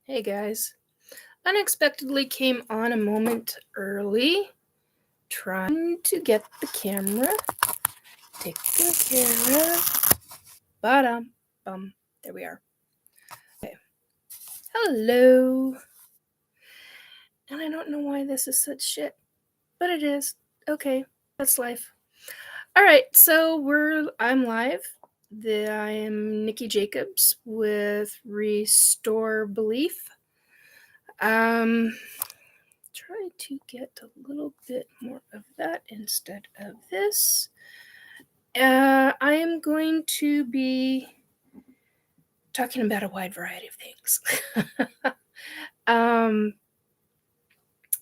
Hey guys. Unexpectedly came on a moment early. Trying to get the camera taken care of. Bum. There we are. Okay. Hello. And I don't know why this is such shit, but it is. Okay, that's life. All right, so I'm live. I am Nikki Jacobs with Restore Belief. Try to get a little bit more of that instead of this. I am going to be talking about a wide variety of things.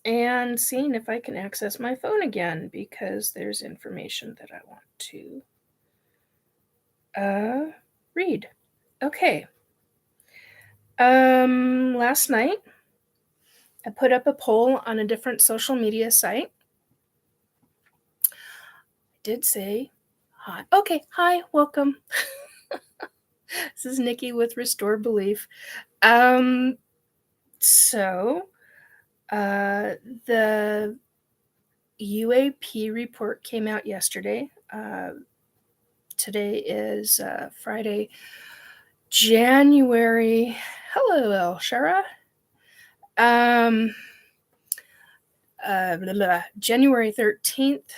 And seeing if I can access my phone again, because there's information that I want to read. Okay. Last night, I put up a poll on a different social media site. I did say hi. Okay, hi, welcome. This is Nikki with Restore Belief. So the UAP report came out yesterday. Today is Friday, January. Hello, El Shara. January 13th,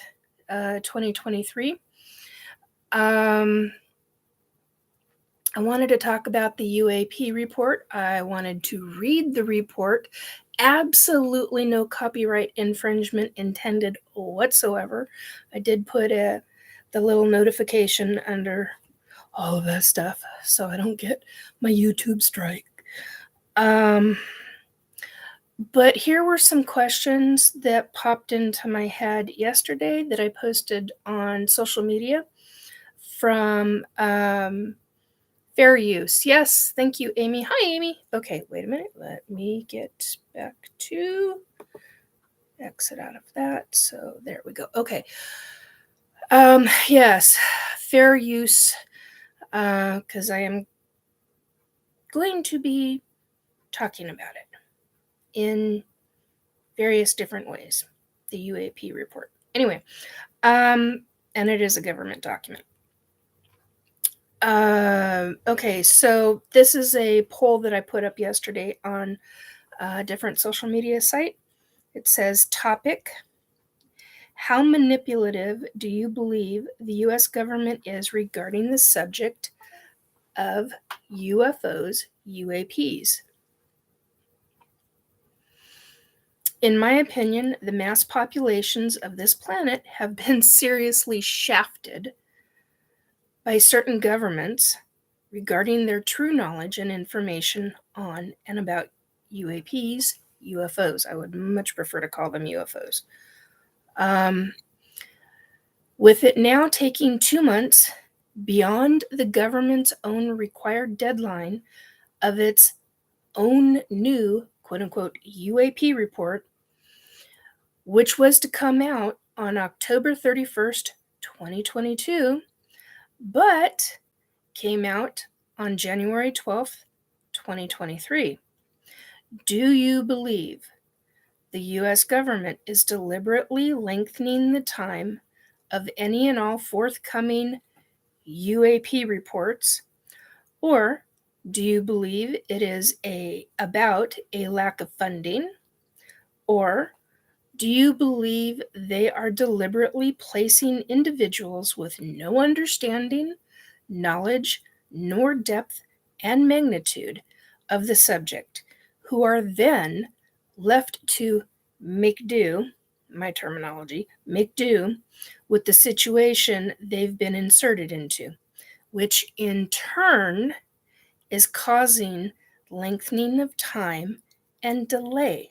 2023. I wanted to talk about the UAP report. I wanted to read the report. Absolutely no copyright infringement intended whatsoever. I did put the little notification under all of that stuff so I don't get my YouTube strike. But here were some questions that popped into my head yesterday that I posted on social media from Fair Use. Yes, thank you, Amy. Hi, Amy. Okay, wait a minute. Let me get back to exit out of that. So there we go. Okay. Yes, Fair Use, because I am going to be talking about it in various different ways. The UAP report. Anyway, and it is a government document. Okay, so this is a poll that I put up yesterday on a different social media site. It says, topic, how manipulative do you believe the U.S. government is regarding the subject of UFOs, UAPs? In my opinion, the mass populations of this planet have been seriously shafted by certain governments regarding their true knowledge and information on and about UAPs, UFOs. I would much prefer to call them UFOs. With it now taking 2 months beyond the government's own required deadline of its own new quote-unquote UAP report, which was to come out on October 31st, 2022, but came out on January 12th, 2023. Do you believe the U.S. government is deliberately lengthening the time of any and all forthcoming UAP reports, or do you believe it is about a lack of funding, or do you believe they are deliberately placing individuals with no understanding, knowledge, nor depth and magnitude of the subject, who are then left to make do, my terminology, make do with the situation they've been inserted into, which in turn is causing lengthening of time and delay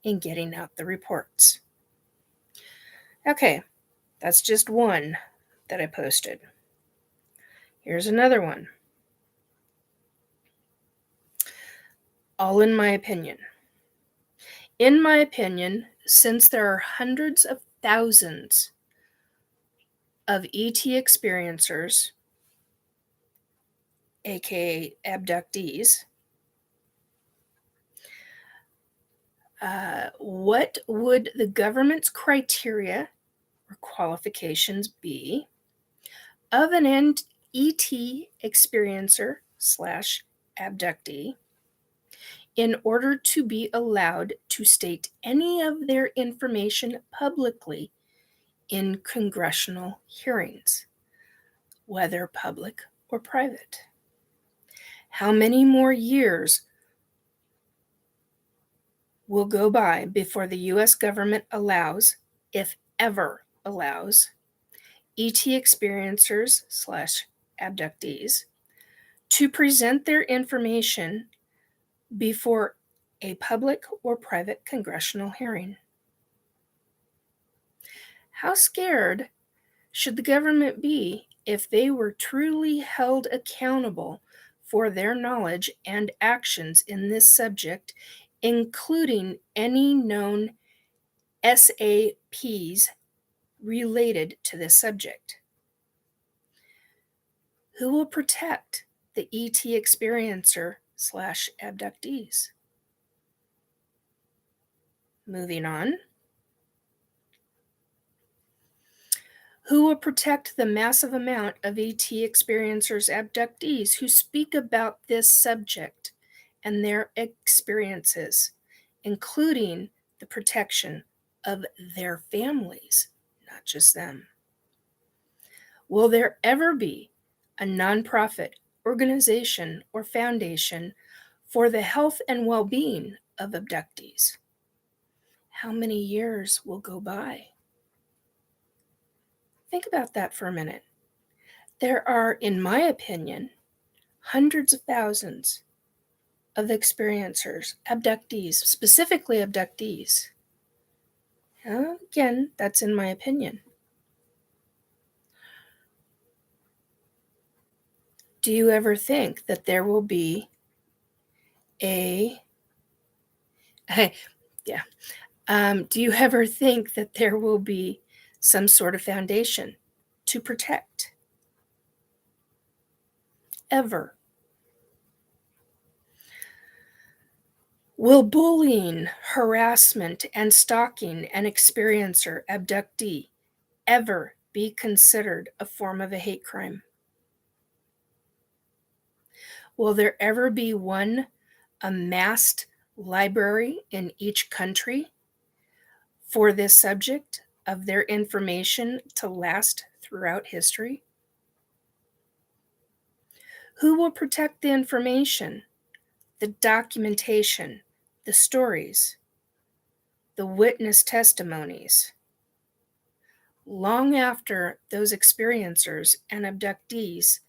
in getting out the reports? Okay, that's just one that I posted. Here's another one. All in my opinion. In my opinion, since there are hundreds of thousands of ET experiencers, aka abductees, What would the government's criteria or qualifications be of an ET experiencer / abductee in order to be allowed to state any of their information publicly in congressional hearings, whether public or private? How many more years will go by before the U.S. government allows, if ever allows, ET experiencers / abductees to present their information before a public or private congressional hearing? How scared should the government be if they were truly held accountable for their knowledge and actions in this subject, including any known SAPs related to this subject? Who will protect the ET experiencer / abductees? Moving on. Who will protect the massive amount of ET experiencers abductees who speak about this subject and their experiences, including the protection of their families, not just them? Will there ever be a nonprofit organization or foundation for the health and well-being of abductees? How many years will go by? Think about that for a minute. There are, in my opinion, hundreds of thousands of experiencers, abductees, specifically abductees. Again, that's in my opinion. Do you ever think that there will be do you ever think that there will be some sort of foundation to protect? Ever? Will bullying, harassment, and stalking an experiencer, abductee, ever be considered a form of a hate crime? Will there ever be one amassed library in each country for this subject of their information to last throughout history? Who will protect the information, the documentation, the stories, the witness testimonies, long after those experiencers and abductees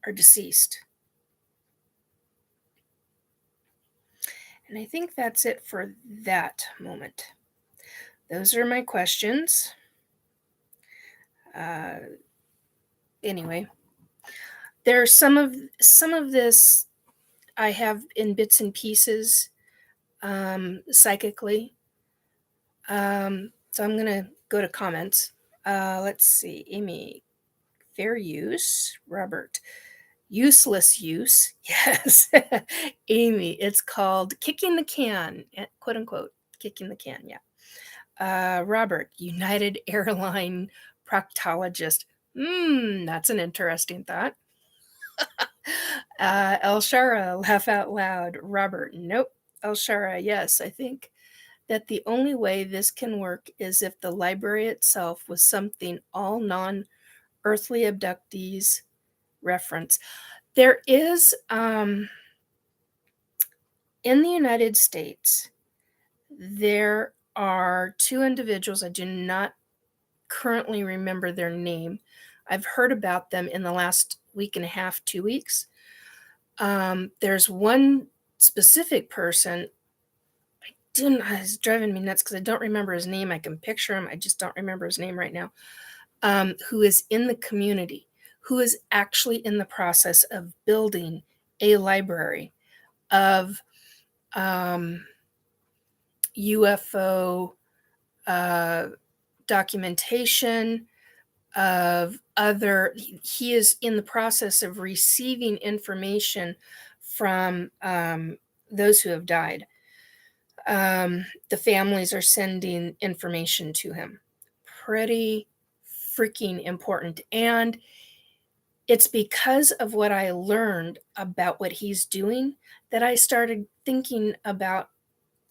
are deceased? And I think that's it for that moment. Those are my questions. Anyway, there's some of this I have in bits and pieces, psychically. So I'm going to go to comments. Let's see. Amy, fair use. Robert, useless use. Yes. Amy, it's called kicking the can, quote unquote, kicking the can. Yeah. Robert, United Airline proctologist. That's an interesting thought. El Shara, laugh out loud. Robert, nope. El Shara, yes. I think that the only way this can work is if the library itself was something all non-earthly abductees reference. There is, in the United States, there are two individuals. I do not currently remember their name. I've heard about them in the last week and a half, 2 weeks. There's one specific person. It's driving me nuts because I don't remember his name. I can picture him. I just don't remember his name right now. Who is in the community, who is actually in the process of building a library of UFO documentation, of other. He is in the process of receiving information from those who have died. The families are sending information to him. Pretty freaking important. And it's because of what I learned about what he's doing that I started thinking about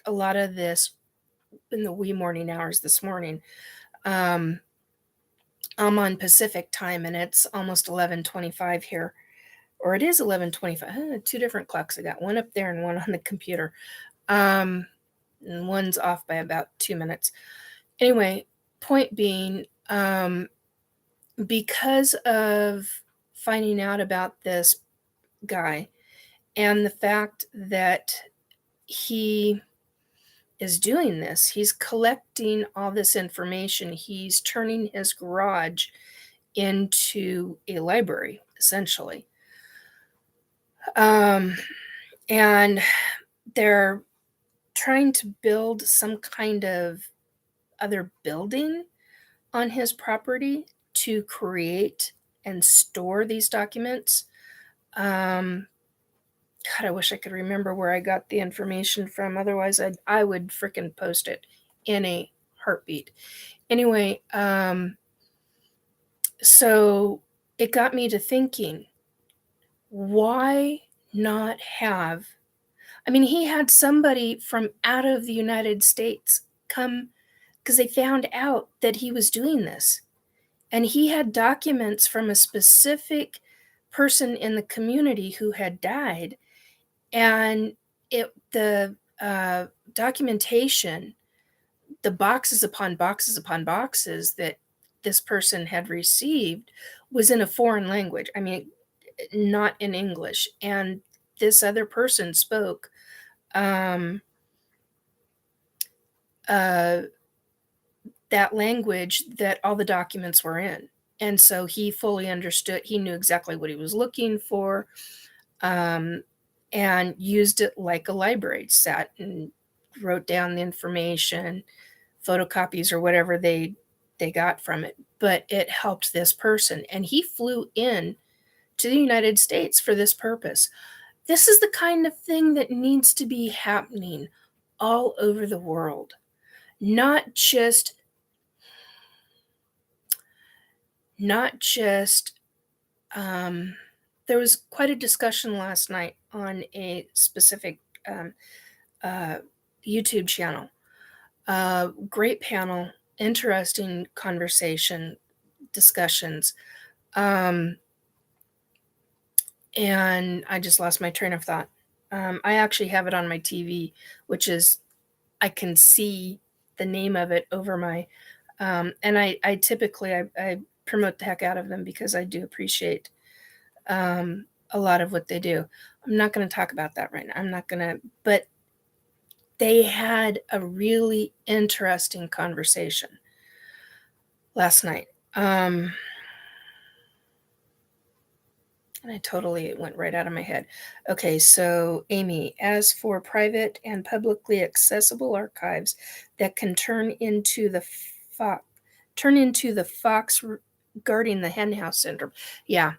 a lot of this in the wee morning hours this morning. I'm on Pacific time and it's almost 11:25 here, or it is 11:25. Two different clocks. I got one up there and one on the computer. And one's off by about 2 minutes. Anyway, point being, because of finding out about this guy and the fact that he is doing this, he's collecting all this information, he's turning his garage into a library, essentially. And they're trying to build some kind of other building on his property to create and store these documents. God, I wish I could remember where I got the information from. Otherwise, I would frickin' post it in a heartbeat. Anyway, so it got me to thinking, why not have, I mean, he had somebody from out of the United States come because they found out that he was doing this. And he had documents from a specific person in the community who had died. And the documentation, the boxes upon boxes upon boxes that this person had received was in a foreign language. I mean, not in English. And this other person spoke that language that all the documents were in. And so he fully understood, he knew exactly what he was looking for, and used it like a library, sat and wrote down the information, photocopies or whatever they got from it. But it helped this person. And he flew in to the United States for this purpose. This is the kind of thing that needs to be happening all over the world. Not just there was quite a discussion last night on a specific YouTube channel. Great panel, interesting conversation, discussions. And I just lost my train of thought. I actually have it on my TV, which is, I can see the name of it over my, and I typically, I promote the heck out of them because I do appreciate a lot of what they do. I'm not going to talk about that right now. I'm not going to, but they had a really interesting conversation last night. And it went right out of my head. Okay, so Amy, as for private and publicly accessible archives that can turn into the fox guarding the henhouse syndrome. Yeah.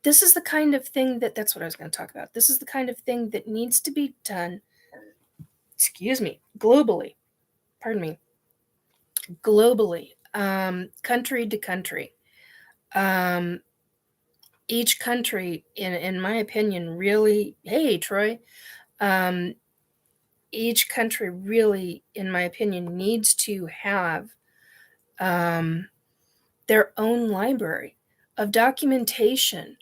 This is the kind of thing that's what I was going to talk about. This is the kind of thing that needs to be done, globally. Pardon me. Globally, country to country. Each country, in my opinion, really, hey, Troy, each country really, in my opinion, needs to have their own library of documentation,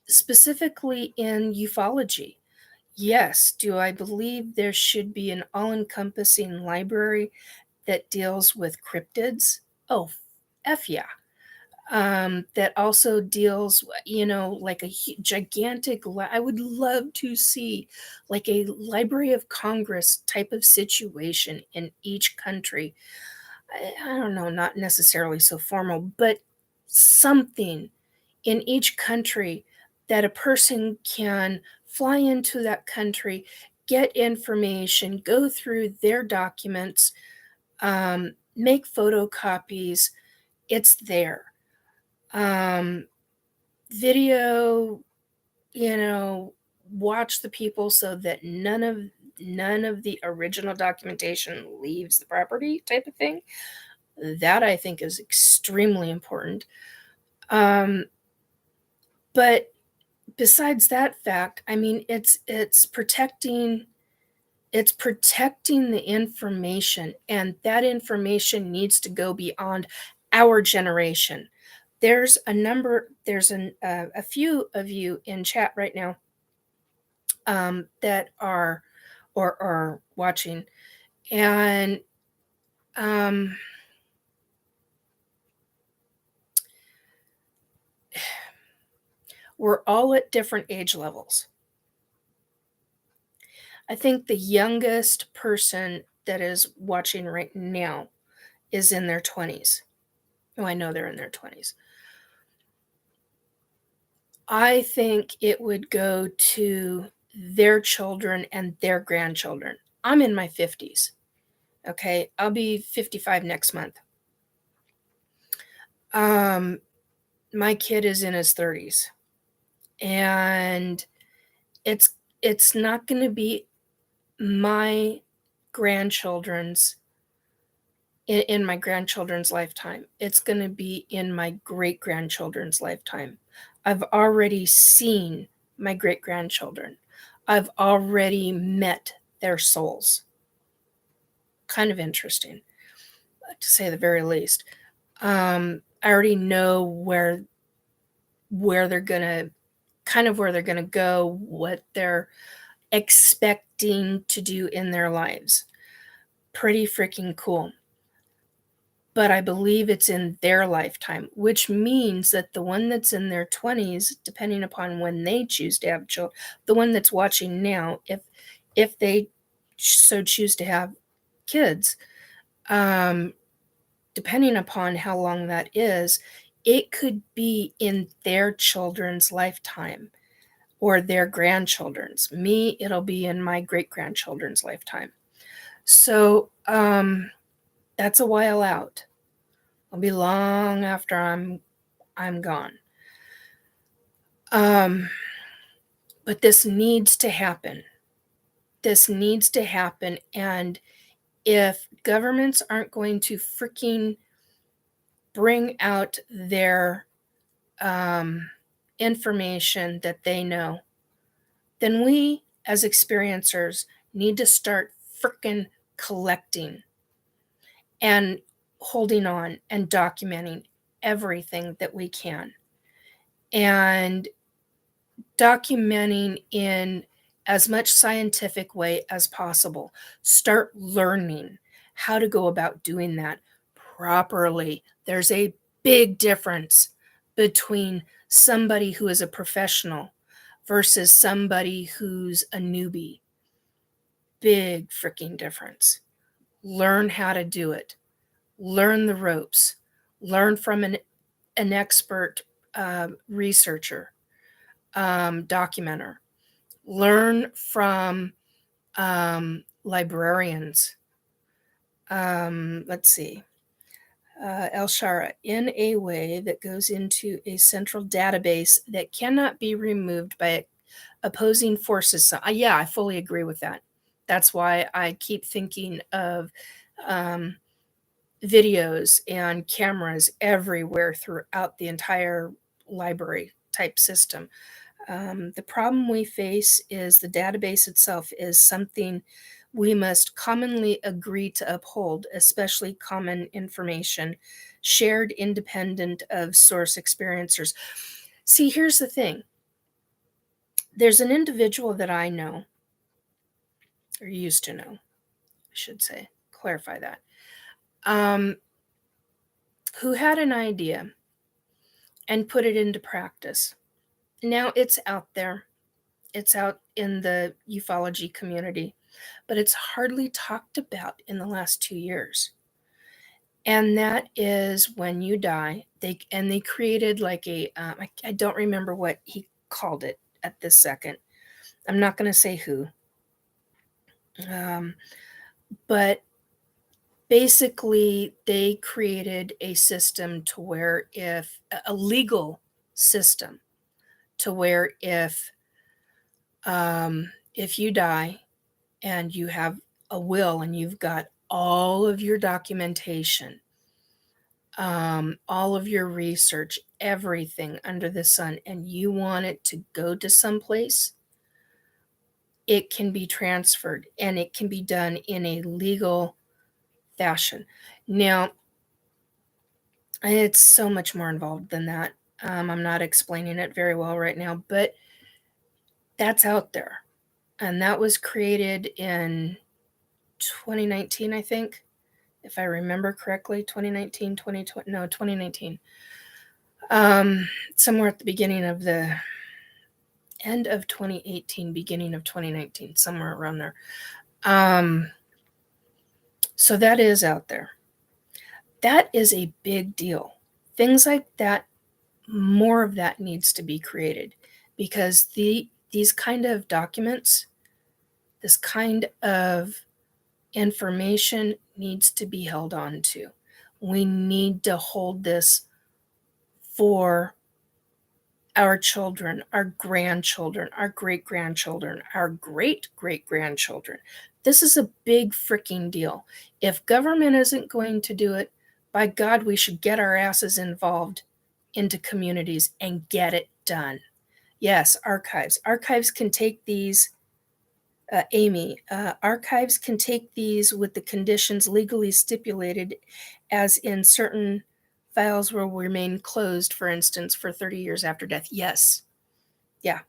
specifically in ufology. Yes, do I believe there should be an all-encompassing library that deals with cryptids? Oh, F yeah. That also deals, like a gigantic, I would love to see like a Library of Congress type of situation in each country. I don't know, not necessarily so formal, but something in each country that a person can fly into that country, get information, go through their documents, make photocopies. It's there. Video, watch the people so that none of the original documentation leaves the property, type of thing. That I think is extremely important. But besides that fact, I mean, it's protecting the information, and that information needs to go beyond our generation. There's a few of you in chat right now that are watching, and we're all at different age levels. I think the youngest person that is watching right now is in their 20s. Oh, I know they're in their 20s. I think it would go to their children and their grandchildren. I'm in my 50s. Okay, I'll be 55 next month. My kid is in his 30s, and it's not going to be my grandchildren's in my grandchildren's lifetime. It's going to be in my great-grandchildren's lifetime. I've already seen my great-grandchildren. I've already met their souls. Kind of interesting, to say the very least. I already know where they're gonna go, what they're expecting to do in their lives. Pretty freaking cool. But I believe it's in their lifetime, which means that the one that's in their 20s, depending upon when they choose to have children, the one that's watching now, if they so choose to have kids, depending upon how long that is, it could be in their children's lifetime or their grandchildren's. Me, it'll be in my great-grandchildren's lifetime. So that's a while out. It'll be long after I'm gone. But this needs to happen. This needs to happen. And if governments aren't going to freaking bring out their information that they know, then we as experiencers need to start freaking collecting and holding on and documenting everything that we can, and documenting in as much scientific way as possible. Start learning how to go about doing that properly. There's a big difference between somebody who is a professional versus somebody who's a newbie. Big freaking difference. Learn how to do it. Learn the ropes. Learn from an expert researcher, documenter. Learn from librarians. Let's see. El Shara, in a way that goes into a central database that cannot be removed by opposing forces. So, yeah, I fully agree with that. That's why I keep thinking of videos and cameras everywhere throughout the entire library type system. The problem we face is the database itself is something we must commonly agree to uphold, especially common information shared independent of source experiencers. See, here's the thing. There's an individual that I know, or used to know, I should say, clarify that, who had an idea and put it into practice. Now it's out there. It's out in the ufology community, but it's hardly talked about in the last 2 years. And that is when you die. They created like a I don't remember what he called it at this second. I'm not going to say who. But basically, they created a system to where a legal system to where if If you die and you have a will and you've got all of your documentation, all of your research, everything under the sun, and you want it to go to someplace, it can be transferred and it can be done in a legal fashion. Now, it's so much more involved than that. I'm not explaining it very well right now, but that's out there. And that was created in 2019, I think, if I remember correctly. 2019, 2020, no, 2019. Somewhere at the beginning of the end of 2018, beginning of 2019, somewhere around there. So that is out there. That is a big deal. Things like that, more of that needs to be created, because these kind of documents, this kind of information needs to be held on to. We need to hold this for our children, our grandchildren, our great-grandchildren, our great-great-grandchildren. This is a big freaking deal. If government isn't going to do it, by God, we should get our asses involved into communities and get it done. Yes, archives. Archives can take these, archives can take these with the conditions legally stipulated, as in certain files will remain closed, for instance, for 30 years after death. Yes. Yeah.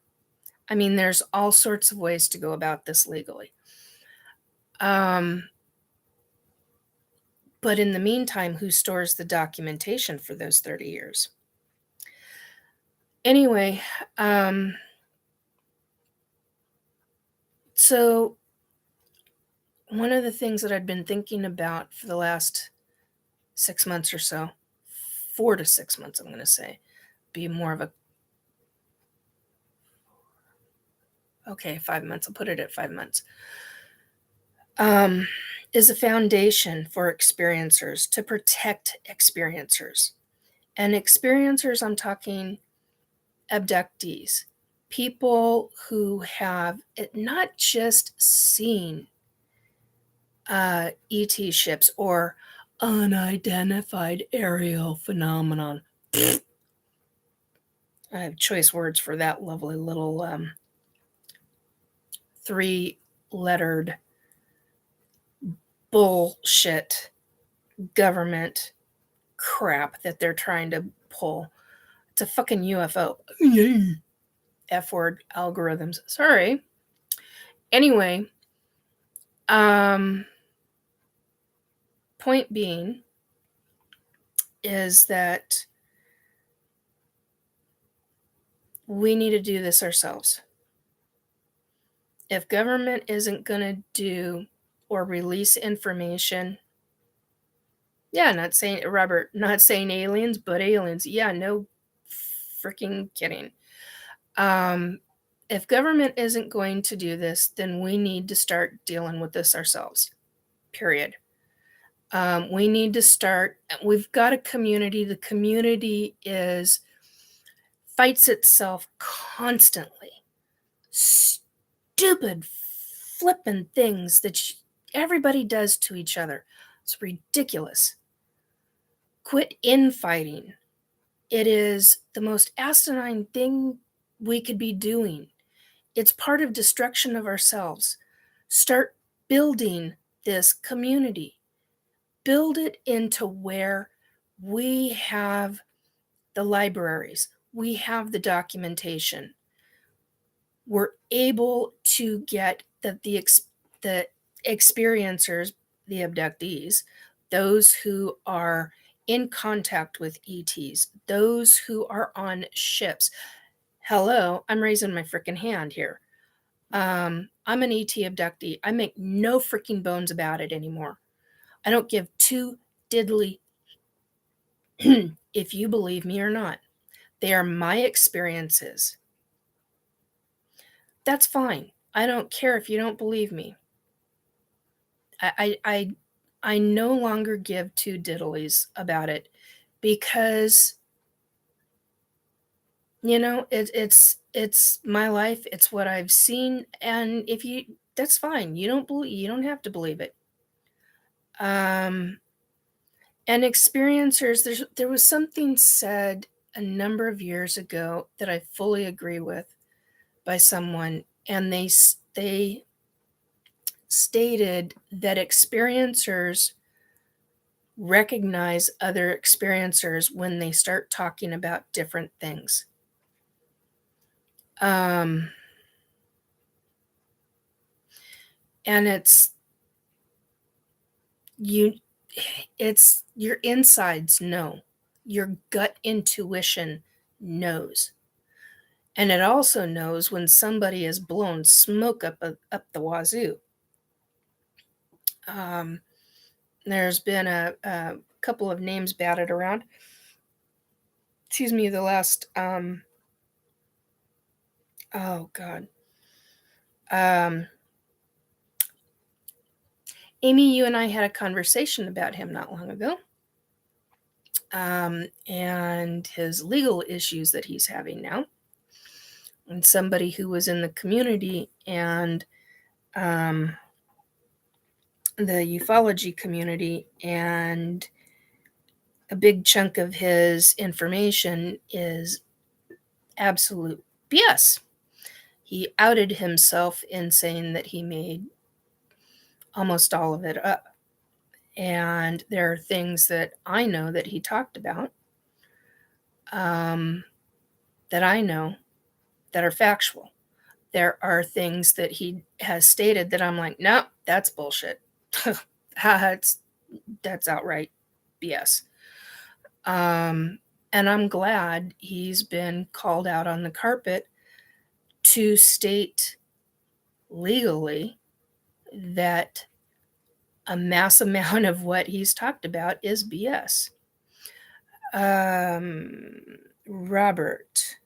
I mean, there's all sorts of ways to go about this legally. But in the meantime, who stores the documentation for those 30 years? Anyway, so one of the things that I'd been thinking about for the last 6 months or so, 4 to 6 months, I'm going to say, be more of a, okay, 5 months. I'll put it at 5 months. Is a foundation for experiencers, to protect experiencers. And experiencers, I'm talking abductees, people who have not just seen ET ships or unidentified aerial phenomenon. I have choice words for that lovely little 3-lettered bullshit government crap that they're trying to pull. It's a fucking UFO. F word algorithms. Sorry. Anyway, point being is that we need to do this ourselves. If government isn't going to do or release information, yeah, not saying, Robert, not saying aliens, but aliens. Yeah, no freaking kidding. If government isn't going to do this, then we need to start dealing with this ourselves. Period. We need to start. We've got a community. The community fights itself constantly. Stupid flippin' things that everybody does to each other. It's ridiculous. Quit infighting. It is the most asinine thing we could be doing. It's part of destruction of ourselves. Start building this community. Build it into where we have the libraries, we have the documentation. We're able to get the experiencers, the abductees, those who are in contact with ETs, those who are on ships. Hello, I'm raising my freaking hand here. I'm an ET abductee. I make no freaking bones about it anymore. I don't give two diddly if you believe me or not. They are my experiences. That's fine. I don't care if you don't believe me. I no longer give two diddlies about it, because It's my life. It's what I've seen, and that's fine. You don't have to believe it. And experiencers, there was something said a number of years ago that I fully agree with by someone, and they stated that experiencers recognize other experiencers when they start talking about different things. And it's your insides know, your gut intuition knows, and it also knows when somebody has blown smoke up the wazoo. There's been a couple of names batted around. Excuse me, the last oh god. Amy, you and I had a conversation about him not long ago. And his legal issues that he's having now. And somebody who was in the community and the ufology community, and a big chunk of his information is absolute BS. He outed himself in saying that he made almost all of it up. And there are things that I know that he talked about that I know that are factual. There are things that he has stated that I'm like, nope, that's bullshit. that's outright BS. And I'm glad he's been called out on the carpet to state legally that a mass amount of what he's talked about is BS. Robert,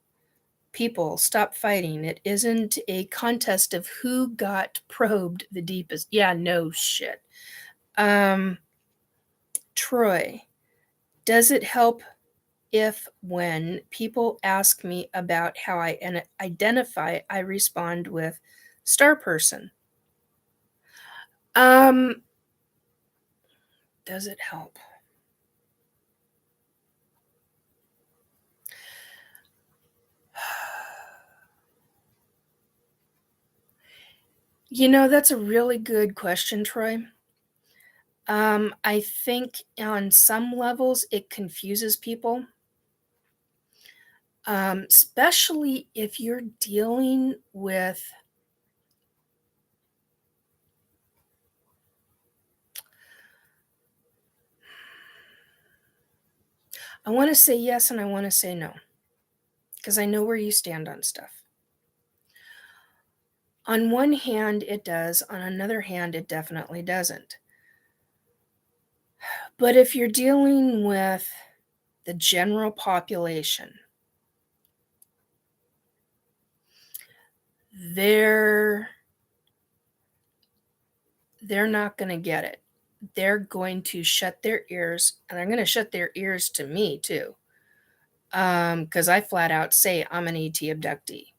people, stop fighting. It isn't a contest of who got probed the deepest. Yeah, no shit. Troy, does it help if when people ask me about how I identify, I respond with star person? Does it help? That's a really good question, Troy. I think on some levels it confuses people, especially if you're dealing with I want to say yes and I want to say no, because I know where you stand on stuff. On one hand, it does. On another hand, it definitely doesn't. But if you're dealing with the general population, they're not going to get it. They're going to shut their ears, and they're going to shut their ears to me too. Because I flat out say I'm an ET abductee.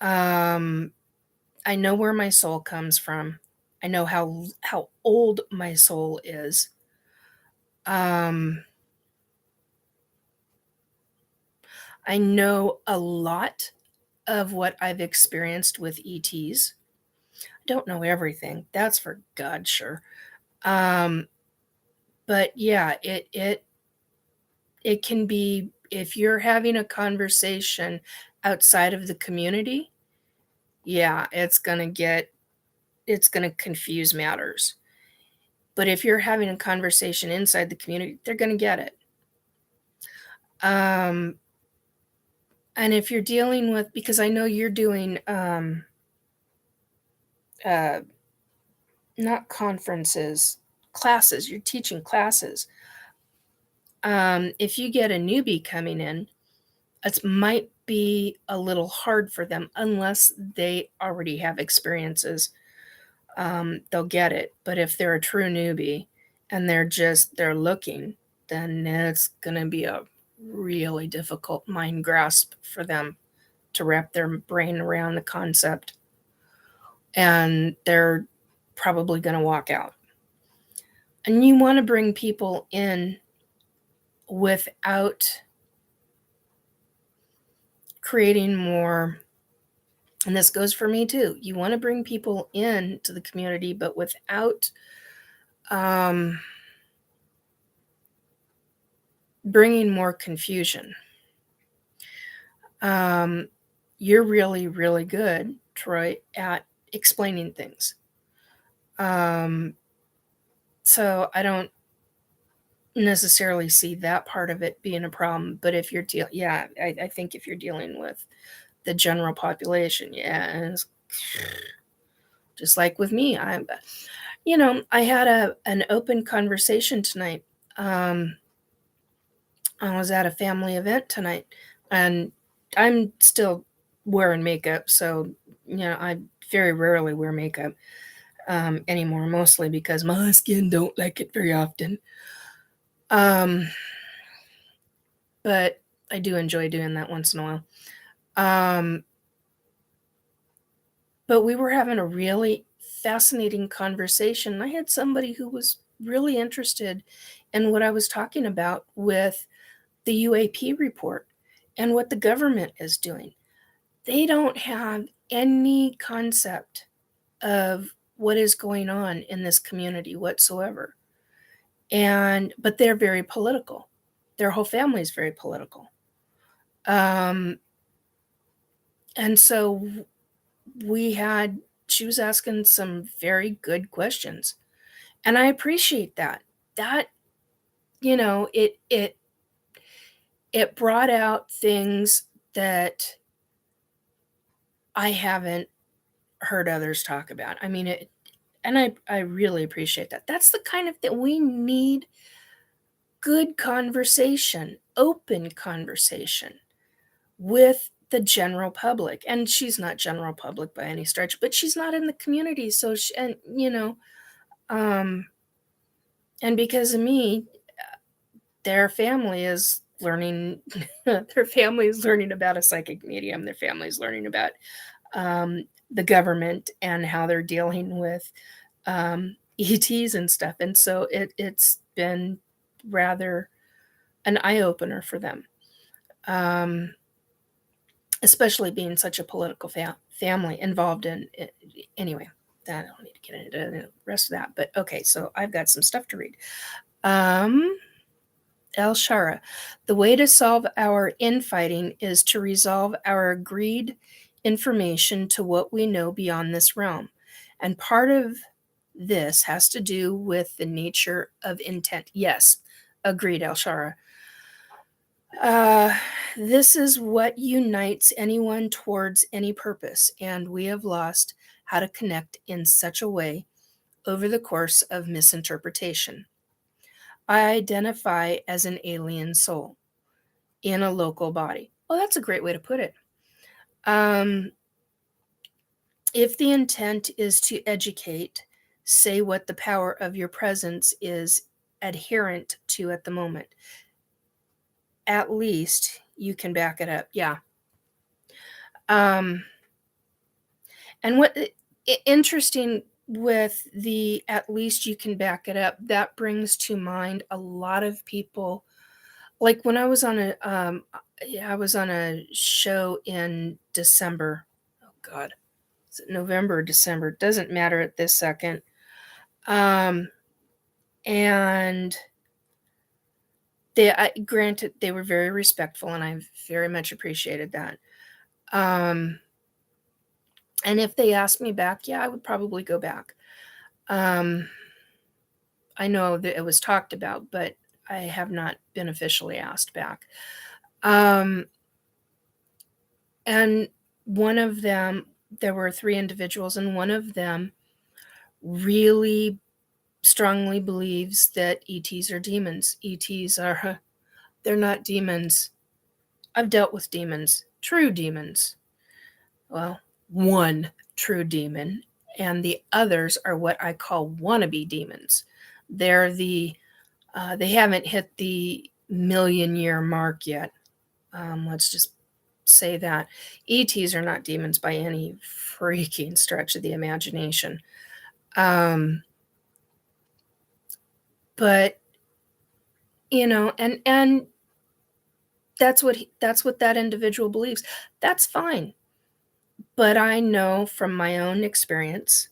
I know where my soul comes from. I know how old my soul is. I know a lot of what I've experienced with ETs. I don't know everything. That's for God sure. But yeah, it can be, if you're having a conversation outside of the community, yeah, it's going to confuse matters. But if you're having a conversation inside the community, they're going to get it. And if you're dealing with, because I know you're doing not conferences, classes, you're teaching classes. If you get a newbie coming in, it might be a little hard for them unless they already have experiences. They'll get it. But if they're a true newbie and they're looking, then it's going to be a really difficult mind grasp for them to wrap their brain around the concept. And they're probably going to walk out. And you want to bring people in without creating more, and this goes for me too. You want to bring people in to the community, but without bringing more confusion. You're really, really good, Troy, at explaining things. So I don't necessarily see that part of it being a problem. But if you're I think if you're dealing with the general population, just like with me, I had an open conversation tonight. I was at a family event tonight, and I'm still wearing makeup, so I very rarely wear makeup anymore, mostly because my skin don't like it very often. But I do enjoy doing that once in a while. But we were having a really fascinating conversation. I had somebody who was really interested in what I was talking about with the UAP report and what the government is doing. They don't have any concept of what is going on in this community whatsoever. But they're very political. Their whole family is very political. And so she was asking some very good questions. And I appreciate that. That, it brought out things that I haven't heard others talk about. I mean, and I really appreciate that. That's the kind of thing we need. Good conversation, open conversation with the general public. And she's not general public by any stretch, but she's not in the community. So, and because of me, their family is learning, about a psychic medium. Their family is learning about the government and how they're dealing with ETs and stuff. And so it's been rather an eye-opener for them, especially being such a political family involved in it. Anyway, I don't need to get into the rest of that, but okay, so I've got some stuff to read. El Shara, the way to solve our infighting is to resolve our agreed information to what we know beyond this realm. And part of this has to do with the nature of intent. Yes, agreed, El Shara. This is what unites anyone towards any purpose, and we have lost how to connect in such a way over the course of misinterpretation. I identify as an alien soul in a local body. Well, that's a great way to put it. If the intent is to educate, say what the power of your presence is adherent to at the moment. At least you can back it up. Yeah. And what interesting with the at least you can back it up, that brings to mind a lot of people. Like when I was on a show in December. Oh God, is it November or December? It doesn't matter at this second. And granted, they were very respectful, and I very much appreciated that. And if they asked me back, yeah, I would probably go back. I know that it was talked about, but I have not been officially asked back. And one of them, there were 3 individuals, and one of them really strongly believes that ETs are demons. They're not demons. I've dealt with demons, true demons. Well, one true demon, and the others are what I call wannabe demons. They're they haven't hit the million-year mark yet. Let's just say that. ETs are not demons by any freaking stretch of the imagination. But, and that's what that individual believes. That's fine. But I know from my own experience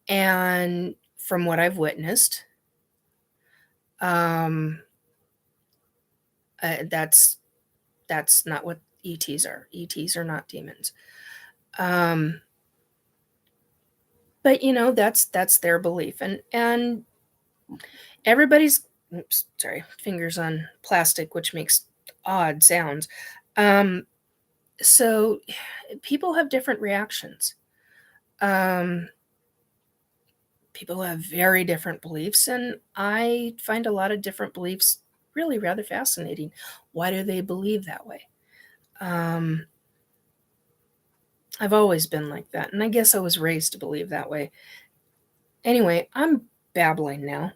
and from what I've witnessed, that's not what ETs are. ETs are not demons. But that's their belief, and everybody's, oops, sorry, fingers on plastic, which makes odd sounds. So people have different reactions. People have very different beliefs, and I find a lot of different beliefs really rather fascinating. Why do they believe that way? I've always been like that, and I guess I was raised to believe that way. Anyway, I'm babbling now.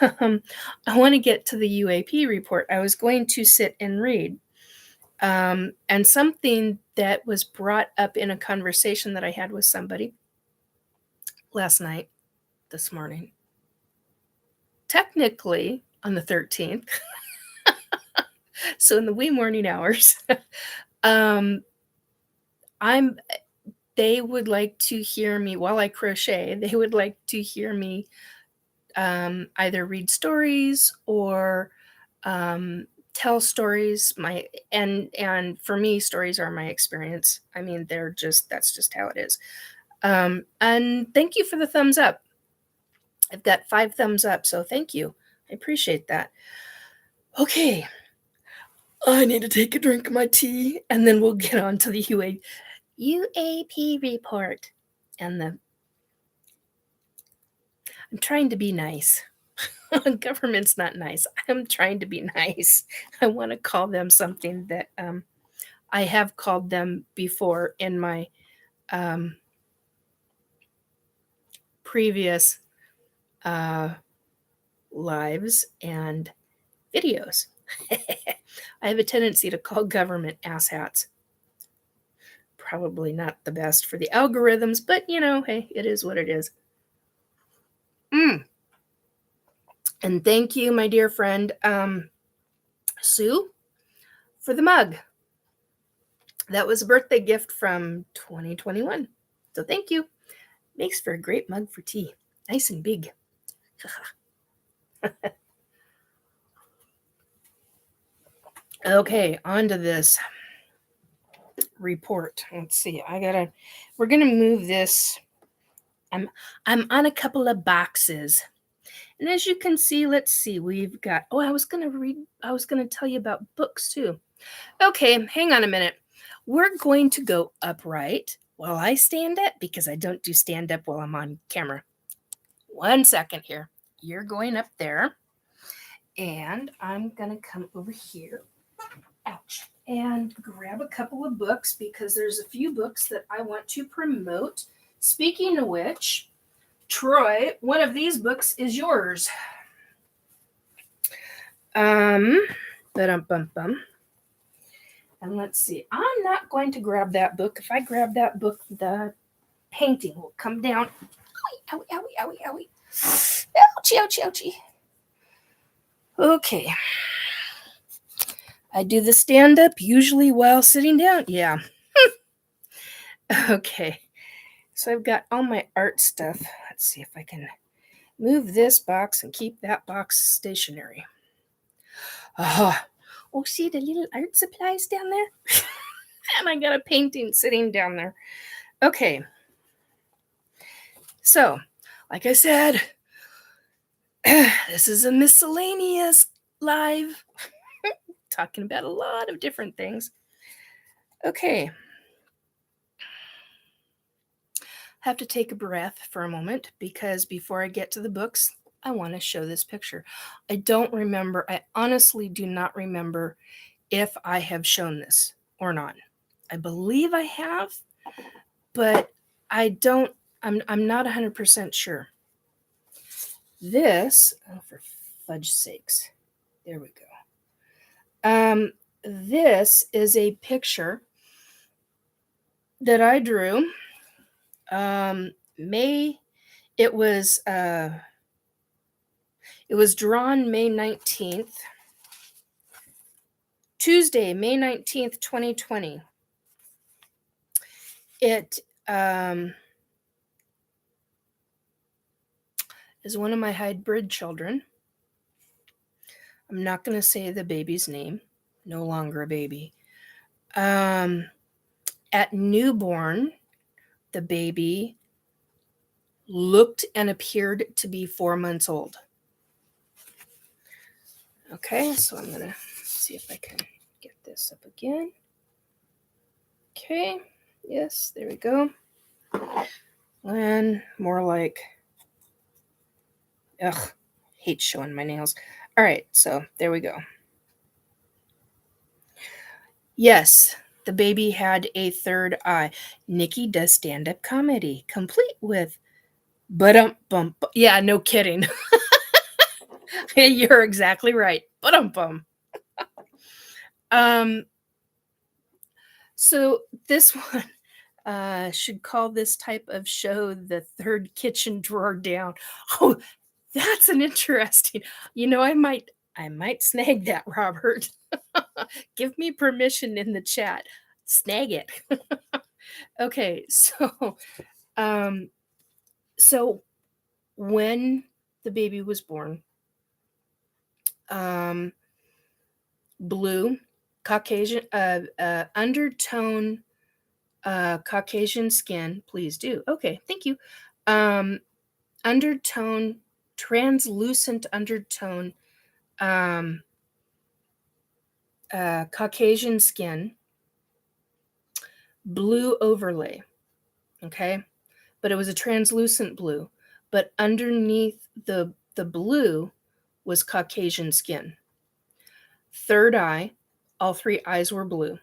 I want to get to the UAP report. I was going to sit and read. And something that was brought up in a conversation that I had with somebody this morning, technically on the 13th, so in the wee morning hours, they would like to hear me while I crochet. They would like to hear me either read stories or tell stories. And for me, stories are my experience. I mean, that's just how it is. And thank you for the thumbs up. I've got 5 thumbs up, so thank you. I appreciate that. Okay, I need to take a drink of my tea, and then we'll get on to the UAP report. And I'm trying to be nice. Government's not nice. I'm trying to be nice. I want to call them something that I have called them before in my previous lives and videos. I have a tendency to call government asshats. Probably not the best for the algorithms, but hey, it is what it is. And thank you, my dear friend, Sue, for the mug. That was a birthday gift from 2021. So thank you. Makes for a great mug for tea. Nice and big. Okay, on to this report. Let's see. We're gonna move this. I'm on a couple of boxes. And as you can see, let's see, we've got, I was going to tell you about books too. Okay, hang on a minute. We're going to go upright while I stand up because I don't do stand up while I'm on camera. 1 second here. You're going up there. And I'm going to come over here. Ouch. And grab a couple of books because there's a few books that I want to promote. Speaking of which, Troy, one of these books is yours. And let's see. I'm not going to grab that book. If I grab that book, the painting will come down. Owie, owie, owie, owie, owie. Ouchie, ouchie, ouchie. Okay. I do the stand-up usually while sitting down. Yeah. Okay. So I've got all my art stuff. Let's see if I can move this box and keep that box stationary. Oh, see the little art supplies down there? And I got a painting sitting down there. Okay. So, like I said, this is a miscellaneous live. Talking about a lot of different things. Okay. Have to take a breath for a moment because before I get to the books, I want to show this picture. I honestly do not remember if I have shown this or not. I believe I have, but I'm not 100% sure. This, for fudge sakes. There we go. This is a picture that I drew. It was drawn May 19th, Tuesday, May 19th, 2020. It is one of my hybrid children. I'm not going to say the baby's name. No longer a baby. At newborn, the baby looked and appeared to be 4 months old. Okay, so I'm going to see if I can get this up again. Okay, yes, there we go. And more like, hate showing my nails. All right, so there we go. Yes, the baby had a third eye. Nikki does stand-up comedy, complete with ba-dum-bum. Yeah, no kidding. You're exactly right. Ba-dum-bum. So this one should call this type of show the third kitchen drawer down. Oh, that's an interesting. I might snag that, Robert. Give me permission in the chat. Snag it. Okay, so when the baby was born, blue, Caucasian, undertone, Caucasian skin. Please do. Okay, thank you. Undertone, translucent undertone, Caucasian skin, blue overlay. Okay, but it was a translucent blue. But underneath the blue was Caucasian skin. Third eye, all three eyes were blue.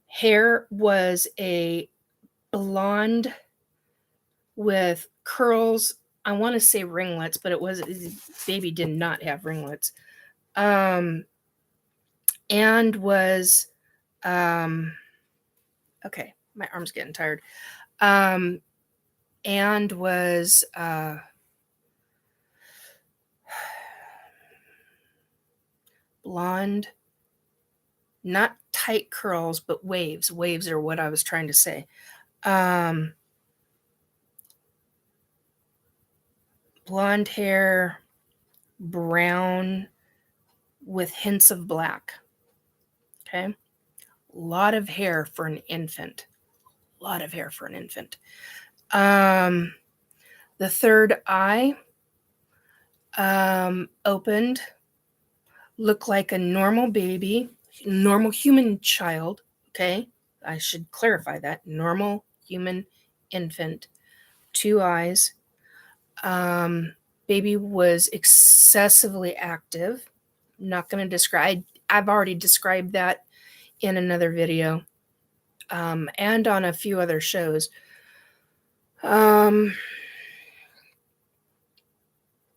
Hair was a blonde with curls. I want to say ringlets, but baby did not have ringlets. And was, okay, my arm's getting tired. And was, blonde, not tight curls, but waves. Waves are what I was trying to say. Blonde hair, brown with hints of black. Okay. A lot of hair for an infant. The third eye opened, looked like a normal baby, normal human child. Okay. I should clarify that. Normal human infant. 2 eyes. Baby was excessively active. Not going to describe. I've already described that in another video, and on a few other shows. And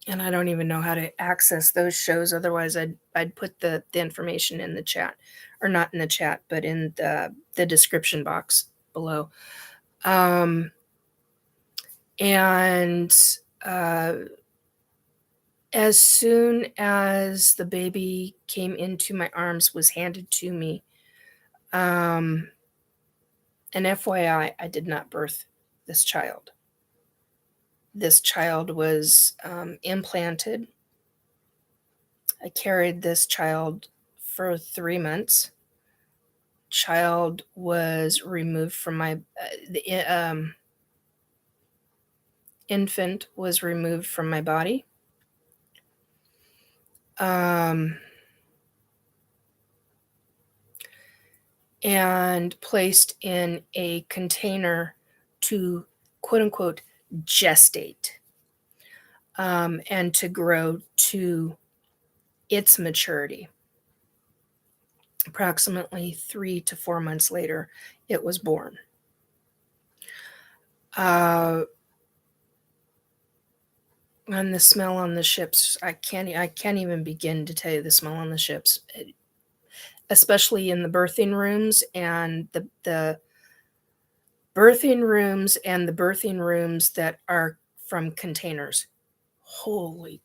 I don't even know how to access those shows. Otherwise, I'd put the information in the chat, or not in the chat, but in the description box below. And as soon as the baby came into my arms, was handed to me, and FYI, I did not birth this child. This child was implanted. I carried this child for 3 months. Child was removed from my, the infant was removed from my body. And placed in a container to, quote unquote, gestate, and to grow to its maturity. Approximately 3 to 4 months later, it was born. And the smell on the ships, I can't even begin to tell you the smell on the ships, especially in the birthing rooms and the birthing rooms and the birthing rooms that are from containers. Holy,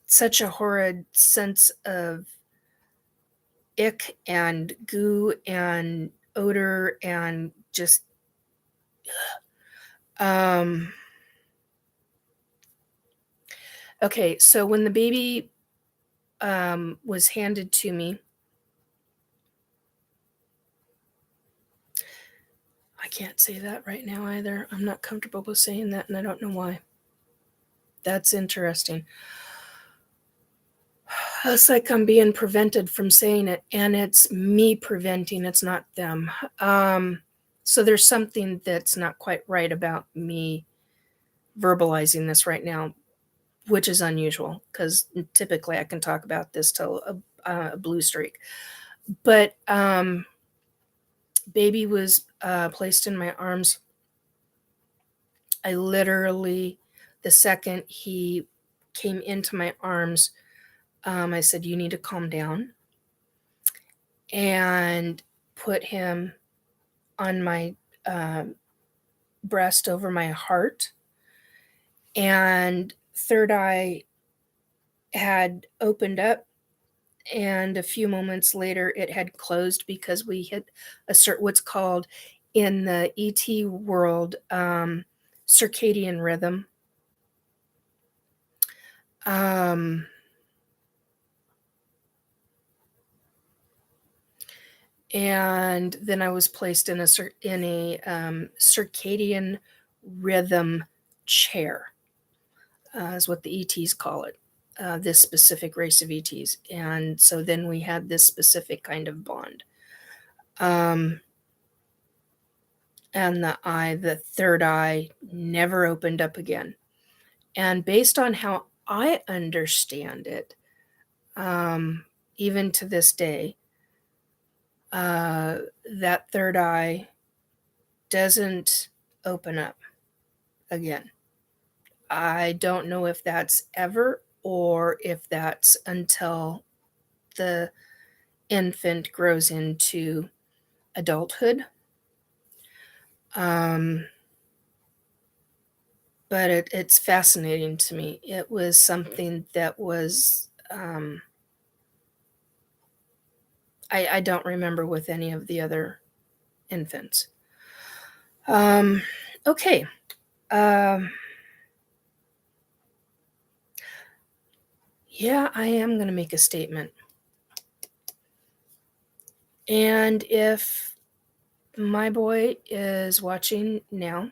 such a horrid sense of ick and goo and odor and just okay, so when the baby was handed to me, I can't say that right now either. I'm not comfortable with saying that, and I don't know why. That's interesting. It's like I'm being prevented from saying it, and it's me preventing, it's not them. So there's something that's not quite right about me verbalizing this right now, which is unusual because typically I can talk about this till a blue streak. But baby was placed in my arms. I literally, the second he came into my arms, I said, "You need to calm down," and put him on my breast over my heart. And third eye had opened up, and a few moments later it had closed because we hit what's called in the ET world circadian rhythm. And then I was placed in a circadian rhythm chair, is what the ETs call it, this specific race of ETs. And so then we had this specific kind of bond. And the third eye never opened up again. And based on how I understand it, even to this day, that third eye doesn't open up again. I don't know if that's ever or if that's until the infant grows into adulthood. But it's fascinating to me. It was something that was, I don't remember with any of the other infants. Okay. Yeah, I am going to make a statement. And if my boy is watching now,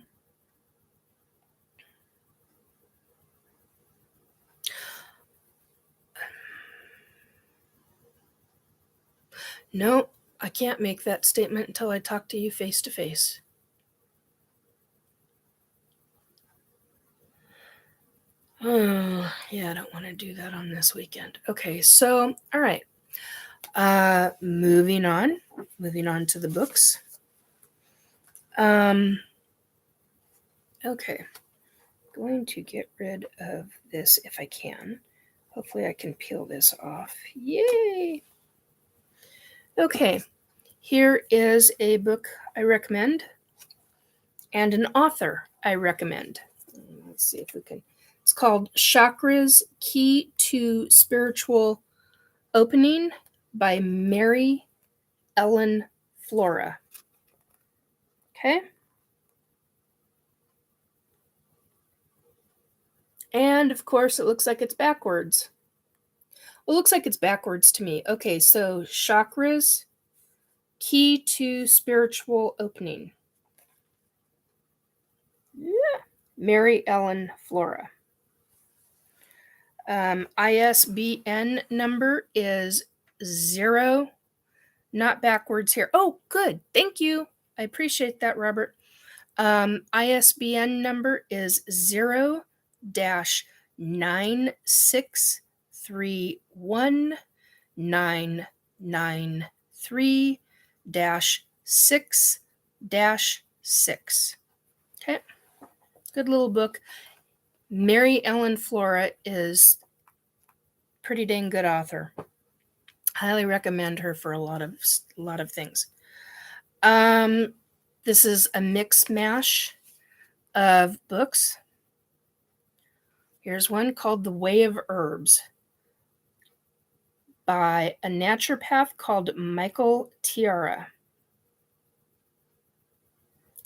no, I can't make that statement until I talk to you face to face. Oh, yeah, I don't want to do that on this weekend. Okay, so, all right. Moving on to the books. Okay, going to get rid of this if I can. Hopefully I can peel this off. Yay! Okay, here is a book I recommend and an author I recommend. Let's see if we can. It's called Chakras: Key to Spiritual Opening by Mary Ellen Flora. Okay. And of course, it looks like it's backwards. Well, it looks like it's backwards to me. Okay, so Chakras: Key to Spiritual Opening. Yeah. Mary Ellen Flora. ISBN number is 0, not backwards here. Oh, good. Thank you. I appreciate that, Robert. ISBN number is 0-9631-993-6-6. Okay. Good little book. Mary Ellen Flora is pretty dang good author. Highly recommend her for a lot of things. This is a mix mash of books. Here's one called The Way of Herbs by a naturopath called Michael Tiara.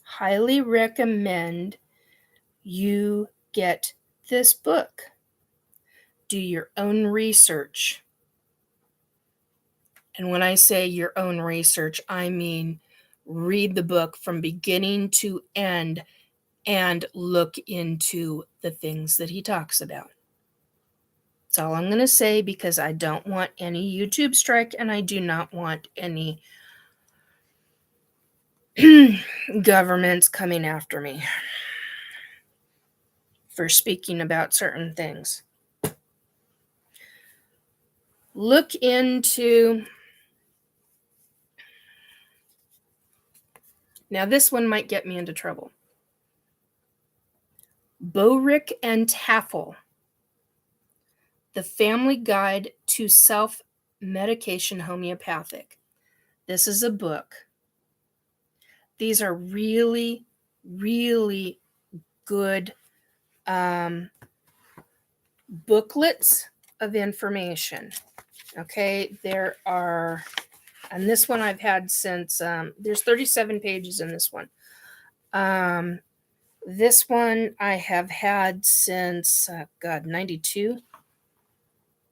Highly recommend you get this book. Do your own research. And when I say your own research, I mean read the book from beginning to end and look into the things that he talks about. That's all I'm going to say, because I don't want any YouTube strike and I do not want any governments coming after me for speaking about certain things. Look into... Now this one might get me into trouble. Boric and Taffel, The Family Guide to Self-Medication Homeopathic. This is a book. These are really, really good booklets of information. Okay, there are, and this one I've had since, there's 37 pages in this one. This one I have had since, 92?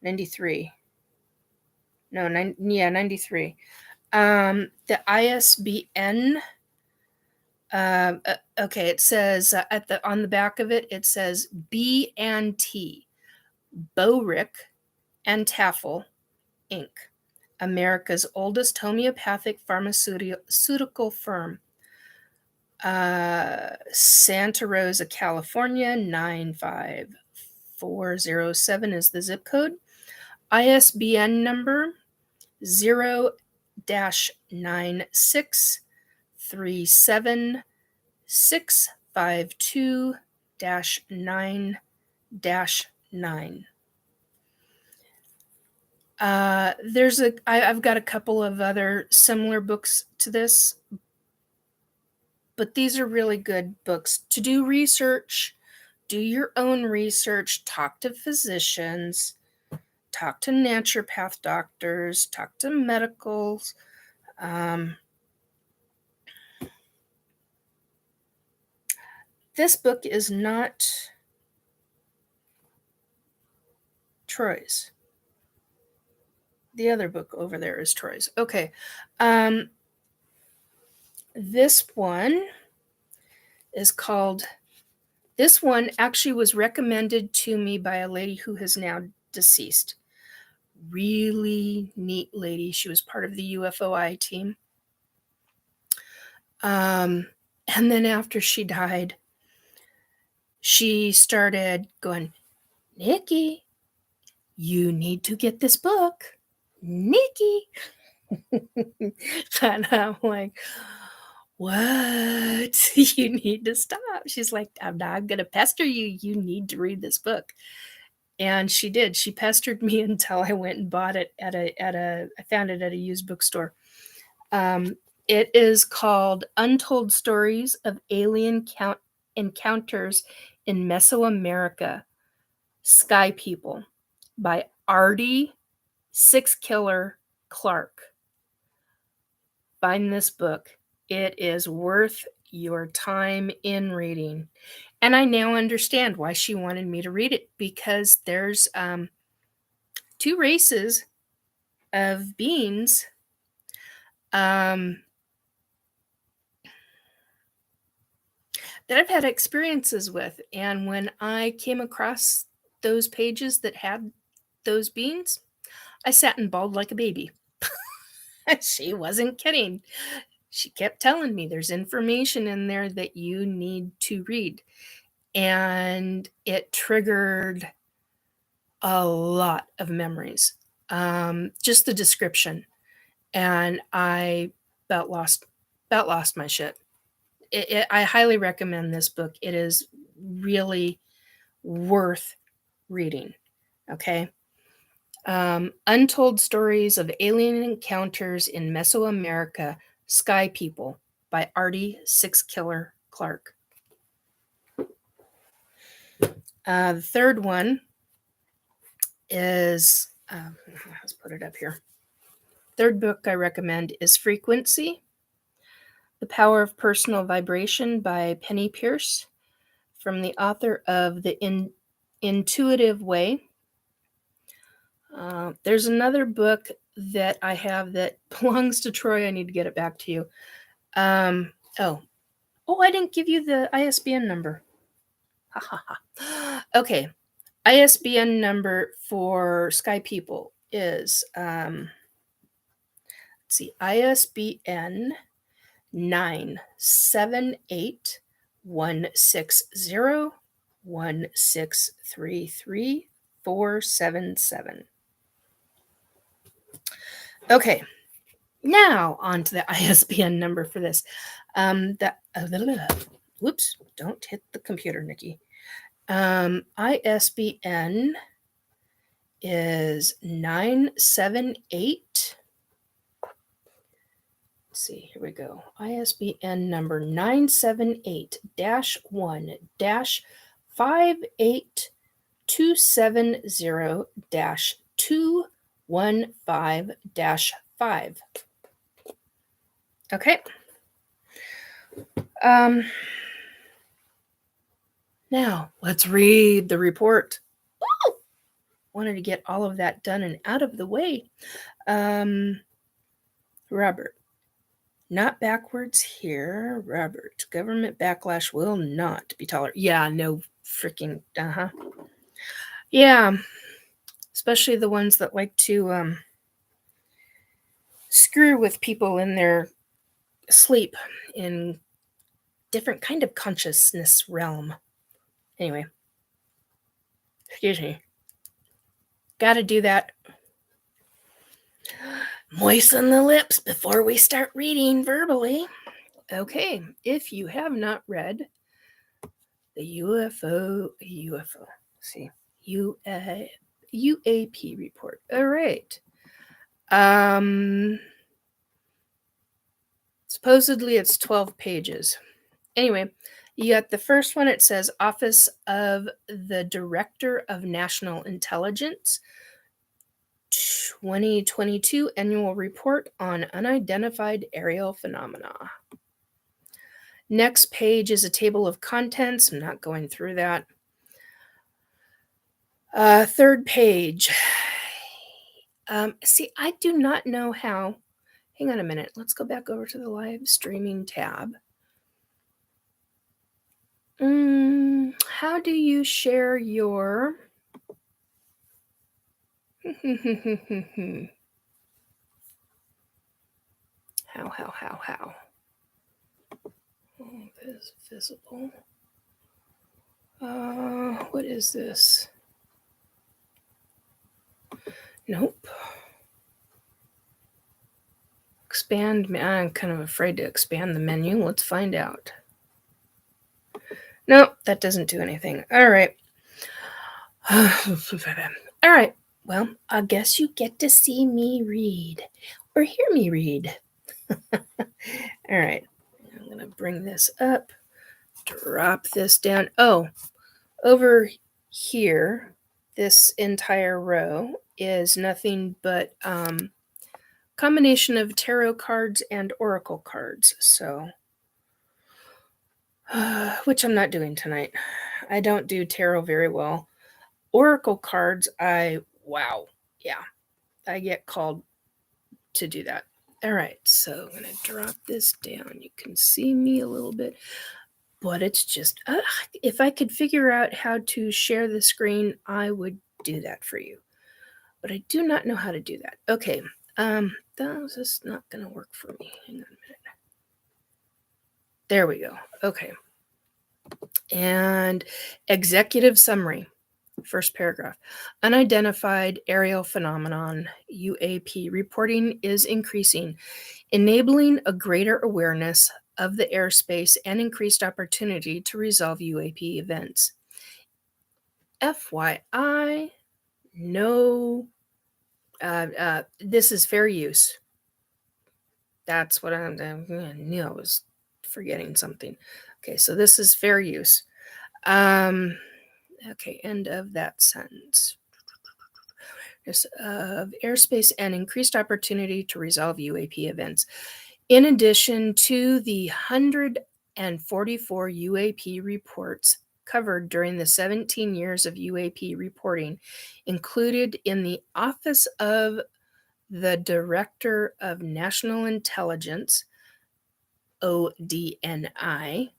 93. No, 93. The ISBN, okay, it says on the back of it, it says B&T, Boric and Taffel, Inc., America's oldest homeopathic pharmaceutical firm. Santa Rosa, California, 95407 is the zip code. ISBN number 0-9637652-9-9. I've got a couple of other similar books to this, but these are really good books to do research. Do your own research, talk to physicians, talk to naturopath doctors, talk to medicals. This book is not Troy's. The other book over there is Troy's. Okay. This one is called, this one actually was recommended to me by a lady who is now deceased. Really neat lady. She was part of the UFOiTEAM. And then after she died, she started going, Nikki, you need to get this book. Nikki. And I'm like, what? You need to stop. She's like, I'm not going to pester you. You need to read this book. And she did. She pestered me until I went and bought it I found it at a used bookstore. It is called Untold Stories of Alien Encounters in Mesoamerica, Sky People by Artie Sixkiller Clark. Find this book. It is worth your time in reading. And I now understand why she wanted me to read it, because there's 2 races of beings that I've had experiences with. And when I came across those pages that had those beings, I sat and bawled like a baby. She wasn't kidding. She kept telling me there's information in there that you need to read. And it triggered a lot of memories. Just the description. And I about lost my shit. I highly recommend this book. It is really worth reading. Okay. Untold Stories of Alien Encounters in Mesoamerica, Sky People by Artie Six Killer Clark. The third one is, let's put it up here. Third book I recommend is Frequency, The Power of Personal Vibration by Penny Pierce, from the author of The Intuitive Way. There's another book that I have that belongs to Troy. I need to get it back to you. Oh, I didn't give you the ISBN number. Ha ha ha. Okay. ISBN number for Sky People is, let's see, ISBN 978-160-1633-477. Okay, now on to the ISBN number for this. Whoops, don't hit the computer, Nikki. ISBN is 978. Let's see, here we go. ISBN number 978-1-58270-215-5. Okay. Now, let's read the report. Woo! Wanted to get all of that done and out of the way. Robert. Not backwards here. Robert. Government backlash will not be tolerated. Yeah, no freaking, Yeah. Especially the ones that like to screw with people in their sleep in different kind of consciousness realm. Anyway. Excuse me. Gotta do that. Moisten the lips before we start reading verbally. Okay, if you have not read the UAP report. All right. Supposedly it's 12 pages. Anyway, you got the first one. It says Office of the Director of National Intelligence, 2022 Annual Report on Unidentified Aerial Phenomena. Next page is a table of contents. I'm not going through that. Third page. See, I do not know how. Hang on a minute. Let's go back over to the live streaming tab. How do you share your... How? Oh, this visible. What is this? Nope. Expand. I'm kind of afraid to expand the menu. Let's find out. Nope, that doesn't do anything. All right. All right. Well, I guess you get to see me read or hear me read. All right. I'm going to bring this up, drop this down. Oh, over here, this entire row is nothing but combination of tarot cards and oracle cards. So, which I'm not doing tonight. I don't do tarot very well. Oracle cards, I get called to do that. All right, so I'm going to drop this down. You can see me a little bit, but it's just, if I could figure out how to share the screen, I would do that for you. But I do not know how to do that. Okay, that's just not going to work for me. Hang on a minute. There we go. Okay. And executive summary. First paragraph. Unidentified aerial phenomenon, UAP reporting is increasing, enabling a greater awareness of the airspace and increased opportunity to resolve UAP events. FYI, no, this is fair use. That's what I knew I was forgetting something. Okay, so this is fair use. Okay, end of that sentence. Of airspace and increased opportunity to resolve UAP events. In addition to the 144 UAP reports covered during the 17 years of UAP reporting, included in the Office of the Director of National Intelligence, ODNI,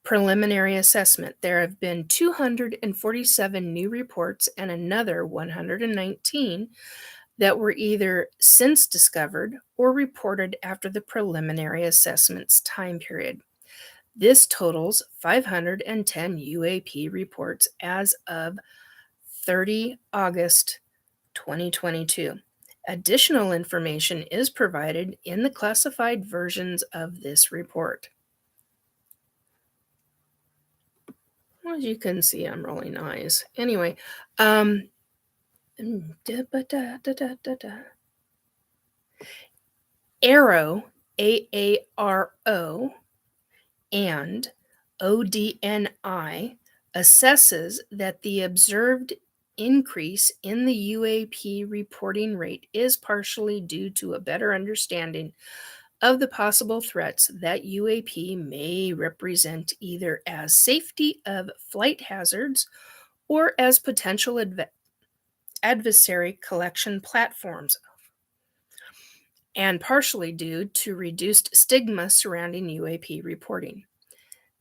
preliminary assessment, there have been 247 new reports and another 119 that were either since discovered or reported after the preliminary assessment's time period. This totals 510 UAP reports as of 30 August 2022. Additional information is provided in the classified versions of this report. Well, as you can see, I'm rolling eyes. Anyway, Arrow, AARO, and ODNI assesses that the observed increase in the UAP reporting rate is partially due to a better understanding of the possible threats that UAP may represent, either as safety of flight hazards or as potential adversary collection platforms, and partially due to reduced stigma surrounding UAP reporting.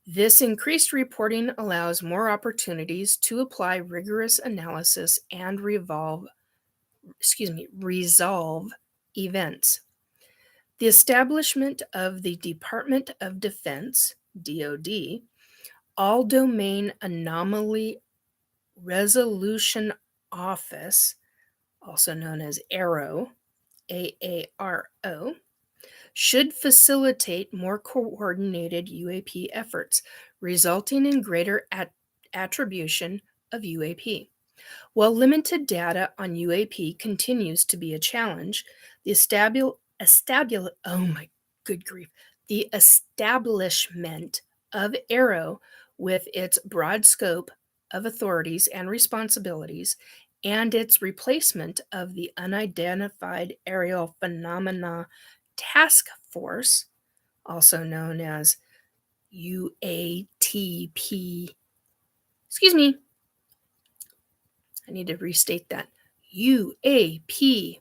This increased reporting allows more opportunities to apply rigorous analysis and resolve events. The establishment of the Department of Defense, DoD, All Domain Anomaly Resolution Office, also known as AARO, AARO, should facilitate more coordinated UAP efforts, resulting in greater attribution of UAP. While limited data on UAP continues to be a challenge, the establishment of AARO, with its broad scope of authorities and responsibilities, and its replacement of the Unidentified Aerial Phenomena Task Force, also known as UATP, I need to restate that, UAPTF,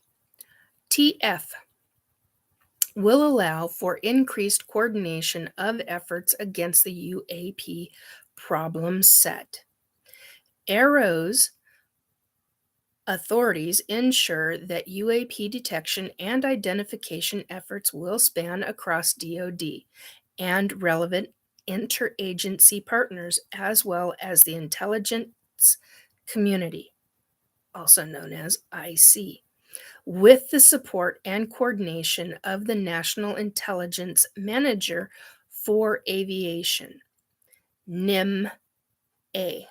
will allow for increased coordination of efforts against the UAP problem set. AARO's authorities ensure that UAP detection and identification efforts will span across DoD and relevant interagency partners, as well as the intelligence community, also known as IC, with the support and coordination of the National Intelligence Manager for Aviation, NIM-A,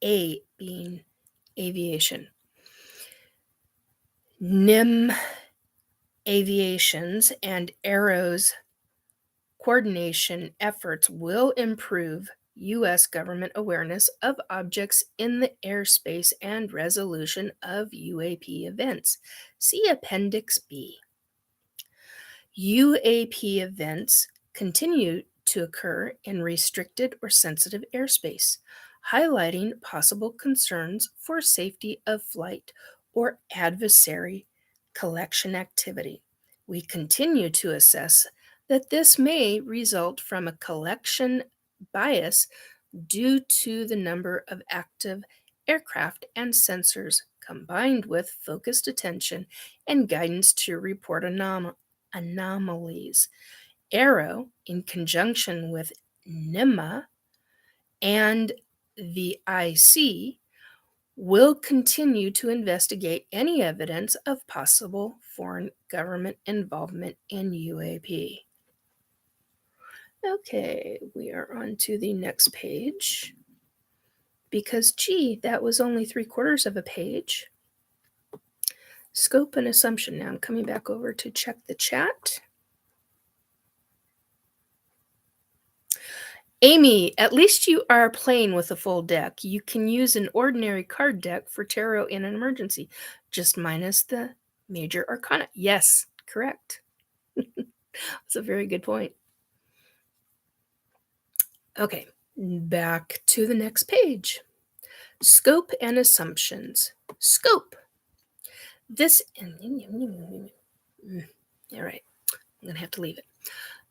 A being aviation. NIM Aviation's and AARO's coordination efforts will improve U.S. government awareness of objects in the airspace and resolution of UAP events. See Appendix B. UAP events continue to occur in restricted or sensitive airspace, highlighting possible concerns for safety of flight or adversary collection activity. We continue to assess that this may result from a collection bias due to the number of active aircraft and sensors, combined with focused attention and guidance to report anomalies. AARO, in conjunction with NIMA and the IC, will continue to investigate any evidence of possible foreign government involvement in UAP. Okay, we are on to the next page. Because, gee, that was only 3/4 of a page. Scope and assumption. Now I'm coming back over to check the chat. Amy, at least you are playing with a full deck. You can use an ordinary card deck for tarot in an emergency, just minus the major arcana. Yes, correct. That's a very good point. Okay, back to the next page. Scope and assumptions. Scope. This, all right, I'm going to have to leave it.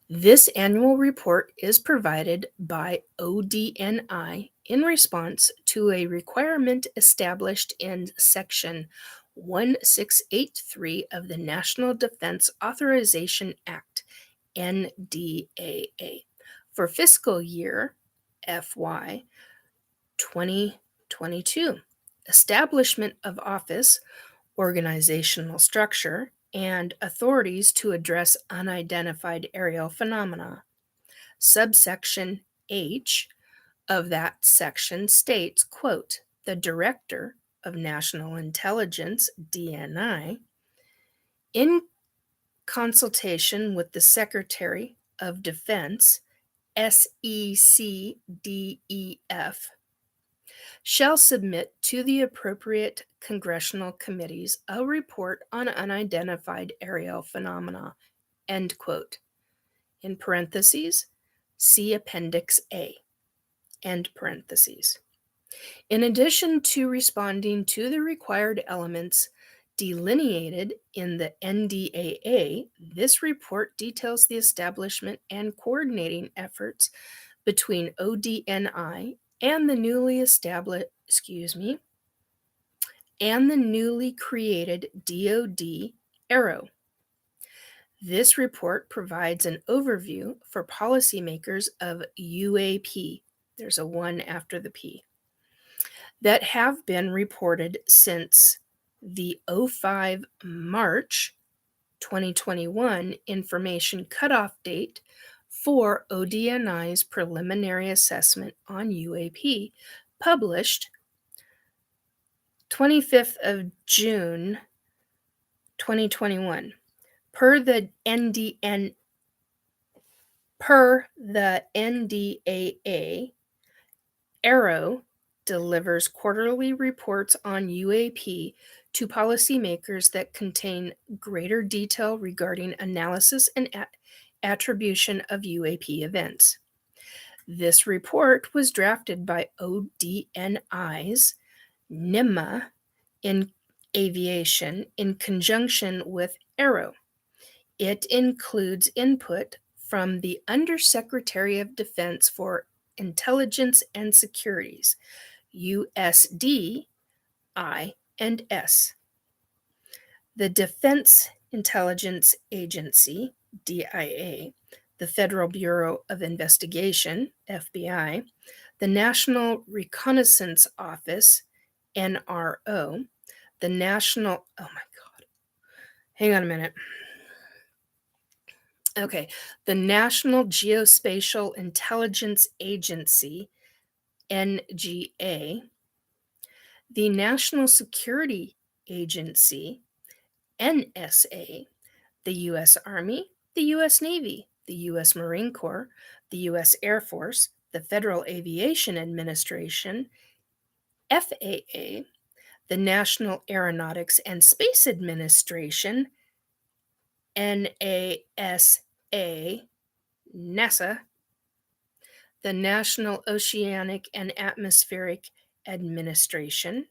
This annual report is provided by ODNI in response to a requirement established in Section 1683 of the National Defense Authorization Act, NDAA, for fiscal year FY 2022. Establishment of office, organizational structure, and authorities to address unidentified aerial phenomena. Subsection H of that section states, quote, the Director of National Intelligence, DNI, in consultation with the Secretary of Defense, SECDEF, shall submit to the appropriate congressional committees a report on unidentified aerial phenomena, end quote. In parentheses, see Appendix A, end parentheses. In addition to responding to the required elements delineated in the NDAA, this report details the establishment and coordinating efforts between ODNI and the newly created DoD ARROW. This report provides an overview for policymakers of UAP, there's a 1 after the P, that have been reported since the 05 March 2021 information cutoff date for ODNI's preliminary assessment on UAP, published 25th of June 2021. Per the NDAA, ARROW delivers quarterly reports on UAP to policymakers that contain greater detail regarding analysis and attribution of UAP events. This report was drafted by ODNI's NIMA in Aviation in conjunction with ARROW. It includes input from the Undersecretary of Defense for Intelligence and Securities, USD, I&S, the Defense Intelligence Agency, DIA, the Federal Bureau of Investigation, FBI, the National Reconnaissance Office, NRO, the National, oh my God, hang on a minute. Okay, the National Geospatial Intelligence Agency, NGA, the National Security Agency, NSA, the U.S. Army, the U.S. Navy, the U.S. Marine Corps, the U.S. Air Force, the Federal Aviation Administration, FAA, the National Aeronautics and Space Administration, NASA, NASA, the National Oceanic and Atmospheric Administration,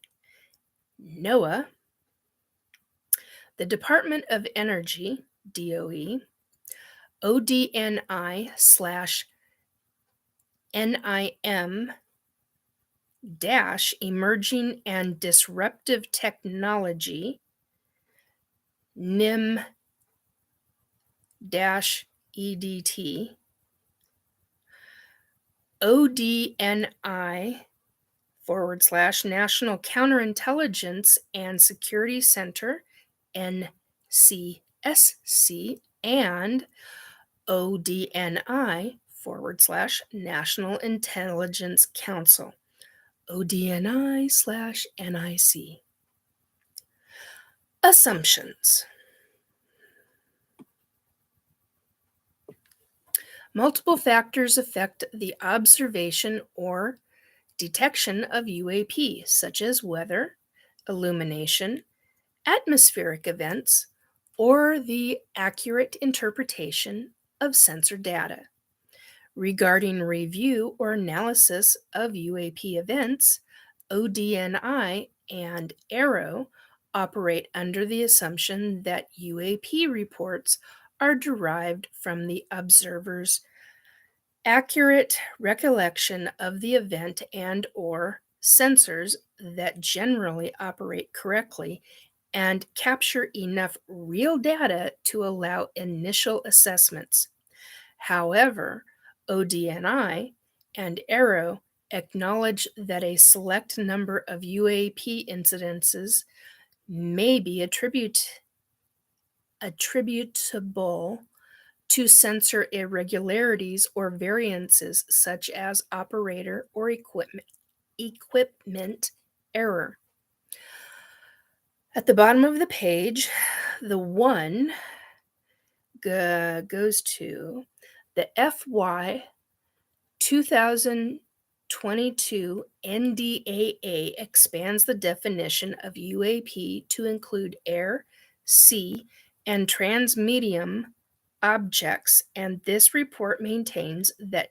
NOAA, the Department of Energy, DOE, ODNI/NIM Emerging and Disruptive Technology, NIM EDT, ODNI / National Counterintelligence and Security Center, NCSC, NCSC and ODNI / National Intelligence Council, ODNI/NIC. Assumptions. Multiple factors affect the observation or detection of UAP, such as weather, illumination, atmospheric events, or the accurate interpretation of sensor data. Regarding review or analysis of UAP events, ODNI and ARROW operate under the assumption that UAP reports are derived from the observer's accurate recollection of the event and or sensors that generally operate correctly and capture enough real data to allow initial assessments. However, ODNI and ARROW acknowledge that a select number of UAP incidences may be attributable to sensor irregularities or variances such as operator or equipment error. At the bottom of the page, the 1 goes to the FY 2022 NDAA expands the definition of UAP to include air, sea, and transmedium objects, and this report maintains that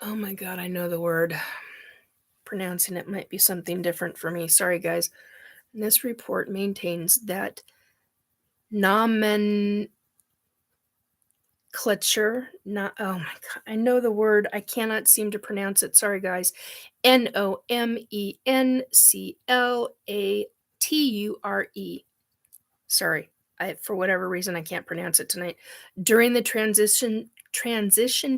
oh my god, I know the word. Pronouncing it might be something different for me. Sorry, guys. And this report maintains that nomenclature, oh my god, I know the word. I cannot seem to pronounce it. Sorry, guys. NOMENCLATURE. Sorry. For whatever reason, I can't pronounce it tonight. During the transition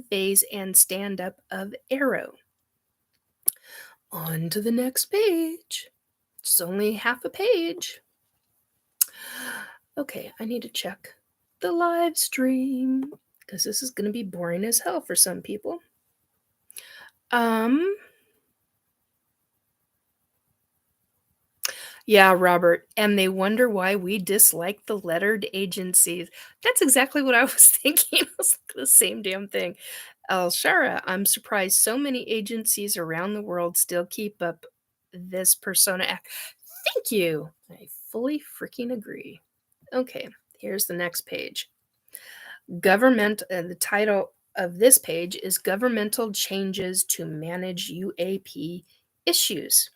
phase and stand-up of ARROW. On to the next page. It's only half a page. Okay, I need to check the live stream because this is going to be boring as hell for some people. Yeah, Robert, and they wonder why we dislike the lettered agencies. That's exactly what I was thinking. It was the same damn thing. Shara, I'm surprised so many agencies around the world still keep up this persona act. Thank you. I fully freaking agree. Okay, here's the next page. The title of this page is Governmental Changes to Manage UAP Issues.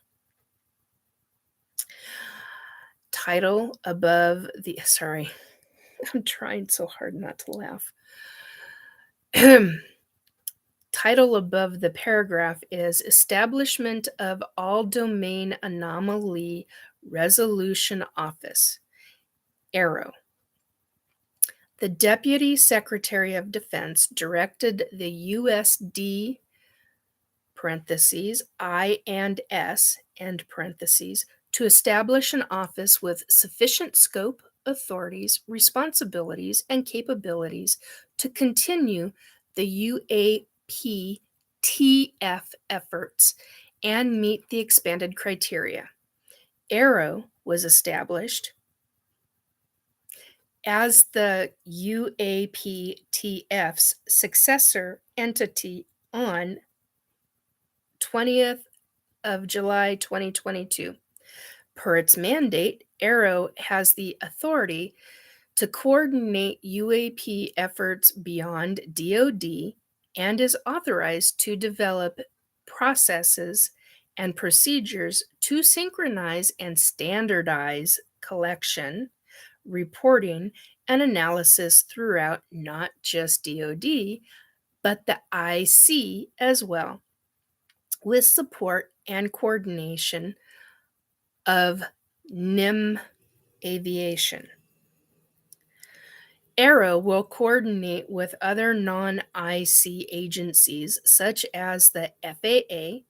Title above the, sorry, I'm trying so hard not to laugh. Title above the paragraph is Establishment of All Domain Anomaly Resolution Office, ARROW. The Deputy Secretary of Defense directed the USD (I and S) to establish an office with sufficient scope, authorities, responsibilities, and capabilities to continue the UAPTF efforts and meet the expanded criteria. ARROW was established as the UAPTF's successor entity on 20th of July 2022. Per its mandate, ARROW has the authority to coordinate UAP efforts beyond DoD and is authorized to develop processes and procedures to synchronize and standardize collection, reporting, and analysis throughout not just DoD, but the IC as well, with support and coordination of NIM Aviation. ARROW will coordinate with other non-IC agencies such as the FAA,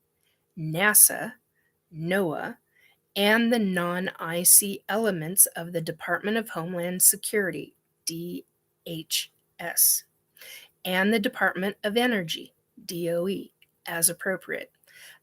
NASA, NOAA, and the non-IC elements of the Department of Homeland Security, DHS, and the Department of Energy, DOE, as appropriate.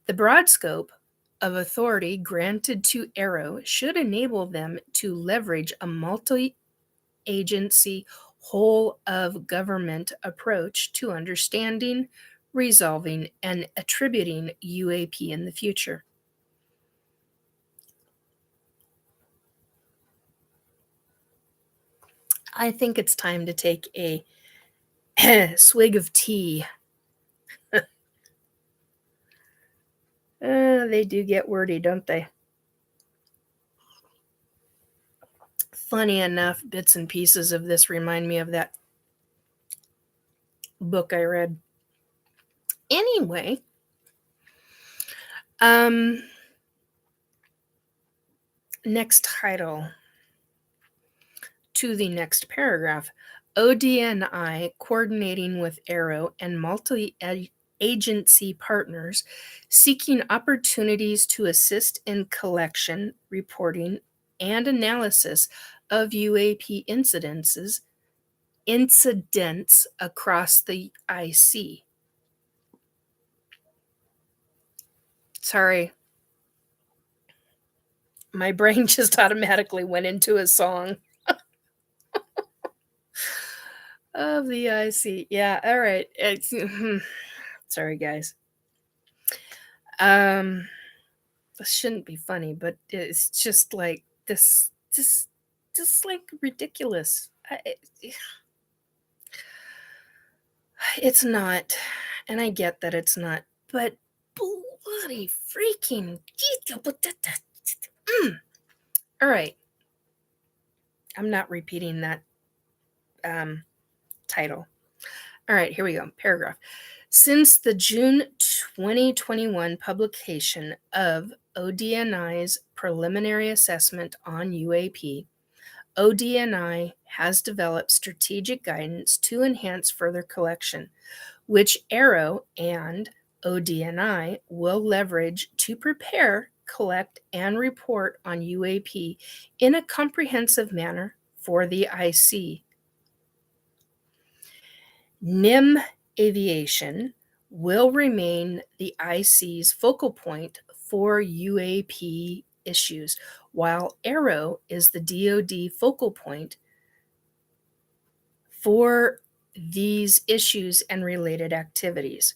The broad scope of authority granted to ARROW should enable them to leverage a multi-agency whole of government approach to understanding, resolving, and attributing UAP in the future. I think it's time to take a swig of tea. They do get wordy, don't they? Funny enough, bits and pieces of this remind me of that book I read. Anyway, next title to the next paragraph. ODNI coordinating with ARROW and multi-agency partners seeking opportunities to assist in collection, reporting, and analysis of UAP incidents across the IC. Sorry. My brain just automatically went into a song. Of the IC. Yeah, all right. Sorry, guys. This shouldn't be funny, but it's just like this, just like ridiculous. It's not, and I get that it's not, but bloody freaking. All right. I'm not repeating that title. All right, here we go. Paragraph. Since the June 2021 publication of ODNI's preliminary assessment on UAP, ODNI has developed strategic guidance to enhance further collection, which ARROW and ODNI will leverage to prepare, collect, and report on UAP in a comprehensive manner for the IC. NIM Aviation will remain the IC's focal point for UAP issues, while ARROW is the DoD focal point for these issues and related activities.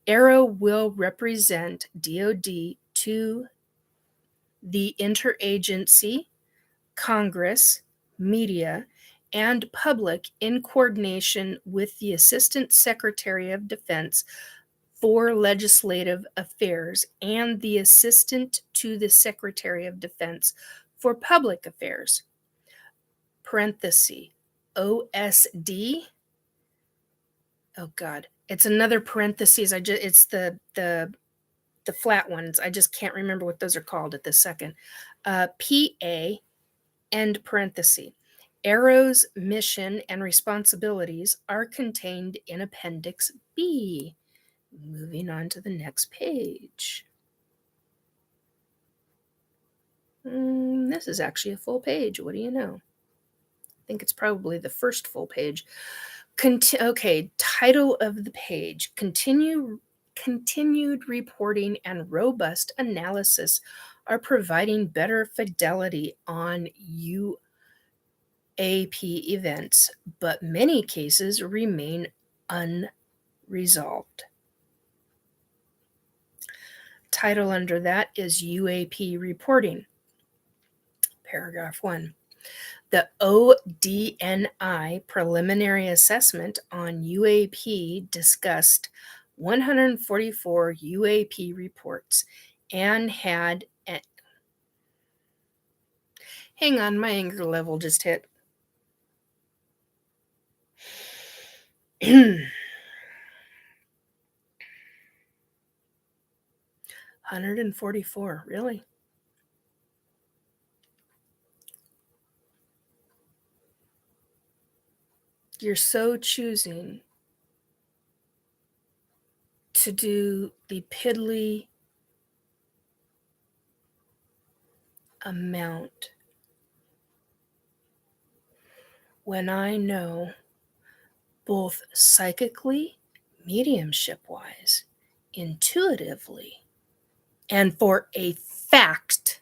ARROW will represent DoD to the interagency, Congress, media, and public in coordination with the Assistant Secretary of Defense for Legislative Affairs and the Assistant to the Secretary of Defense for Public Affairs. Parenthesis, OSD. Oh God, it's another parentheses. It's the flat ones. I just can't remember what those are called at this second. PA, end parenthesis. ARROW's mission and responsibilities are contained in Appendix B. Moving on to the next page. This is actually a full page. What do you know? I think it's probably the first full page. Okay, title of the page. Continued reporting and robust analysis are providing better fidelity on UAP events, but many cases remain unresolved. Title under that is UAP reporting. Paragraph 1. The ODNI preliminary assessment on UAP discussed 144 UAP reports and had hang on, my anger level just hit. 144, really? you're so choosing to do the piddly amount when I know both psychically, mediumship-wise, intuitively, and for a fact,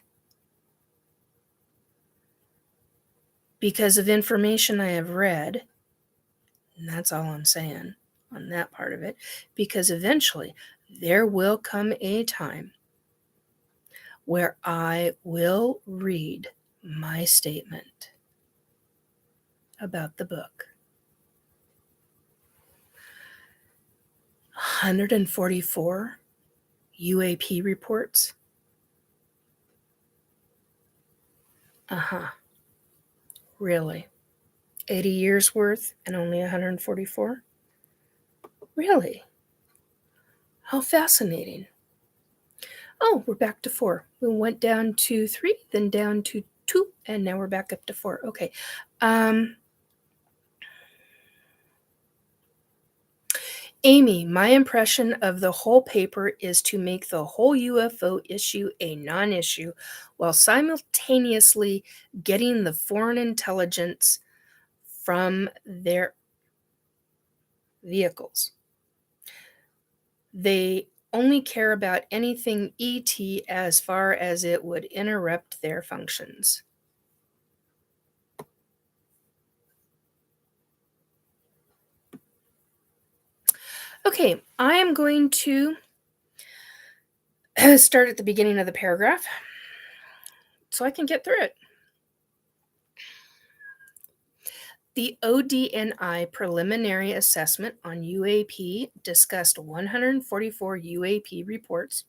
because of information I have read, and that's all I'm saying on that part of it, because eventually there will come a time where I will read my statement about the book. 144 UAP reports. Really? 80 years worth and only 144? Really? How fascinating. Oh, we're back to 4. We went down to 3, then down to 2, and now we're back up to 4. Okay. Amy, my impression of the whole paper is to make the whole UFO issue a non-issue while simultaneously getting the foreign intelligence from their vehicles. They only care about anything ET as far as it would interrupt their functions. Okay, I am going to start at the beginning of the paragraph so I can get through it. The ODNI preliminary assessment on UAP discussed 144 UAP reports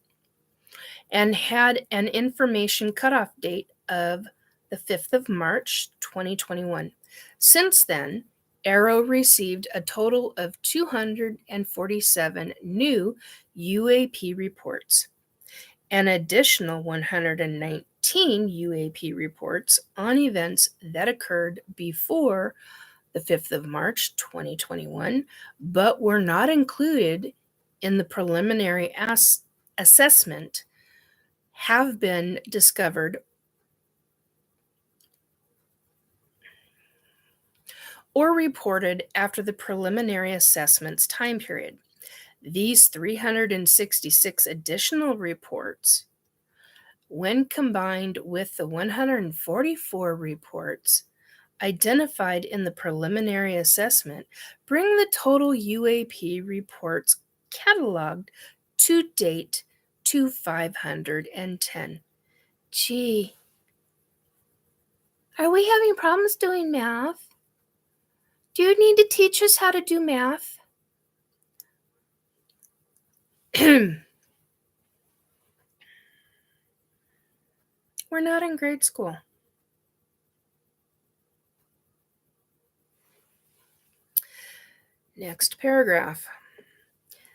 and had an information cutoff date of the 5th of March, 2021. Since then, AARO received a total of 247 new UAP reports. An additional 119 UAP reports on events that occurred before the 5th of March, 2021, but were not included in the preliminary assessment have been discovered or reported after the preliminary assessment's time period. These 366 additional reports, when combined with the 144 reports identified in the preliminary assessment, bring the total UAP reports cataloged to date to 510. Gee, are we having problems doing math? Do you need to teach us how to do math? We're not in grade school. Next paragraph.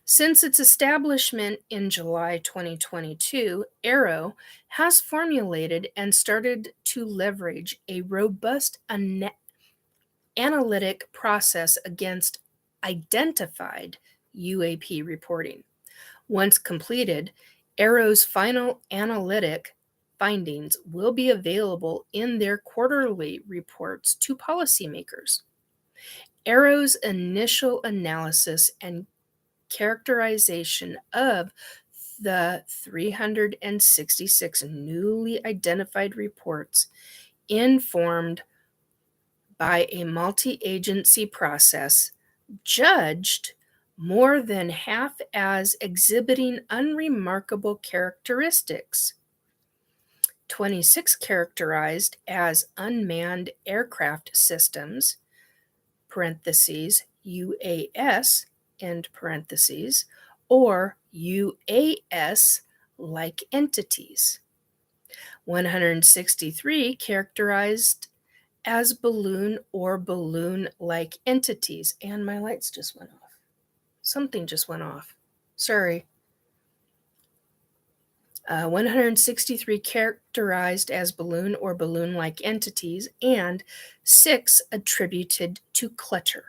Since its establishment in July 2022, AARO has formulated and started to leverage a robust analytic process against identified UAP reporting. Once completed, AARO's final analytic findings will be available in their quarterly reports to policymakers. AARO's initial analysis and characterization of the 366 newly identified reports, informed by a multi-agency process, judged more than half as exhibiting unremarkable characteristics, 26 characterized as unmanned aircraft systems, parentheses, UAS, end parentheses, or UAS-like entities. 163 characterized as balloon or balloon-like entities. And my lights just went off. Something just went off. Sorry. 163 characterized as balloon or balloon-like entities, and 6 attributed to clutter.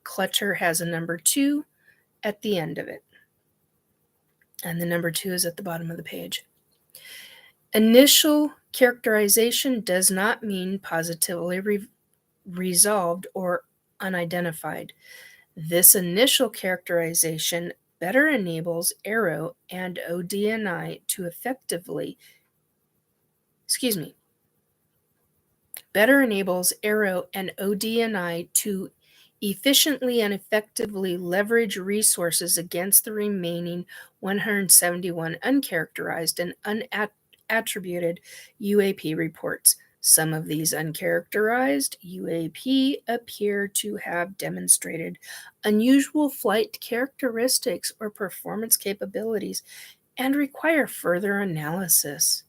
clutter has a number 2 at the end of it. And the number 2 is at the bottom of the page. Initial characterization does not mean positively resolved or unidentified. This initial characterization better enables ARROW and ODNI to efficiently and effectively leverage resources against the remaining 171 uncharacterized and unattributed UAP reports. Some of these uncharacterized UAP appear to have demonstrated unusual flight characteristics or performance capabilities and require further analysis.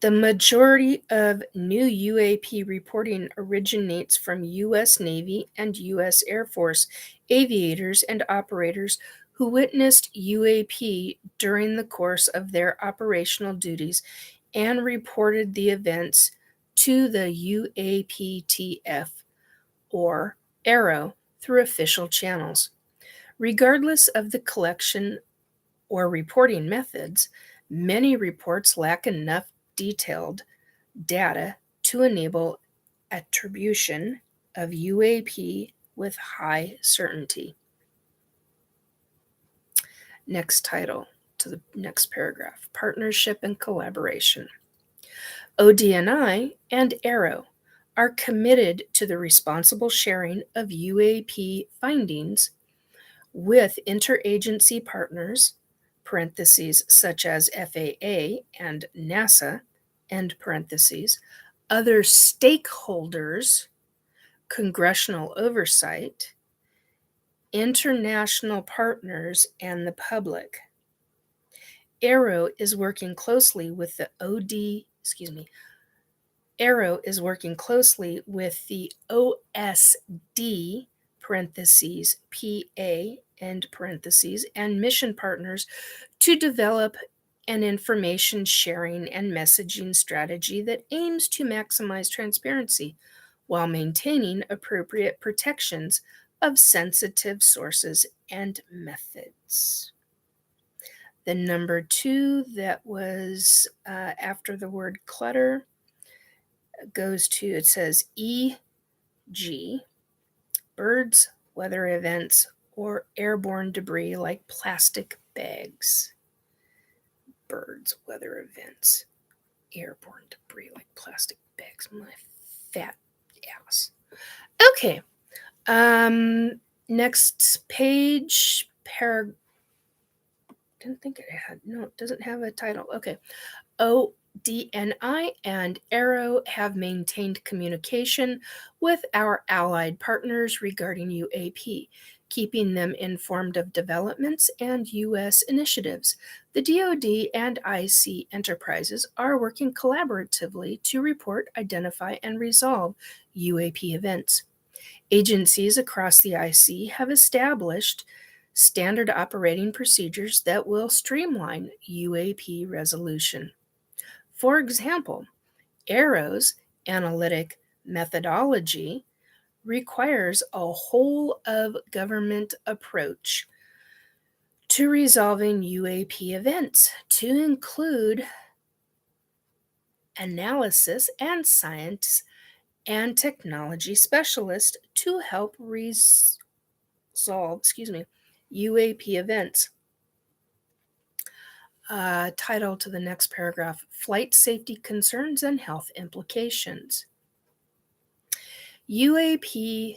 The majority of new UAP reporting originates from U.S. Navy and U.S. Air Force aviators and operators who witnessed UAP during the course of their operational duties and reported the events to the UAPTF or ARROW through official channels. Regardless of the collection or reporting methods, many reports lack enough detailed data to enable attribution of UAP with high certainty. Next title to the next paragraph, partnership and collaboration. ODNI and ARROW are committed to the responsible sharing of UAP findings with interagency partners, parentheses, such as FAA and NASA, end parentheses, other stakeholders, congressional oversight, international partners, and the public. ARROW is working closely with the ARROW is working closely with the OSD, parentheses, PA, end parentheses, and mission partners to develop an information sharing and messaging strategy that aims to maximize transparency while maintaining appropriate protections of sensitive sources and methods. The number 2 that was after the word clutter goes to, it says EG, birds, weather events, or airborne debris like plastic bags. Birds, weather events, airborne debris like plastic bags. My fat ass. Okay. Next page, didn't think it had, no, it doesn't have a title. Okay. ODNI and ARROW have maintained communication with our allied partners regarding UAP, keeping them informed of developments and U.S. initiatives. The DoD and IC enterprises are working collaboratively to report, identify, and resolve UAP events. Agencies across the IC have established standard operating procedures that will streamline UAP resolution. For example, ARROW's analytic methodology requires a whole of government approach to resolving UAP events, to include analysis and science and technology specialists to help resolve UAP events. Title to the next paragraph, Flight Safety Concerns and Health Implications. UAP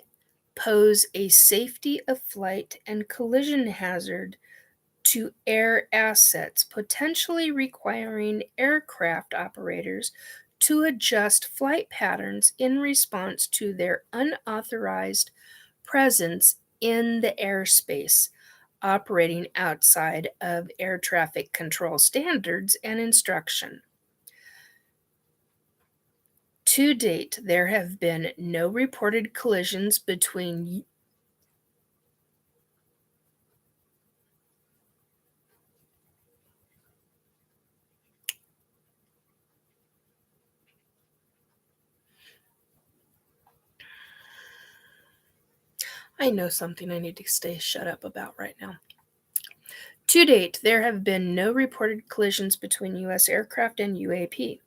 pose a safety of flight and collision hazard to air assets, potentially requiring aircraft operators to adjust flight patterns in response to their unauthorized presence in the airspace, operating outside of air traffic control standards and instruction. To date, there have been no reported collisions between I know something I need to stay shut up about right now. To date, there have been no reported collisions between U.S. aircraft and UAP.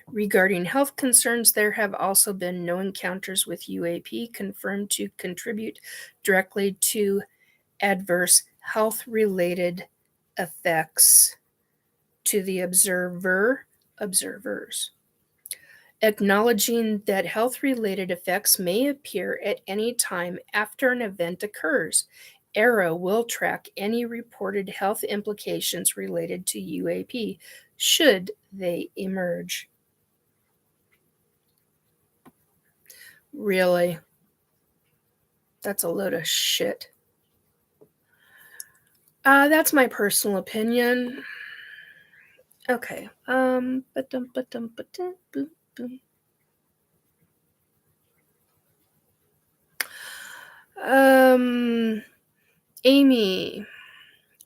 Regarding health concerns, there have also been no encounters with UAP confirmed to contribute directly to adverse health-related effects to the observers. Acknowledging that health-related effects may appear at any time after an event occurs, ARROW will track any reported health implications related to UAP should they emerge. Really? That's a load of shit. That's my personal opinion. Okay. Amy,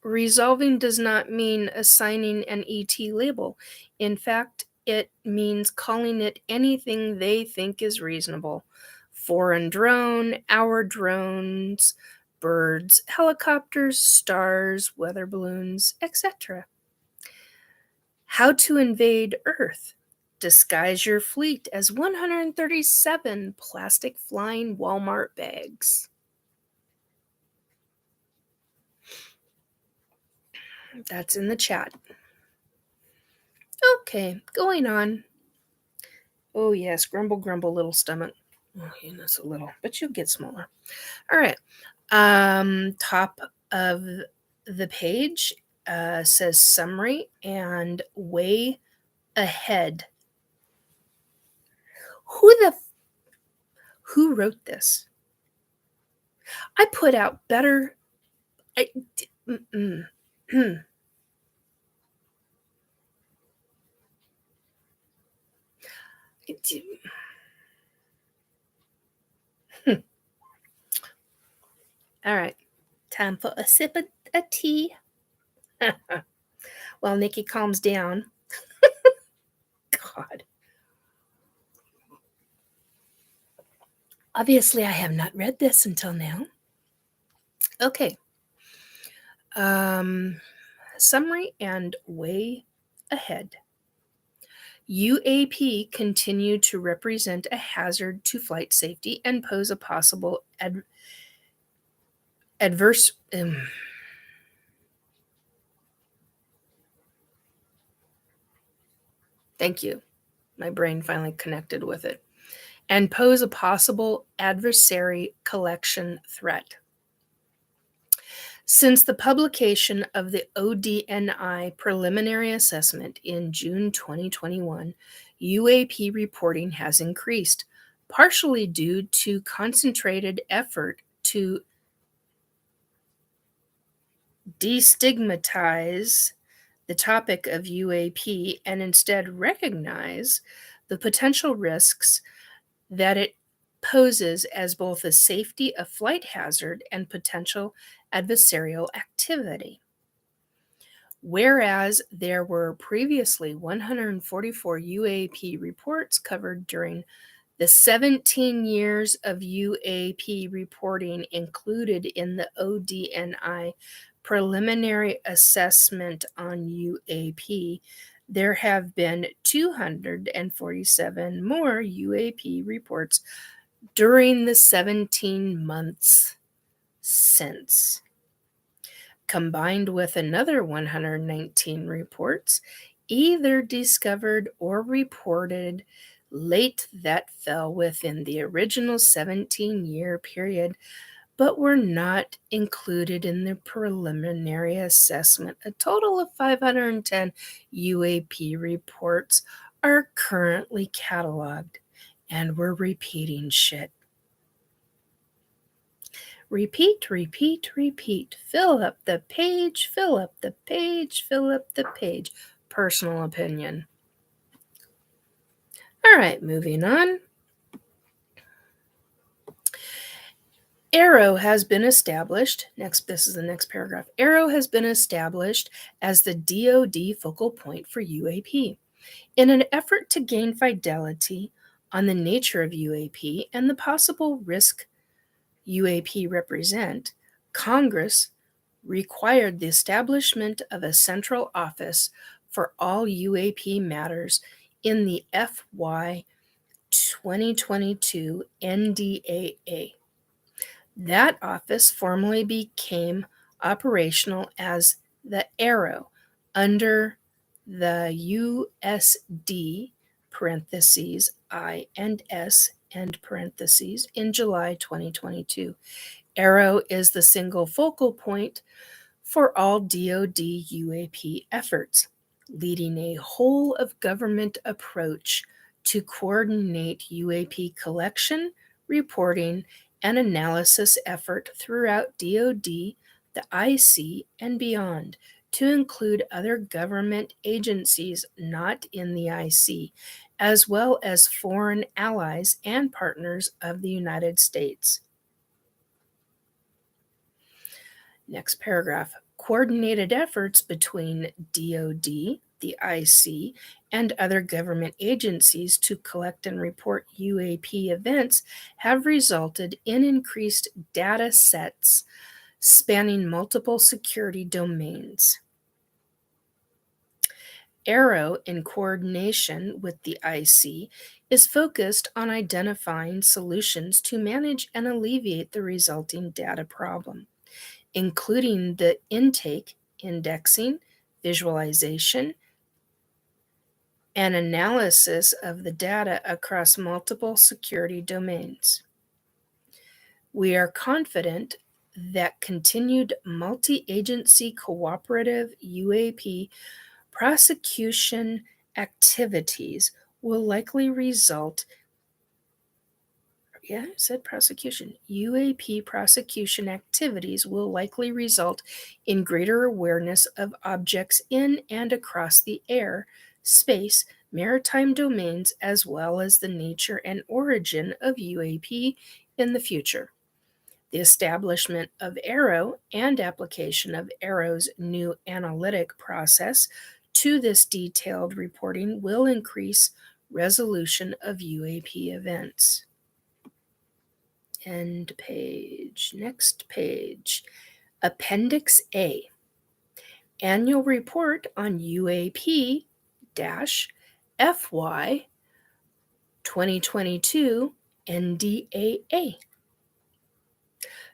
resolving does not mean assigning an ET label. In fact, it means calling it anything they think is reasonable. Foreign drone, our drones, birds, helicopters, stars, weather balloons, etc. How to invade Earth. Disguise your fleet as 137 plastic flying Walmart bags. That's in the chat. Okay, going on. Oh, yes, grumble, grumble, little stomach. Oh, that's a little, but you'll get smaller. All right. Top of the page says summary and way ahead. Who wrote this? I put out better. All right. Time for a sip of a tea. While Nikki calms down. God. Obviously, I have not read this until now. Okay. Summary and way ahead. UAP continue to represent a hazard to flight safety and pose a possible adverse. Thank you. My brain finally connected with it. And pose a possible adversary collection threat. Since the publication of the ODNI preliminary assessment in June 2021, UAP reporting has increased, partially due to concentrated effort to destigmatize the topic of UAP and instead recognize the potential risks that it poses as both a safety of flight hazard and potential adversarial activity. Whereas there were previously 144 UAP reports covered during the 17 years of UAP reporting included in the ODNI preliminary assessment on UAP, there have been 247 more UAP reports during the 17 months since. Combined with another 119 reports, either discovered or reported late that fell within the original 17-year period, but were not included in the preliminary assessment. A total of 510 UAP reports are currently cataloged, and we're repeating shit. Repeat, repeat, repeat. Fill up the page, fill up the page, fill up the page. Personal opinion. All right, moving on. ARROW has been established. This is the next paragraph. ARROW has been established as the DoD focal point for UAP. In an effort to gain fidelity on the nature of UAP and the possible risk UAP represent, Congress required the establishment of a central office for all UAP matters in the FY 2022 NDAA. That office formally became operational as the Arrow under the USD parentheses I and S end parentheses in July 2022. Arrow is the single focal point for all DoD UAP efforts, leading a whole of government approach to coordinate UAP collection, reporting, and analysis effort throughout DoD, the IC, and beyond, to include other government agencies not in the IC, as well as foreign allies and partners of the United States. Next paragraph. Coordinated efforts between DoD, the IC, and other government agencies to collect and report UAP events have resulted in increased data sets spanning multiple security domains. Arrow, in coordination with the IC, is focused on identifying solutions to manage and alleviate the resulting data problem, including the intake, indexing, visualization, and analysis of the data across multiple security domains. We are confident that continued multi-agency cooperative UAP prosecution activities will likely result UAP prosecution activities will likely result in greater awareness of objects in and across the air, space, maritime domains, as well as the nature and origin of UAP in the future. The establishment of Arrow and application of Arrow's new analytic process to this detailed reporting will increase resolution of UAP events. End page. Next page. Appendix A. Annual Report on UAP FY 2022 NDAA.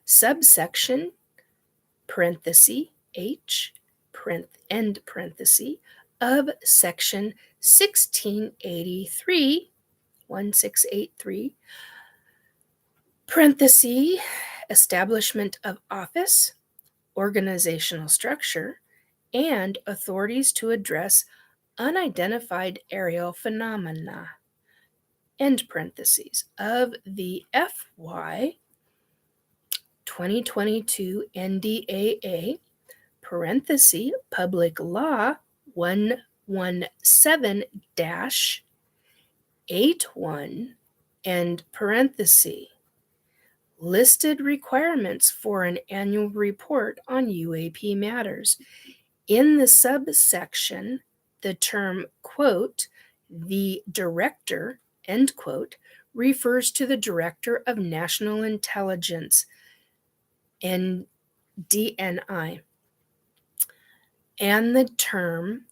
Subsection parenthesis H end parenthesis of section 1683 parenthesis establishment of office, organizational structure, and authorities to address unidentified aerial phenomena, end parenthesis, of the FY 2022 NDAA, parenthesis, Public Law 117-81, end parenthesis. Listed requirements for an annual report on UAP matters. In the subsection, the term, quote, the director, end quote, refers to the Director of National Intelligence, and DNI. And the term,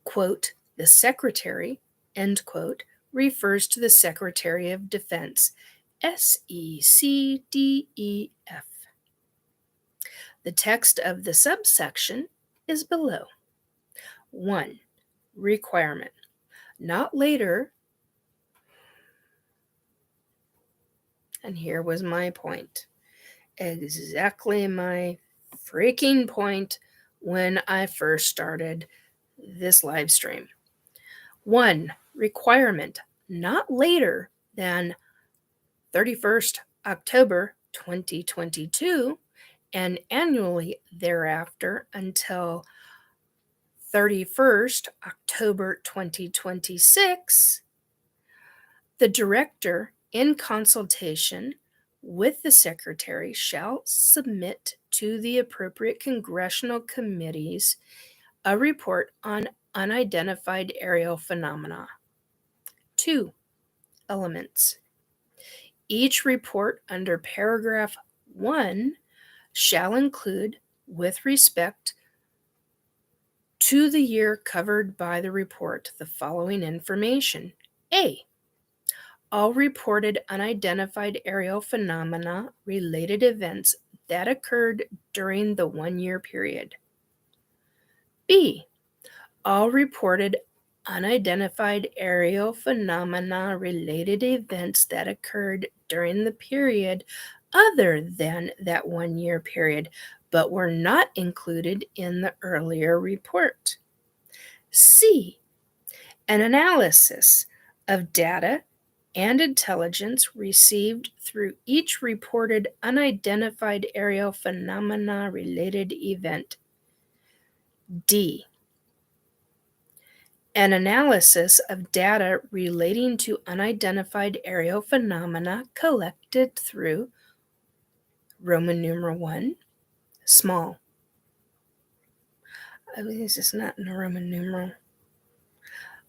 quote, the Secretary, end quote, refers to the Secretary of Defense, SECDEF. The text of the subsection is below. 1. Requirement. Not later, and here was my point. Exactly my freaking point when I first started this live stream. 1. Requirement. Not later than 31st October 2022 and annually thereafter until 31st October 2026, the Director, in consultation with the Secretary, shall submit to the appropriate congressional committees a report on unidentified aerial phenomena. 2. Elements. Each report under paragraph 1 shall include, with respect to the year covered by the report, the following information. A. All reported unidentified aerial phenomena related events that occurred during the 1-year period. B. All reported unidentified aerial phenomena related events that occurred during the period other than that 1-year period, but were not included in the earlier report. C. An analysis of data and intelligence received through each reported unidentified aerial phenomena related event. D. An analysis of data relating to unidentified aerial phenomena collected through Roman numeral 1, small. This is not in a Roman numeral.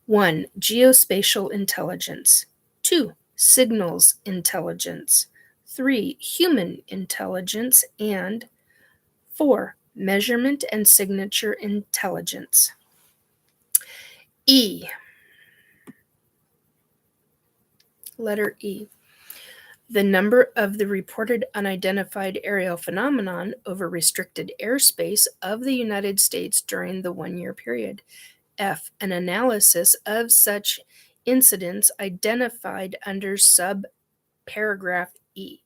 1. Geospatial intelligence. 2. Signals intelligence. 3. Human intelligence. And 4. Measurement and signature intelligence. E. Letter E. The number of the reported unidentified aerial phenomenon over restricted airspace of the United States during the 1-year period. F. An analysis of such incidents identified under subparagraph E.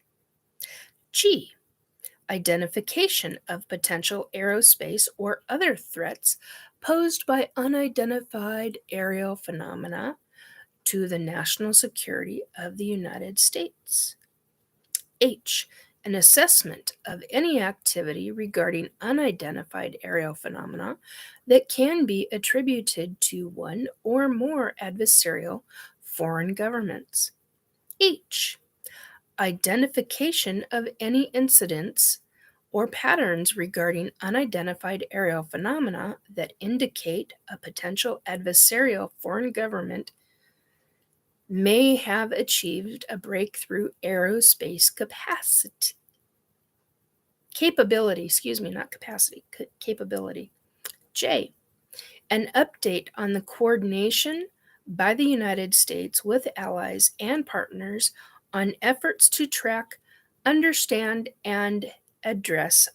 G. Identification of potential aerospace or other threats posed by unidentified aerial phenomena to the national security of the United States. H. An assessment of any activity regarding unidentified aerial phenomena that can be attributed to one or more adversarial foreign governments. H. Identification of any incidents or patterns regarding unidentified aerial phenomena that indicate a potential adversarial foreign government may have achieved a breakthrough aerospace capability. J. An update on the coordination by the United States with allies and partners on efforts to track, understand, and address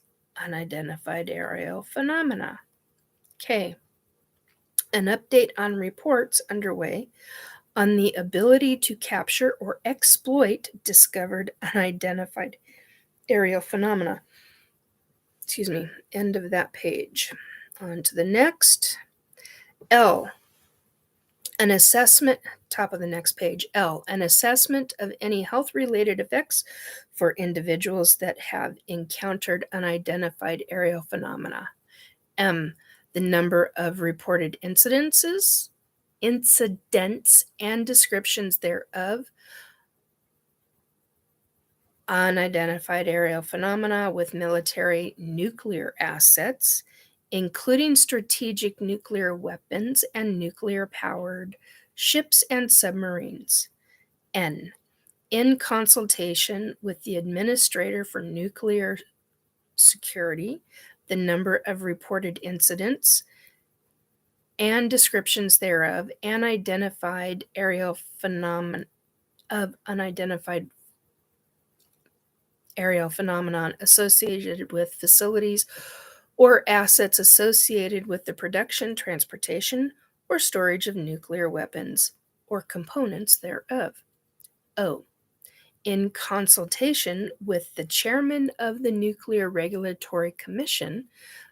unidentified aerial phenomena. K. An update on reports underway on the ability to capture or exploit discovered unidentified aerial phenomena. End of that page. On to the next. L. An assessment, top of the next page. L. An assessment of any health-related effects for individuals that have encountered unidentified aerial phenomena. M. The number of reported incidents and descriptions thereof, unidentified aerial phenomena with military nuclear assets, including strategic nuclear weapons and nuclear-powered ships and submarines. N. In consultation with the Administrator for Nuclear Security, the number of reported incidents and descriptions thereof, and unidentified aerial phenomenon associated with facilities or assets associated with the production, transportation, or storage of nuclear weapons or components thereof. O. In consultation with the chairman of the Nuclear Regulatory Commission,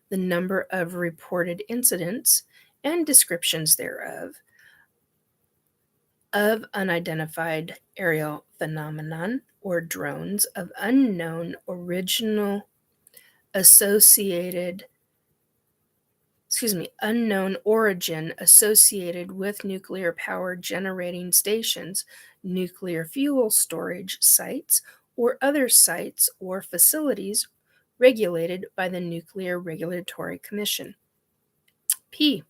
the number of reported incidents and descriptions thereof of unidentified aerial phenomenon or drones of unknown origin associated with nuclear power generating stations, nuclear fuel storage sites, or other sites or facilities regulated by the Nuclear Regulatory Commission. P.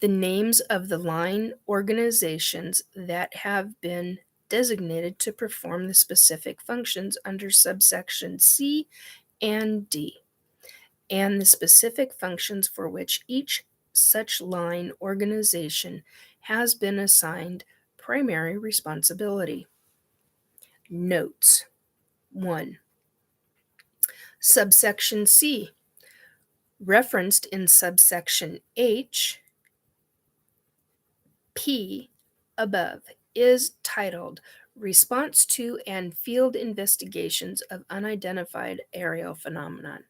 The names of the line organizations that have been designated to perform the specific functions under subsection C and D, and the specific functions for which each such line organization has been assigned primary responsibility. Notes. 1. Subsection C, referenced in subsection H, P above, is titled Response to and Field Investigations of Unidentified Aerial Phenomenon.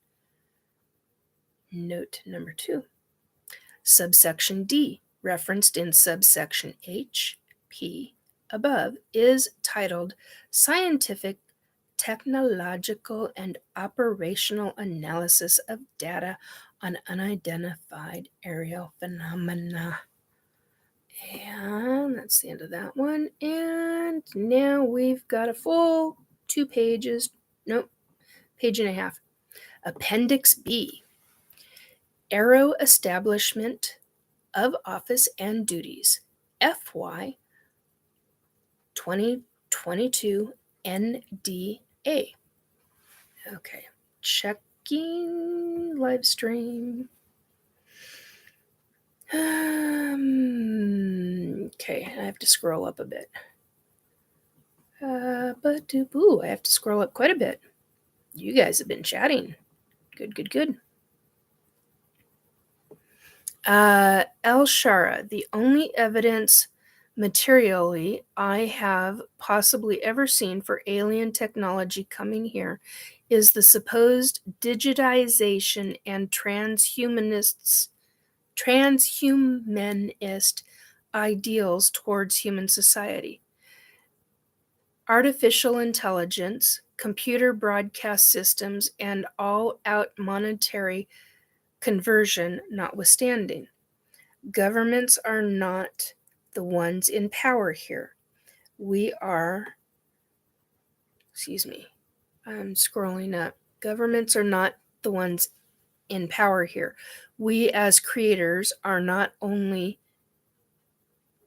Note number 2. Subsection D, referenced in subsection H, P above, is titled Scientific, Technological, and Operational Analysis of Data on Unidentified Aerial Phenomena. And that's the end of that one. And now we've got a full 2 pages, nope, page and a half. Appendix B, Aero Establishment of Office and Duties, FY 2022 NDA. Okay, checking live stream. Okay, I have to scroll up a bit. I have to scroll up quite a bit. You guys have been chatting. Good. El Shara, the only evidence materially I have possibly ever seen for alien technology coming here is the supposed digitization and transhumanist ideals towards human society. Artificial intelligence, computer broadcast systems, and all-out monetary conversion notwithstanding. Governments are not the ones in power here. I'm scrolling up. Governments are not the ones in power here. We as creators are not only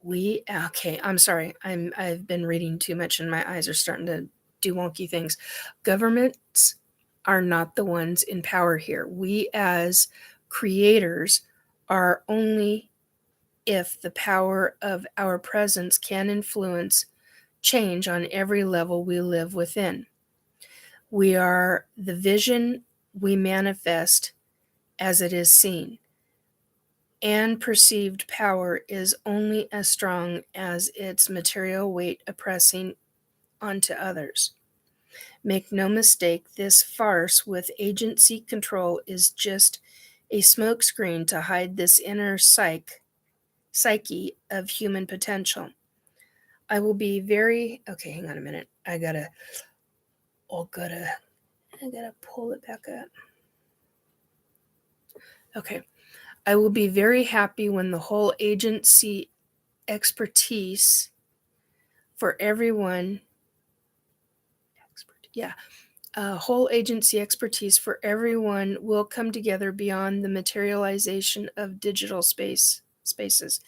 I'm sorry. I've been reading too much and my eyes are starting to do wonky things. Governments are not the ones in power here. We as creators are only if the power of our presence can influence change on every level we live within. We are the vision we manifest as it is seen, and perceived power is only as strong as its material weight oppressing onto others. Make no mistake, this farce with agency control is just a smokescreen to hide this inner psyche of human potential. I will be very hang on a minute. I gotta pull it back up. Okay. I will be very happy when the whole agency expertise for everyone will come together beyond the materialization of digital spaces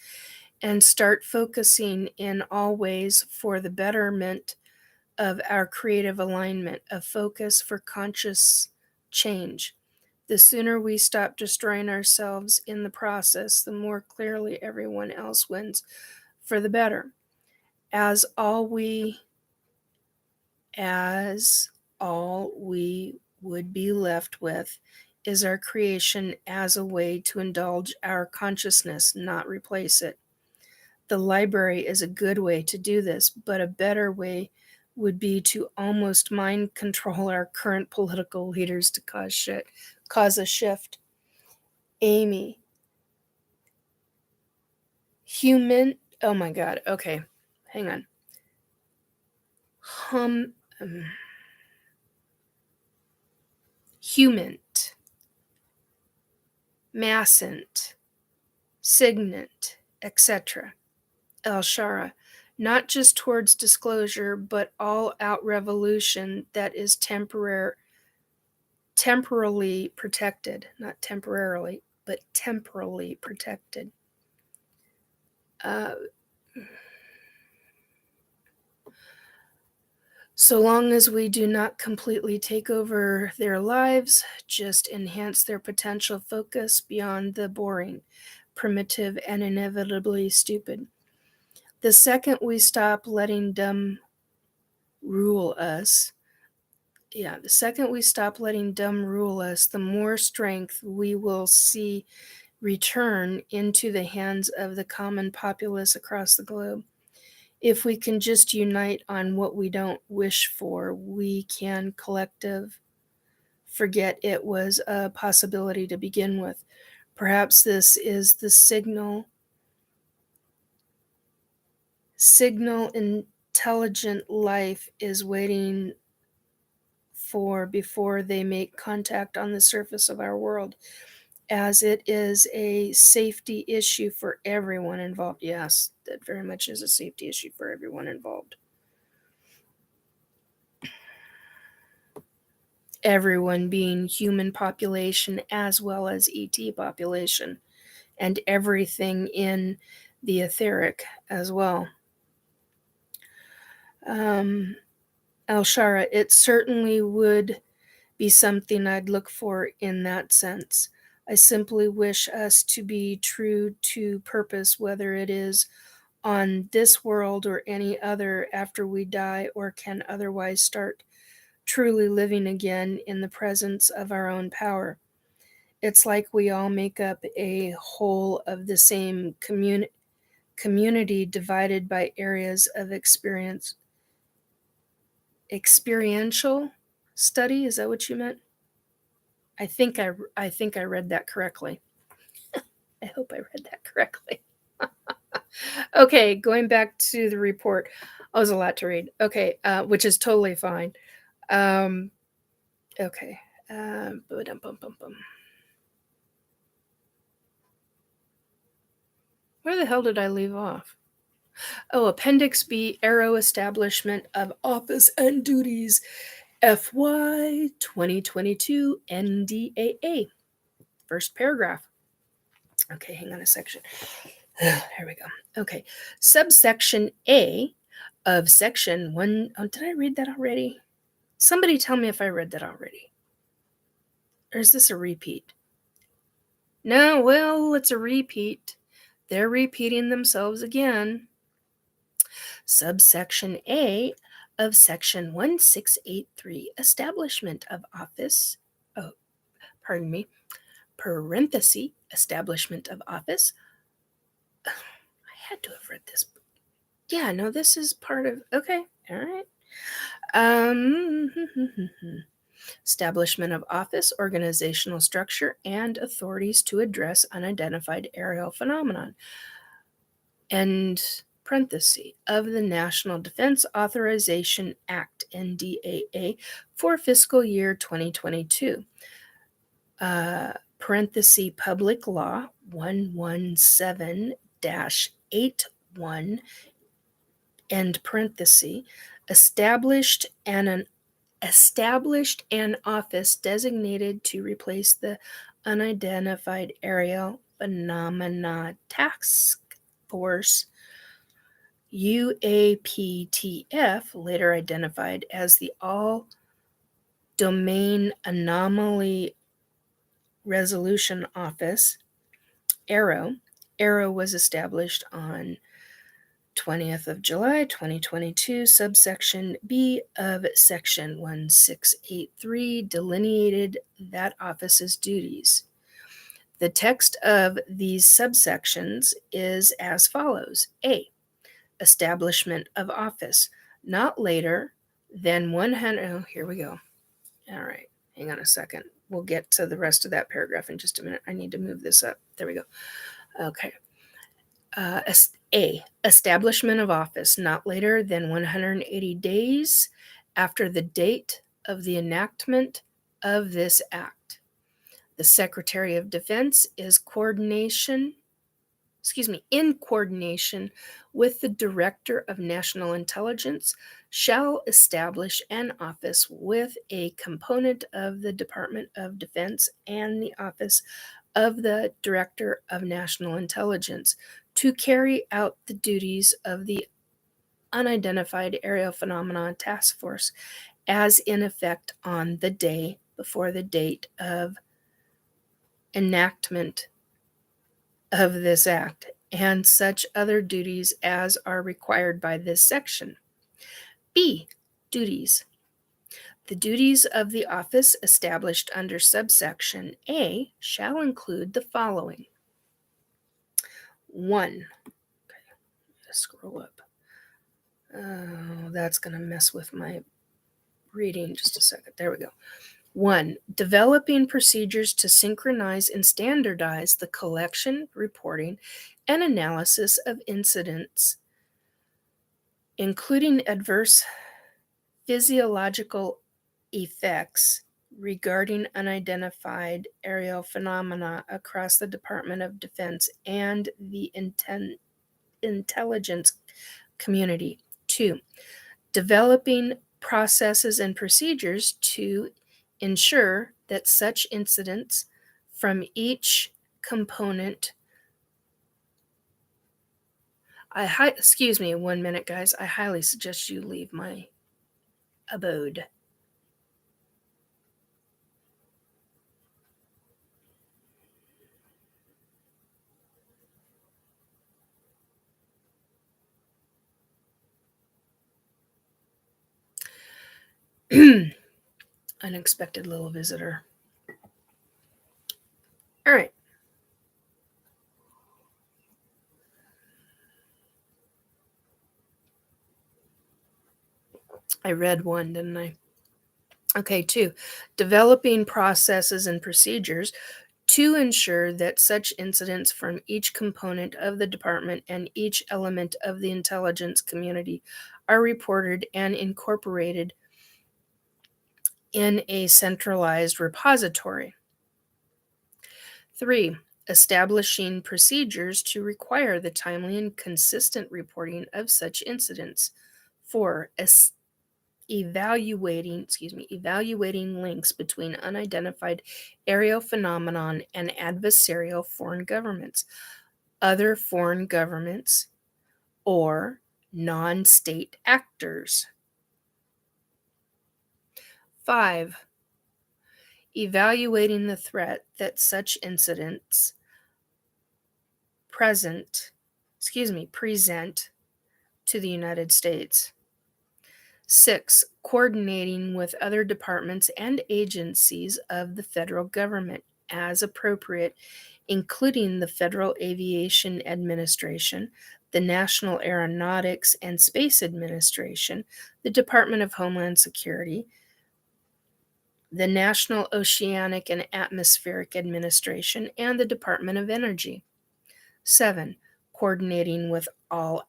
and start focusing in all ways for the betterment of our creative alignment, a focus for conscious change. The sooner we stop destroying ourselves in the process, the more clearly everyone else wins for the better. As all we would be left with is our creation as a way to indulge our consciousness, not replace it. The library is a good way to do this, but a better way would be to almost mind control our current political leaders to cause a shift. Amy. Oh my God. Okay. Hang on. Humant. Massant. Signant. Etc. El Shara. Not just towards disclosure, but all-out revolution that is temporarily protected. Not temporarily, but temporally protected. So long as we do not completely take over their lives, just enhance their potential focus beyond the boring, primitive, and inevitably stupid. The second we stop letting dumb rule us, the more strength we will see return into the hands of the common populace across the globe. If we can just unite on what we don't wish for, we can collective forget it was a possibility to begin with. Perhaps this is the signal intelligent life is waiting for before they make contact on the surface of our world, as it is a safety issue for everyone involved. Yes, that very much is a safety issue for everyone involved. Everyone being human population as well as ET population, and everything in the etheric as well. Al-Shara, it certainly would be something I'd look for in that sense. I simply wish us to be true to purpose, whether it is on this world or any other after we die, or can otherwise start truly living again in the presence of our own power. It's like we all make up a whole of the same community divided by areas of experiential study. Is that what you meant? I think I read that correctly. I hope I read that correctly. Okay, going back to the report. Oh, it was a lot to read. Okay, which is totally fine. Okay. Where the hell did I leave off? Oh, Appendix B, Arrow Establishment of Office and Duties, FY 2022 NDAA. First paragraph. Okay, hang on a section. Here we go. Okay, subsection A of section 1. Oh, did I read that already? Somebody tell me if I read that already. Or is this a repeat? No, well, it's a repeat. They're repeating themselves again. Subsection A of section 1683, establishment of office. Parenthesis, establishment of office. I had to have read this. Yeah, no, this is part of, okay, all right. Establishment of office, organizational structure, and authorities to address unidentified aerial phenomenon. And parenthesis, of the National Defense Authorization Act, NDAA, for fiscal year 2022. Parenthesis, Public Law 117-81, end parenthesis, established an office designated to replace the Unidentified Aerial Phenomena Task Force, UAPTF, later identified as the All Domain Anomaly Resolution Office, ARROW. ARROW was established on 20th of July, 2022. Subsection B of section 1683 delineated that office's duties. The text of these subsections is as follows. A, establishment of office, not later than 100. Oh, here we go. All right, hang on a second. We'll get to the rest of that paragraph in just a minute. I need to move this up. There we go. Okay. A, establishment of office, not later than 180 days after the date of the enactment of this act. The Secretary of Defense is in coordination with the Director of National Intelligence, shall establish an office with a component of the Department of Defense and the Office of the Director of National Intelligence to carry out the duties of the Unidentified Aerial Phenomena Task Force as in effect on the day before the date of enactment of this act, and such other duties as are required by this section. B. Duties. The duties of the office established under subsection A shall include the following. 1. Okay, scroll up. Oh, that's going to mess with my reading. Just a second. There we go. 1. Developing procedures to synchronize and standardize the collection, reporting, and analysis of incidents, including adverse physiological effects regarding unidentified aerial phenomena across the Department of Defense and the intelligence community. 2. Developing processes and procedures to ensure that such incidents from each component excuse me 1 minute, guys. I highly suggest you leave my abode. Unexpected little visitor. All right. I read 1, didn't I? Okay, 2. Developing processes and procedures to ensure that such incidents from each component of the department and each element of the intelligence community are reported and incorporated in a centralized repository. 3. Establishing procedures to require the timely and consistent reporting of such incidents. 4. Evaluating links between unidentified aerial phenomenon and adversarial foreign governments, other foreign governments, or non-state actors. 5. Evaluating the threat that such incidents present to the United States. 6. Coordinating with other departments and agencies of the federal government as appropriate, including the Federal Aviation Administration, the National Aeronautics and Space Administration, the Department of Homeland Security, the National Oceanic and Atmospheric Administration, and the Department of Energy. 7. Coordinating with all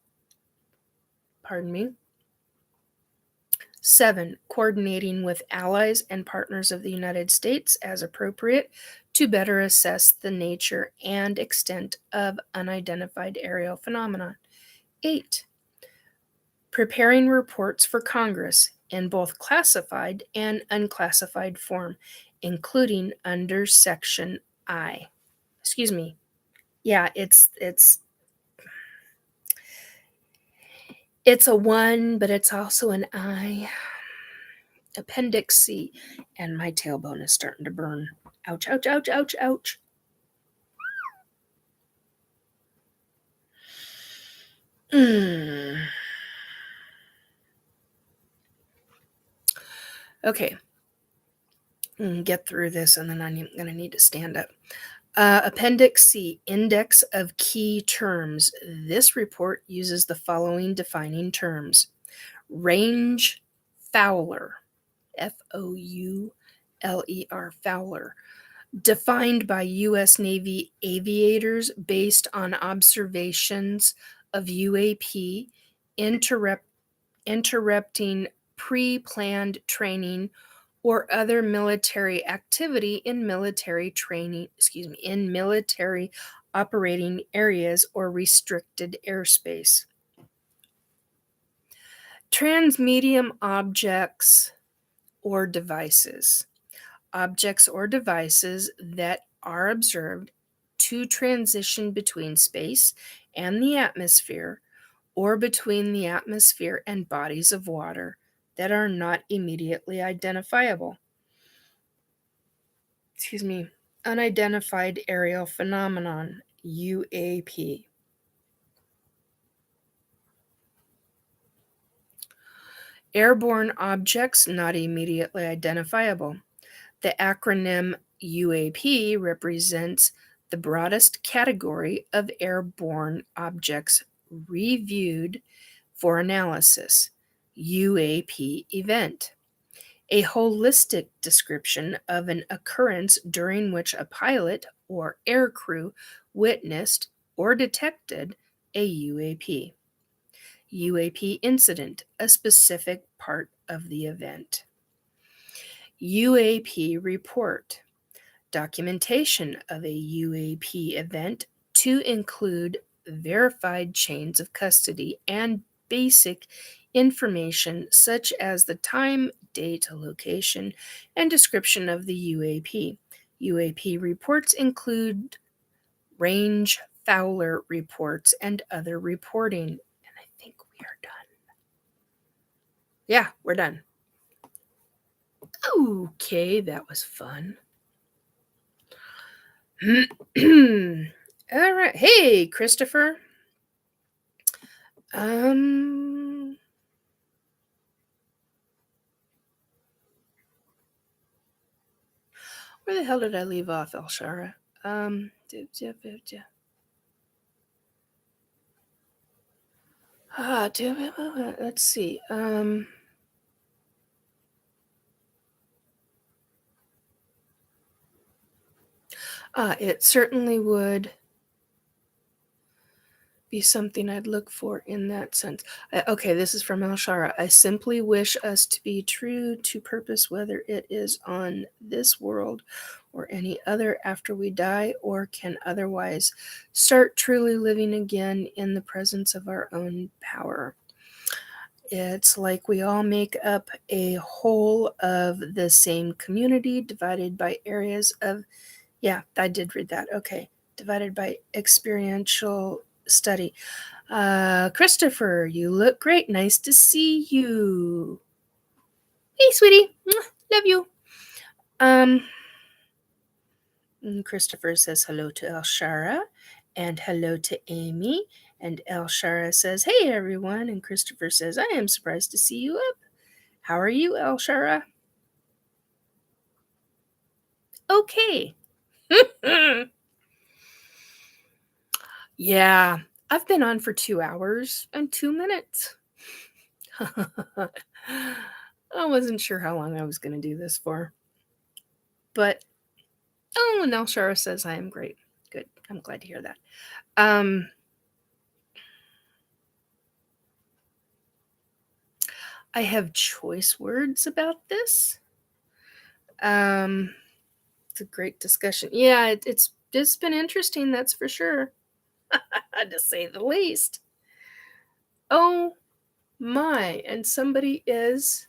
7. Coordinating with allies and partners of the United States as appropriate to better assess the nature and extent of unidentified aerial phenomena. 8. Preparing reports for Congress in both classified and unclassified form, including under Section I. Yeah, it's a 1, but it's also an I. Appendix C, and my tailbone is starting to burn. Ouch, ouch, ouch, ouch, ouch. Okay. Get through this, and then I'm going to need to stand up. Appendix C, Index of Key Terms. This report uses the following defining terms. Range Fowler, Fouler, Fowler, defined by U.S. Navy aviators based on observations of UAP interrupting pre-planned training or other military activity in military operating areas or restricted airspace. Transmedium objects or devices. Objects or devices that are observed to transition between space and the atmosphere, or between the atmosphere and bodies of water that are not immediately identifiable. Unidentified aerial phenomenon, UAP. Airborne objects not immediately identifiable. The acronym UAP represents the broadest category of airborne objects reviewed for analysis. UAP event. A holistic description of an occurrence during which a pilot or aircrew witnessed or detected a UAP. UAP incident, a specific part of the event. UAP report, documentation of a UAP event to include verified chains of custody and basic information such as the time, date, location, and description of the UAP. UAP reports include range Fowler reports and other reporting. And I think we are done. Yeah, we're done. Okay, that was fun. All right. Hey, Christopher. Where the hell did I leave off, Elshara? Let's see. It certainly would be something I'd look for in that sense. Okay, this is from Elshara. I simply wish us to be true to purpose, whether it is on this world or any other after we die, or can otherwise start truly living again in the presence of our own power. It's like we all make up a whole of the same community divided by areas of, yeah, I did read that. Okay. Divided by experiential study. Christopher, you look great. Nice to see you. Hey, sweetie. Love you. Christopher says hello to Elshara and hello to Amy. And Elshara says, hey, everyone. And Christopher says, I am surprised to see you up. How are you, Elshara? Okay. Yeah, I've been on for 2 hours and 2 minutes. I wasn't sure how long I was going to do this for. But, and Elshara says I am great. Good. I'm glad to hear that. I have choice words about this. It's a great discussion. Yeah, it's been interesting, that's for sure. To say the least. Oh my, and somebody is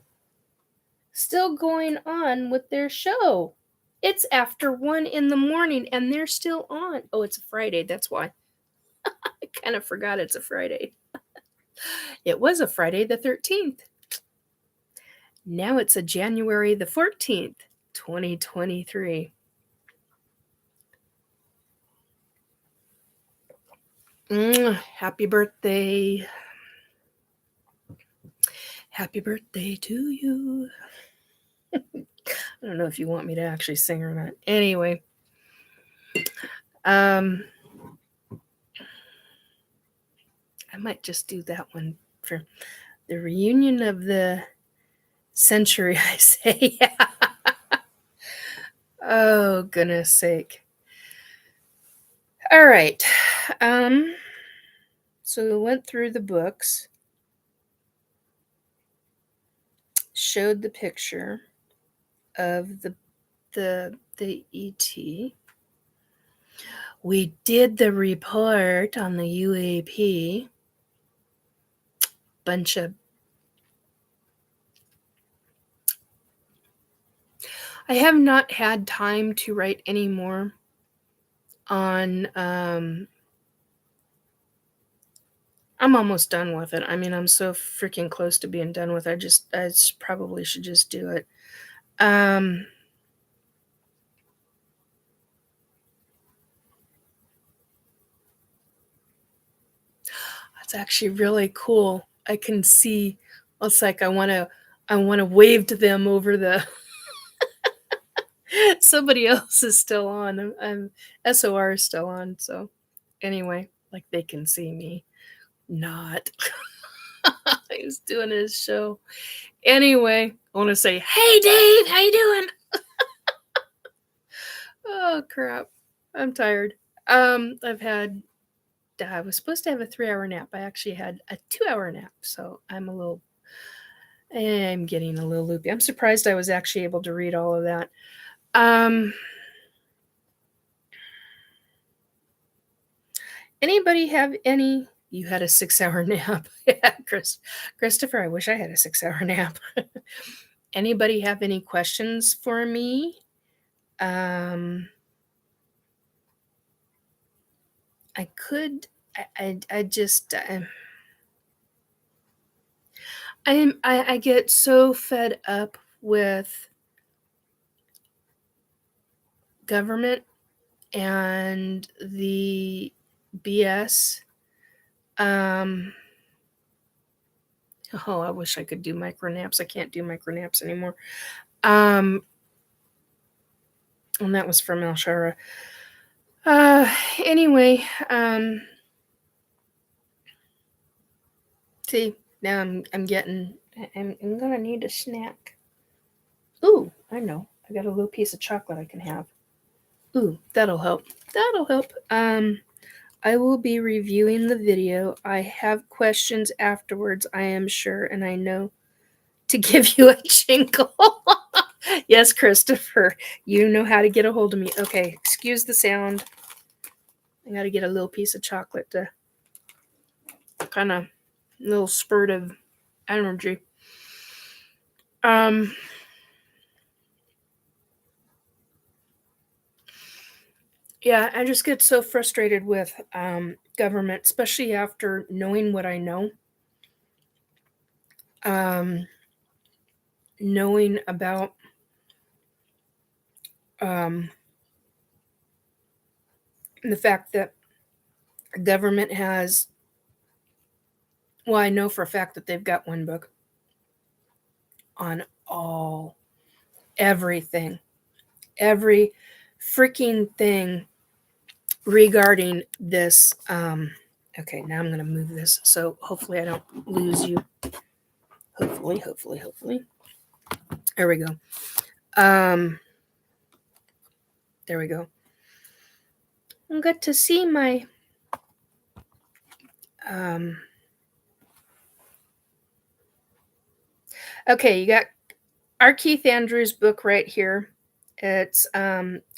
still going on with their show. It's after 1 a.m. and they're still on. Oh, it's a Friday, that's why. I kind of forgot it's a Friday. It was a Friday the 13th. Now it's a January the 14th, 2023. Happy birthday. Happy birthday to you. I don't know if you want me to actually sing or not. Anyway. I might just do that one for the reunion of the century, I say. Oh, goodness sake. All right. So we went through the books, showed the picture of the ET. We did the report on the UAP. Bunch of... I have not had time to write any more on I'm almost done with it. I mean, I'm so freaking close to being done with it. Probably should just do it. That's actually really cool. I can see. It's like I want to wave to them over the. Somebody else is still on. SOR is still on. So anyway, like they can see me. Not. He's doing his show. Anyway, I want to say, hey Dave, how you doing? Oh crap, I'm tired. I was supposed to have a 3-hour nap. I actually had a 2-hour nap, so I'm getting a little loopy. I'm surprised I was actually able to read all of that. Anybody have any? You had a 6-hour nap. Yeah, Christopher, I wish I had a 6-hour nap. Anybody have any questions for me? I could. I just. I get so fed up with government and the BS. Oh, I wish I could do micro naps. I can't do micro naps anymore. And that was from Elshara. Anyway, see, now I'm gonna need a snack. Ooh, I know. I got a little piece of chocolate I can have. Ooh, that'll help. That'll help. I will be reviewing the video. I have questions afterwards, I am sure, and I know to give you a jingle. Yes, Christopher, you know how to get a hold of me. Okay, excuse the sound. I got to get a little piece of chocolate to kind of little spurt of energy. Yeah, I just get so frustrated with government, especially after knowing what I know. Knowing about the fact that government has, well, I know for a fact that they've got one book on everything, every freaking thing regarding this. Okay, now I'm going to move this, so hopefully I don't lose you. Hopefully. There we go. There we go. I got to see my okay, you got our Keith Andrews book right here. It's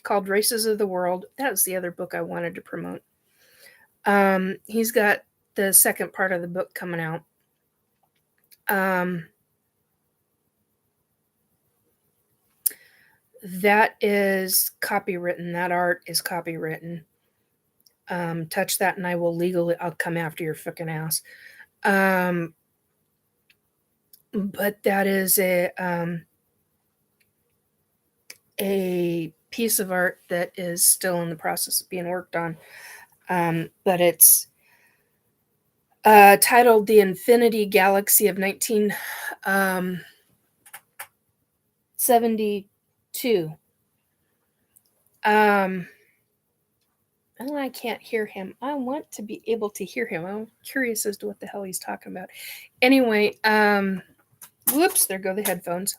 called Races of the World. That was the other book I wanted to promote. He's got the second part of the book coming out. That is copywritten. That art is copywritten. Touch that and I'll come after your freaking ass. But that is a piece of art that is still in the process of being worked on. But it's titled The Infinity Galaxy of 1972. I can't hear him. I want to be able to hear him. I'm curious as to what the hell he's talking about. Anyway, whoops, there go the headphones.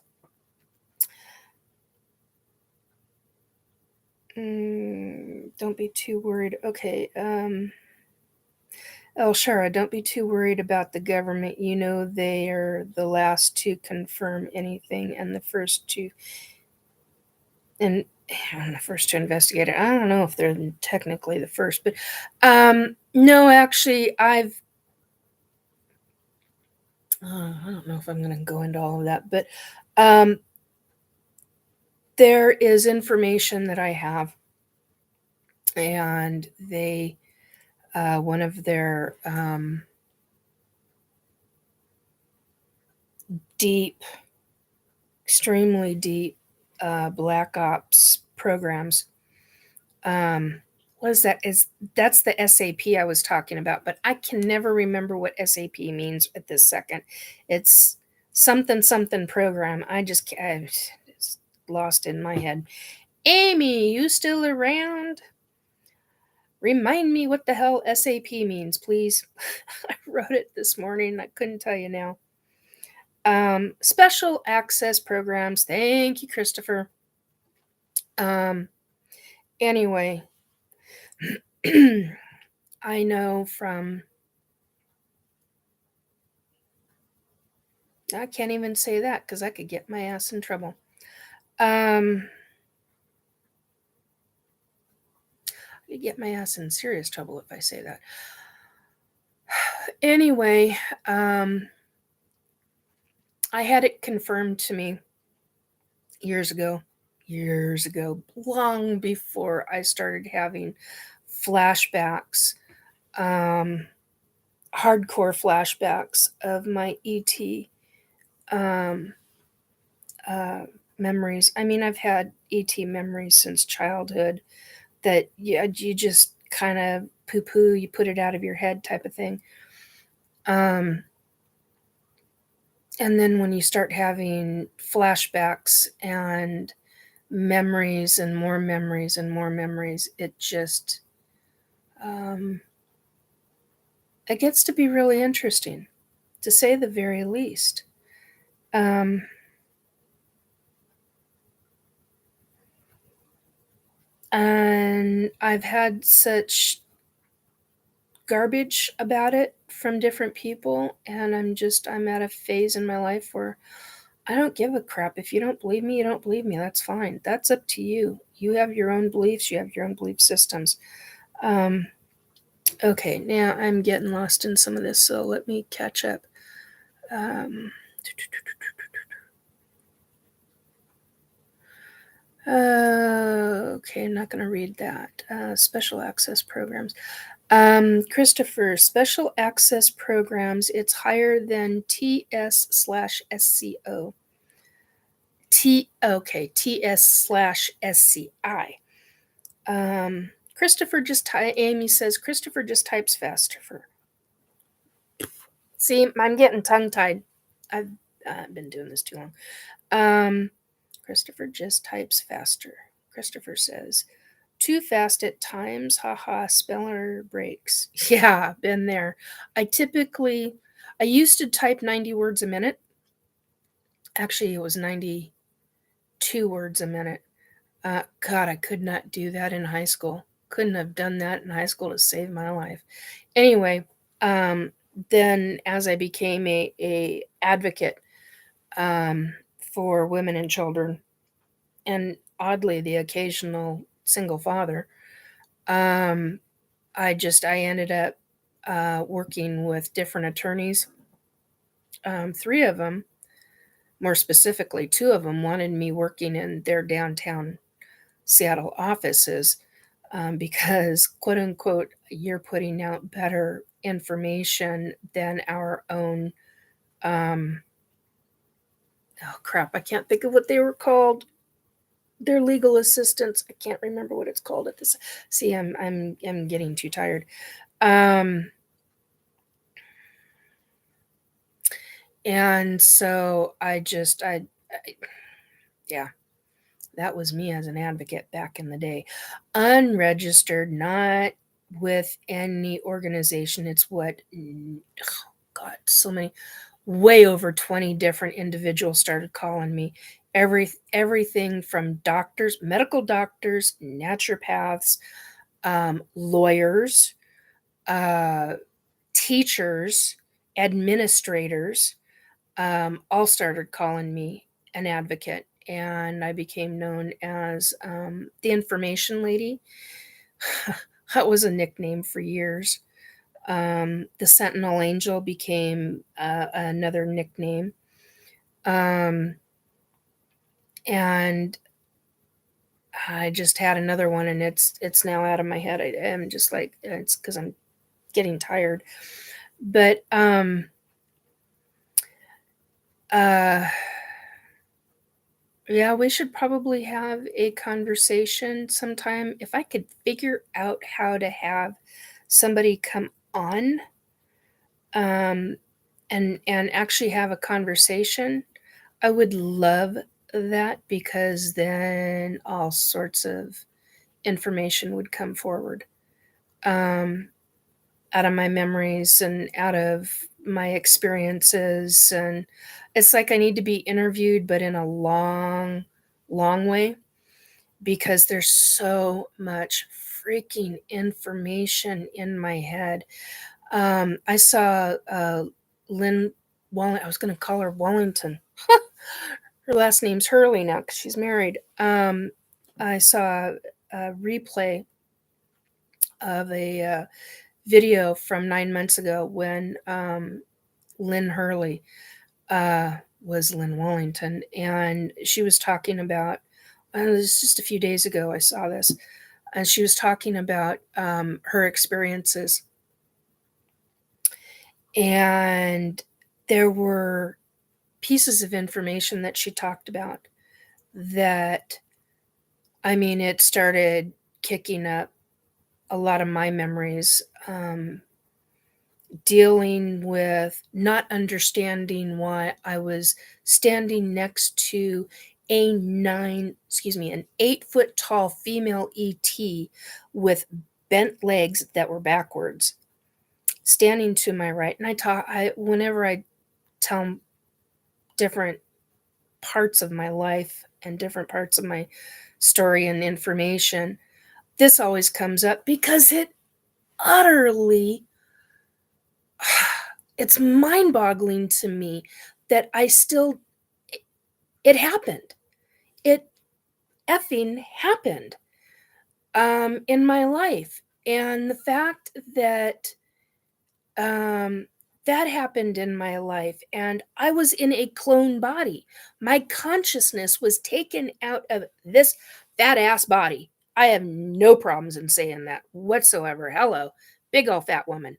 Don't be too worried. Okay. Shara, don't be too worried about the government. You know they are the last to confirm anything and the first to investigate it. I don't know if they're technically the first, but no, actually, I don't know if I'm going to go into all of that, but there is information that I have, and they, one of their deep, extremely deep black ops programs. What is that? That's the SAP I was talking about, but I can never remember what SAP means at this second. It's something program. It's lost in my head. Amy, you still around? Remind me what the hell SAP means, please. I wrote it this morning. I couldn't tell you now. Special access programs. Thank you, Christopher. Anyway, I know from, I can't even say that because I could get my ass in trouble. I could get my ass in serious trouble if I say that. Anyway, I had it confirmed to me years ago, long before I started having flashbacks, hardcore flashbacks of my ET memories. I mean, I've had ET memories since childhood that you just kind of poo-poo, you put it out of your head type of thing. And then when you start having flashbacks and memories and more memories and more memories, it just it gets to be really interesting, to say the very least. And I've had such garbage about it from different people, and I'm at a phase in my life where I don't give a crap. If you don't believe me, you don't believe me. That's fine. That's up to you. You have your own beliefs, you have your own belief systems. Okay, now I'm getting lost in some of this, so let me catch up. Okay, I'm not going to read that. Special access programs. Christopher, special access programs, it's higher than TS/SCO. TS/SCI. Christopher Amy says, Christopher just types faster. See, I'm getting tongue-tied. I've been doing this too long. Christopher just types faster. Christopher says, too fast at times, haha, speller breaks. Yeah, been there. I used to type 90 words a minute. Actually, it was 92 words a minute. God, I could not do that in high school. Couldn't have done that in high school to save my life. Anyway, then as I became a advocate for women and children, and oddly the occasional single father, I ended up working with different attorneys. 3 of them, more specifically 2 of them, wanted me working in their downtown Seattle offices because, quote unquote, you're putting out better information than our own. Oh crap! I can't think of what they were called. They're legal assistants. I can't remember what it's called at this. See, I'm getting too tired. And so yeah, that was me as an advocate back in the day. Unregistered, not with any organization. It's what, oh God, so many, way over 20 different individuals started calling me. Everything from doctors, medical doctors, naturopaths, lawyers, teachers, administrators, all started calling me an advocate, and I became known as the information lady. That was a nickname for years. The Sentinel Angel became another nickname. And I just had another one, and it's now out of my head. I am just like, it's because I'm getting tired. But Yeah, we should probably have a conversation sometime. If I could figure out how to have somebody come on, and actually have a conversation, I would love that, because then all sorts of information would come forward, um, out of my memories and out of my experiences. And it's like I need to be interviewed, but in a long, long way, because there's so much freaking information in my head. I saw Lynn I was going to call her Wallington. Her last name's Hurley now because she's married. I saw a replay of a video from 9 months ago when Lynn Hurley was Lynn Wallington, and she was talking about. It was just a few days ago I saw this, and she was talking about her experiences, and there were pieces of information that she talked about that, I mean, it started kicking up a lot of my memories, dealing with not understanding why I was standing next to an 8-foot tall female ET with bent legs that were backwards, standing to my right. And whenever I tell different parts of my life and different parts of my story and information, this always comes up because it utterly, it's mind-boggling to me that it happened. It effing happened in my life. And the fact that that happened in my life, and I was in a clone body. My consciousness was taken out of this fat ass body. I have no problems in saying that whatsoever. Hello, big old fat woman.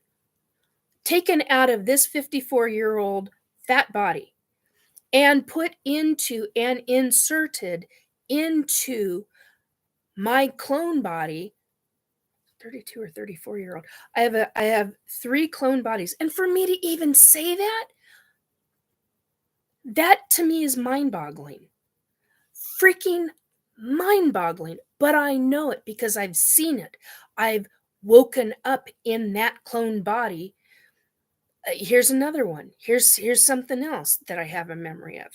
Taken out of this 54-year-old fat body and put into and inserted into my clone body. 32 or 34-year-old. I have 3 clone bodies. And for me to even say that to me is mind-boggling. Freaking mind-boggling. But I know it because I've seen it. I've woken up in that clone body. Here's another one. Here's something else that I have a memory of.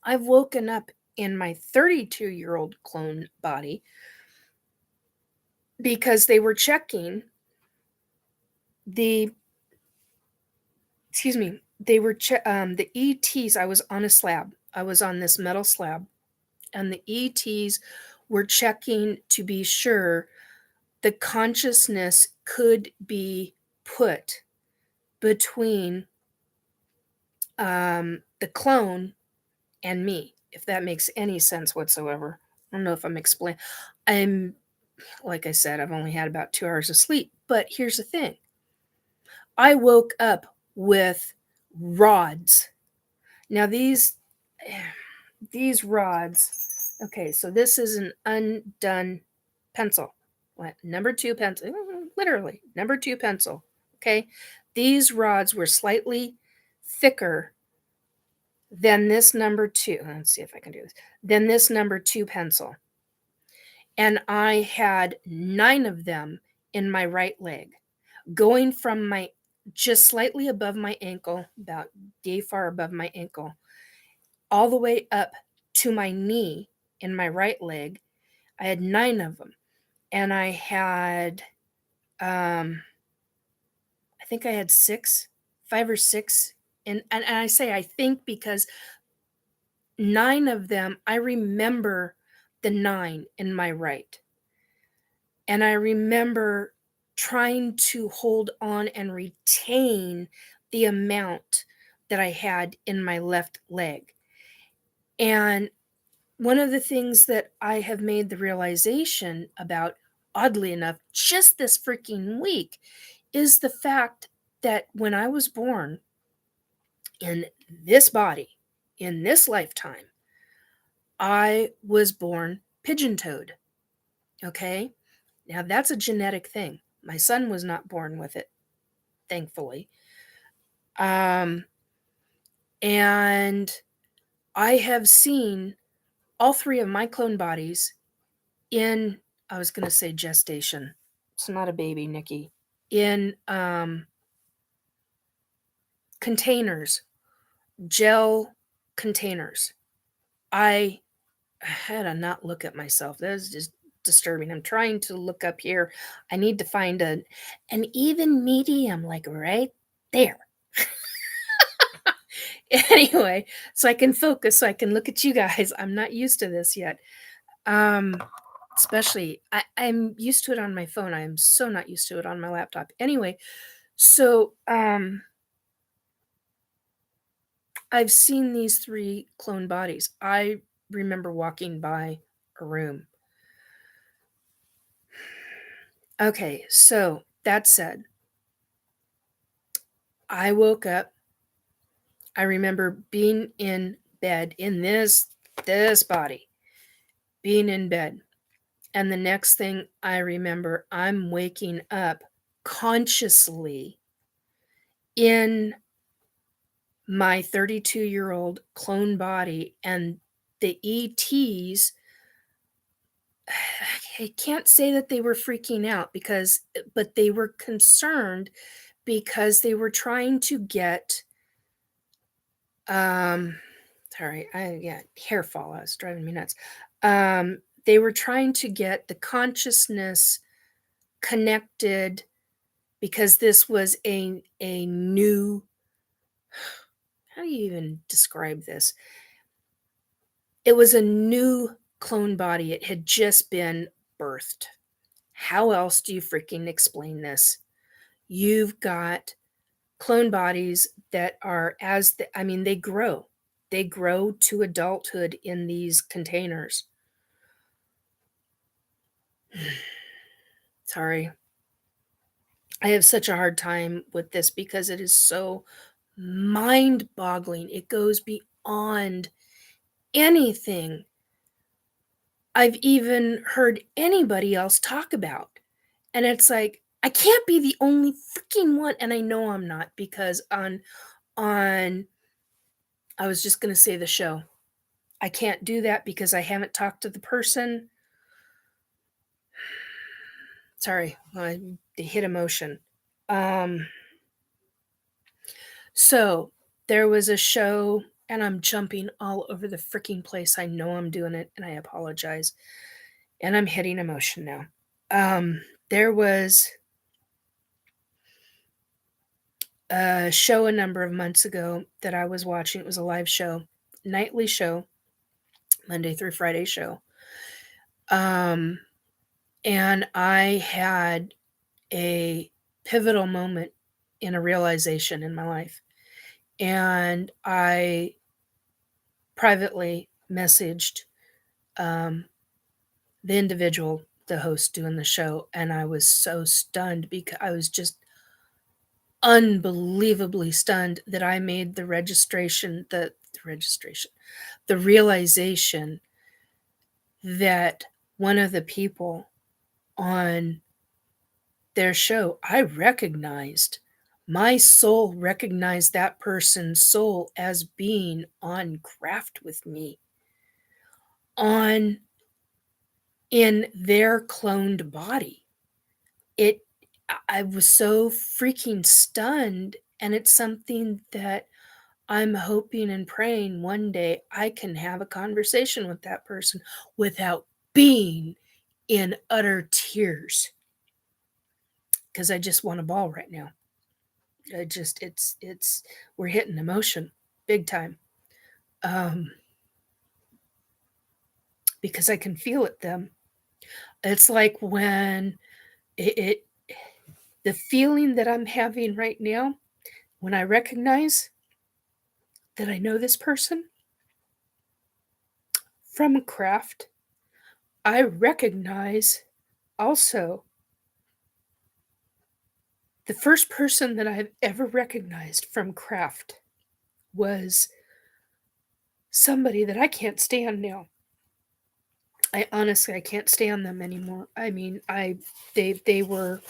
I've woken up in my 32-year-old clone body because they were checking the the ETs. I was on a slab. I was on this metal slab, and the ETs were checking to be sure the consciousness could be put between the clone and me, if that makes any sense whatsoever. I don't know if I'm explaining. Like I said, I've only had about 2 hours of sleep, but here's the thing. I woke up with rods. Now these rods, okay, so this is an undone pencil. What? Number 2 pencil, literally, number 2 pencil, okay? These rods were slightly thicker than this number 2. Let's see if I can do this. Than this number 2 pencil. And I had 9 of them in my right leg, going from my just slightly above my ankle, about day far above my ankle, all the way up to my knee in my right leg. I had 9 of them. And I had, I think I had 5 or 6. And I say I think because 9 of them, I remember the 9 in my right. And I remember trying to hold on and retain the amount that I had in my left leg. And one of the things that I have made the realization about, oddly enough, just this freaking week, is the fact that when I was born in this body, in this lifetime, I was born pigeon-toed. Okay? Now that's a genetic thing. My son was not born with it, thankfully. And I have seen all three of my clone bodies in, I was going to say gestation. It's not a baby, Nikki. In containers, gel containers. I had to not look at myself. That was just disturbing. I'm trying to look up here. I need to find an even medium, like right there. Anyway, so I can focus, so I can look at you guys. I'm not used to this yet. Especially, I'm used to it on my phone. I am so not used to it on my laptop. Anyway, so I've seen these three clone bodies. I remember walking by a room. Okay, so that said, I woke up. I remember being in bed in this body, being in bed. And the next thing I remember, I'm waking up consciously in my 32-year-old clone body, and the ETs, I can't say that they were freaking out but they were concerned because they were trying to get, sorry, hair fall. I was driving me nuts. They were trying to get the consciousness connected because this was a new, how do you even describe this? It was a new clone body. It had just been birthed. How else do you freaking explain this? You've got clone bodies that are they grow. They grow to adulthood in these containers. Sorry. I have such a hard time with this because it is so mind-boggling. It goes beyond anything I've even heard anybody else talk about. And it's like, I can't be the only freaking one. And I know I'm not, because on I was just going to say the show. I can't do that because I haven't talked to the person. Sorry, I hit emotion. So there was a show, and I'm jumping all over the freaking place. I know I'm doing it, and I apologize. And I'm hitting emotion now. There was a show a number of months ago that I was watching. It was a live show, nightly show, Monday through Friday show. And I had a pivotal moment in a realization in my life. And I privately messaged the individual, the host doing the show, and I was so stunned because I was just unbelievably stunned that I made the realization that one of the people on their show, I recognized, my soul recognized that person's soul as being on craft with me, in their cloned body. I was so freaking stunned, and it's something that I'm hoping and praying one day I can have a conversation with that person without being in utter tears, because I just want a ball right now. We're hitting emotion big time. Because I can feel it them. It's like when the feeling that I'm having right now, when I recognize that I know this person from craft, I recognize also the first person that I've ever recognized from craft was somebody that I can't stand now. I can't stand them anymore. I mean, they were,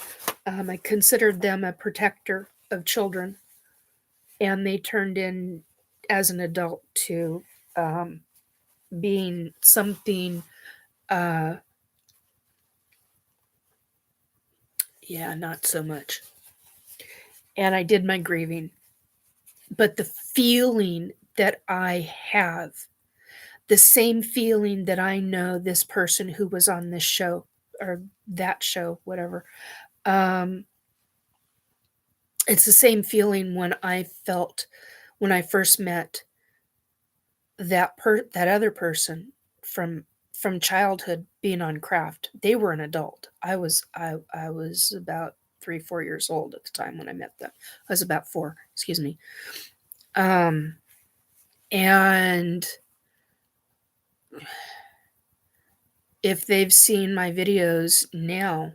I considered them a protector of children, and they turned in as an adult to being something, yeah, not so much. And I did my grieving. But the feeling that I have, the same feeling that I know this person who was on this show or that show, whatever, it's the same feeling when I felt when I first met that other person from childhood being on craft. They were an adult. I was about 3-4 years old at the time when I met them. I was about 4, excuse me. And if they've seen my videos now,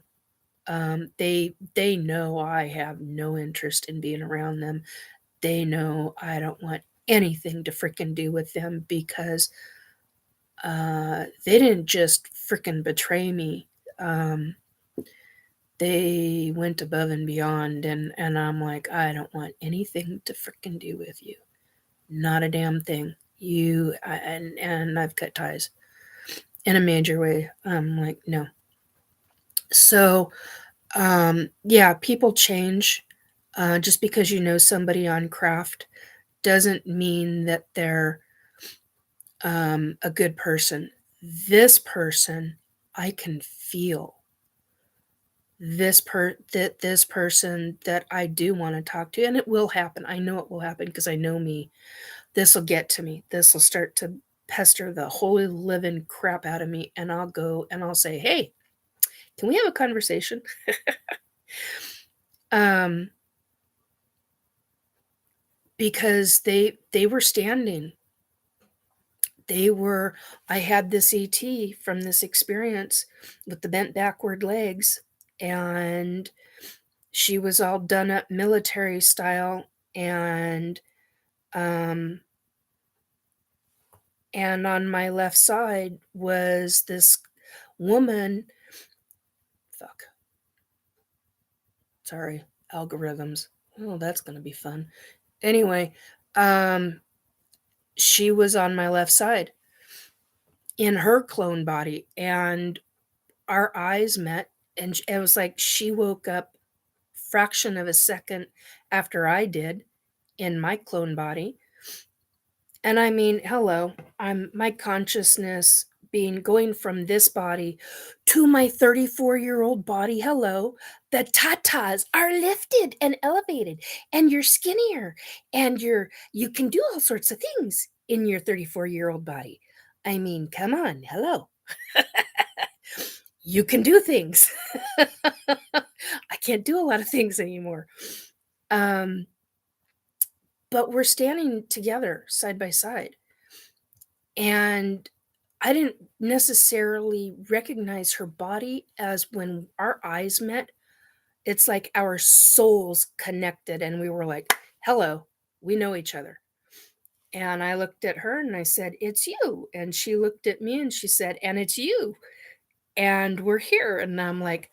they know I have no interest in being around them. They know I don't want anything to freaking do with them because they didn't just freaking betray me. They went above and beyond, and I'm like, I don't want anything to freaking do with you. Not a damn thing. And I've cut ties in a major way. I'm like, no. So, yeah, people change. Just because you know somebody on craft doesn't mean that they're a good person. This person, I can feel. This person that I do want to talk to, and it will happen. I know it will happen because I know me. This will get to me. This will start to pester the holy living crap out of me, and I'll go and I'll say, "Hey, can we have a conversation?" Because they were standing. I had this ET from this experience with the bent backward legs, and she was all done up military style, and on my left side was this woman. Fuck. Sorry, algorithms. Oh, that's gonna be fun. Anyway, she was on my left side in her clone body, and our eyes met, and it was like she woke up fraction of a second after I did in my clone body. And I mean, hello, my consciousness being going from this body to my 34-year-old body. Hello, the tatas are lifted and elevated, and you're skinnier, and you can do all sorts of things in your 34-year-old body. I mean, come on, hello. You can do things. I can't do a lot of things anymore. But we're standing together side by side. And I didn't necessarily recognize her body as when our eyes met. It's like our souls connected, and we were like, hello, we know each other. And I looked at her and I said, it's you. And she looked at me and she said, and it's you. And we're here. And I'm like,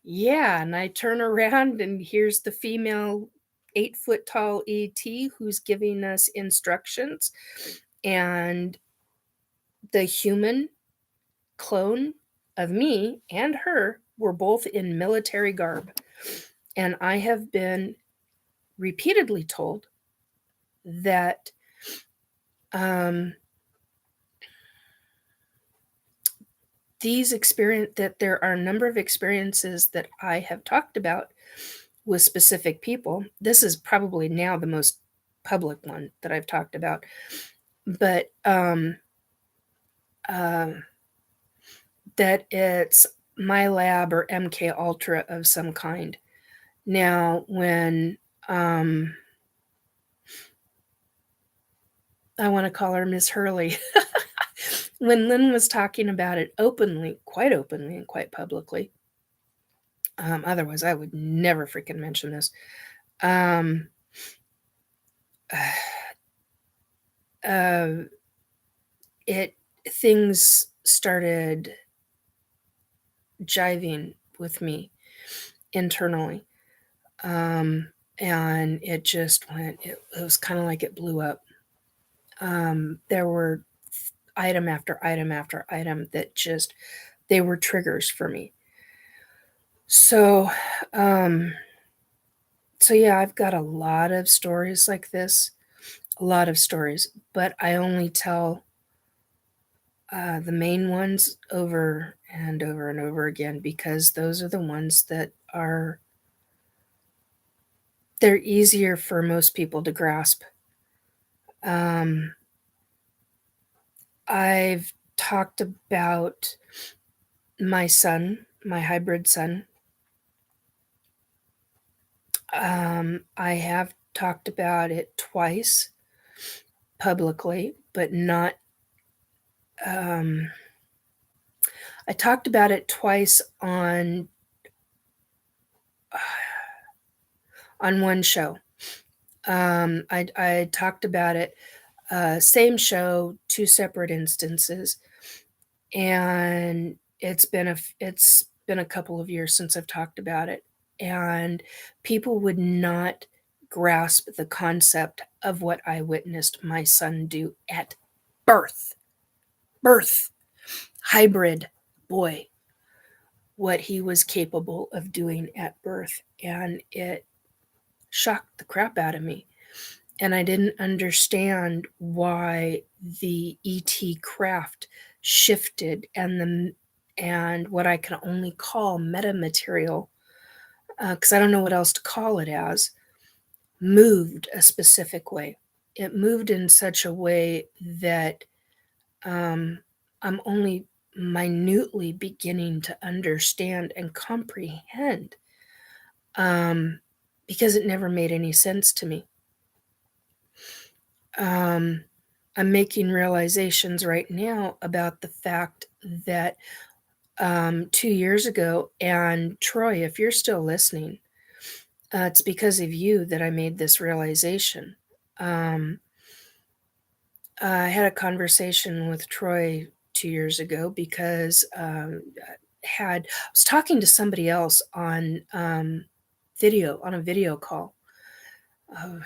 yeah. And I turn around and here's the female 8-foot tall ET who's giving us instructions. And the human clone of me and her were both in military garb. And I have been repeatedly told that that there are a number of experiences that I have talked about with specific people. This is probably now the most public one that I've talked about. But that it's my lab or MK Ultra of some kind. Now, when I want to call her Miss Hurley, when Lynn was talking about it openly, and quite publicly, otherwise I would never freaking mention this. things started jiving with me internally. And it just went, it was kind of like it blew up. There were item after item after item that just, they were triggers for me. So, yeah, I've got a lot of stories like this, a lot of stories, but I only tell the main ones over and over and over again, because those are the ones that are, they're easier for most people to grasp. I've talked about my son, my hybrid son. I have talked about it twice publicly, but not. I talked about it twice on one show. I talked about it, same show, two separate instances, and it's been a couple of years since I've talked about it, and people would not grasp the concept of what I witnessed my son do at birth. Hybrid boy, what he was capable of doing at birth, and it shocked the crap out of me. And I didn't understand why the ET craft shifted, and what I can only call metamaterial, because I don't know what else to call it as, moved a specific way. It moved in such a way that I'm only minutely beginning to understand and comprehend, because it never made any sense to me. I'm making realizations right now about the fact that 2 years ago, and Troy, if you're still listening, it's because of you that I made this realization. I had a conversation with Troy 2 years ago because I was talking to somebody else on a video call. I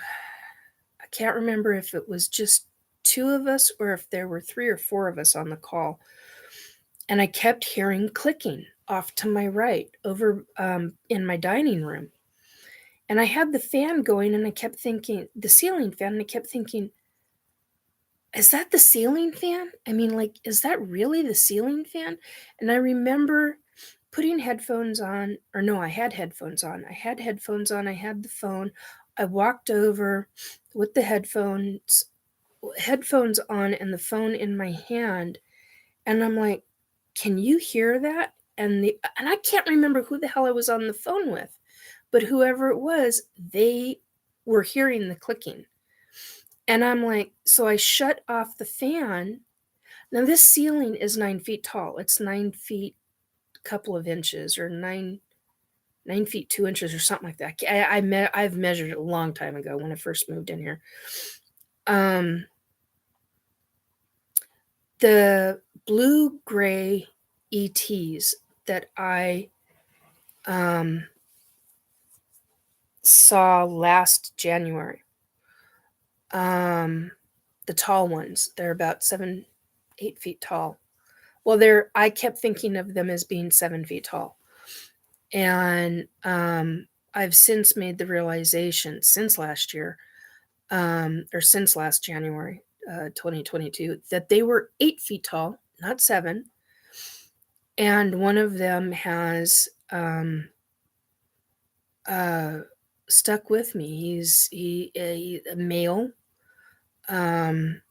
can't remember if it was just two of us or if there were 3 or 4 of us on the call. And I kept hearing clicking off to my right over in my dining room. And I had the fan going, and I kept thinking, the ceiling fan, and I kept thinking, is that the ceiling fan? I mean, like, is that really the ceiling fan? And I remember putting headphones on, or no, I had headphones on. I had the phone. I walked over with the headphones on and the phone in my hand. And I'm like, can you hear that? And I can't remember who the hell I was on the phone with, but whoever it was, they were hearing the clicking. And I'm like, so I shut off the fan. Now this ceiling is 9 feet tall. It's 9 feet, a couple of inches, or 9 feet 2 inches, or something like that. I've measured it a long time ago when I first moved in here. The blue-gray ETs that I saw last January, the tall ones, they're about 7-8 feet tall. Well, I kept thinking of them as being 7 feet tall. And I've since made the realization, since last year, or since last January, 2022, that they were 8 feet tall, not 7. And one of them has stuck with me. He's a male, and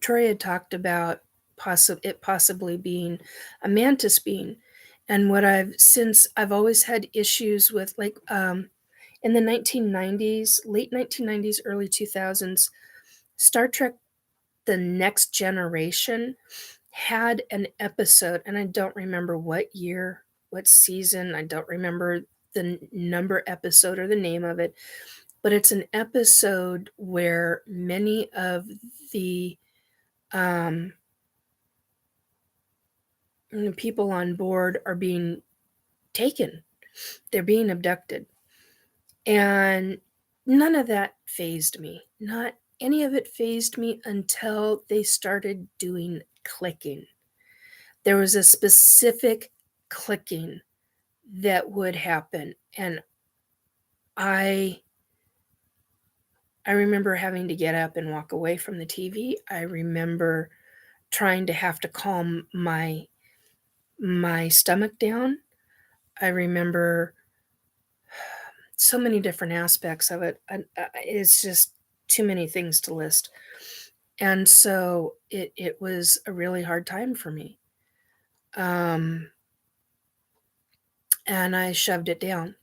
Troy had talked about it possibly being a mantis being, and what I've always had issues with, like, in the 1990s, late 1990s, early 2000s, Star Trek: The Next Generation had an episode, and I don't remember what year, what season, I don't remember the number episode or the name of it, but it's an episode where many of the people on board are being taken. They're being abducted. And none of that fazed me. Not any of it fazed me until they started doing clicking. There was a specific clicking that would happen. And I remember having to get up and walk away from the TV. I remember trying to have to calm my stomach down. I remember so many different aspects of it. It's just too many things to list. And so it was a really hard time for me. And I shoved it down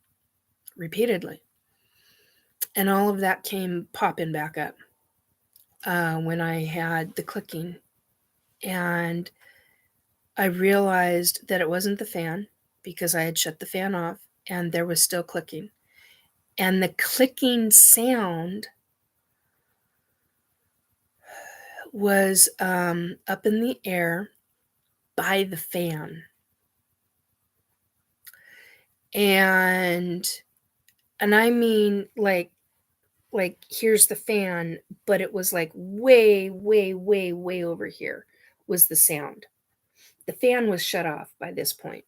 repeatedly. And all of that came popping back up when I had the clicking. And I realized that it wasn't the fan, because I had shut the fan off and there was still clicking. And the clicking sound was up in the air by the fan. And I mean, like here's the fan, but it was like way, way, way, way over here was the sound. The fan was shut off by this point,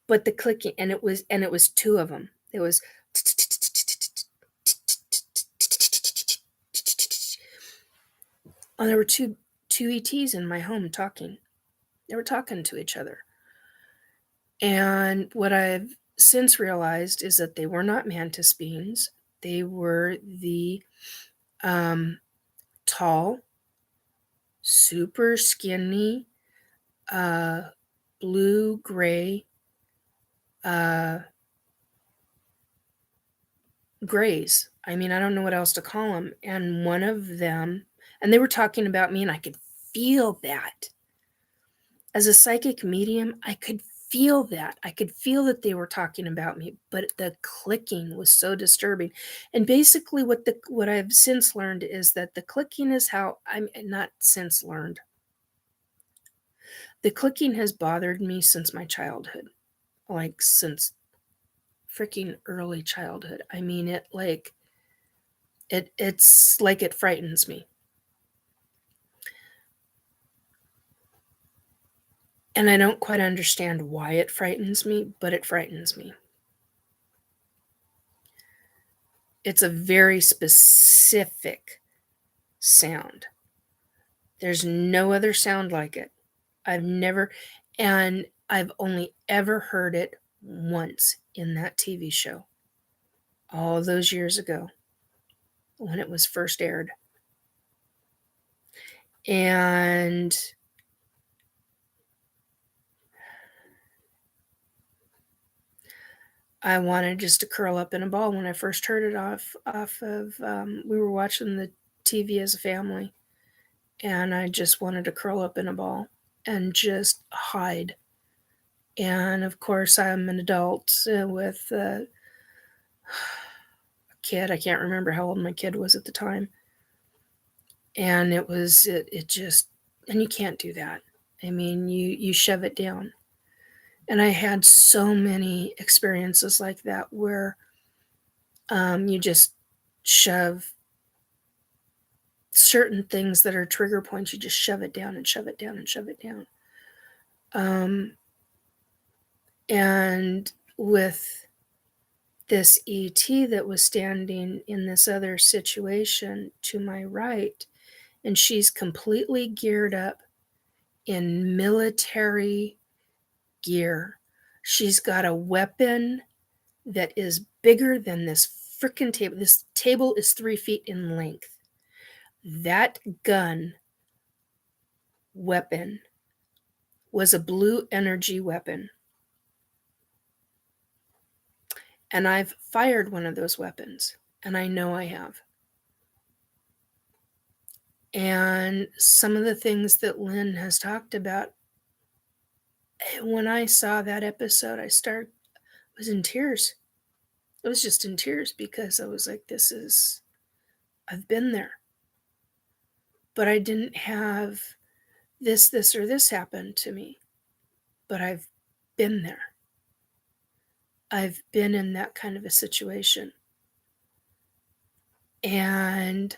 but the clicking, and it was two of them. It was, and there were two ETs in my home talking. They were talking to each other. And what I've since realized is that they were not mantis beings. They were the tall, super skinny, blue-gray grays. I mean, I don't know what else to call them. And one of them, and they were talking about me, and I could feel that. As a psychic medium, I could feel that. I could feel that they were talking about me, but the clicking was so disturbing. And basically what I've since learned is that the clicking is how I'm not since learned. The clicking has bothered me since my childhood, like since freaking early childhood. I mean, it's like it frightens me. And I don't quite understand why it frightens me, but it frightens me. It's a very specific sound. There's no other sound like it. I've only ever heard it once in that TV show, all those years ago when it was first aired. And I wanted just to curl up in a ball when I first heard it off of, we were watching the TV as a family, and I just wanted to curl up in a ball and just hide. And of course, I'm an adult with a kid. I can't remember how old my kid was at the time. And it just, and you can't do that. I mean, you shove it down. And I had so many experiences like that where you just shove certain things that are trigger points. You just shove it down and shove it down and shove it down. And with this ET that was standing in this other situation to my right, and she's completely geared up in military gear. She's got a weapon that is bigger than this frickin' table. This table is 3 feet in length. That gun weapon was a blue energy weapon. And I've fired one of those weapons, and I know I have. And some of the things that Lynn has talked about, when I saw that episode, I was in tears. I was just in tears because I was like, I've been there. But I didn't have this, or this happen to me. But I've been there. I've been in that kind of a situation. And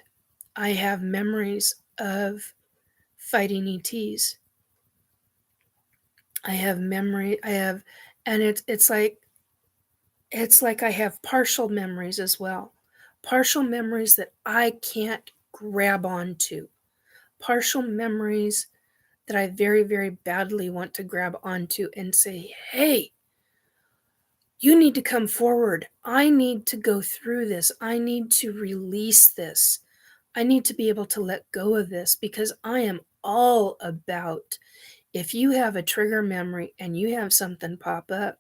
I have memories of fighting ETs. And it's like I have partial memories as well. Partial memories that I can't grab onto. Partial memories that I very, very badly want to grab onto and say, hey, you need to come forward. I need to go through this. I need to release this. I need to be able to let go of this, because I am all about, if you have a trigger memory and you have something pop up,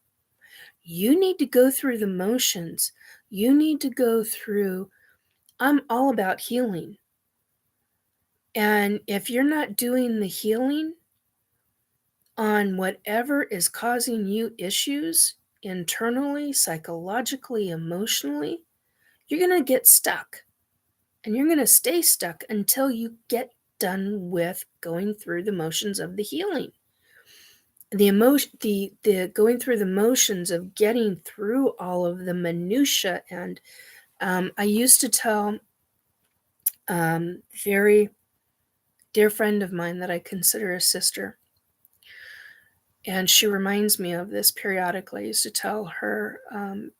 you need to go through the motions. You need to go through, I'm all about healing. And if you're not doing the healing on whatever is causing you issues internally, psychologically, emotionally, you're going to get stuck. And you're going to stay stuck until you get done with going through the motions of the healing. The going through the motions of getting through all of the minutia. And I used to tell very dear friend of mine that I consider a sister, and she reminds me of this periodically. I used to tell her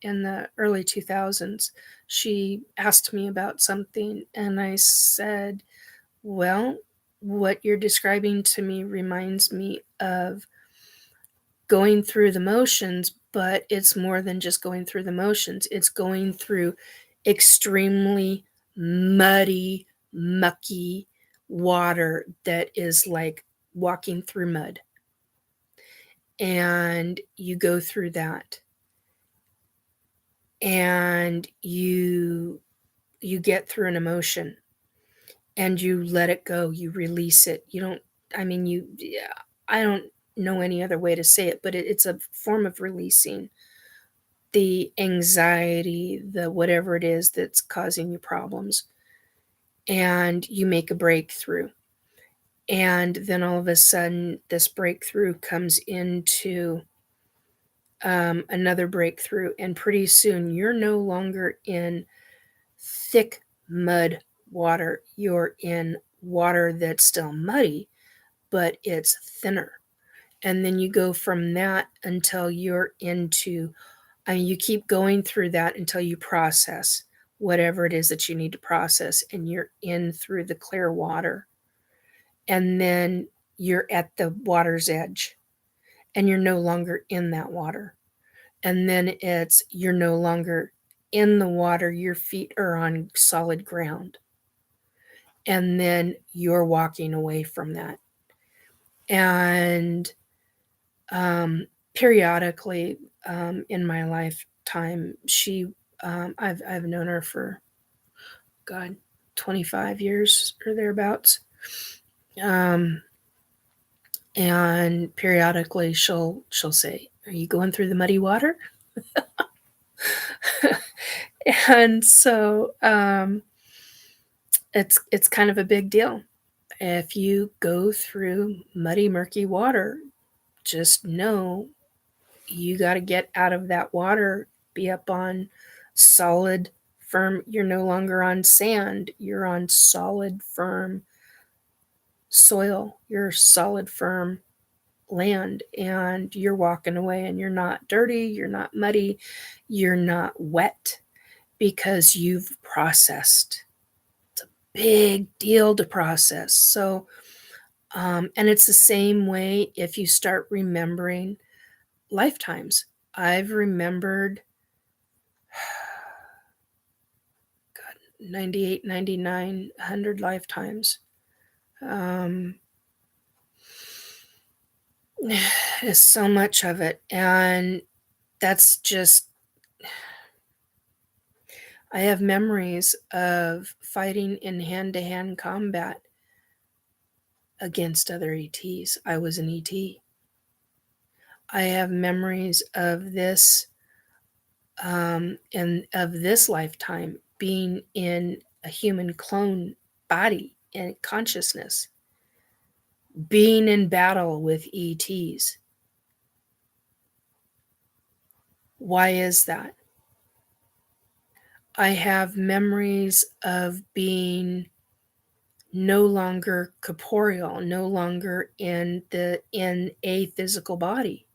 in the early 2000s, she asked me about something, and I said, well, what you're describing to me reminds me of going through the motions, but it's more than just going through the motions. It's going through extremely muddy, mucky water that is like walking through mud. And you go through that. And you get through an emotion and you let it go. You release it. I don't know any other way to say it, but it's a form of releasing the anxiety, the whatever it is that's causing you problems. And you make a breakthrough. And then all of a sudden, this breakthrough comes into another breakthrough. And pretty soon, you're no longer in thick mud water. You're in water that's still muddy, but it's thinner. And then you go from that until you're into, you keep going through that until you process whatever it is that you need to process, and you're in through the clear water. And then you're at the water's edge, and you're no longer in that water. And then you're no longer in the water, your feet are on solid ground. And then you're walking away from that. And periodically in my lifetime, I've known her for 25 years or thereabouts. And periodically she'll say, "Are you going through the muddy water?" And so it's kind of a big deal. If you go through muddy, murky water, just know you got to get out of that water, be up on solid, firm. You're no longer on sand. You're on solid, firm soil. You're solid, firm land, and you're walking away, and you're not dirty. You're not muddy. You're not wet, because you've processed. It's a big deal to process. So, and it's the same way if you start remembering lifetimes. I've remembered 98, 99, 100 lifetimes. There's so much of it. And that's just, I have memories of fighting in hand-to-hand combat against other ETs. I was an ET. I have memories of this and of this lifetime being in a human clone body and consciousness, being in battle with ETs. Why is that? I have memories of being no longer corporeal, no longer in a physical body.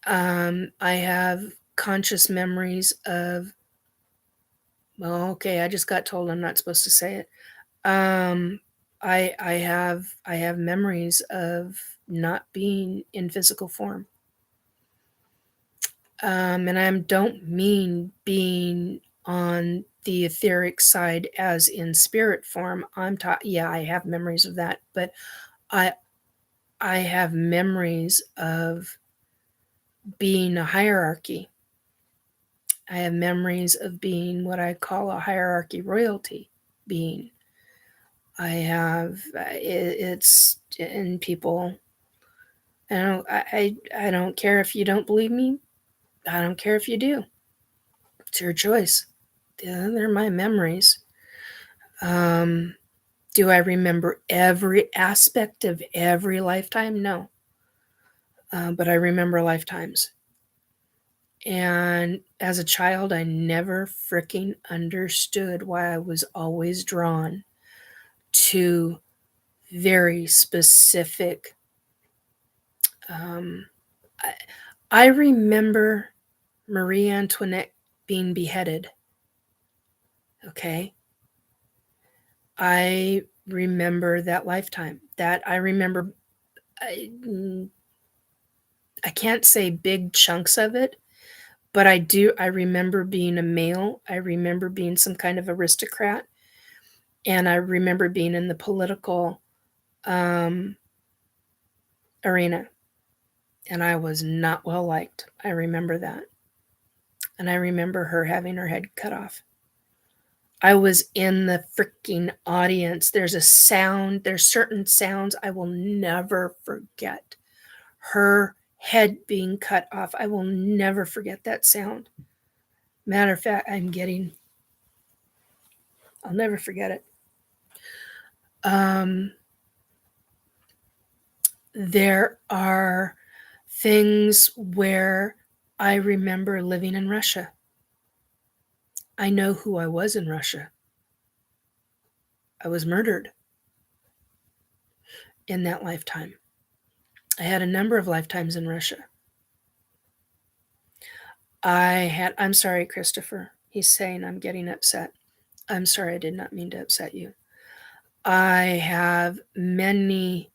I have conscious memories of, well, okay, I just got told I'm not supposed to say it. I have memories of not being in physical form. And I don't mean being on the etheric side as in spirit form. Yeah, I have memories of that, but I have memories of being a hierarchy. I have memories of being what I call a hierarchy royalty being. I have it's and people. I don't care if you don't believe me. I don't care if you do. It's your choice. Yeah, they're my memories. Do I remember every aspect of every lifetime? No. But I remember lifetimes. And as a child, I never freaking understood why I was always drawn to very specific. I remember Marie Antoinette being beheaded. Okay. I remember that lifetime. That I remember. I can't say big chunks of it, but I do. I remember being a male. I remember being some kind of aristocrat. And I remember being in the political arena. And I was not well liked. I remember that. And I remember her having her head cut off. I was in the freaking audience. There's certain sounds I will never forget. Her head being cut off. I will never forget that sound. Matter of fact, I'll never forget it. There are things where I remember living in Russia. I know who I was in Russia. I was murdered in that lifetime. I had a number of lifetimes in Russia. I'm sorry, Christopher. He's saying I'm getting upset. I'm sorry, I did not mean to upset you. I have many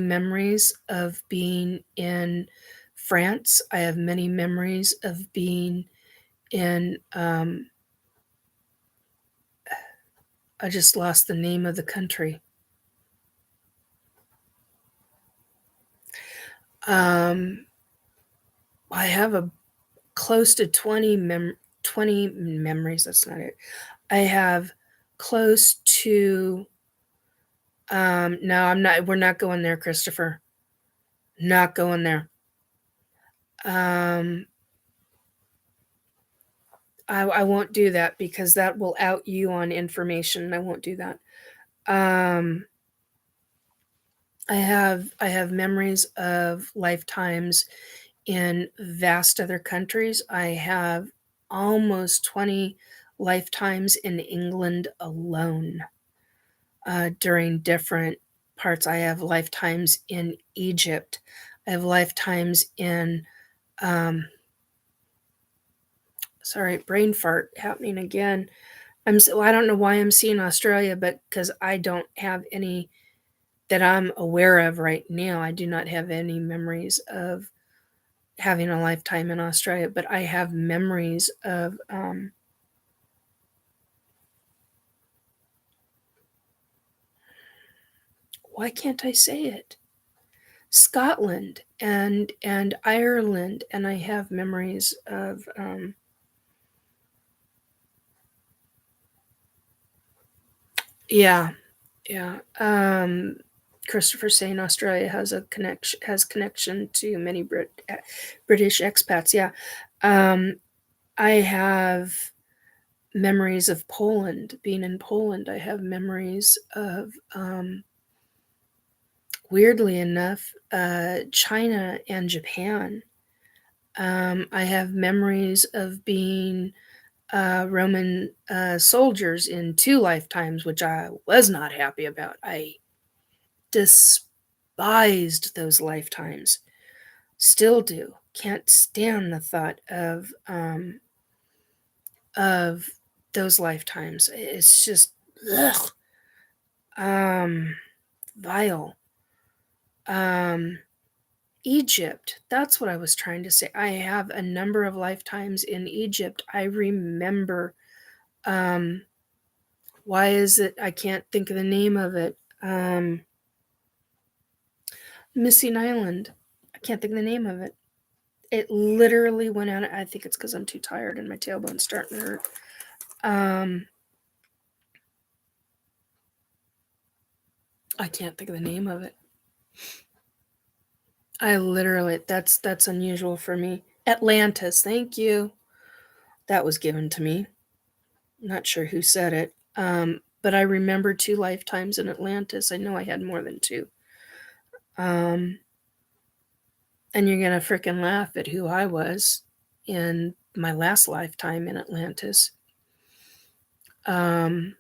memories of being in France. I have many memories of being in I just lost the name of the country. I have a close to 20 memories. That's not it. I have close to no, I'm not. We're not going there, Christopher. Not going there. I won't do that because that will out you on information. I won't do that. I have memories of lifetimes in vast other countries. I have almost 20 lifetimes in England alone during different parts. I have lifetimes in Egypt. I have lifetimes in, sorry, brain fart happening again. I don't know why I'm seeing Australia, but because I don't have any that I'm aware of right now. I do not have any memories of having a lifetime in Australia, but I have memories of why can't I say it? Scotland and Ireland, and I have memories of yeah. Christopher saying Australia has connection to many British expats. Yeah. I have memories of Poland, being in Poland. I have memories of, weirdly enough, China and Japan. I have memories of being Roman soldiers in 2 lifetimes, which I was not happy about. I despised those lifetimes. Still do. Can't stand the thought of those lifetimes. It's just ugh. Vile. Egypt. That's what I was trying to say. I have a number of lifetimes in Egypt. I remember. Why is it I can't think of the name of it? Missing Island. I can't think of the name of it. It literally went out. I think it's because I'm too tired and my tailbone's starting to hurt. I can't think of the name of it. I literally, that's unusual for me. Atlantis, thank you. That was given to me. Not sure who said it. But I remember 2 lifetimes in Atlantis. I know I had more than 2. And you're going to freaking laugh at who I was in my last lifetime in Atlantis. I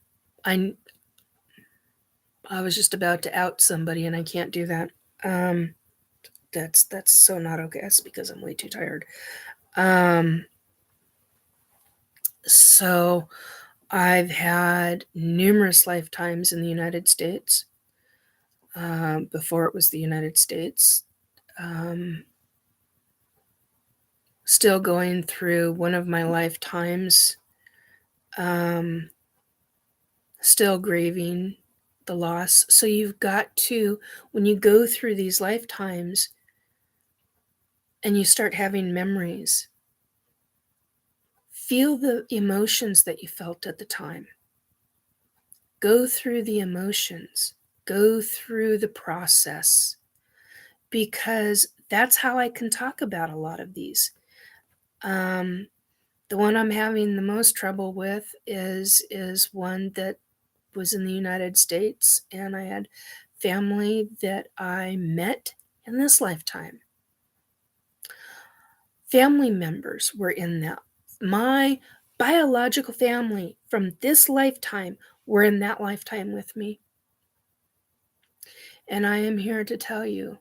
was just about to out somebody, and I can't do that. That's so not okay. That's because I'm way too tired. So I've had numerous lifetimes in the United States. Before it was the United States. Still going through one of my lifetimes. Still grieving the loss. So you've got to, when you go through these lifetimes and you start having memories, feel the emotions that you felt at the time. Go through the emotions. Go through the process. Because that's how I can talk about a lot of these. The one I'm having the most trouble with is one that was in the United States, and I had family that I met in this lifetime. Family members were in that. My biological family from this lifetime were in that lifetime with me. And I am here to tell you,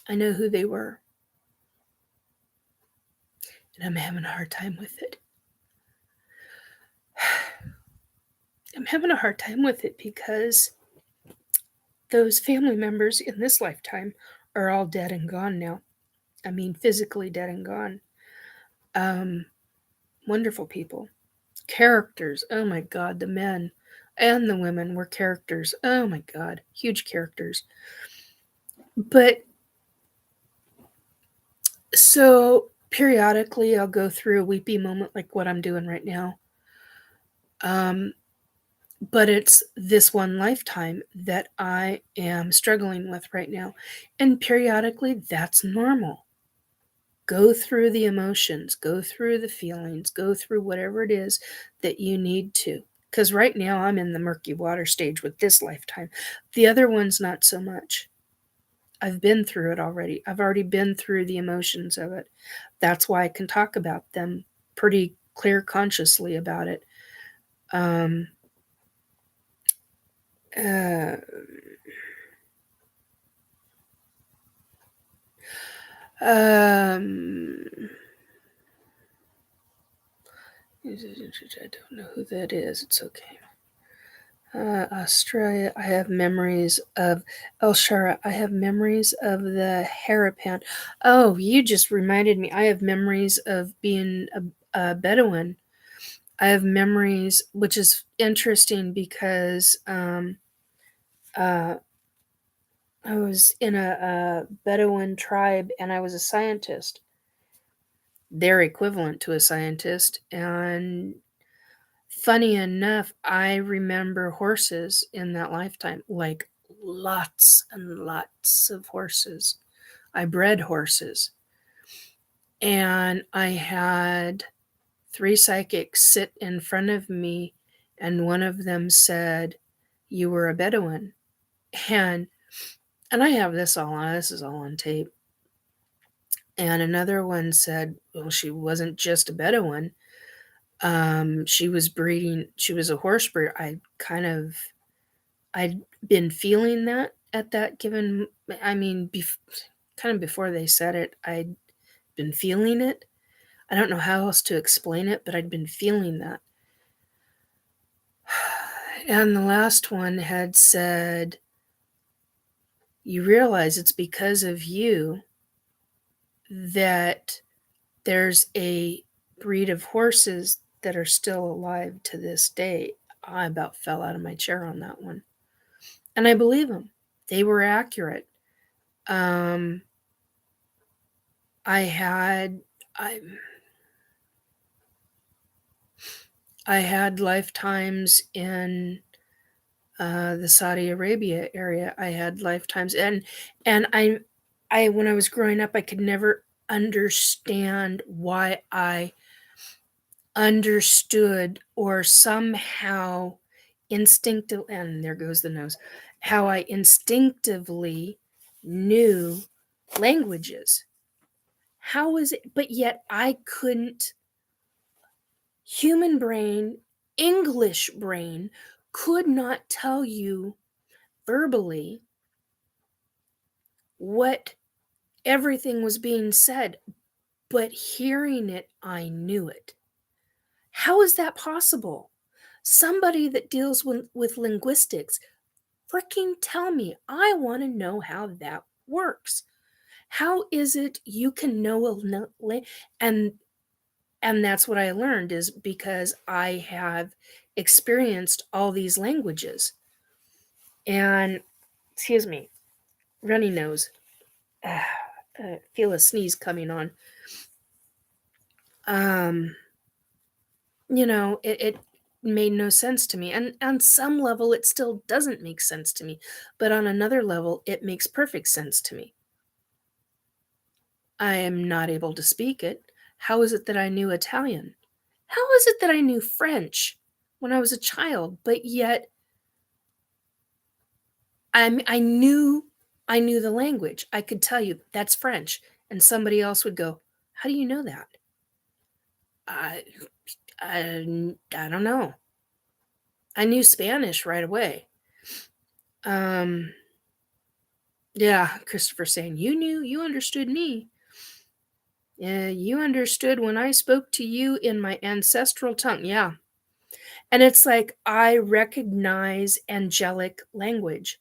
I know who they were. And I'm having a hard time with it. I'm having a hard time with it because those family members in this lifetime are all dead and gone now. I mean, physically dead and gone. Wonderful people. Characters. Oh my God, the men and the women were characters. Oh my God, huge characters. But so periodically I'll go through a weepy moment like what I'm doing right now. But it's this one lifetime that I am struggling with right now. And periodically, that's normal. Go through the emotions, go through the feelings, go through whatever it is that you need to. Because right now, I'm in the murky water stage with this lifetime. The other one's not so much. I've been through it already. I've already been through the emotions of it. That's why I can talk about them pretty clear consciously about it. I don't know who that is. It's okay. Australia, I have memories of El Shara. I have memories of the Harapan. Oh, you just reminded me. I have memories of being a Bedouin. I have memories, which is interesting because I was in a Bedouin tribe and I was a scientist. They're equivalent to a scientist, and Funny enough, I remember horses in that lifetime, like lots and lots of horses. I bred horses. And I had 3 psychics sit in front of me, and one of them said, "You were a Bedouin." And I have this is all on tape. And another one said, well, she wasn't just a Bedouin. She was a horse breeder. I'd been feeling that at that given, kind of before they said it, I'd been feeling it. I don't know how else to explain it, but I'd been feeling that. And the last one had said, "You realize it's because of you that there's a breed of horses that are still alive to this day." I about fell out of my chair on that one. And I believe them. They were accurate. I had I I had lifetimes in the Saudi Arabia area. I had lifetimes, and I when I was growing up, I could never understand why I understood or somehow instinctive, and there goes the nose, how I instinctively knew languages. How is it? But yet I couldn't. Human brain, English brain, could not tell you verbally what everything was being said, but hearing it, I knew it. How is that possible? Somebody that deals with linguistics, freaking tell me. I want to know how that works. How is it you can know and that's what I learned, is because I have experienced all these languages. And excuse me, runny nose. Feel a sneeze coming on. It made no sense to me. And on some level, it still doesn't make sense to me. But on another level, it makes perfect sense to me. I am not able to speak it. How is it that I knew Italian? How is it that I knew French when I was a child, but yet I knew the language. I could tell you that's French, and somebody else would go, "How do you know that?" I I don't know. I knew Spanish right away. Yeah, Christopher saying, you understood me. Yeah, you understood when I spoke to you in my ancestral tongue. Yeah. And it's like, I recognize angelic language.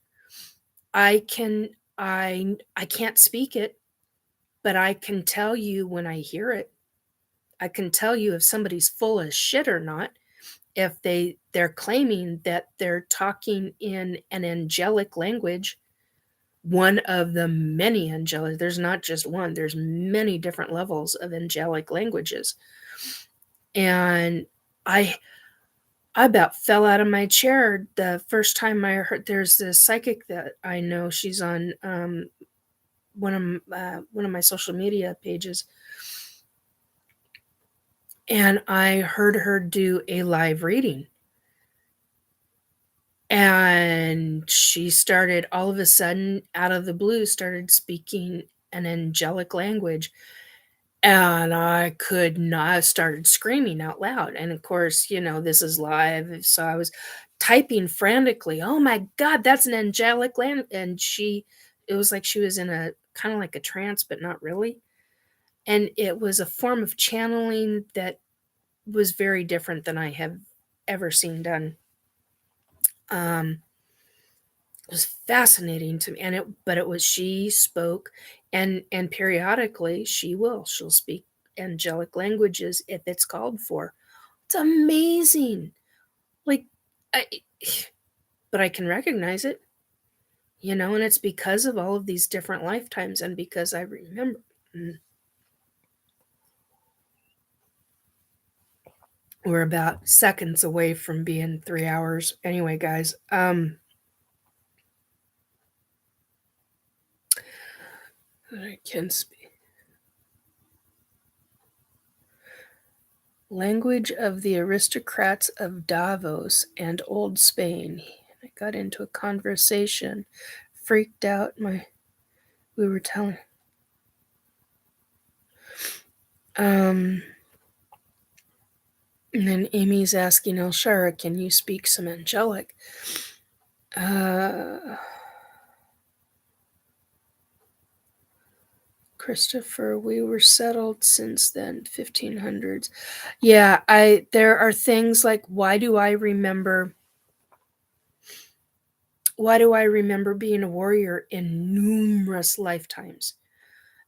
I can't speak it, but I can tell you when I hear it. I can tell you if somebody's full of shit or not, if they're claiming that they're talking in an angelic language, one of the many angelic, there's not just one, there's many different levels of angelic languages. And I about fell out of my chair the first time I heard. There's this psychic that I know. She's on one of my social media pages, and I heard her do a live reading. And she started, all of a sudden, out of the blue, started speaking an angelic language. And I could not, I started screaming out loud. And of course, this is live. So I was typing frantically, "Oh my God, that's an angelic language." And it was like she was in a kind of like a trance, but not really. And it was a form of channeling that was very different than I have ever seen done. It was fascinating to me, but it was, she spoke, and periodically she'll speak angelic languages if it's called for. It's amazing. Like, I but I can recognize it, and it's because of all of these different lifetimes, and because I remember. We're about seconds away from being 3 hours. Anyway, guys, I can speak. Language of the aristocrats of Davos and Old Spain. I got into a conversation, freaked out. We were telling. And then Amy's asking Elshara, can you speak some Angelic? Christopher, we were settled since then, 1500s. Yeah, there are things like, why do I remember being a warrior in numerous lifetimes?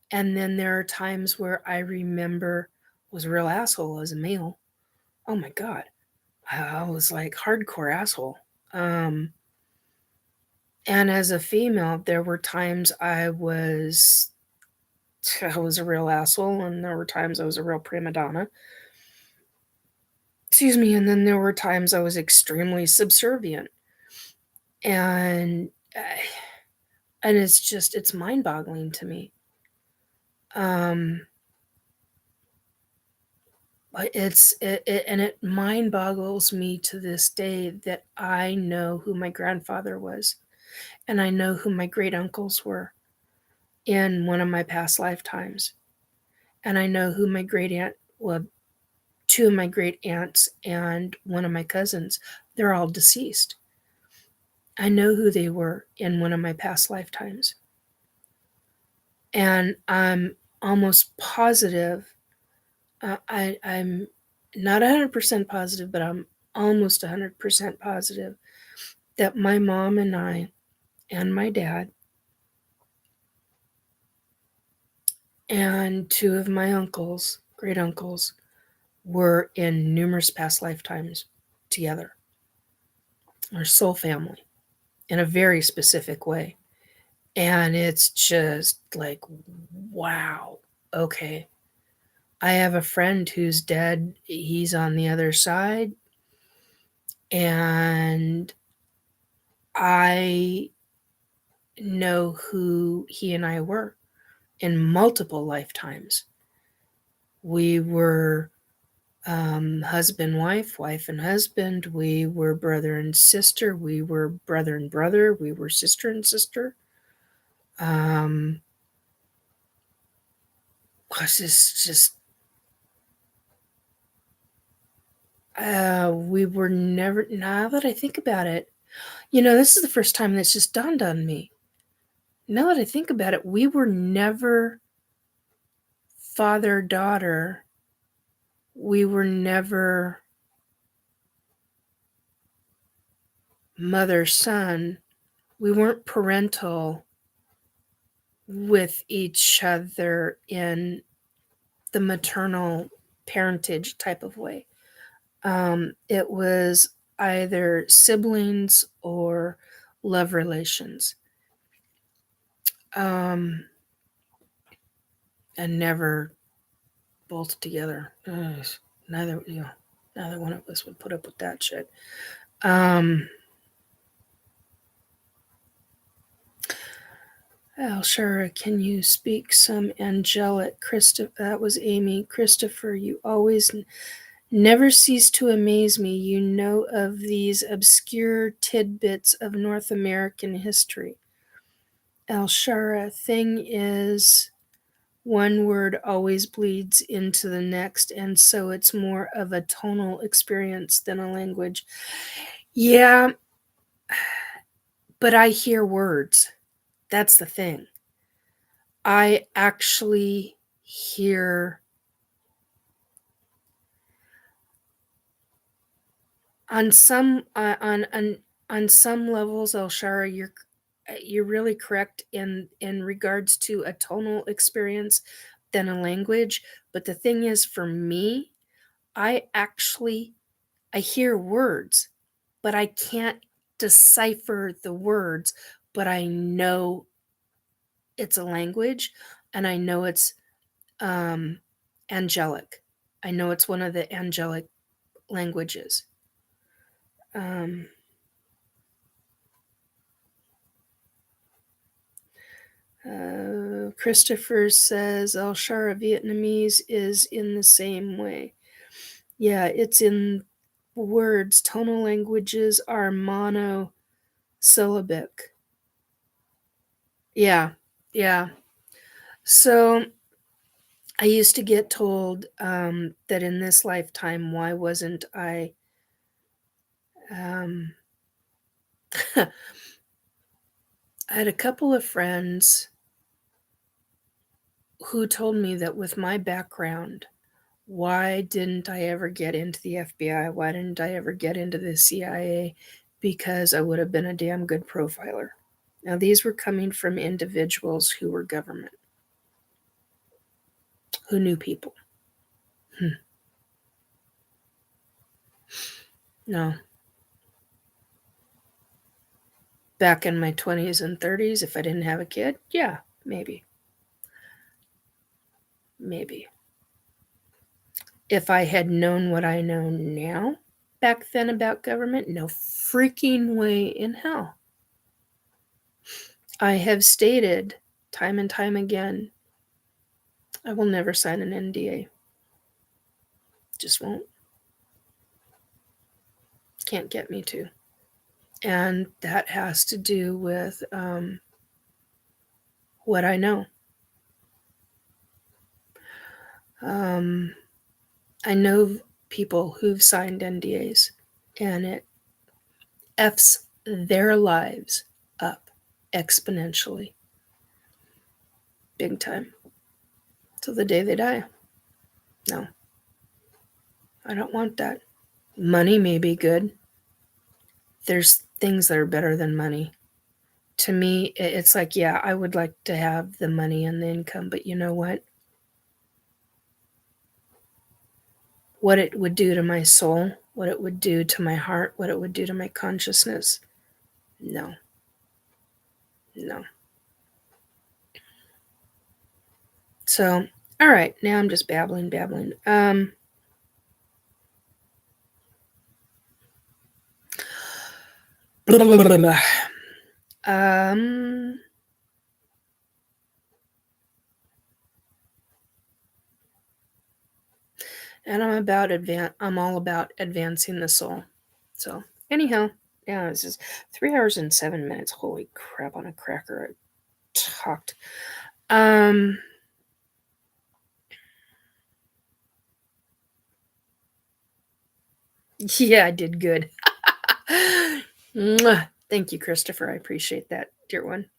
And then there are times where I remember was a real asshole as a male. Oh my God. I was like hardcore asshole. And as a female, there were times I was a real asshole, and there were times I was a real prima donna. Excuse me. And then there were times I was extremely subservient. And it's mind-boggling to me. It mind boggles me to this day that I know who my grandfather was, and I know who my great uncles were in one of my past lifetimes, and I know who my great aunt, well, two of my great aunts and one of my cousins. They're all deceased. I know who they were in one of my past lifetimes, and I'm almost positive. I'm not 100% positive, but I'm almost 100% positive that my mom and I and my dad and two of my uncles, great uncles, were in numerous past lifetimes together. Our soul family in a very specific way. And it's just like, wow, okay. I have a friend who's dead. He's on the other side. And I know who he and I were in multiple lifetimes. We were husband, wife and husband. We were brother and sister. We were brother and brother. We were sister and sister. It's just, we were never, now that I think about it, this is the first time that's just dawned on me. Now that I think about it, we were never father-daughter. We were never mother-son. We weren't parental with each other in the maternal parentage type of way. It was either siblings or love relations. And never both together. Neither one of us would put up with that shit. Sure. Can you speak some Angelic? That was Amy. Christopher, you always never cease to amaze me. You know of these obscure tidbits of North American history. Shara, thing is, one word always bleeds into the next, and so it's more of a tonal experience than a language. Yeah, but I hear words. That's the thing. I actually hear on some levels, Elshara, you're really correct in regards to a tonal experience than a language. But the thing is, for me, I hear words, but I can't decipher the words, but I know it's a language, and I know it's angelic. I know it's one of the angelic languages. Christopher says El Shara Vietnamese is in the same way. Yeah, it's in words. Tonal languages are monosyllabic. Yeah. So I used to get told that in this lifetime, why wasn't I I had a couple of friends who told me that with my background, why didn't I ever get into the FBI? Why didn't I ever get into the CIA? Because I would have been a damn good profiler. Now, these were coming from individuals who were government, who knew people. No. Back in my 20s and 30s, if I didn't have a kid, yeah, maybe. Maybe. If I had known what I know now back then about government, no freaking way in hell. I have stated time and time again, I will never sign an NDA. Just won't. Can't get me to. And that has to do with what I know. I know people who've signed NDAs, and it F's their lives up exponentially. Big time. Till the day they die. No. I don't want that. Money may be good. There's things that are better than money. To me, it's like, yeah, I would like to have the money and the income, but you know what? What it would do to my soul, what it would do to my heart, what it would do to my consciousness. No. So, all right, now I'm just babbling. And I'm all about advancing the soul. So, anyhow, yeah, this is 3 hours and 7 minutes. Holy crap on a cracker. I talked. Yeah, I did good. Thank you, Christopher. I appreciate that, dear one.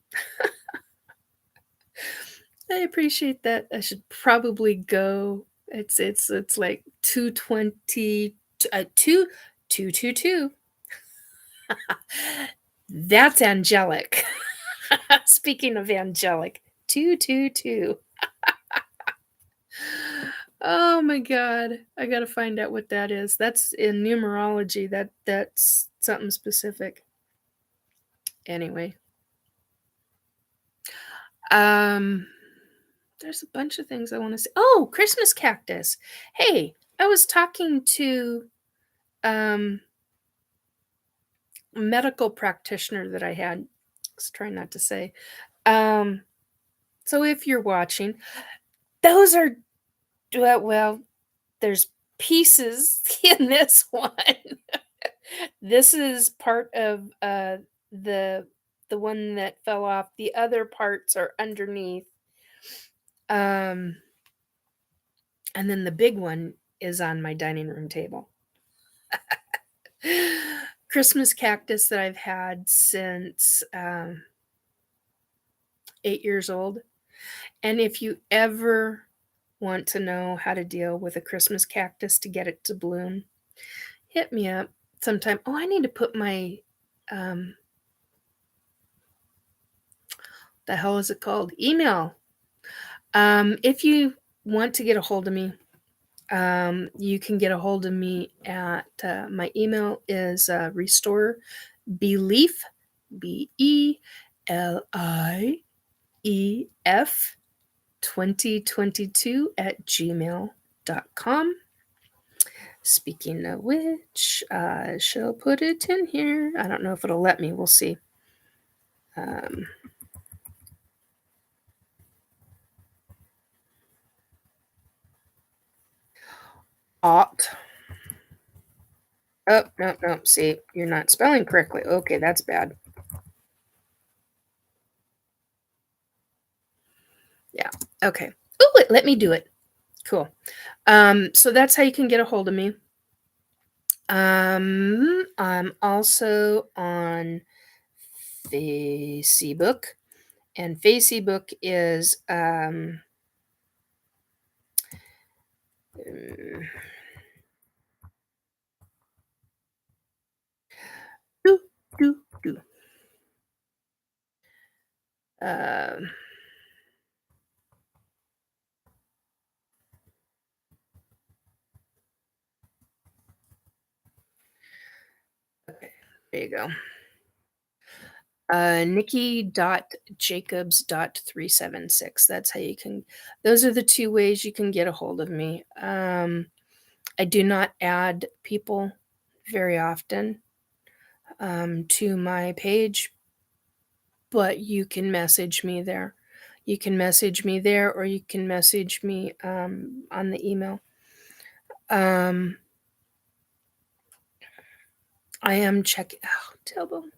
I appreciate that. I should probably go. It's like 2:20, 2:22. That's Angelic. Speaking of Angelic, 2:22. Oh my God. I got to find out what that is. That's in numerology. That's something specific. Anyway. There's a bunch of things I want to say. Oh, Christmas cactus. Hey, I was talking to a medical practitioner that I had. Let's try not to say. So if you're watching, those are, well, there's pieces in this one. This is part of the one that fell off. The other parts are underneath. And then the big one is on my dining room table. Christmas cactus that I've had since 8 years old. And if you ever want to know how to deal with a Christmas cactus to get it to bloom, hit me up sometime. Oh, I need to put my, the hell is it called? Email. If you want to get a hold of me, you can get a hold of me at my email is restore belief, BELIEF 2022 at gmail.com. Speaking of which, I shall put it in here. I don't know if it'll let me. We'll see. Ought. Oh, no. See, you're not spelling correctly. Okay, that's bad. Yeah. Okay. Oh, it let me do it. Cool. So that's how you can get a hold of me. I'm also on Facebook, and Facebook is do do do. Okay, there you go. Nikki.Jacobs.376. That's how you can, those are the two ways you can get a hold of me. I do not add people very often to my page, but you can message me there. You can message me there, or you can message me on the email. I am checking. Oh, tailbone.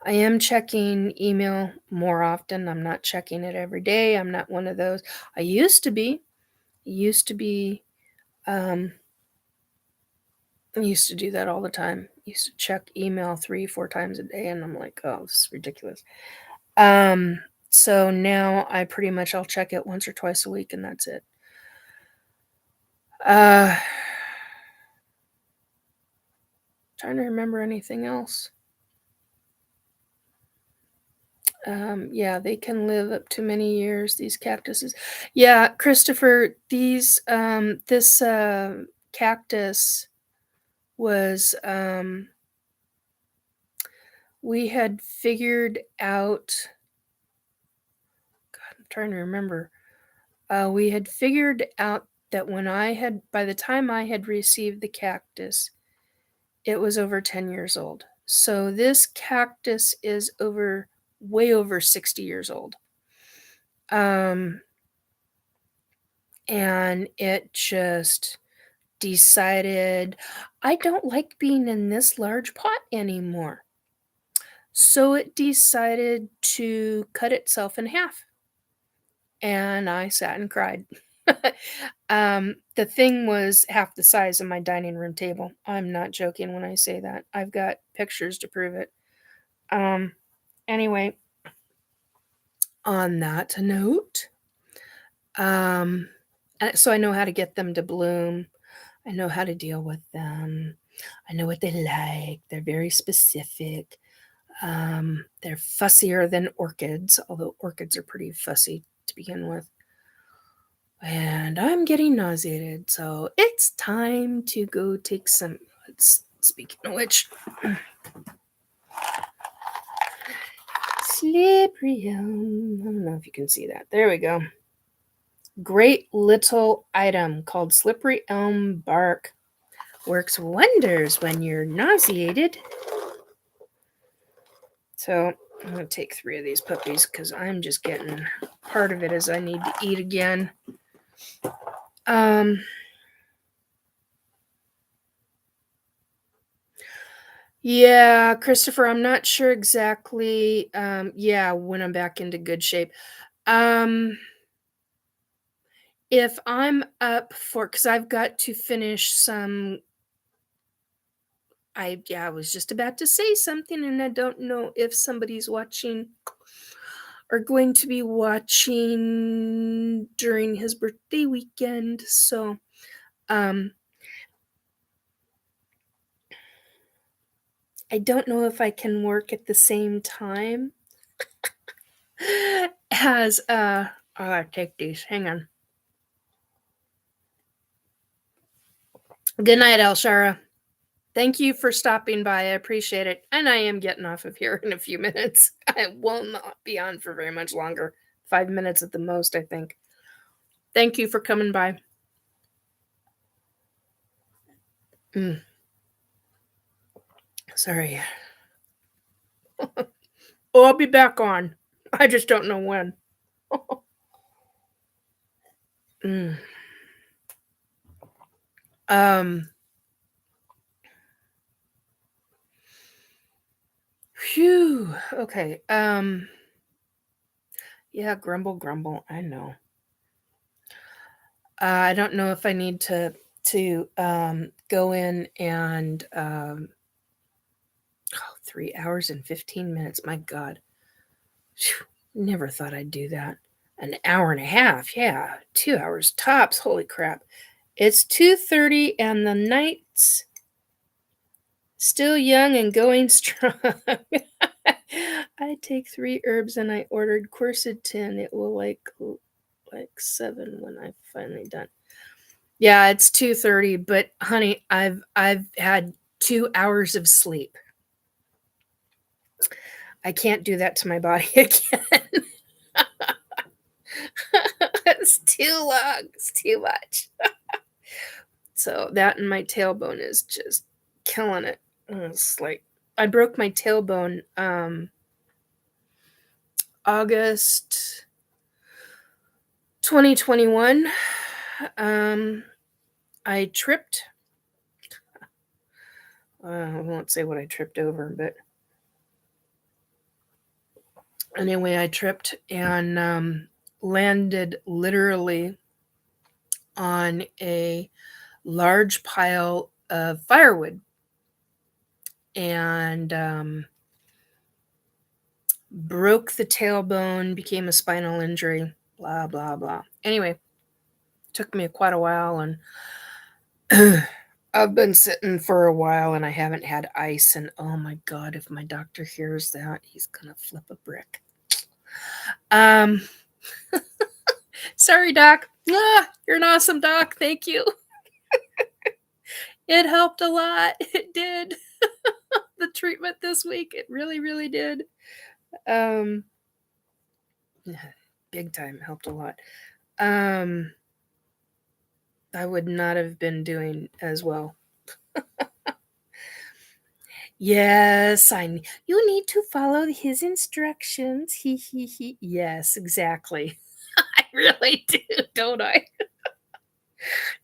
I am checking email more often. I'm not checking it every day. I'm not one of those. I used to be. I used to do that all the time. Used to check email 3-4 times a day, and I'm like, oh, this is ridiculous. So now I pretty much, I'll check it once or twice a week, and that's it. Trying to remember anything else. Yeah, they can live up to many years, these cactuses. Yeah, Christopher, this cactus was, we had figured out, God, I'm trying to remember. We had figured out that by the time I had received the cactus, it was over 10 years old. So this cactus is way over 60 years old. And it just decided, I don't like being in this large pot anymore. So it decided to cut itself in half. And I sat and cried. The thing was half the size of my dining room table. I'm not joking when I say that. I've got pictures to prove it. Anyway, on that note, so I know how to get them to bloom. I know how to deal with them. I know what they like. They're very specific. They're fussier than orchids, although orchids are pretty fussy to begin with. And I'm getting nauseated, so it's time to go take some. Speaking of which, slippery elm. I don't know if you can see that. There we go. Great little item called slippery elm bark. Works wonders when you're nauseated. So I'm going to take 3 of these puppies because I'm just getting, part of it is I need to eat again. Yeah, Christopher, I'm not sure exactly. When I'm back into good shape. If I'm up for, because I've got to finish some. I was just about to say something, and I don't know if somebody's watching or going to be watching during his birthday weekend. So, I don't know if I can work at the same time as I'll take these. Hang on. Good night, Elshara. Thank you for stopping by. I appreciate it. And I am getting off of here in a few minutes. I will not be on for very much longer. 5 minutes at the most, I think. Thank you for coming by. Sorry. Oh, I'll be back on. I just don't know when. Phew. Okay. Yeah, grumble. I know. I don't know if I need to go in and 3 hours and 15 minutes. My God. Phew, never thought I'd do that. An hour and a half. Yeah. 2 hours tops. Holy crap. It's 2:30 and the night's still young and going strong. I take 3 herbs and I ordered quercetin. It will like 7 when I finally done. Yeah, it's 2:30, but honey, I've had 2 hours of sleep. I can't do that to my body again. It's too long. It's too much. So that and my tailbone is just killing it. It's like I broke my tailbone August 2021. I tripped. I won't say what I tripped over, but anyway, I tripped and landed literally on a large pile of firewood and broke the tailbone, became a spinal injury, blah, blah, blah. Anyway, took me quite a while, and I've been sitting for a while and I haven't had ice, and oh my God, if my doctor hears that, he's gonna flip a brick. Sorry, doc. You're an awesome doc. Thank you. It helped a lot. It did. The treatment this week, it really, really did. Big time, helped a lot. I would not have been doing as well. Yes, you need to follow his instructions. He. Yes, exactly. I really do, don't I?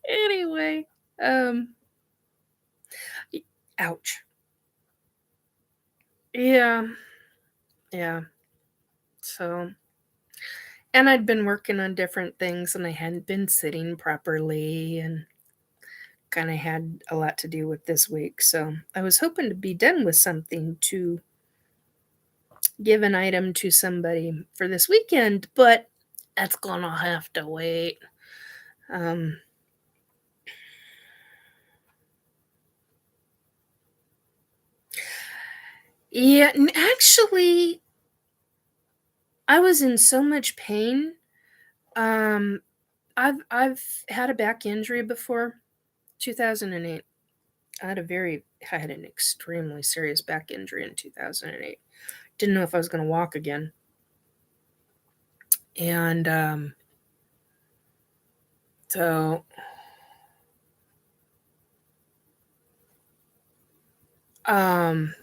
Anyway, ouch. Yeah. So, and I'd been working on different things and I hadn't been sitting properly and kind of had a lot to do with this week. So I was hoping to be done with something to give an item to somebody for this weekend, but that's gonna have to wait. Yeah, and actually, I was in so much pain. I've had a back injury before, 2008. I had an extremely serious back injury in 2008. Didn't know if I was going to walk again. And so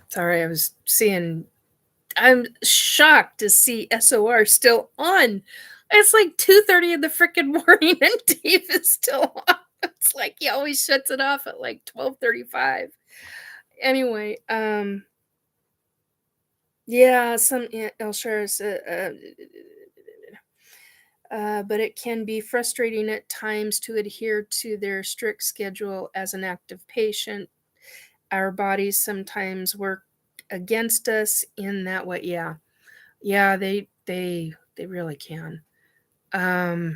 sorry, I'm shocked to see SOR still on. It's like 2:30 in the freaking morning and Dave is still on. It's like he always shuts it off at like 12:35. Anyway, yeah, I'll share but it can be frustrating at times to adhere to their strict schedule as an active patient. Our bodies sometimes work against us in that way. Yeah, they really can. Oh,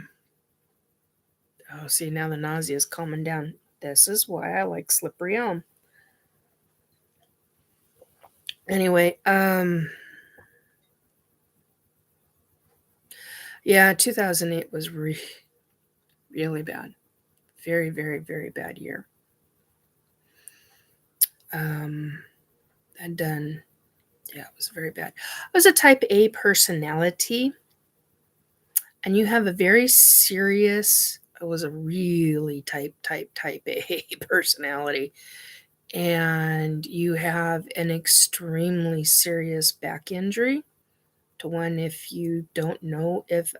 see, now the nausea is calming down. This is why I like slippery elm. Anyway, yeah, 2008 was really bad. Very, very, very bad year. It was very bad. I was a TypeA Personality, and you have a very serious was a really type A personality, and you have an extremely serious back injury to one if you don't know if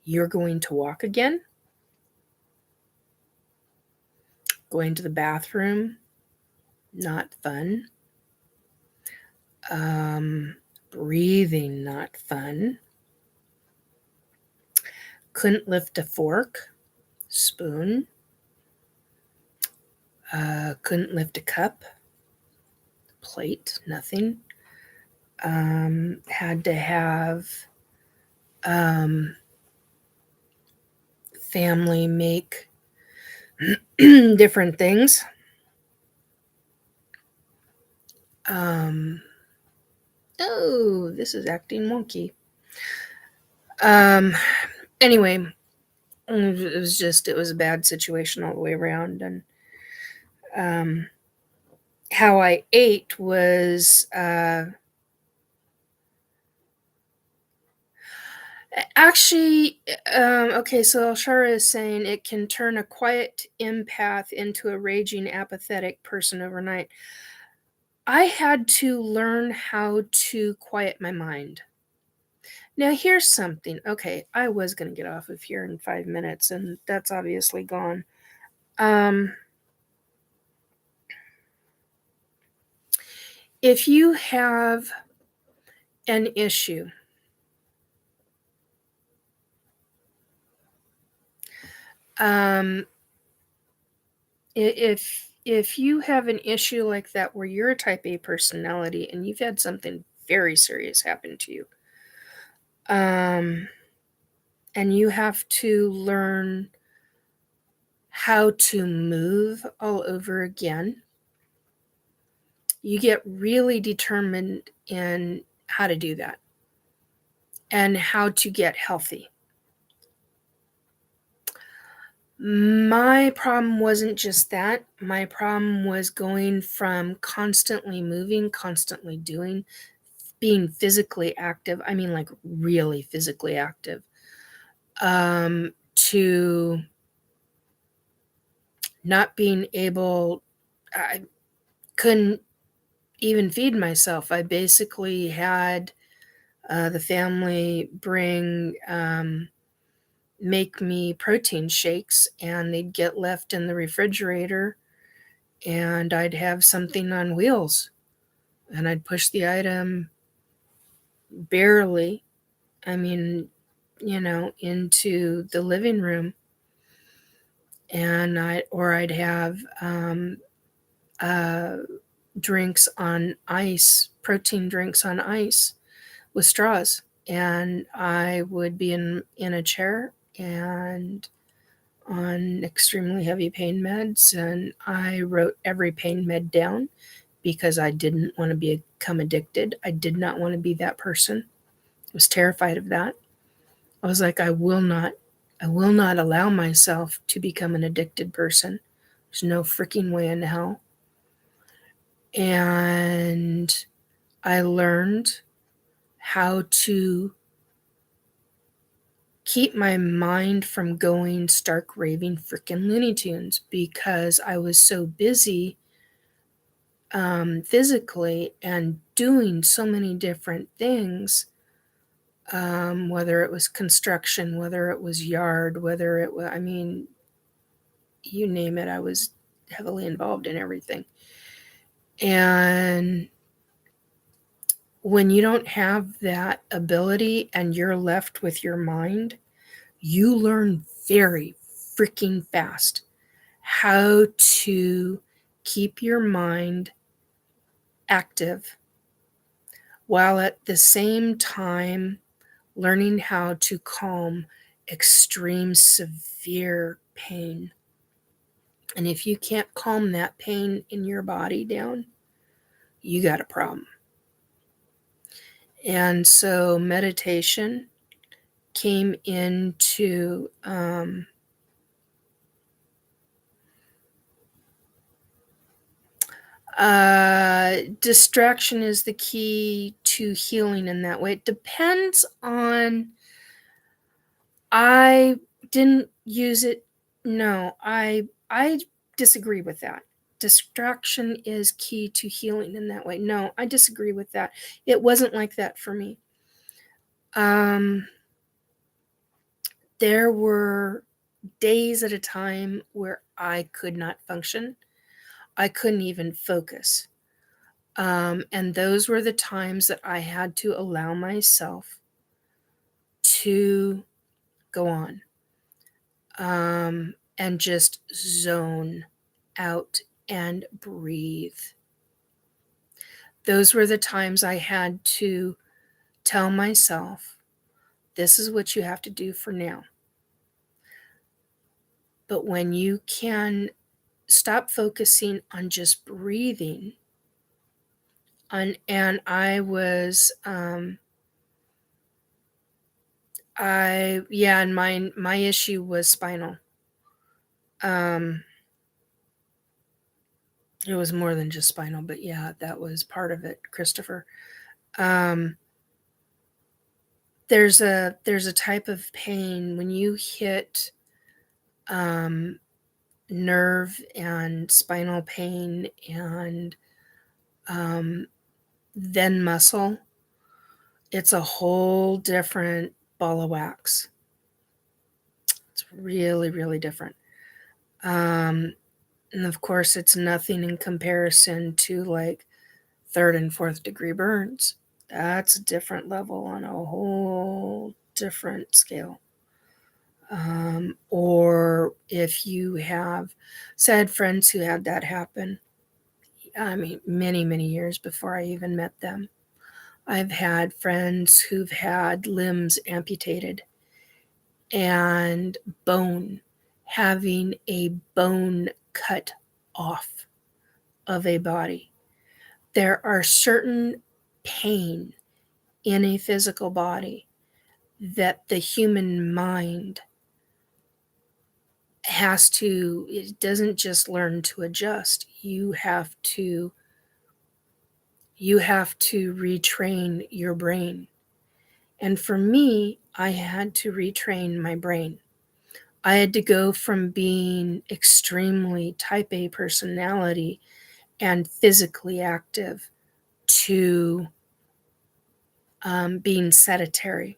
you're going to walk again. Going to the bathroom, not fun. Breathing, not fun. Couldn't lift a fork, spoon. Couldn't lift a cup, plate, nothing. Had to have family make different things. Oh, this is acting wonky. Anyway, it was a bad situation all the way around. And how I ate was actually okay. So Alshara is saying it can turn a quiet empath into a raging apathetic person overnight. I had to learn how to quiet my mind. Now, here's something. Okay, I was going to get off of here in 5 minutes, and that's obviously gone. If you have an issue, if you have an issue like that where you're a type A personality and you've had something very serious happen to you, and you have to learn how to move all over again, you get really determined in how to do that and how to get healthy. My problem wasn't just that. My problem was going from constantly moving, constantly doing, being physically active. I mean, like really physically active, to not being able, I couldn't even feed myself. I basically had the family make me protein shakes, and they'd get left in the refrigerator, and I'd have something on wheels, and I'd push the item barely, into the living room, and I'd have drinks on ice, protein drinks on ice with straws, and I would be in a chair and on extremely heavy pain meds, and I wrote every pain med down because I didn't want to become addicted. I did not want to be that person. I was terrified of that. I was like, I will not allow myself to become an addicted person. There's no freaking way in hell. And I learned how to keep my mind from going stark raving freaking Looney Tunes because I was so busy physically and doing so many different things, whether it was construction, whether it was yard, whether it was, you name it, I was heavily involved in everything. And when you don't have that ability and you're left with your mind, you learn very freaking fast how to keep your mind active while at the same time learning how to calm extreme severe pain. And if you can't calm that pain in your body down, you got a problem. And so meditation came into distraction is the key to healing in that way. It depends on, I didn't use it. No, I disagree with that. Distraction is key to healing in that way. No, I disagree with that. It wasn't like that for me. There were days at a time where I could not function. I couldn't even focus. And those were the times that I had to allow myself to go on and just zone out and breathe. Those were the times I had to tell myself, this is what you have to do for now. But when you can stop focusing on just breathing, and I was, and my issue was spinal. It was more than just spinal, but yeah, that was part of it, Christopher. There's a type of pain when you hit nerve and spinal pain and then muscle. It's a whole different ball of wax. It's really, really different. And of course, it's nothing in comparison to like 3rd and 4th degree burns. That's a different level on a whole different scale. Or if you have said friends who had that happen, I mean, many, many years before I even met them. I've had friends who've had limbs amputated and having a bone cut off of a body. There are certain pain in a physical body that the human mind it doesn't just learn to adjust. You have to retrain your brain. And for me, I had to retrain my brain. I had to go from being extremely type-A personality and physically active to being sedentary.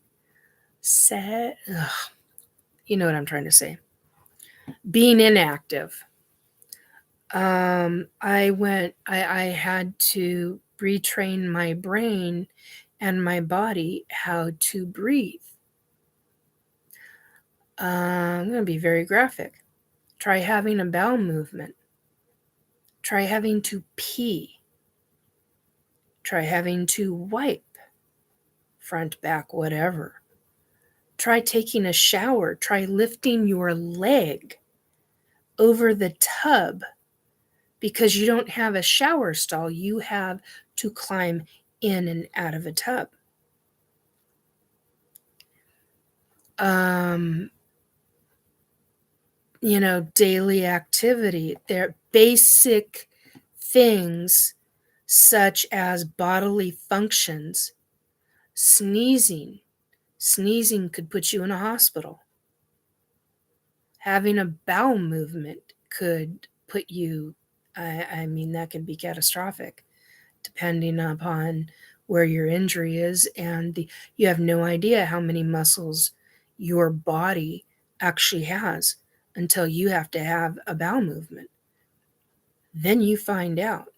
You know what I'm trying to say. Being inactive. I had to retrain my brain and my body how to breathe. I'm going to be very graphic. Try having a bowel movement. Try having to pee. Try having to wipe. Front, back, whatever. Try taking a shower. Try lifting your leg over the tub because you don't have a shower stall. You have to climb in and out of a tub. Daily activity. They're basic things such as bodily functions. Sneezing could put you in a hospital. Having a bowel movement could put you, that could be catastrophic depending upon where your injury is, and you have no idea how many muscles your body actually has until you have to have a bowel movement. Then you find out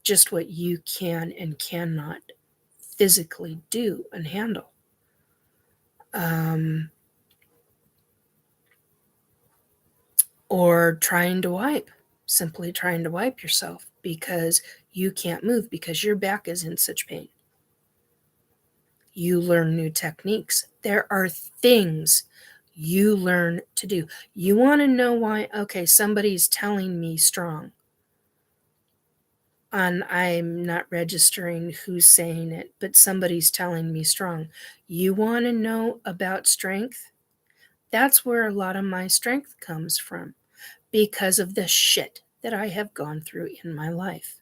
just what you can and cannot physically do and handle. Or simply trying to wipe yourself because you can't move because your back is in such pain. You learn new techniques. There are things you learn to do. You want to know why? Okay, somebody's telling me strong. And I'm not registering who's saying it, but somebody's telling me strong. You want to know about strength? That's where a lot of my strength comes from because of the shit that I have gone through in my life.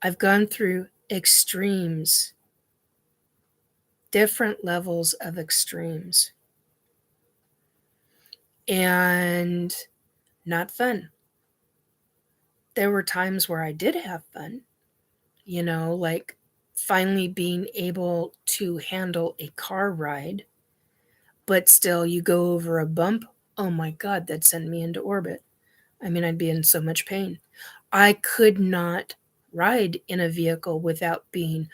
I've gone through extremes, different levels of extremes. and not fun. There were times where I did have fun, like finally being able to handle a car ride, but still you go over a bump. Oh my God, that sent me into orbit. I mean, I'd be in so much pain. I could not ride in a vehicle without being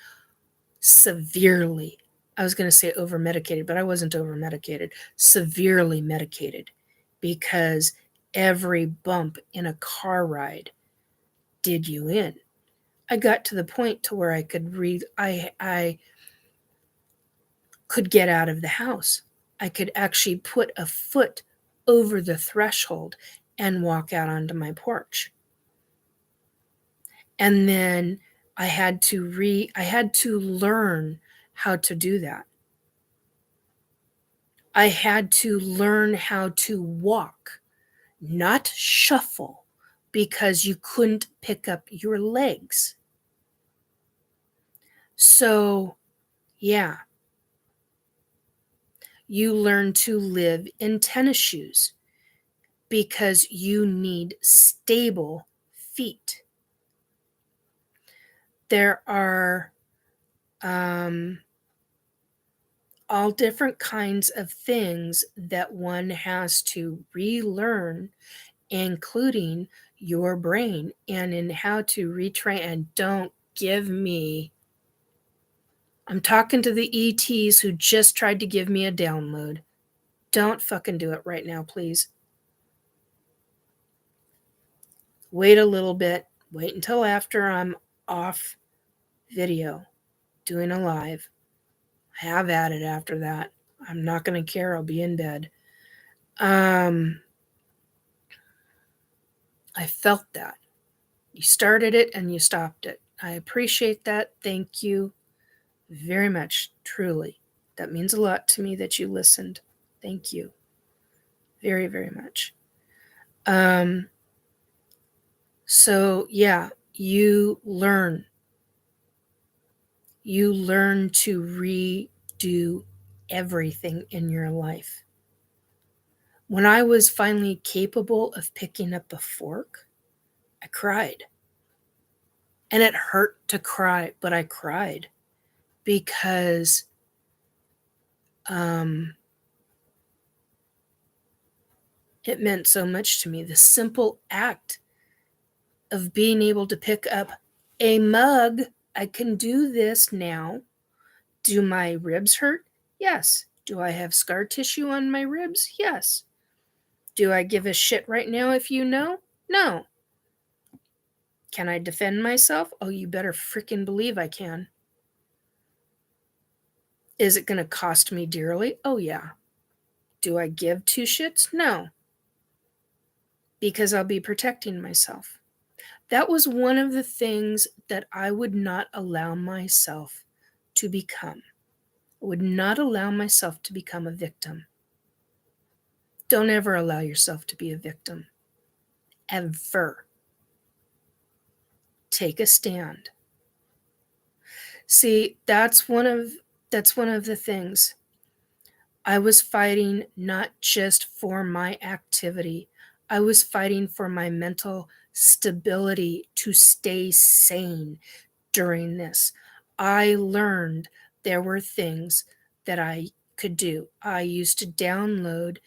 severely, I was going to say over medicated, but I wasn't over medicated, severely medicated, because every bump in a car ride did you in. I got to the point to where I could read, I could get out of the house. I could actually put a foot over the threshold and walk out onto my porch. And then I had to learn how to do that. I had to learn how to walk, not shuffle, because you couldn't pick up your legs. So, yeah, you learn to live in tennis shoes because you need stable feet. There are all different kinds of things that one has to relearn, including your brain and in how to retrain. And don't give me, I'm talking to the ETs who just tried to give me a download. Don't fucking do it right now, please. Wait a little bit. Wait until after I'm off video doing a live. Have at it after that. I'm not going to care. I'll be in bed. I felt that. You started it and you stopped it. I appreciate that. Thank you very much, truly. That means a lot to me that you listened. Thank you. Very, very much. So yeah, you learn to redo everything in your life. When I was finally capable of picking up a fork, I cried. And it hurt to cry, but I cried because it meant so much to me. The simple act of being able to pick up a mug. I can do this now. Do my ribs hurt? Yes. Do I have scar tissue on my ribs? Yes. Do I give a shit right now if you know? No. Can I defend myself? Oh, you better freaking believe I can. Is it going to cost me dearly? Oh, yeah. Do I give two shits? No. Because I'll be protecting myself. That was one of the things that I would not allow myself to become. I would not allow myself to become a victim. Don't ever allow yourself to be a victim. Ever. Take a stand. See, that's one of the things. I was fighting not just for my activity. I was fighting for my mental stability to stay sane during this. I learned there were things that I could do. I used to download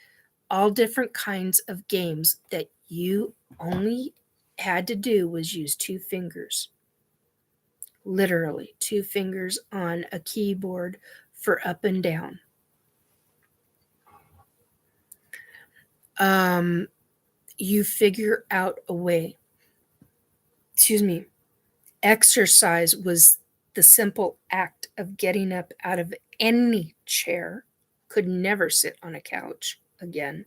all different kinds of games that you only had to do was use two fingers. Literally, two fingers on a keyboard for up and down. You figure out a way. Exercise was the simple act of getting up out of any chair. Could never sit on a couch again.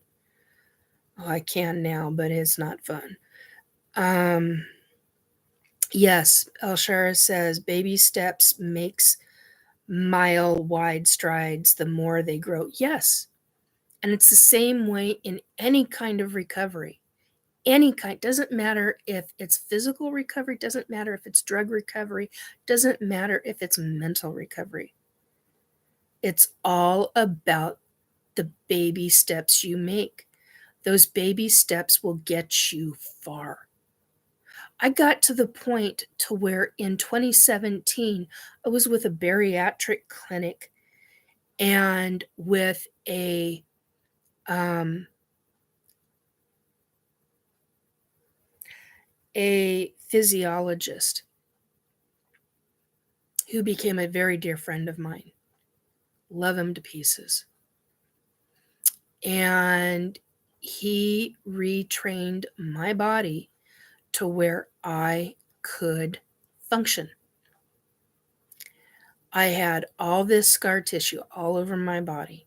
Oh, I can now, but it's not fun. Yes, Elshara says baby steps makes mile wide strides the more they grow. Yes. And it's the same way in any kind of recovery. Any kind. Doesn't matter if it's physical recovery, doesn't matter if it's drug recovery, doesn't matter if it's mental recovery. It's all about the baby steps you make. Those baby steps will get you far. I got to the point to where in 2017, I was with a bariatric clinic and with a physiologist who became a very dear friend of mine. Love him to pieces. And he retrained my body to where I could function. I had all this scar tissue all over my body.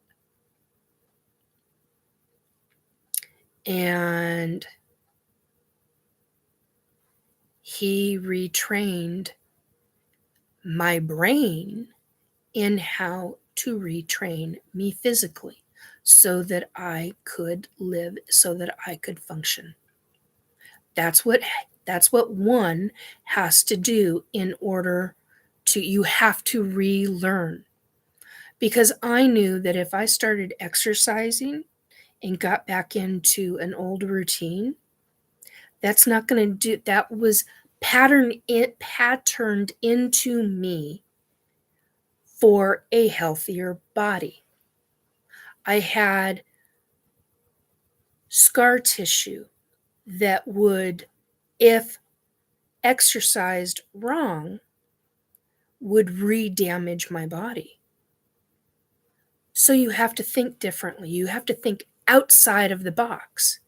And he retrained my brain in how to retrain me physically so that I could live, so that I could function. That's what one has to do in order to, you have to relearn. Because I knew that if I started exercising and got back into an old routine, that's not going to do, that was patterned into me for a healthier body. I had scar tissue that would, if exercised wrong, would re-damage my body. So you have to think differently. You have to think outside of the box.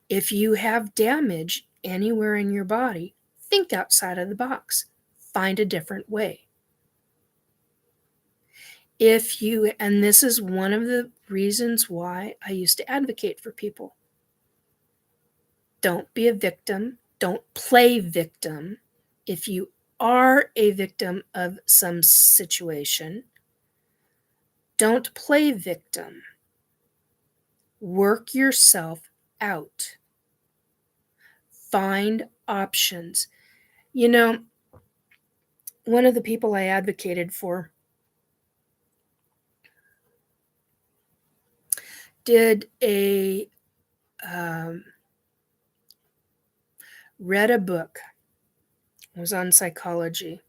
If you have damage anywhere in your body, think outside of the box. Find a different way. And this is one of the reasons why I used to advocate for people. Don't be a victim. Don't play victim. If you are a victim of some situation, don't play victim. Work yourself out. Find options. You know, one of the people I advocated for did read a book. It was on psychology.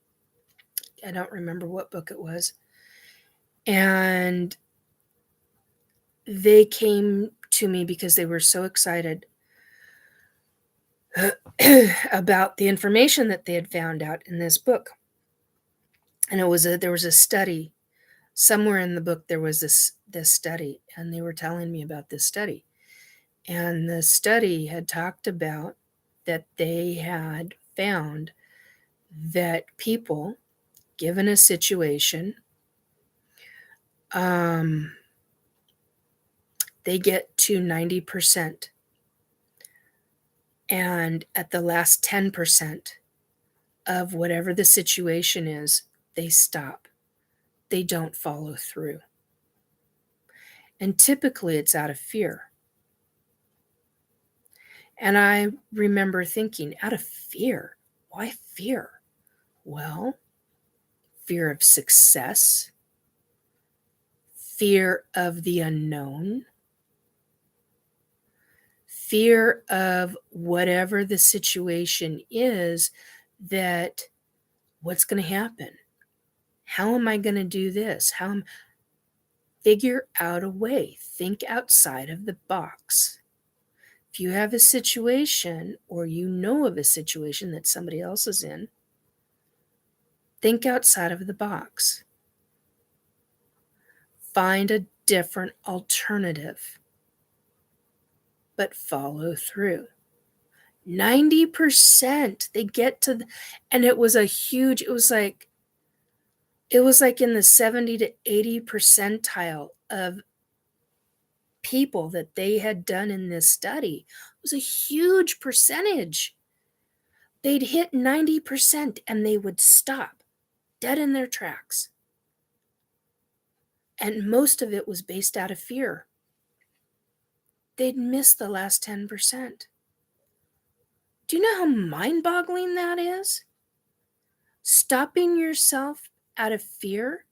I don't remember what book it was. And they came to me because they were so excited about the information that they had found out in this book. And there was a study somewhere in the book. There was this study, and they were telling me about this study. And the study had talked about that they had found that people, given a situation, they get to 90%. And at the last 10% of whatever the situation is, they stop. They don't follow through. And typically it's out of fear. And I remember thinking, out of fear? Why fear? Well, fear of success, fear of the unknown, fear of whatever the situation is, that what's going to happen? How am I going to do this? Figure out a way. Think outside of the box. If you have a situation, or you know of a situation that somebody else is in, think outside of the box. Find a different alternative, but follow through. 90% they get to, and it was like in the 70 to 80 percentile of people that they had done in this study. It was a huge percentage. They'd hit 90% and they would stop dead in their tracks. And most of it was based out of fear. They'd miss the last 10%. Do you know how mind-boggling that is? Stopping yourself out of fear.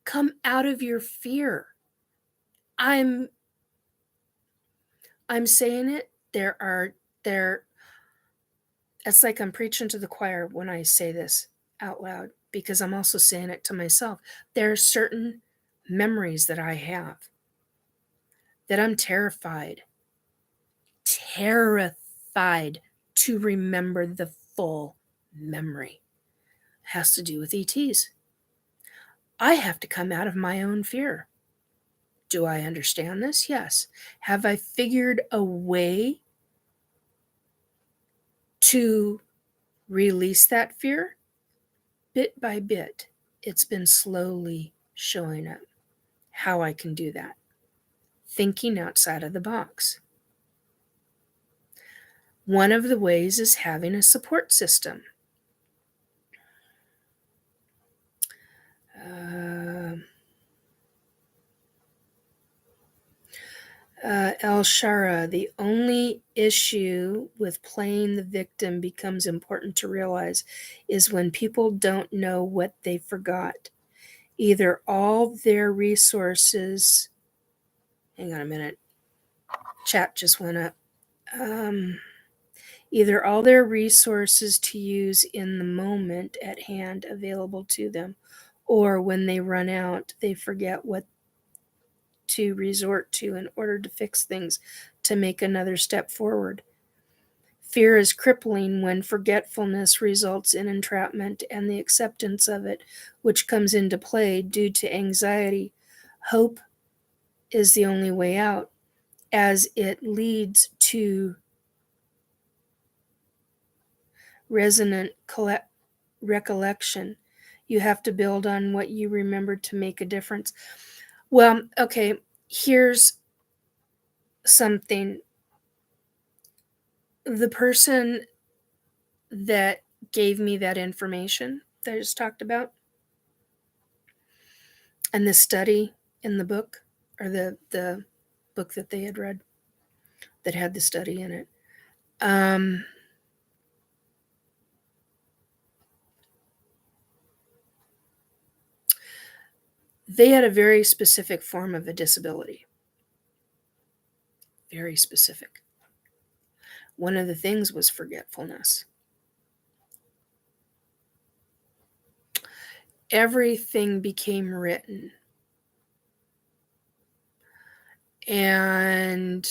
Come out of your fear. I'm saying it. It's like I'm preaching to the choir when I say this out loud, because I'm also saying it to myself. There are certain memories that I have that I'm terrified to remember the full memory. It has to do with ETs. I have to come out of my own fear. Do I understand this? Yes. Have I figured a way to release that fear? Bit by bit, it's been slowly showing up how I can do that. Thinking outside of the box. One of the ways is having a support system. El Shara, the only issue with playing the victim becomes important to realize is when people don't know what they forgot. Either all their resources, hang on a minute, chat just went up. Either all their resources to use in the moment at hand available to them, or when they run out, they forget what to resort to in order to fix things, to make another step forward. Fear is crippling when forgetfulness results in entrapment and the acceptance of it, which comes into play due to anxiety. Hope is the only way out, as it leads to resonant recollection. You have to build on what you remember to make a difference. Well, okay, here's something. The person that gave me that information that I just talked about, and the study in the book, or the book that they had read that had the study in it, they had a very specific form of a disability. Very specific. One of the things was forgetfulness. Everything became written. And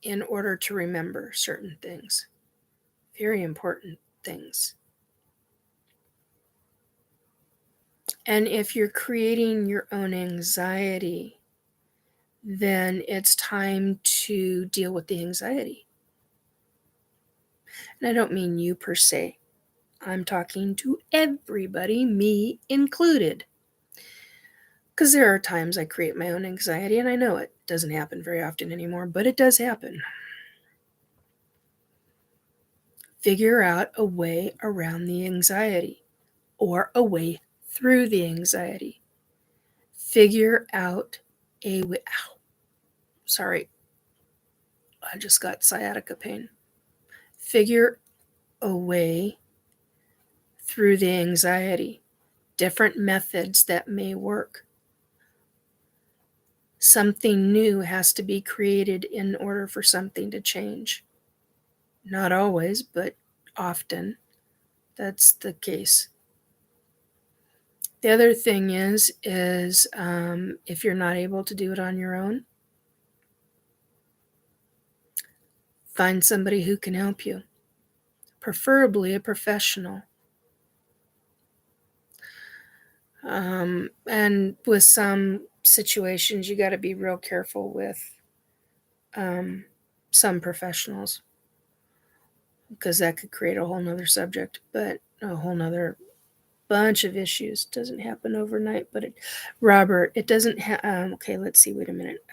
in order to remember certain things, very important things. And if you're creating your own anxiety, then it's time to deal with the anxiety. And I don't mean you per se. I'm talking to everybody, me included. Because there are times I create my own anxiety, and I know it doesn't happen very often anymore, but it does happen. Figure out a way around the anxiety, or a way through the anxiety. Figure out a way. Ow. Sorry, I just got sciatica pain. Figure a way through the anxiety. Different methods that may work. Something new has to be created in order for something to change. Not always, but often that's the case. The other thing is if you're not able to do it on your own, find somebody who can help you, preferably a professional. And with some situations, you got to be real careful with some professionals, because that could create a whole nother subject, but a whole nother bunch of issues. Doesn't happen overnight, but Robert, it doesn't okay, let's see, wait a minute.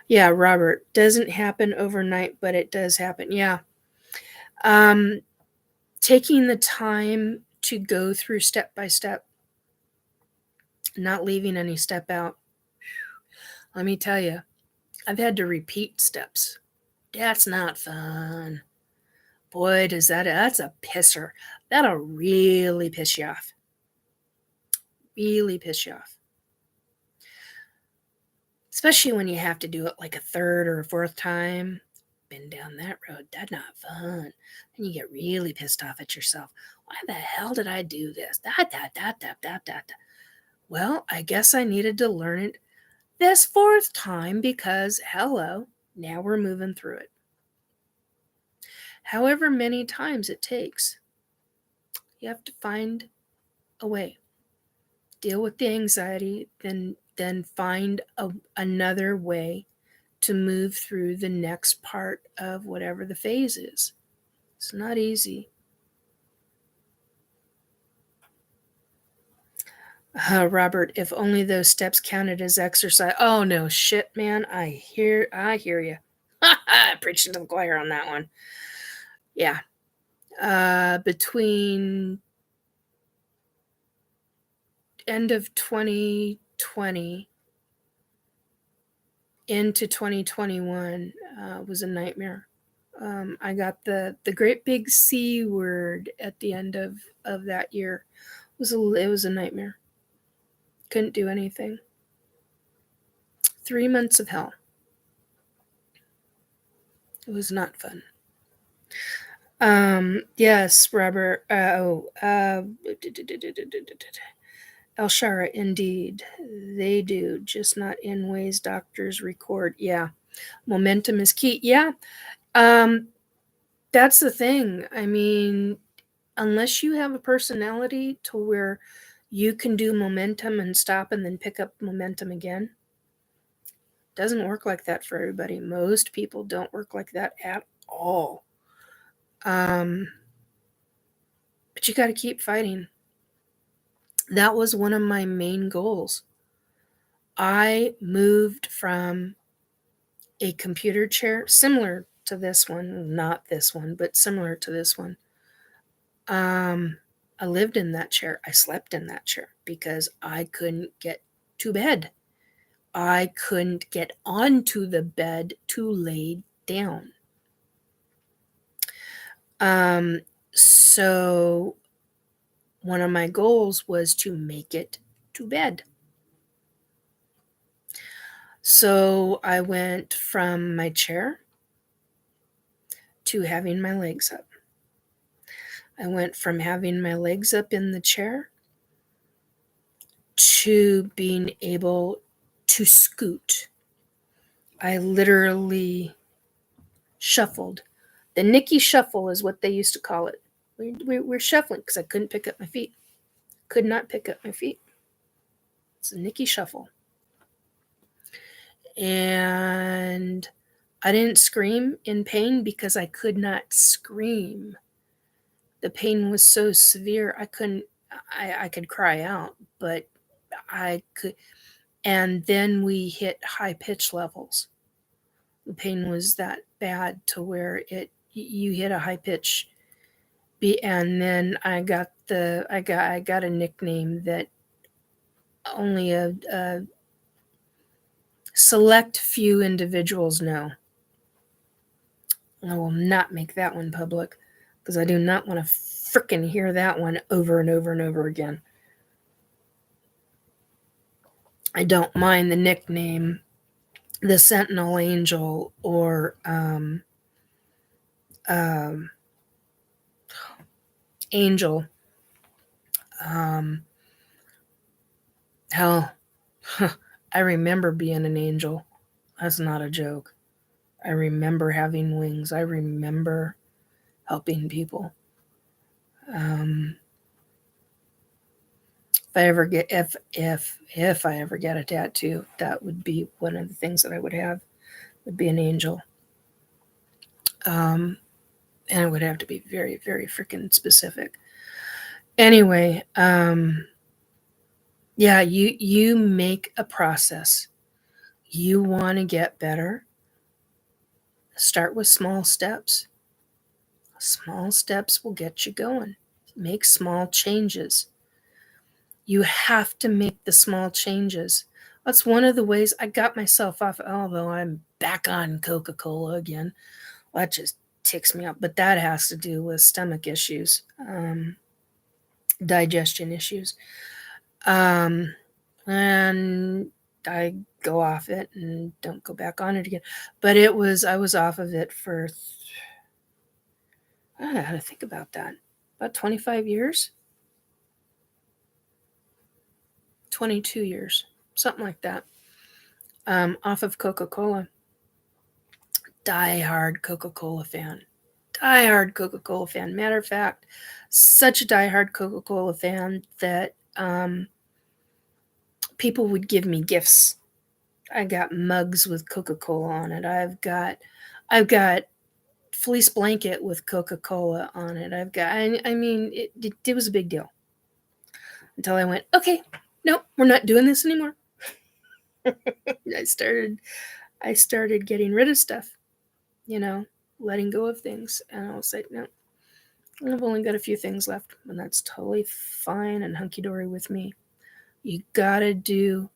Yeah, Robert, doesn't happen overnight, but it does happen. Yeah. Taking the time to go through step by step, not leaving any step out. Let me tell you, I've had to repeat steps. That's not fun. Boy, that's a pisser. That'll really piss you off. Really piss you off. especially when you have to do it like a third or a fourth time. Been down that road. That's not fun. And you get really pissed off at yourself. Why the hell did I do this? Well, I guess I needed to learn it this fourth time because, hello, now we're moving through it. However many times it takes, you have to find a way. Deal with the anxiety, then find another way to move through the next part of whatever the phase is. It's not easy. Robert, if only those steps counted as exercise. Oh no, shit, man. I hear you. Preaching to the choir on that one. Yeah. Between end of 2020 into 2021 was a nightmare. I got the great big C word at the end of that year. It was a nightmare. Couldn't do anything. 3 months of hell. It was not fun. Yes, Robert. Elshara, indeed. They do, just not in ways doctors record. Yeah. Momentum is key. Yeah. That's the thing. I mean, unless you have a personality to where you can do momentum and stop and then pick up momentum again, it doesn't work like that for everybody. Most people don't work like that at all. But you got to keep fighting. That was one of my main goals. I moved from a computer chair, similar to this one, not this one, but similar to this one. I lived in that chair. I slept in that chair because I couldn't get to bed. I couldn't get onto the bed to lay down. So one of my goals was to make it to bed. So I went from my chair to having my legs up. I went from having my legs up in the chair to being able to scoot. I literally shuffled. The Nikki Shuffle is what they used to call it. We're shuffling because I couldn't pick up my feet. Could not pick up my feet. It's a Nikki Shuffle. And I didn't scream in pain because I could not scream. The pain was so severe I could cry out, but I could. And then we hit high pitch levels. The pain was that bad to where you hit a high pitch. And then I got a nickname that only a select few individuals know. I will not make that one public because I do not want to frickin' hear that one over and over and over again. I don't mind the nickname, the Sentinel Angel, or Angel. Hell, I remember being an angel. That's not a joke. I remember having wings. I remember helping people. If I ever get a tattoo, that would be one of the things that I would have. Would be an angel. And it would have to be very, very freaking specific. Anyway, yeah, you make a process. You want to get better. Start with small steps. Small steps will get you going. Make small changes. You have to make the small changes. That's one of the ways I got myself off, although I'm back on Coca-Cola again. Well, that just ticks me up. But that has to do with stomach issues, digestion issues. And I go off it and don't go back on it again. But I was off of it for, I don't know how to think about that, about 25 years, 22 years, something like that. Off of Coca-Cola. Die-hard Coca-Cola fan. Die-hard Coca-Cola fan. Matter of fact, such a die-hard Coca-Cola fan that people would give me gifts. I got mugs with Coca-Cola on it. I've got fleece blanket with Coca-Cola on it. I mean, it was a big deal. Until I went, okay, no, we're not doing this anymore. I started getting rid of stuff, letting go of things. And I was like, no, I've only got a few things left, and that's totally fine and hunky-dory with me. You gotta do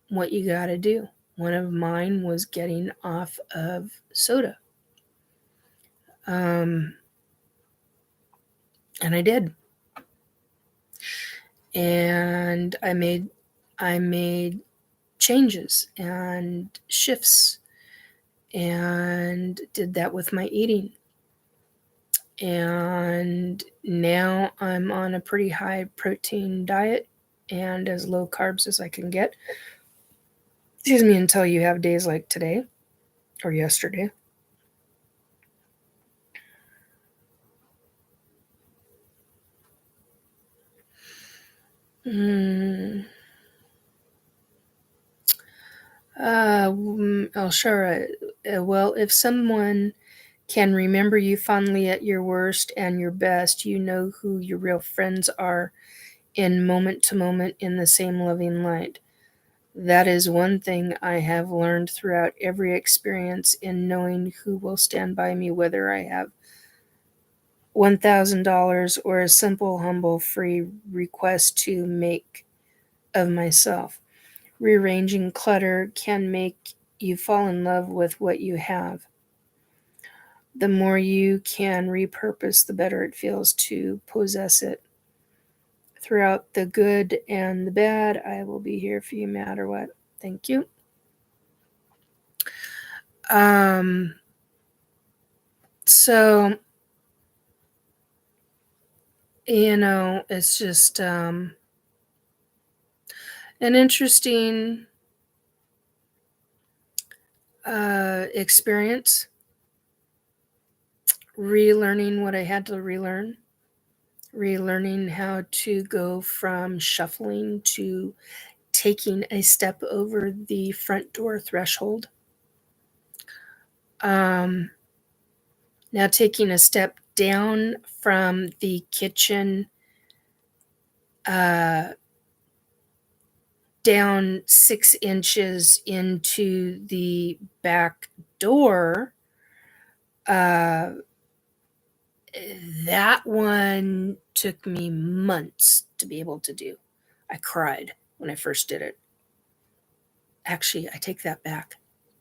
what you gotta do. One of mine was getting off of soda. And I did. And I made changes and shifts and did that with my eating. And now I'm on a pretty high protein diet and as low carbs as I can get. Excuse me, until you have days like today or yesterday. Sure. Well, if someone can remember you fondly at your worst and your best, you know who your real friends are in moment to moment in the same loving light. That is one thing I have learned throughout every experience in knowing who will stand by me, whether I have $1,000 or a simple, humble, free request to make of myself. Rearranging clutter can make you fall in love with what you have. The more you can repurpose, the better it feels to possess it. Throughout the good and the bad, I will be here for you no matter what. Thank you. So, it's just an interesting experience. Relearning what I had to relearn. Relearning how to go from shuffling to taking a step over the front door threshold. Now taking a step down from the kitchen, down 6 inches into the back door. That one took me months to be able to do. I cried when I first did it. Actually, I take that back.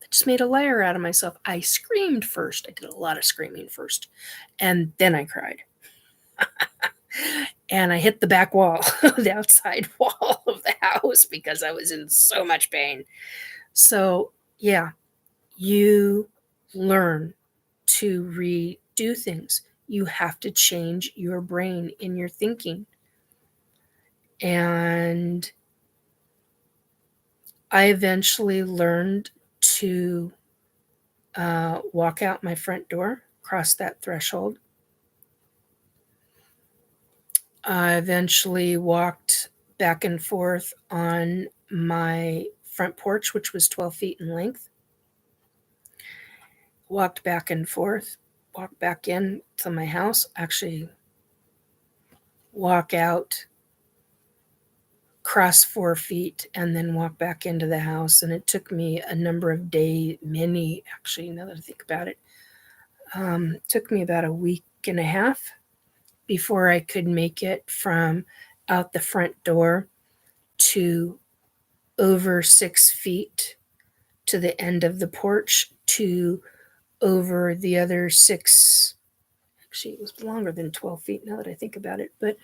I just made a liar out of myself. I screamed first. I did a lot of screaming first. And then I cried. And I hit the back wall, the outside wall of the house because I was in so much pain. So, yeah, you learn to redo things. You have to change your brain in your thinking. And I eventually learned to walk out my front door, cross that threshold. I eventually walked back and forth on my front porch, which was 12 feet in length. Walked back and forth, walked back in to my house, actually walk out, cross 4 feet, and then walk back into the house. And it took me a number of days, many, actually, now that I think about it, took me about a week and a half before I could make it from out the front door to over 6 feet to the end of the porch to over the other 6. Actually, it was longer than 12 feet now that I think about it, but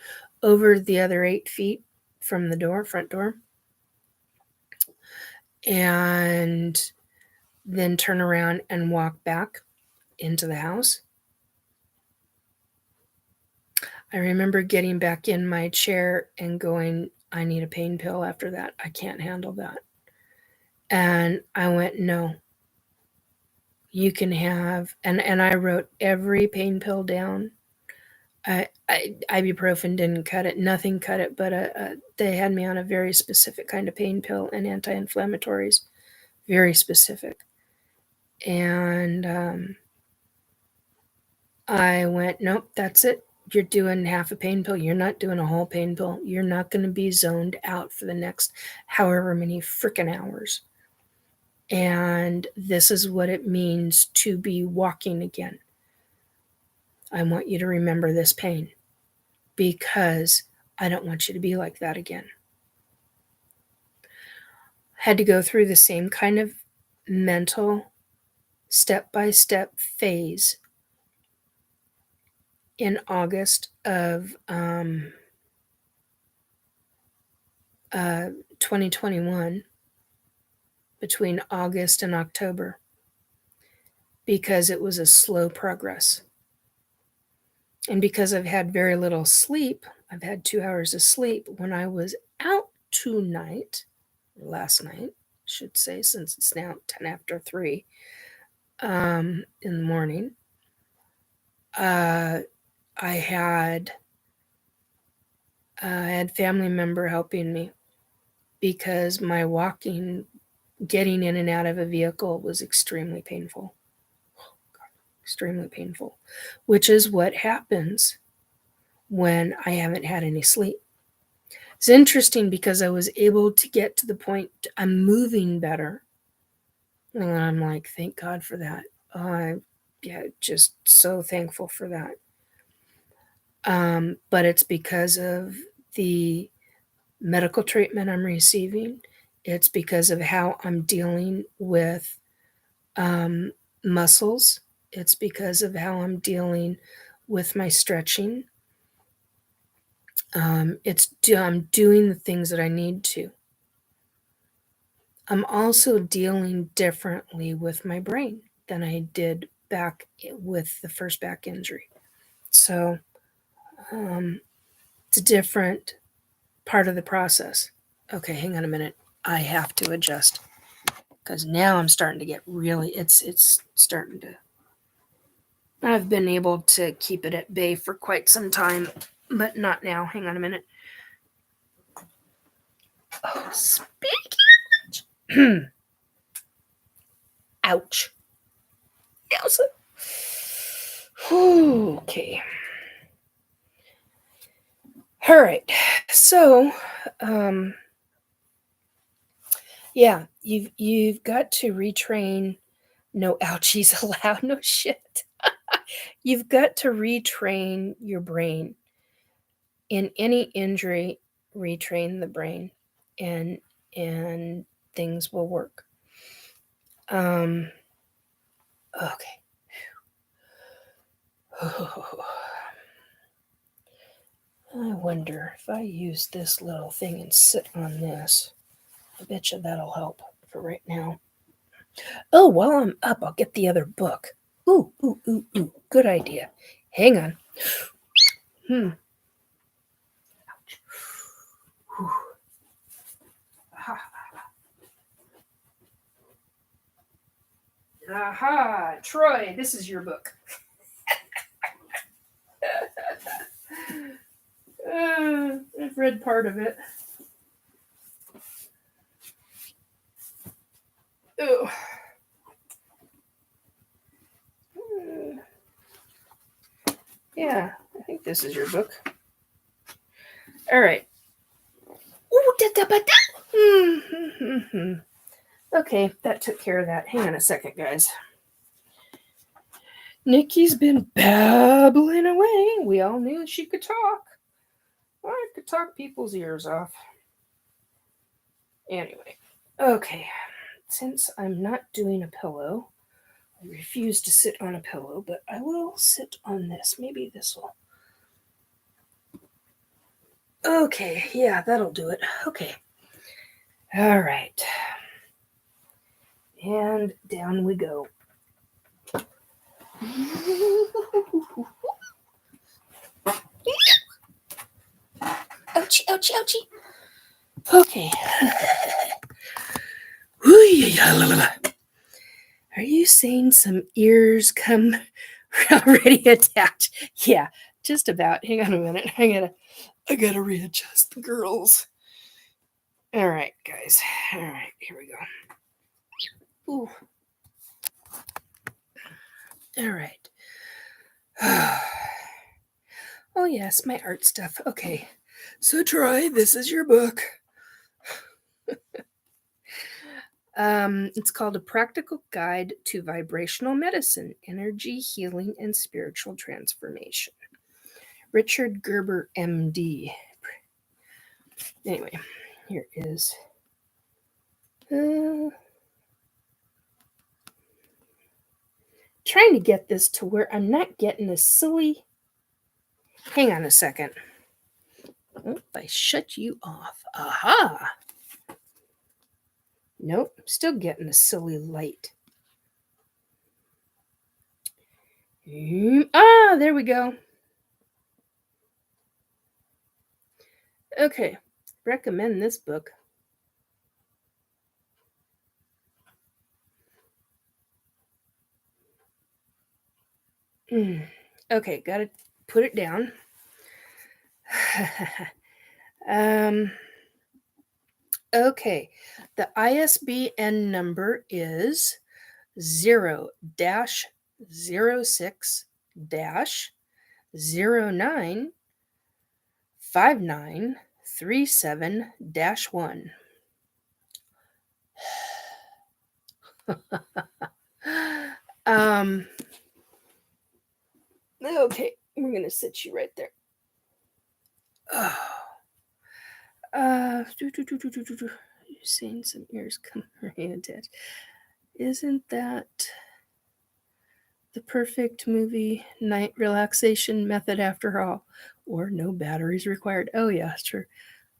over the other 8 feet from the door, front door. and then turn around and walk back into the house. I remember getting back in my chair and going, I need a pain pill after that. I can't handle that. And I went, no, you can have, and I wrote every pain pill down. Ibuprofen didn't cut it. Nothing cut it, but they had me on a very specific kind of pain pill and anti-inflammatories, very specific. And I went, nope, that's it. You're doing half a pain pill. You're not doing a whole pain pill. You're not going to be zoned out for the next however many freaking hours. And this is what it means to be walking again. I want you to remember this pain because I don't want you to be like that again. Had to go through the same kind of mental step-by-step phase in August of 2021, between August and October, because it was a slow progress. And because I've had very little sleep, I've had 2 hours of sleep. When I was out last night, I should say, since it's now 10 after 3 in the morning, I had family member helping me because my walking, getting in and out of a vehicle was extremely painful. Extremely painful, which is what happens when I haven't had any sleep. It's interesting because I was able to get to the point I'm moving better. And I'm like, thank God for that. Just so thankful for that. But it's because of the medical treatment I'm receiving. It's because of how I'm dealing with muscles. It's because of how I'm dealing with my stretching. I'm doing the things that I need to. I'm also dealing differently with my brain than I did back with the first back injury. So it's a different part of the process. Okay, hang on a minute. I have to adjust because now I'm starting to get really, it's starting to, I've been able to keep it at bay for quite some time, but not now. Hang on a minute. Oh, speaking ouch. Okay. All right. So, yeah, you've got to retrain. No ouchies allowed. No shit. You've got to retrain your brain. In any injury, retrain the brain, and things will work. Okay. I wonder if I use this little thing and sit on this. I bet you that'll help for right now. Oh, while I'm up, I'll get the other book. Ooh. Good idea. Hang on. Ouch. Aha, Troy, this is your book. I've read part of it. Oh. Yeah, I think this is your book. All right. Okay, that took care of that. Hang on a second, guys. Nikki's been babbling away. We all knew she could talk. Well, I could talk people's ears off. Anyway, okay. Since I'm not doing a pillow, I refuse to sit on a pillow, but I will sit on this. Maybe this will. Okay, yeah, that'll do it. Okay. All right. And down we go. Ouchie, ouchie, ouchie. Okay. Are you saying some ears come already attached? Yeah, just about. Hang on a minute. I gotta readjust the girls. All right, guys. All right, here we go. Ooh. All right. Oh yes, my art stuff. Okay. So Troy, this is your book. It's called A Practical Guide to Vibrational Medicine, Energy Healing, and Spiritual Transformation. Richard Gerber, MD. Anyway, here is. Trying to get this to where I'm not getting this silly. Hang on a second. Oh, I shut you off. Aha! Nope, still getting a silly light. There we go. Okay, recommend this book. Okay, gotta put it down. Okay, the ISBN number is 0-06-095937-1. Okay, we're gonna sit you right there. You're seeing some ears come right attached. Isn't that the perfect movie night relaxation method after all? Or no batteries required? Oh yeah, sure.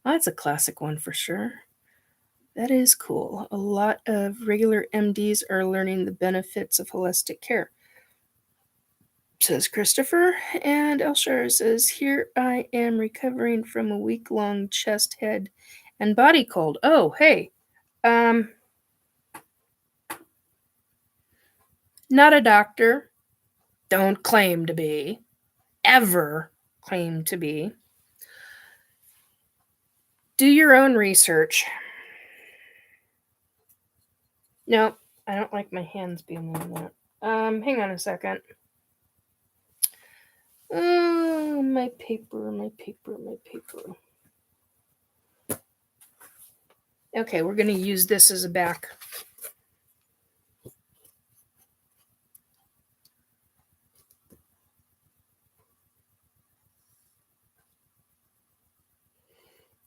That's a classic one for sure. That is cool. A lot of regular MDs are learning the benefits of holistic care, says Christopher. And Elshar says, here I am recovering from a week-long chest, head, and body cold. Oh, hey. Not a doctor. Don't claim to be. Ever claim to be. Do your own research. No, I don't like my hands being like that. Hang on a second. Oh, my paper. Okay, we're going to use this as a back.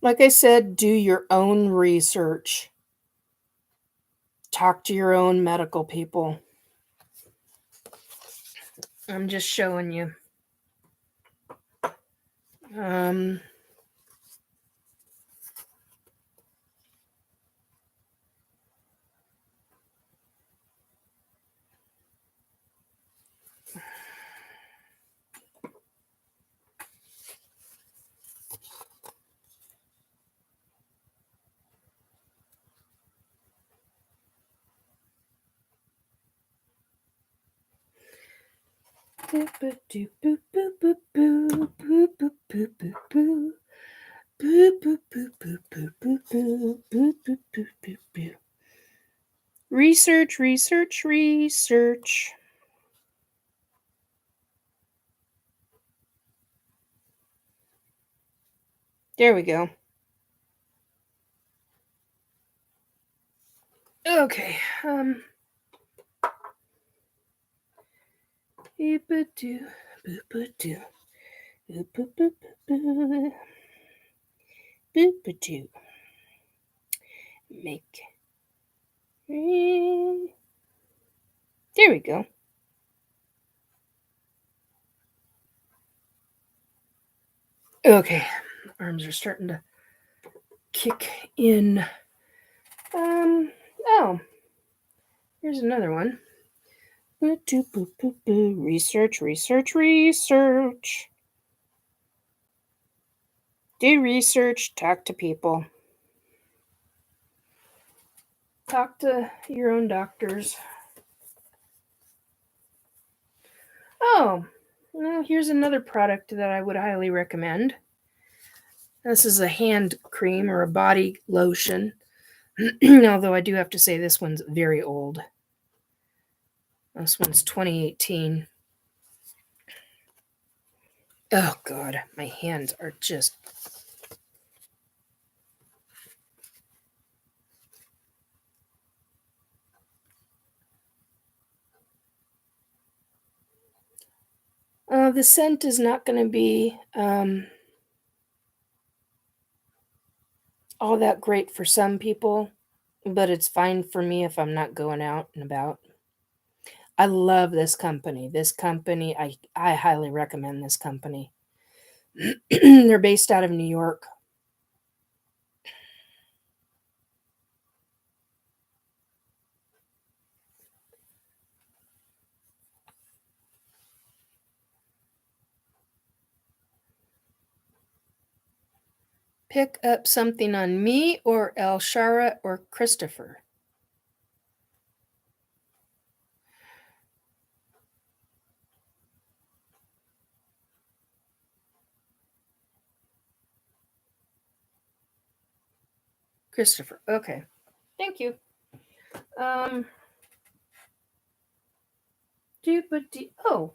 Like I said, do your own research. Talk to your own medical people. I'm just showing you. Research. There we go. Okay. Make. There we go. Okay. Arms are starting to kick in. Oh. here's another one. Research, research, research. Do research, talk to people. Talk to your own doctors. Oh, well, here's another product that I would highly recommend. This is a hand cream or a body lotion. Although I do have to say this one's very old. This one's 2018. Oh, God. My hands are just... the scent is not going to be all that great for some people, but it's fine for me if I'm not going out and about. I love this company. I highly recommend this company. They're based out of New York. Pick up something on me or El Shara or Christopher. Christopher. Okay. Thank you. Oh,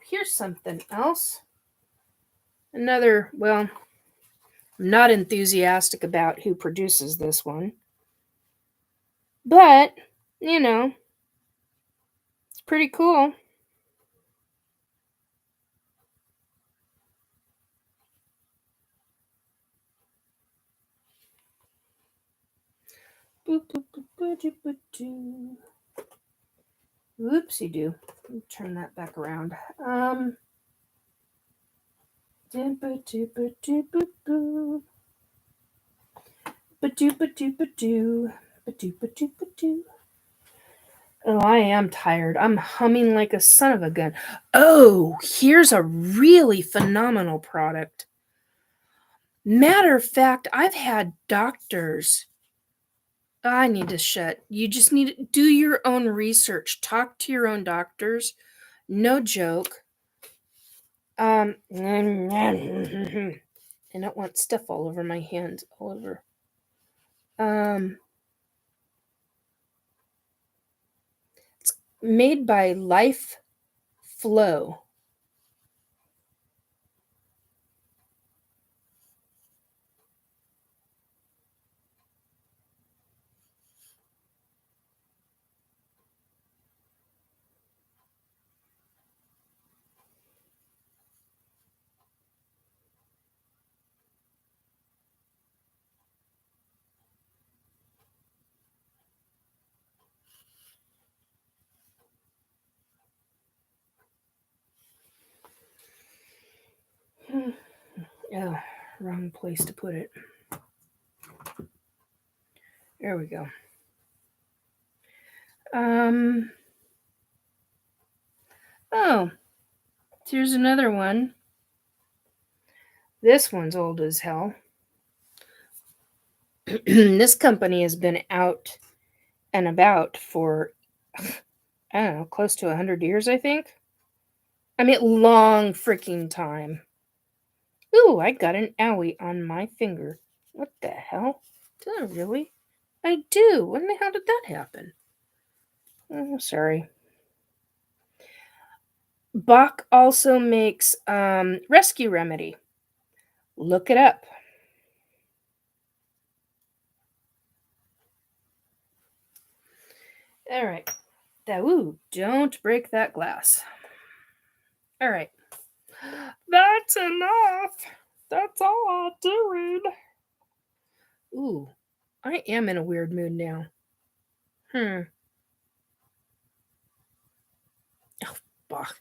here's something else. Another, well, I'm not enthusiastic about who produces this one. But, it's pretty cool. Whoopsie do. Let me turn that back around. Oh, I am tired. I'm humming like a son of a gun. Oh, here's a really phenomenal product. Matter of fact, I've had doctors. I need to shut. You just need to do your own research. Talk to your own doctors. No joke. I don't want stuff all over my hands, all over. It's made by Life Flow. Oh, wrong place to put it. There we go. Oh, here's another one. This one's old as hell. This company has been out and about for, I don't know, close to 100 years, I think. I mean, long freaking time. Ooh, I got an owie on my finger. What the hell? Did I really? I do. When the hell did that happen? Oh, sorry. Bach also makes Rescue Remedy. Look it up. All right. Ooh, don't break that glass. All right. That's enough. That's all I'll do. Ooh, I am in a weird mood now. Oh, Bach.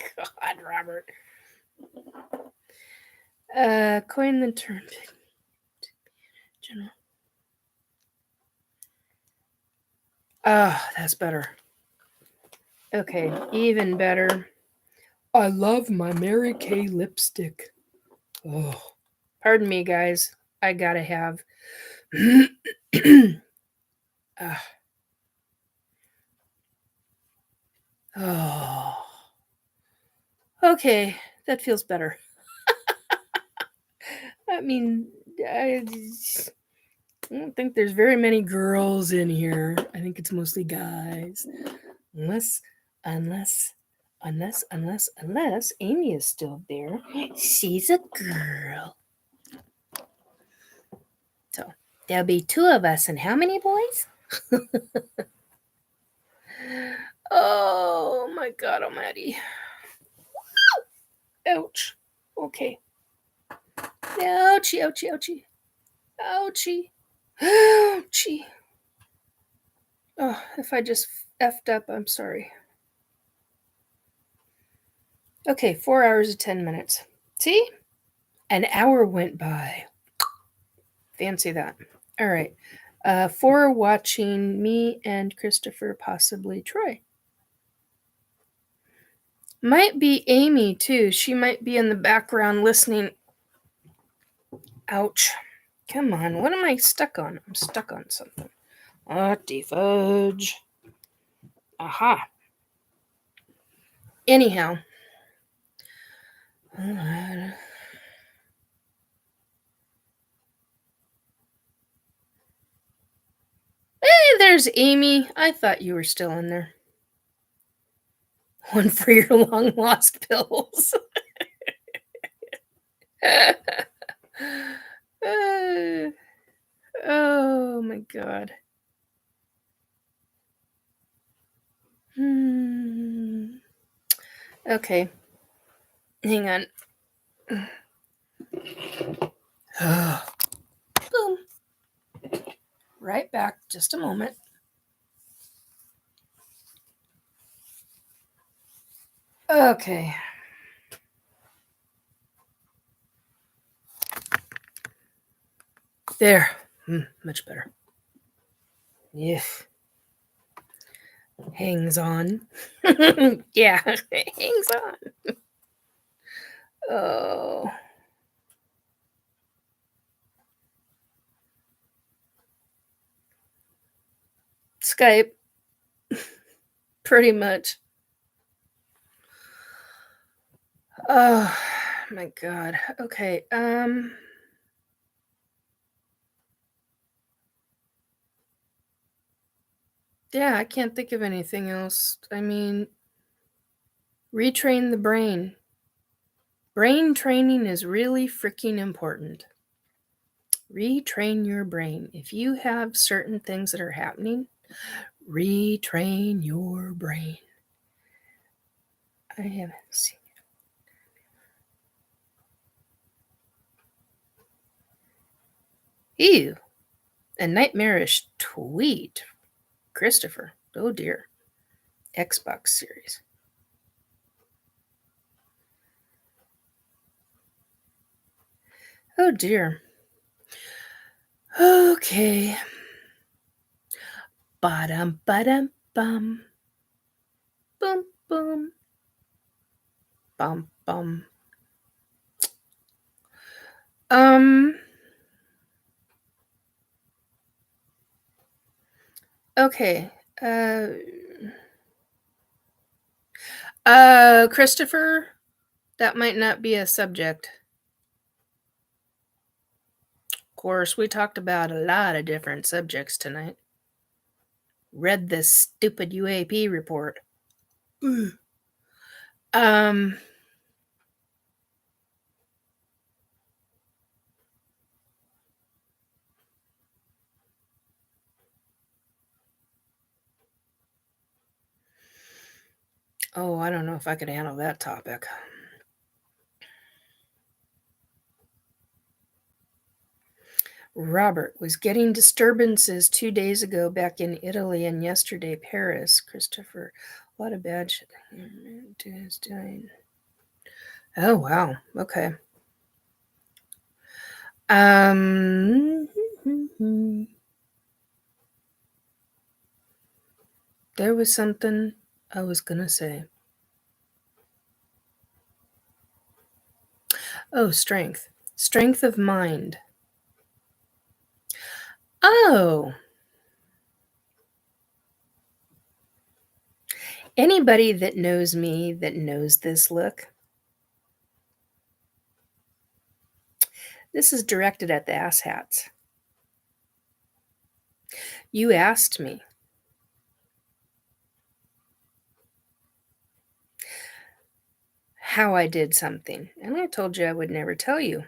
God, Robert. Coin the term. General. Ah, that's better. Okay, even better. I love my Mary Kay lipstick. Oh, pardon me, guys. I gotta have. Oh. Okay, that feels better. I mean, I don't think there's very many girls in here. I think it's mostly guys. Unless Amy is still there. She's a girl. So there'll be 2 of us, and how many boys? Oh my God almighty. Ouch. Okay. Ouchie, ouchie, ouchie. Ouchie. Ouchie. Oh, if I just effed up, I'm sorry. Okay, 4 hours and 10 minutes. See? An hour went by. Fancy that. All right. For watching me and Christopher, possibly Troy. Might be Amy, too. She might be in the background listening. Ouch. Come on. What am I stuck on? I'm stuck on something. Defudge. Aha. Anyhow. Hey, there's Amy. I thought you were still in there. One for your long lost pills. Oh my God. Okay. Hang on. Boom. Right back. Just a moment. Okay. There. Much better. Yeah. Hangs on. Yeah. Hangs on. Oh. Skype. Pretty much. Oh my God. Okay. Yeah, I can't think of anything else. I mean, retrain the brain. Brain training is really freaking important. Retrain your brain. If you have certain things that are happening, retrain your brain. I haven't seen it. Ew. A nightmarish tweet. Christopher. Oh dear. Xbox series. Oh dear. Okay. Ba-dum, ba-dum, bum. Boom, boom. Bum, bum. Okay. Christopher, that might not be a subject. Of course, we talked about a lot of different subjects tonight. Read this stupid UAP report. Oh, I don't know if I could handle that topic. Robert was getting disturbances 2 days ago back in Italy and yesterday Paris. Christopher, a lot of bad shit. Oh, wow. Okay. There was something I was going to say. Oh, strength. Strength of mind. Oh. Anybody that knows me that knows this look, this is directed at the Asshats. You asked me how I did something, and I told you I would never tell you.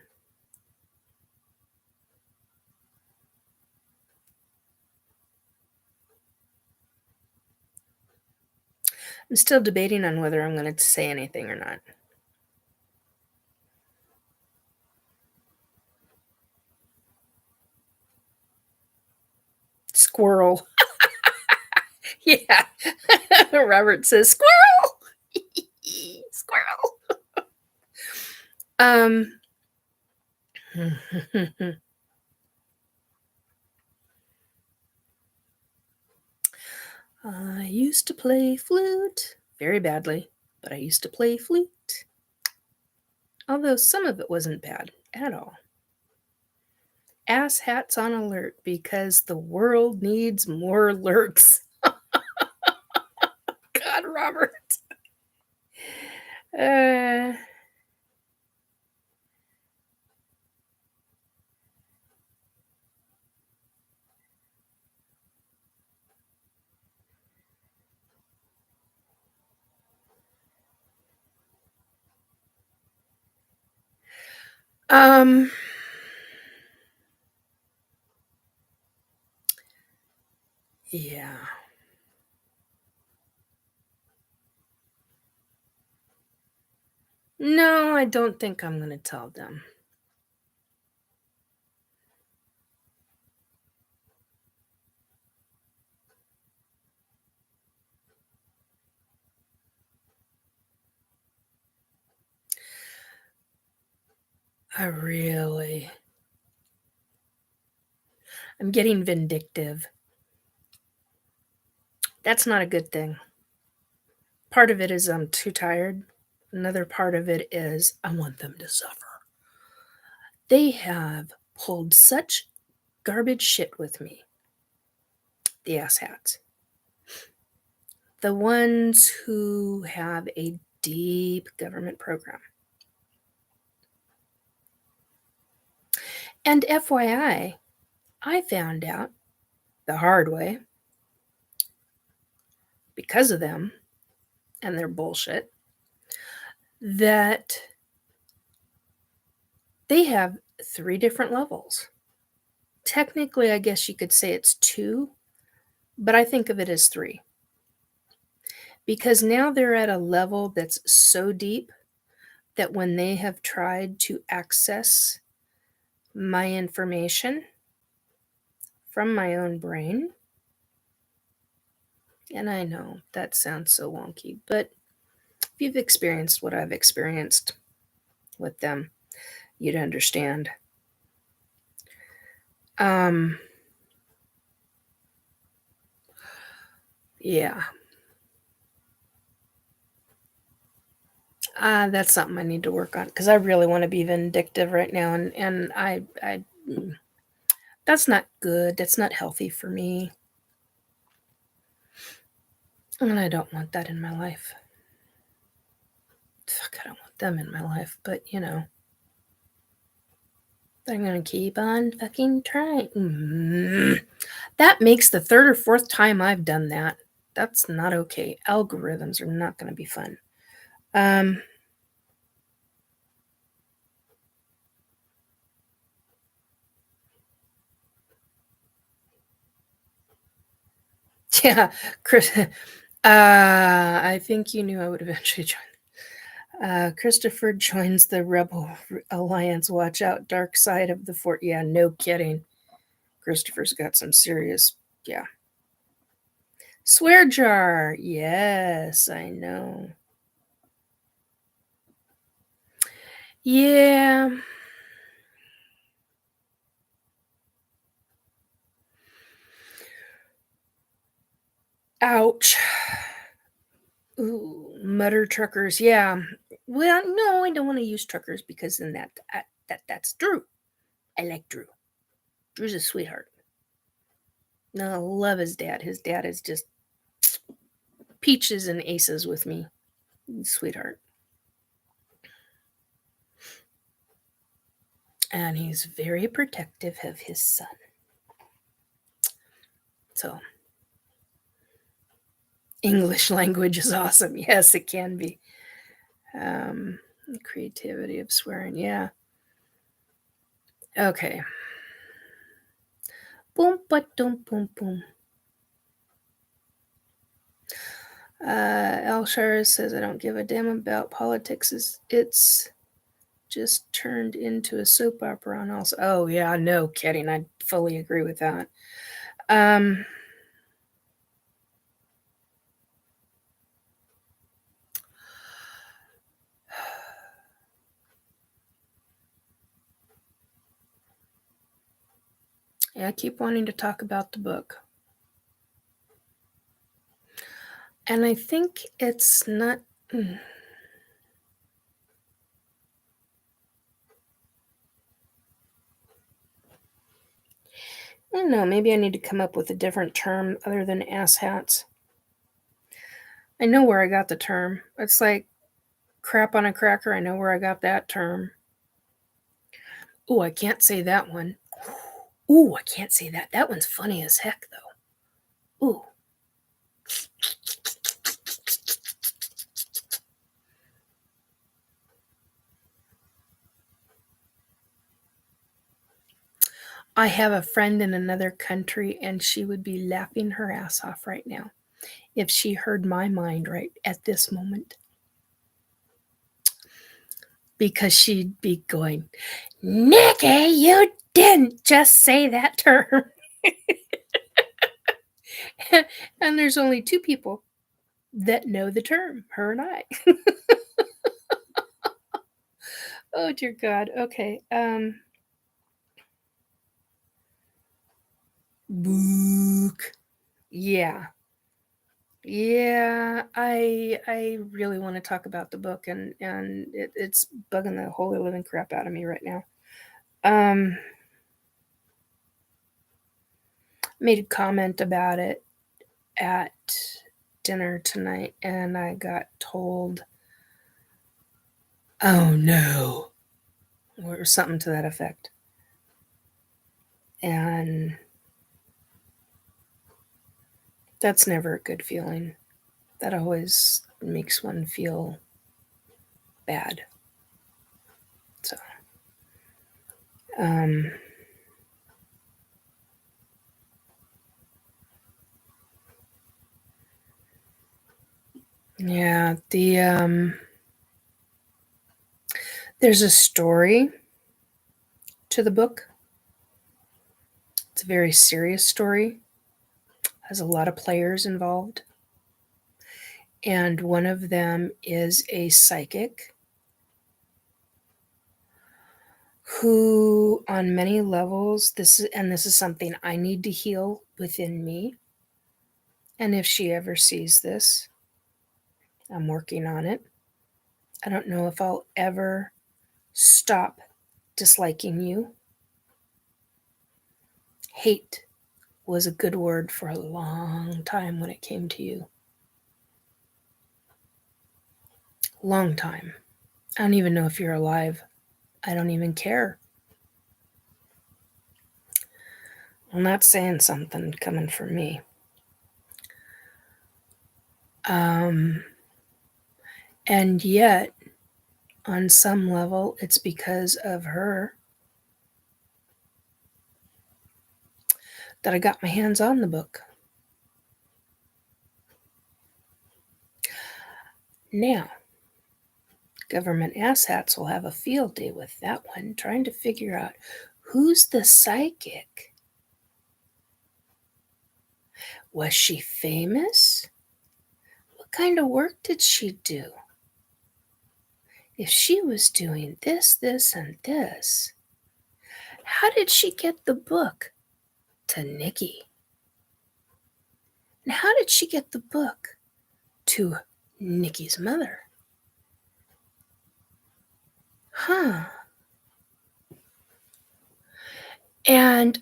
I'm still debating on whether I'm going to say anything or not. Squirrel. Yeah. Robert says, squirrel. Squirrel. I used to play flute very badly, but I used to play flute. Although some of it wasn't bad at all. Asshats on alert because the world needs more alerts. God, Robert. Yeah. No, I don't think I'm going to tell them. I'm getting vindictive. That's not a good thing. Part of it is I'm too tired. Another part of it is I want them to suffer. They have pulled such garbage shit with me. The asshats. The ones who have a deep government program. And FYI, I found out the hard way, because of them and their bullshit, that they have 3 different levels. Technically, I guess you could say it's 2, but I think of it as 3. Because now they're at a level that's so deep that when they have tried to access my information from my own brain, and I know that sounds so wonky, but if you've experienced what I've experienced with them, you'd understand. Yeah. That's something I need to work on because I really want to be vindictive right now, and I that's not good. That's not healthy for me, and I don't want that in my life. Fuck, I don't want them in my life, but I'm gonna keep on fucking trying. That makes the 3rd or 4th time I've done that. That's not okay. Algorithms are not gonna be fun. Yeah, Chris. I think you knew I would eventually join. Christopher joins the Rebel Alliance. Watch out, dark side of the fort. Yeah, no kidding. Christopher's got some serious, yeah. Swear jar. Yes, I know. Yeah. Ouch. Ooh, mutter truckers. Yeah. Well, no, I don't want to use truckers because then that's Drew. I like Drew. Drew's a sweetheart. No, I love his dad. His dad is just peaches and aces with me. Sweetheart. And he's very protective of his son. So, English language is awesome. Yes, it can be. Creativity of swearing. Yeah. Okay. Boom, but boom, boom, boom. Elshire says, I don't give a damn about politics. It's just turned into a soap opera on also. Oh, yeah, no kidding. I fully agree with that. Yeah, I keep wanting to talk about the book. And I think it's not... I don't know, maybe I need to come up with a different term other than asshats. I know where I got the term. It's like crap on a cracker. I know where I got that term. Oh, I can't say that one. Ooh, I can't say that. That one's funny as heck, though. Ooh. I have a friend in another country, and she would be laughing her ass off right now if she heard my mind right at this moment. Because she'd be going, Nikki, you didn't just say that term. And there's only two people that know the term, her and I. Oh, dear God. Okay. Book. Yeah. Yeah, I really want to talk about the book, and it's bugging the holy living crap out of me right now. Made a comment about it at dinner tonight, and I got told, "Oh no," or something to that effect, and that's never a good feeling. That always makes one feel bad. So, yeah, there's a story to the book. It's a very serious story. Has a lot of players involved. And one of them is a psychic who, on many levels, this is something I need to heal within me. And if she ever sees this, I'm working on it. I don't know if I'll ever stop disliking you. Hate was a good word for a long time when it came to you. Long time. I don't even know if you're alive. I don't even care. I'm not saying something coming from me. And yet, on some level, it's because of her that I got my hands on the book. Now, government asshats will have a field day with that one, trying to figure out who's the psychic. Was she famous? What kind of work did she do? If she was doing this, this, and this, how did she get the book to Nikki? And how did she get the book to Nikki's mother? Huh. And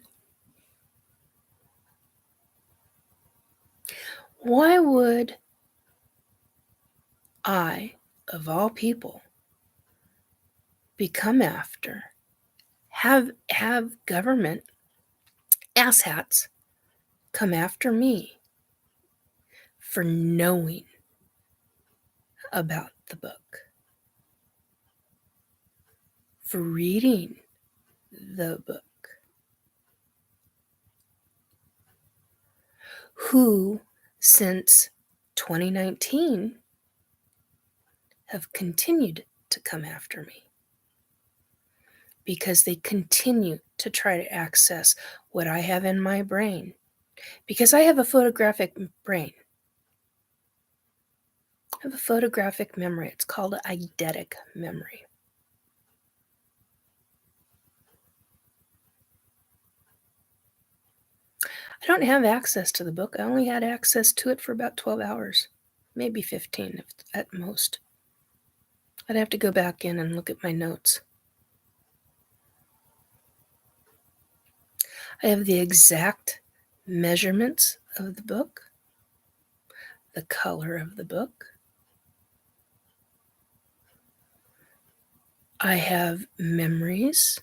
why would I, of all people, become after, have government asshats come after me for knowing about the book, for reading the book, who since 2019 have continued to come after me because they continue to try to access what I have in my brain, because I have a photographic brain. I have a photographic memory. It's called eidetic memory. I don't have access to the book. I only had access to it for about 12 hours, maybe 15 at most. I'd have to go back in and look at my notes. I have the exact measurements of the book, the color of the book. I have memories,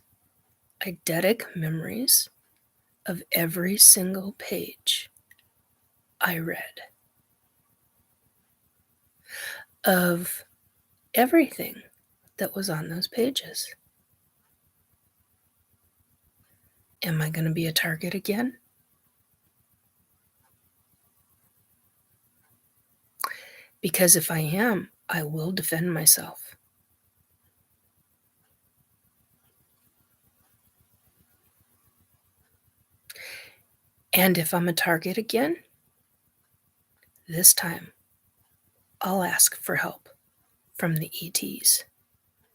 eidetic memories, of every single page I read, of everything that was on those pages. Am I going to be a target again? Because if I am, I will defend myself. And if I'm a target again, this time I'll ask for help from the ETs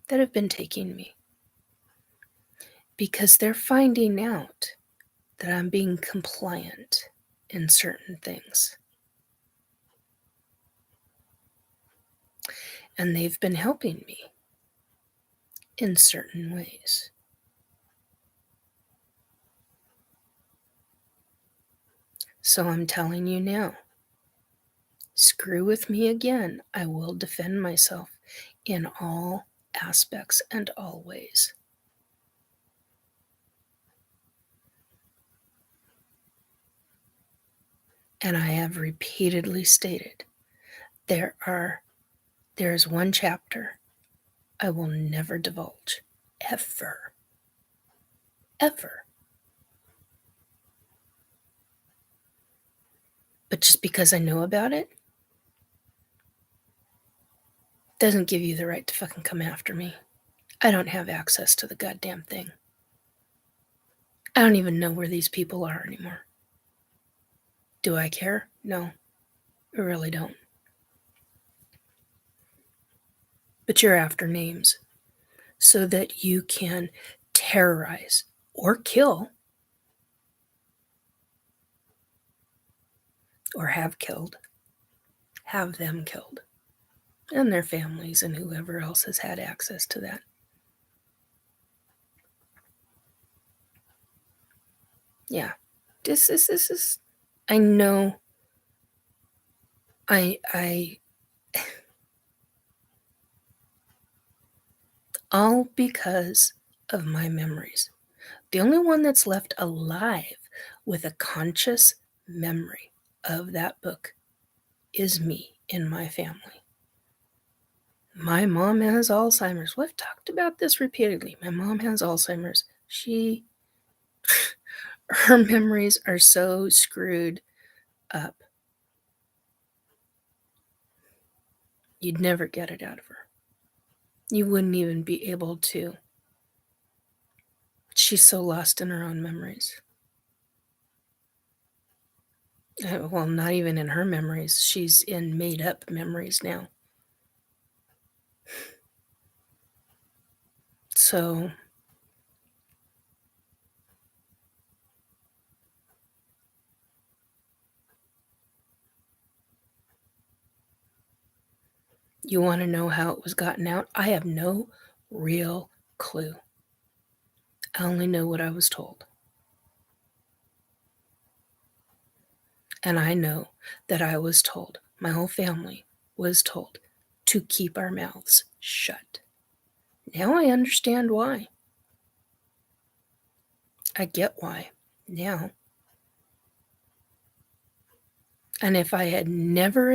that have been taking me, because they're finding out that I'm being compliant in certain things. And they've been helping me in certain ways. So I'm telling you now, screw with me again. I will defend myself in all aspects and all ways. And I have repeatedly stated, there is one chapter I will never divulge, ever. Ever. But just because I know about it doesn't give you the right to fucking come after me. I don't have access to the goddamn thing. I don't even know where these people are anymore. Do I care? No, I really don't. But you're after names so that you can terrorize or kill or have them killed, and their families and whoever else has had access to that. Yeah, this is, I know, I all because of my memories. The only one that's left alive with a conscious memory of that book is me in my family. My mom has Alzheimer's. We've talked about this repeatedly. My mom has Alzheimer's. Her memories are so screwed up. You'd never get it out of her. You wouldn't even be able to. She's so lost in her own memories. Well, not even in her memories. She's in made-up memories now. So You want to know how it was gotten out? I have no real clue. I only know what I was told. And I know that I was told, my whole family was told, to keep our mouths shut. Now I understand why. I get why now. And if I had never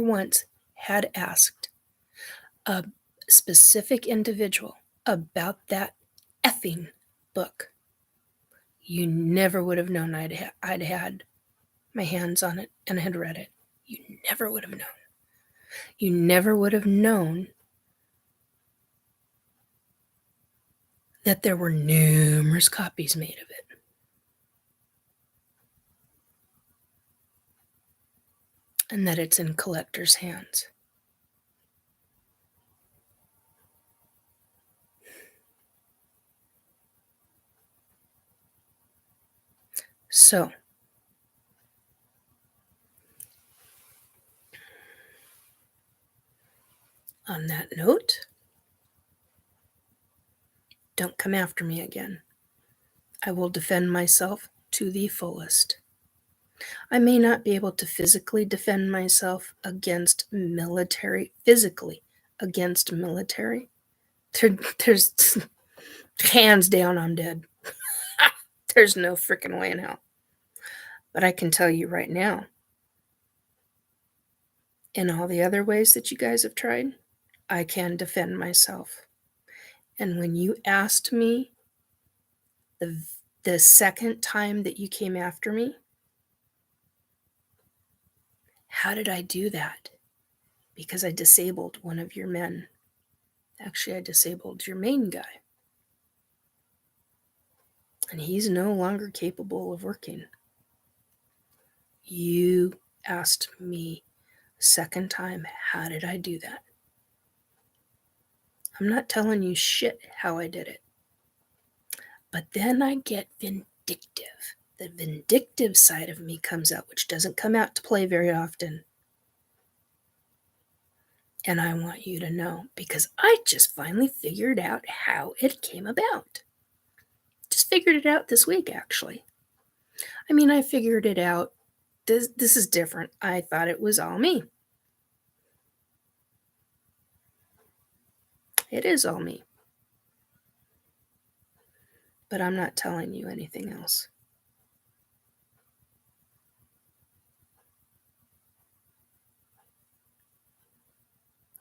once had asked a specific individual about that effing book, you never would have known I'd had my hands on it and had read it. You never would have known. You never would have known that there were numerous copies made of it. And that it's in collectors' hands. So, on that note, don't come after me again. I will defend myself to the fullest. I may not be able to physically defend myself against military. There's hands down, I'm dead. There's no freaking way in hell. But I can tell you right now, in all the other ways that you guys have tried, I can defend myself. And when you asked me the second time that you came after me, how did I do that? Because I disabled one of your men. Actually, I disabled your main guy. And he's no longer capable of working. You asked me second time, how did I do that? I'm not telling you shit how I did it. But then I get vindictive. The vindictive side of me comes out, which doesn't come out to play very often. And I want you to know, because I just finally figured out how it came about. Just figured it out this week, actually. I mean, I figured it out. This is different. I thought it was all me. It is all me. But I'm not telling you anything else.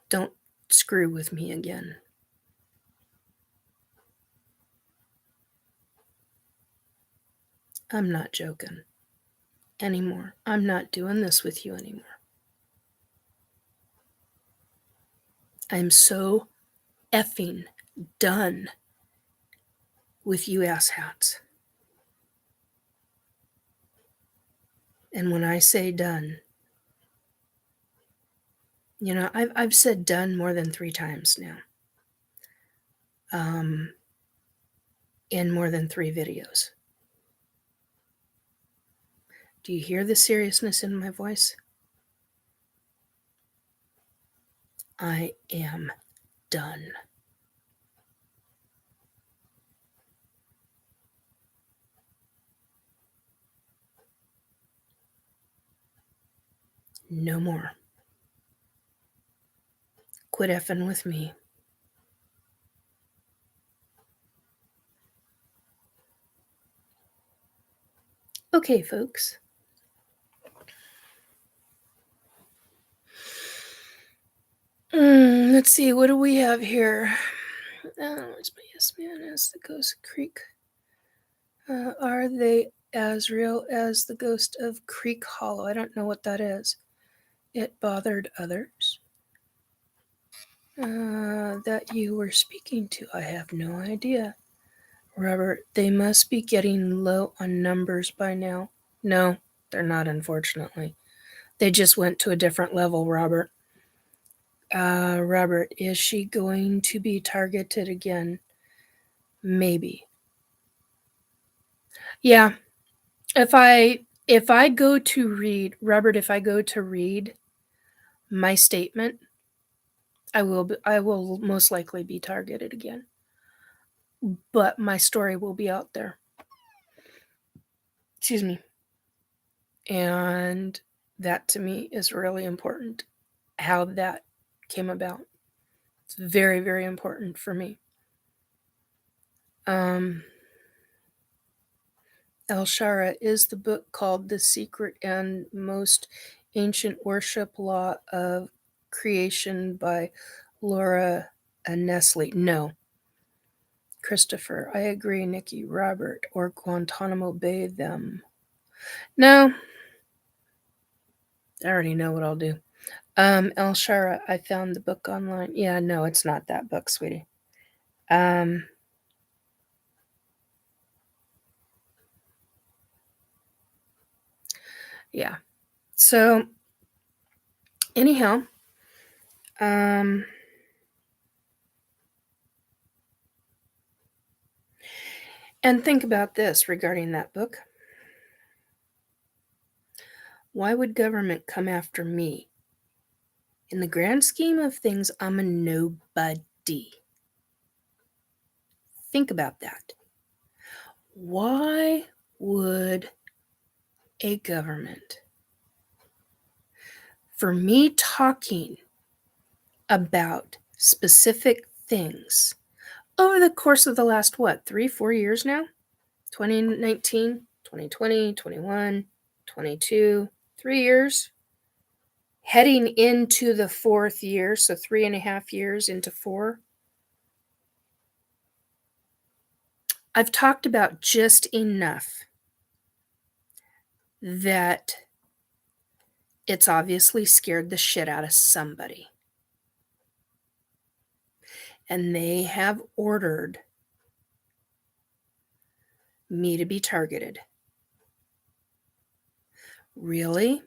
Don't screw with me again. I'm not joking anymore. I'm not doing this with you anymore. I'm so effing done with you asshats. And when I say done, you know, I've said done more than 3 times now. In more than 3 videos. Do you hear the seriousness in my voice? I am done. No more. Quit effing with me. Okay, folks. Let's see, what do we have here? Where's my yes man as the ghost of Creek? Are they as real as the ghost of Creek Hollow? I don't know what that is. It bothered others that you were speaking to. I have no idea. Robert, they must be getting low on numbers by now. No, they're not, unfortunately. They just went to a different level, Robert. Robert, is she going to be targeted again? Maybe. Yeah. If I go to read, Robert, if I go to read my statement, I will most likely be targeted again. But my story will be out there. Excuse me. And that to me is really important, how that came about. It's very, very important for me. El Shara is the book called The Secret and Most Ancient Worship Law of Creation by Laura Nestle. No. Christopher, I agree, Nikki, Robert, or Guantanamo Bay them. No. I already know what I'll do. El Shara, I found the book online. Yeah, no, it's not that book, sweetie. Yeah. So, anyhow, and think about this regarding that book. Why would government come after me? In the grand scheme of things, I'm a nobody. Think about that. Why would a government, for me talking about specific things over the course of the last, 3-4 years now? 2019, 2020, 21, 22, 3 years. Heading into the 4th year, so 3.5 years into 4. I've talked about just enough that it's obviously scared the shit out of somebody. And they have ordered me to be targeted. Really?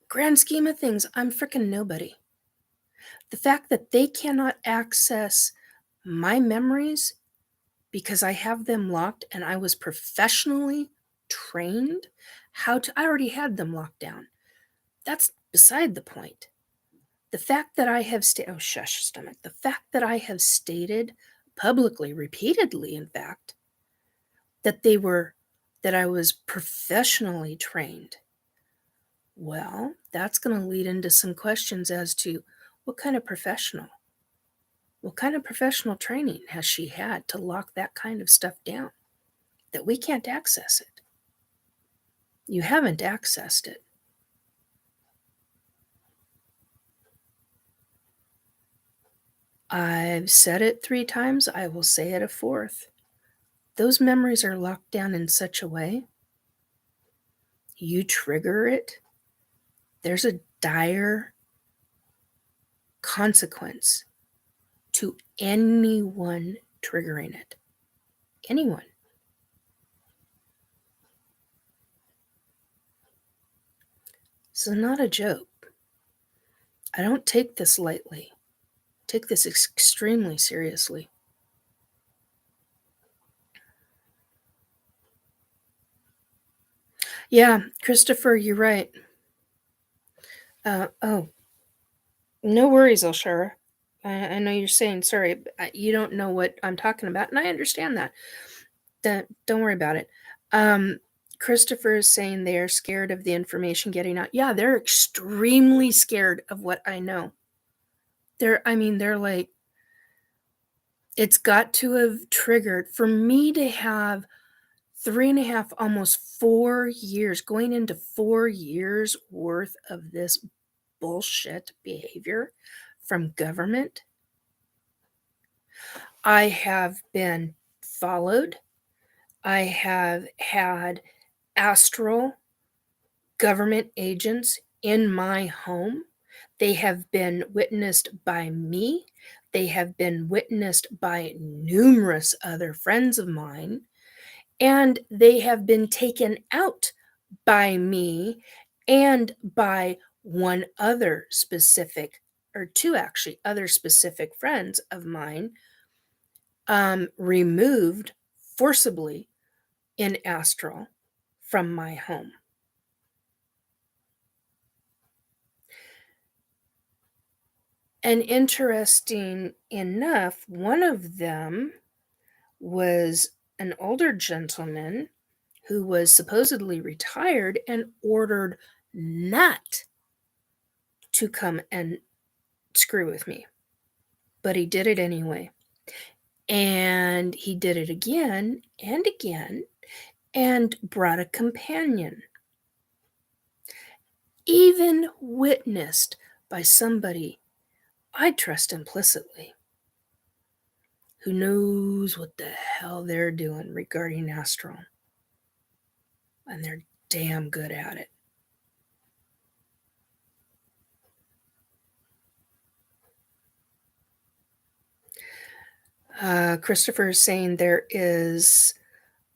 Grand scheme of things, I'm freaking nobody. The fact that they cannot access my memories because I have them locked and I was professionally trained I already had them locked down. That's beside the point. The fact that I have The fact that I have stated publicly, repeatedly, in fact, that I was professionally trained. Well, that's going to lead into some questions as to what kind of professional training has she had to lock that kind of stuff down, that we can't access it? You haven't accessed it. I've said it 3 times. I will say it a 4th. Those memories are locked down in such a way, you trigger it, there's a dire consequence to anyone triggering it. Anyone. This is not a joke. I don't take this lightly. I take this extremely seriously. Yeah, Christopher, you're right. No worries, Elshara. I know you're saying sorry, but you don't know what I'm talking about, and I understand that. Don't worry about it. Christopher is saying they're scared of the information getting out. Yeah, they're extremely scared of what I know. They're like, it's got to have triggered for me to have 3.5, almost 4 years, going into 4 years worth of this bullshit behavior from government. I have been followed. I have had astral government agents in my home. They have been witnessed by me. They have been witnessed by numerous other friends of mine. And they have been taken out by me and by one other specific, or 2 actually, other specific friends of mine, removed forcibly in astral from my home. And interesting enough, one of them was an older gentleman who was supposedly retired and ordered not to come and screw with me. But he did it anyway. And he did it again and again and brought a companion. Even witnessed by somebody I trust implicitly, who knows what the hell they're doing regarding astral. And they're damn good at it. Christopher is saying there is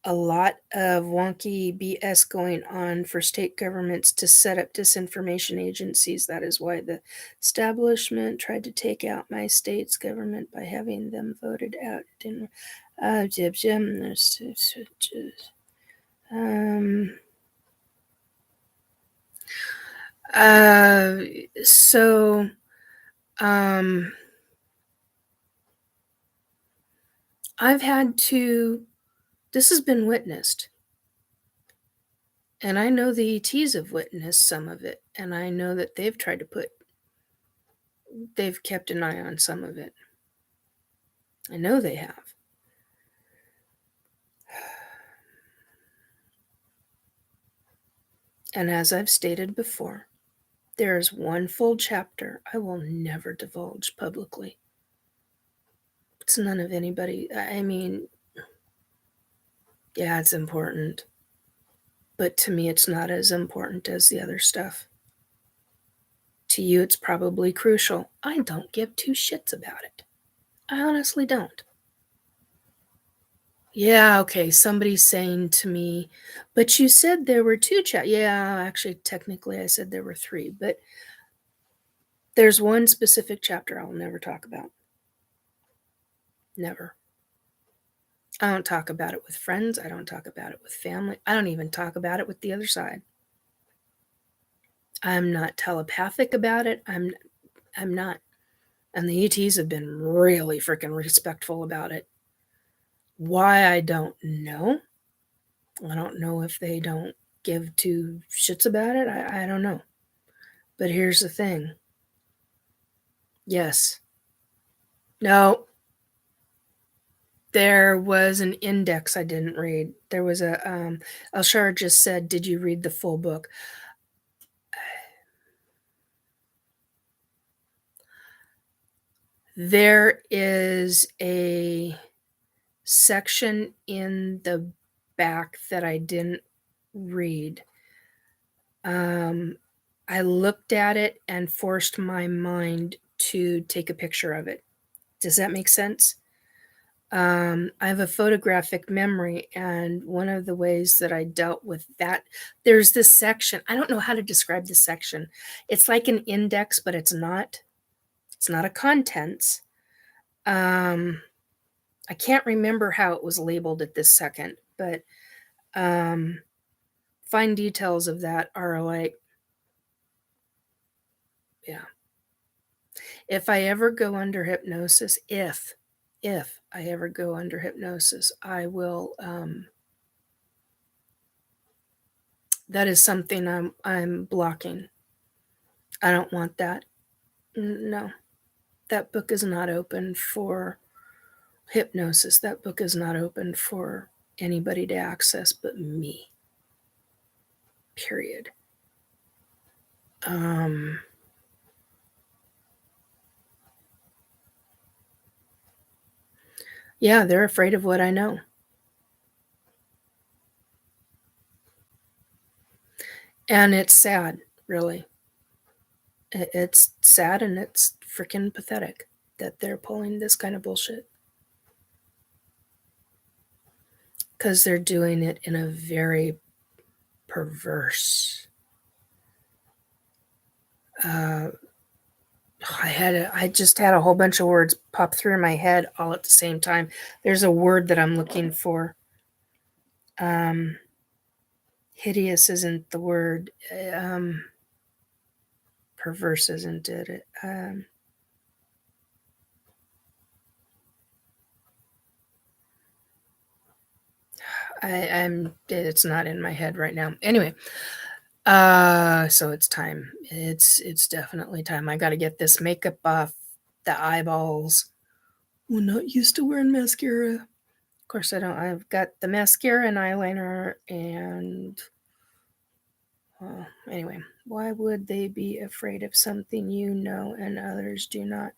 a lot of wonky BS going on for state governments to set up disinformation agencies. That is why the establishment tried to take out my state's government by having them voted out. I've had to, this has been witnessed. And I know the ETs have witnessed some of it. And I know that they've tried to they've kept an eye on some of it. I know they have. And as I've stated before, there is one full chapter I will never divulge publicly. It's none of anybody. I mean, yeah, it's important. But to me, it's not as important as the other stuff. To you, it's probably crucial. I don't give two shits about it. I honestly don't. Yeah, okay, somebody's saying to me, but you said there were two chapters. Yeah, actually, technically, I said there were three, but there's one specific chapter I'll never talk about. Never. I don't talk about it with friends. I don't talk about it with family. I don't even talk about it with the other side. I'm not telepathic about it. I'm not. And the ETs have been really freaking respectful about it. Why, I don't know. I don't know if they don't give two shits about it. I don't know. But here's the thing. Yes. No. There was an index I didn't read. There was Elshar just said, did you read the full book? There is a section in the back that I didn't read. I looked at it and forced my mind to take a picture of it. Does that make sense? I have a photographic memory, and one of the ways that I dealt with that, there's this section. I don't know how to describe this section. It's like an index, but it's not. It's not a contents. I can't remember how it was labeled at this second, but fine details of that are like, yeah. If I ever go under hypnosis, if I ever go under hypnosis, I will, that is something I'm blocking. I don't want that. No, that book is not open for hypnosis. That book is not open for anybody to access but me. Period. Yeah, they're afraid of what I know. And it's sad, really. It's sad and it's freaking pathetic that they're pulling this kind of bullshit. Because they're doing it in a very perverse. I just had a whole bunch of words pop through my head all at the same time. There's a word that I'm looking for. hideous isn't the word. Perverse isn't it? It's not in my head right now. Anyway, so it's time. It's definitely time. I got to get this makeup off the eyeballs. We're not used to wearing mascara. Of course, I don't. I've got the mascara and eyeliner, and anyway, why would they be afraid of something you know and others do not?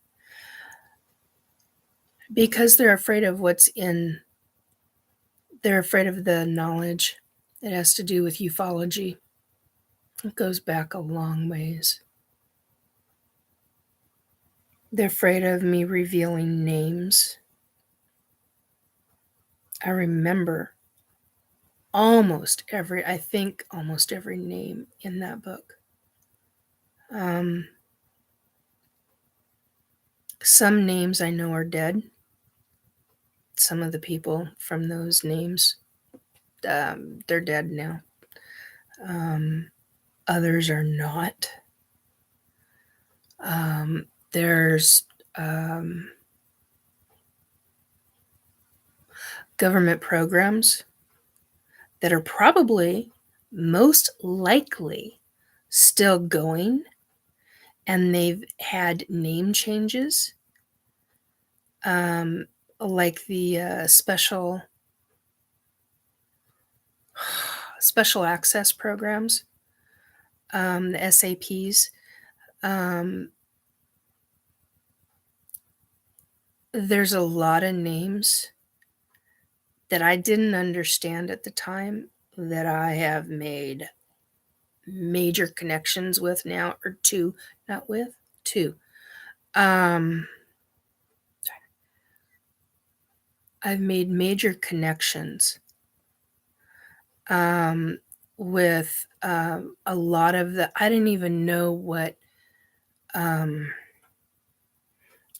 Because they're afraid of what's in. They're afraid of the knowledge. It has to do with ufology. It goes back a long ways. They're afraid of me revealing names. I remember almost every name in that book. Some names I know are dead. Some of the people from those names, they're dead now. Others are not. There's government programs that are probably most likely still going, and they've had name changes, like the special access programs, the SAPs. There's a lot of names that I didn't understand at the time that I have made major connections with now, or two. I've made major connections with a lot of the. I didn't even know what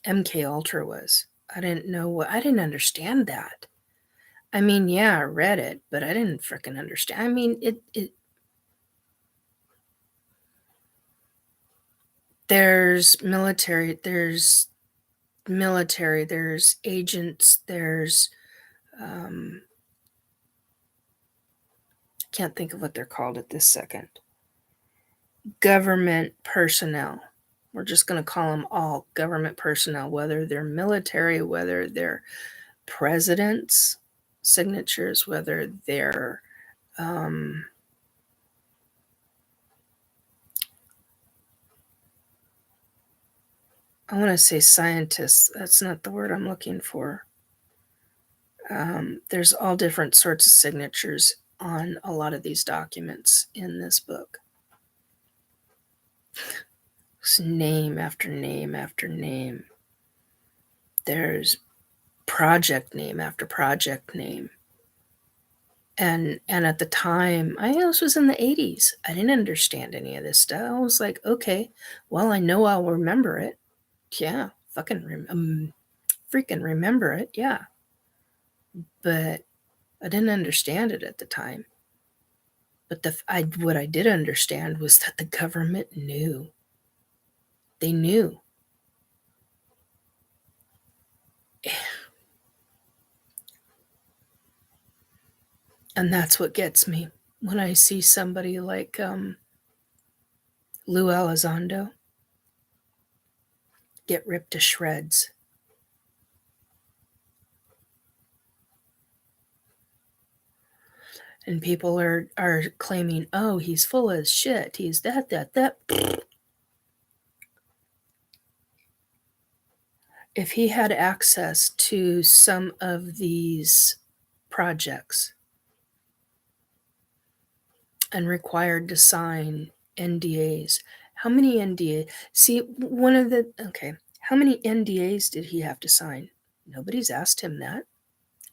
MK Ultra was. I didn't understand that. I mean, yeah, I read it, but I didn't freaking understand. I mean, there's military, there's agents, there's I can't think of what they're called at this second. Government personnel. We're just going to call them all government personnel, whether they're military, whether they're presidents' signatures, whether they're I want to say scientists. That's not the word I'm looking for. There's all different sorts of signatures on a lot of these documents in this book. It's name after name after name. There's project name after project name. And at the time, this was in the 80s. I didn't understand any of this stuff. I was like, okay, well, I know I'll remember it. Yeah, freaking remember it. Yeah. But I didn't understand it at the time. But what I did understand was that the government knew. They knew. And that's what gets me when I see somebody like Lou Elizondo get ripped to shreds. And people are claiming, oh, he's full of shit. He's that. If he had access to some of these projects and required to sign NDAs, how many NDAs? See, how many NDAs did he have to sign? Nobody's asked him that.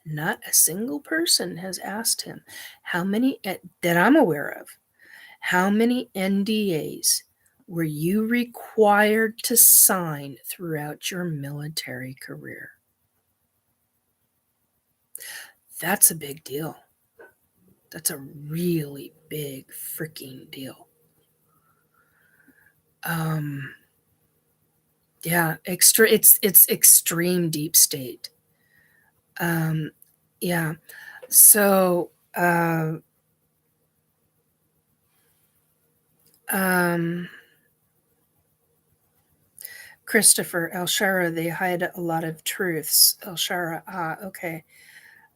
Not a single person has asked him how many, that I'm aware of, how many NDAs were you required to sign throughout your military career? That's a big deal. That's a really big freaking deal. Yeah, it's extreme deep state. Yeah. So Christopher, Elshara, they hide a lot of truths. Elshara, okay.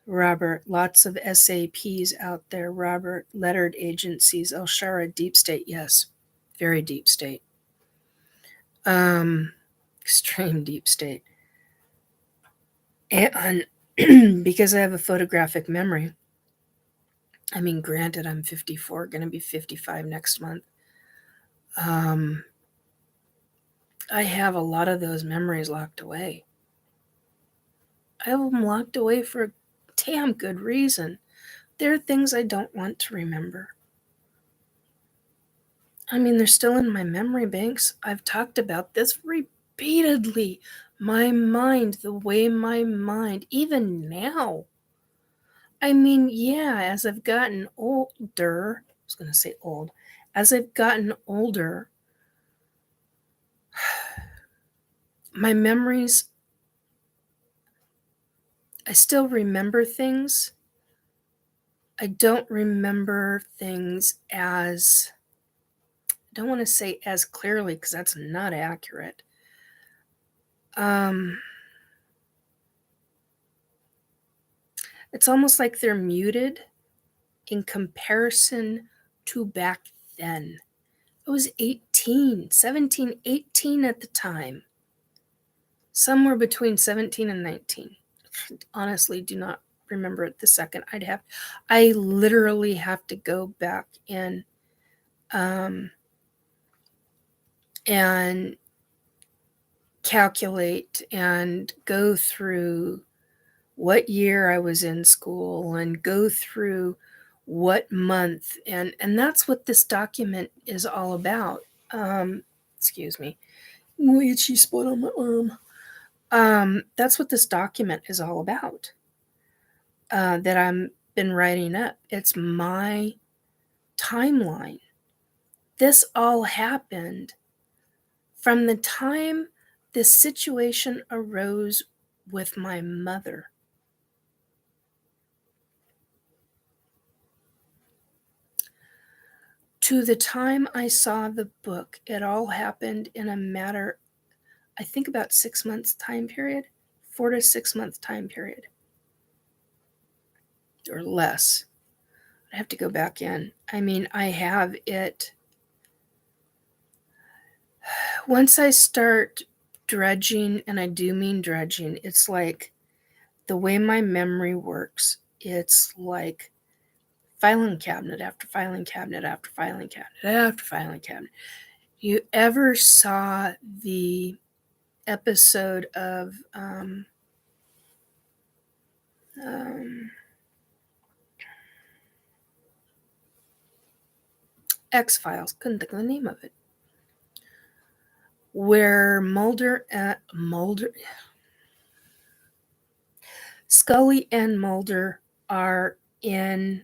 Robert, lots of SAPs out there. Robert, lettered agencies. Elshara, deep state, yes. Very deep state. Extreme deep state. And because I have a photographic memory, I mean, granted, I'm 54, going to be 55 next month. I have a lot of those memories locked away. I have them locked away for a damn good reason. There are things I don't want to remember. I mean, they're still in my memory banks. I've talked about this repeatedly. My mind, the way my mind, even now. I mean, yeah, as I've gotten older, I was going to say old, as I've gotten older, my memories, I still remember things. I don't remember things as, I don't want to say as clearly because that's not accurate. It's almost like they're muted in comparison to back then. I was 18, 17, 18 at the time. Somewhere between 17 and 19. Honestly, do not remember it the second. I literally have to go back and calculate and go through what year I was in school and go through what month. And that's what this document is all about. Excuse me. Itchy spot on my arm. That's what this document is all about. That I've been writing up. It's my timeline. This all happened from the time this situation arose with my mother. To the time I saw the book, it all happened in a matter, I think about 6 months time period, 4 to 6 month time period, or less. I have to go back in. I mean, I have it. Once I start dredging, and I do mean dredging, it's like the way my memory works. It's like filing cabinet after filing cabinet after filing cabinet after filing cabinet. You ever saw the episode of X-Files? Couldn't think of the name of it. Where Scully and Mulder are in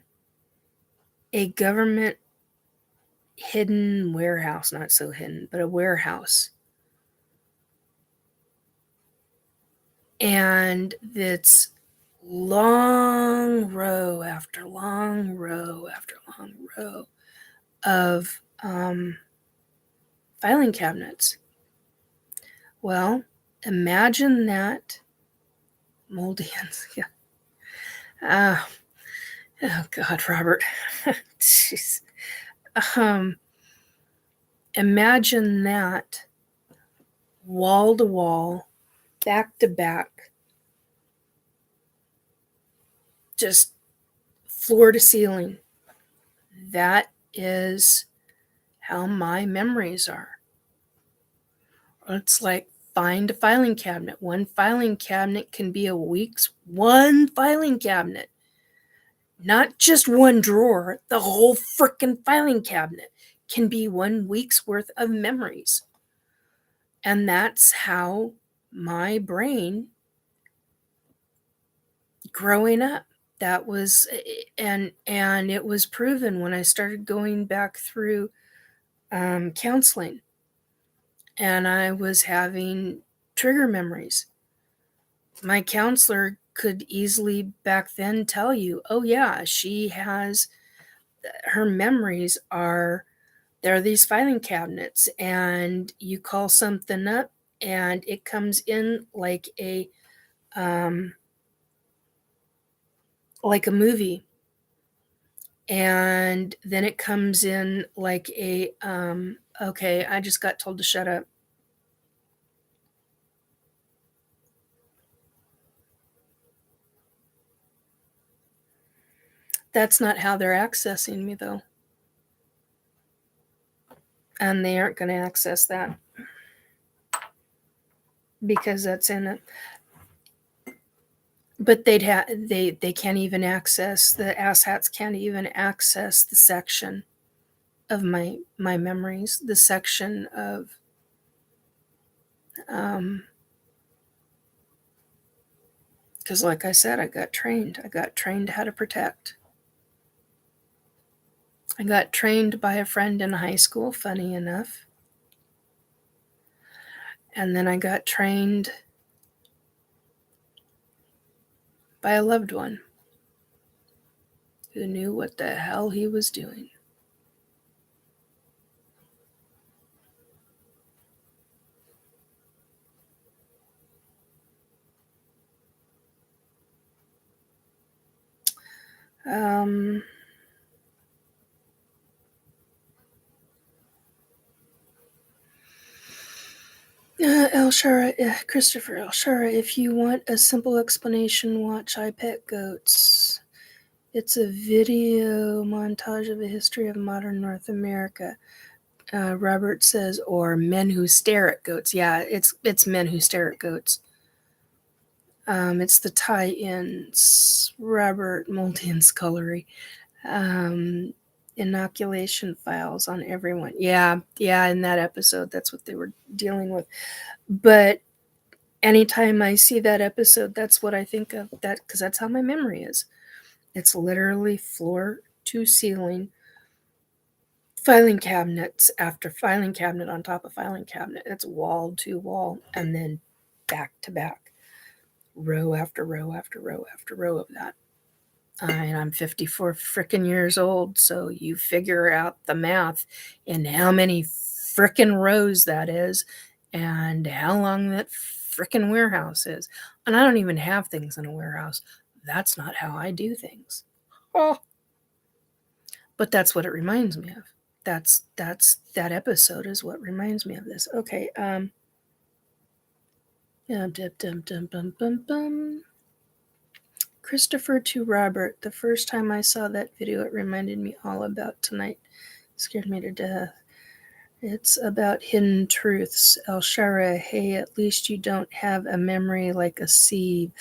a government hidden warehouse, not so hidden, but a warehouse. And it's long row after long row after long row of filing cabinets. Well, imagine that. Moldians, yeah. Oh God, Robert. Jeez. Imagine that wall to wall, back to back, just floor to ceiling. That is how my memories are. It's like find a filing cabinet. One filing cabinet can be a week's one filing cabinet. Not just one drawer, the whole frickin' filing cabinet can be 1 week's worth of memories. And that's how my brain growing up. That was, and it was proven when I started going back through counseling, and I was having trigger memories. My counselor could easily back then tell you, oh yeah, she has, her memories are, there are these filing cabinets, and you call something up and it comes in like a movie, and then it comes in like a okay, I just got told to shut up. That's not how they're accessing me, though. And they aren't going to access that because that's in it. But they can't even access, the asshats can't even access the section of my memories, the section of because like I said, I got trained how to protect. I got trained by a friend in high school, funny enough. And then I got trained by a loved one who knew what the hell he was doing. Christopher El Shara, if you want a simple explanation, watch I Pet Goats. It's a video montage of the history of modern North America. Robert says, or Men Who Stare at Goats. Yeah, it's Men Who Stare at Goats. It's the tie-ins. Robert Multy and Scullery. Inoculation files on everyone. Yeah, in that episode, that's what they were dealing with. But anytime I see that episode, that's what I think of, that because that's how my memory is. It's literally floor to ceiling, filing cabinets after filing cabinet on top of filing cabinet. It's wall to wall, and then back to back, row after row after row after row of that. And I'm 54 frickin' years old, so you figure out the math in how many frickin' rows that is and how long that frickin' warehouse is. And I don't even have things in a warehouse. That's not how I do things. Oh. But that's what it reminds me of. That's that episode is what reminds me of this. Okay, Christopher to Robert. The first time I saw that video, it reminded me all about tonight. It scared me to death. It's about hidden truths. El Shara, hey, at least you don't have a memory like a sieve.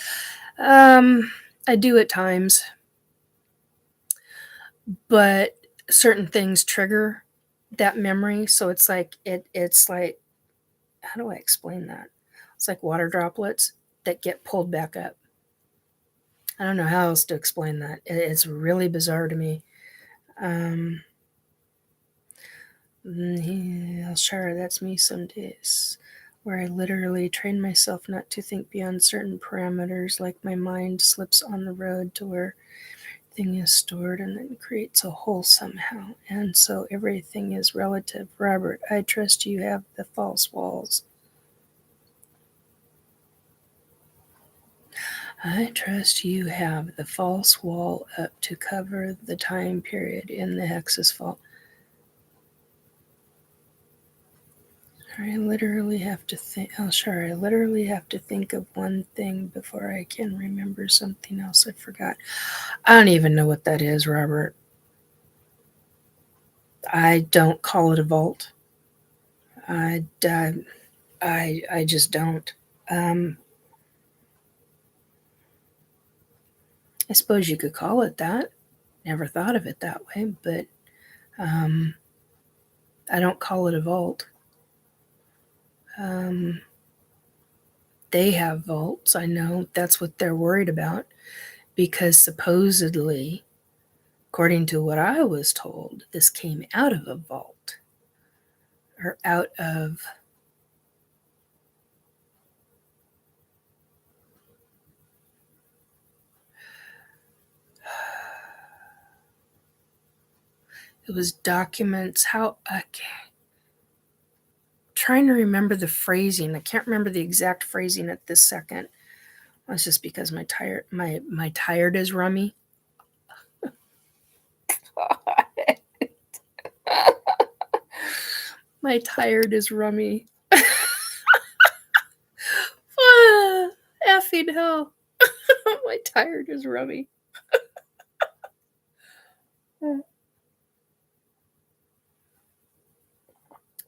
I do at times. But certain things trigger that memory. So it's like, it's like, how do I explain that? It's like water droplets that get pulled back up. I don't know how else to explain that. It's really bizarre to me. Sure, that's me some days, where I literally train myself not to think beyond certain parameters, like my mind slips on the road to where everything is stored and then creates a whole somehow. And so everything is relative. Robert, I trust you have the false walls. I trust you have the false wall up to cover the time period in the hexus fault. I literally have to think. Oh, sure. I literally have to think of one thing before I can remember something else I forgot. I don't even know what that is, Robert. I don't call it a vault. I just don't. I suppose you could call it that. Never thought of it that way, but I don't call it a vault. They have vaults. I know that's what they're worried about. because supposedly, according to what I was told, this came out of a vault, or out of it was documents. How trying to remember the phrasing. I can't remember the exact phrasing at this second. That's just because my tired is rummy. My tired is rummy. Effing hell. My tired is rummy.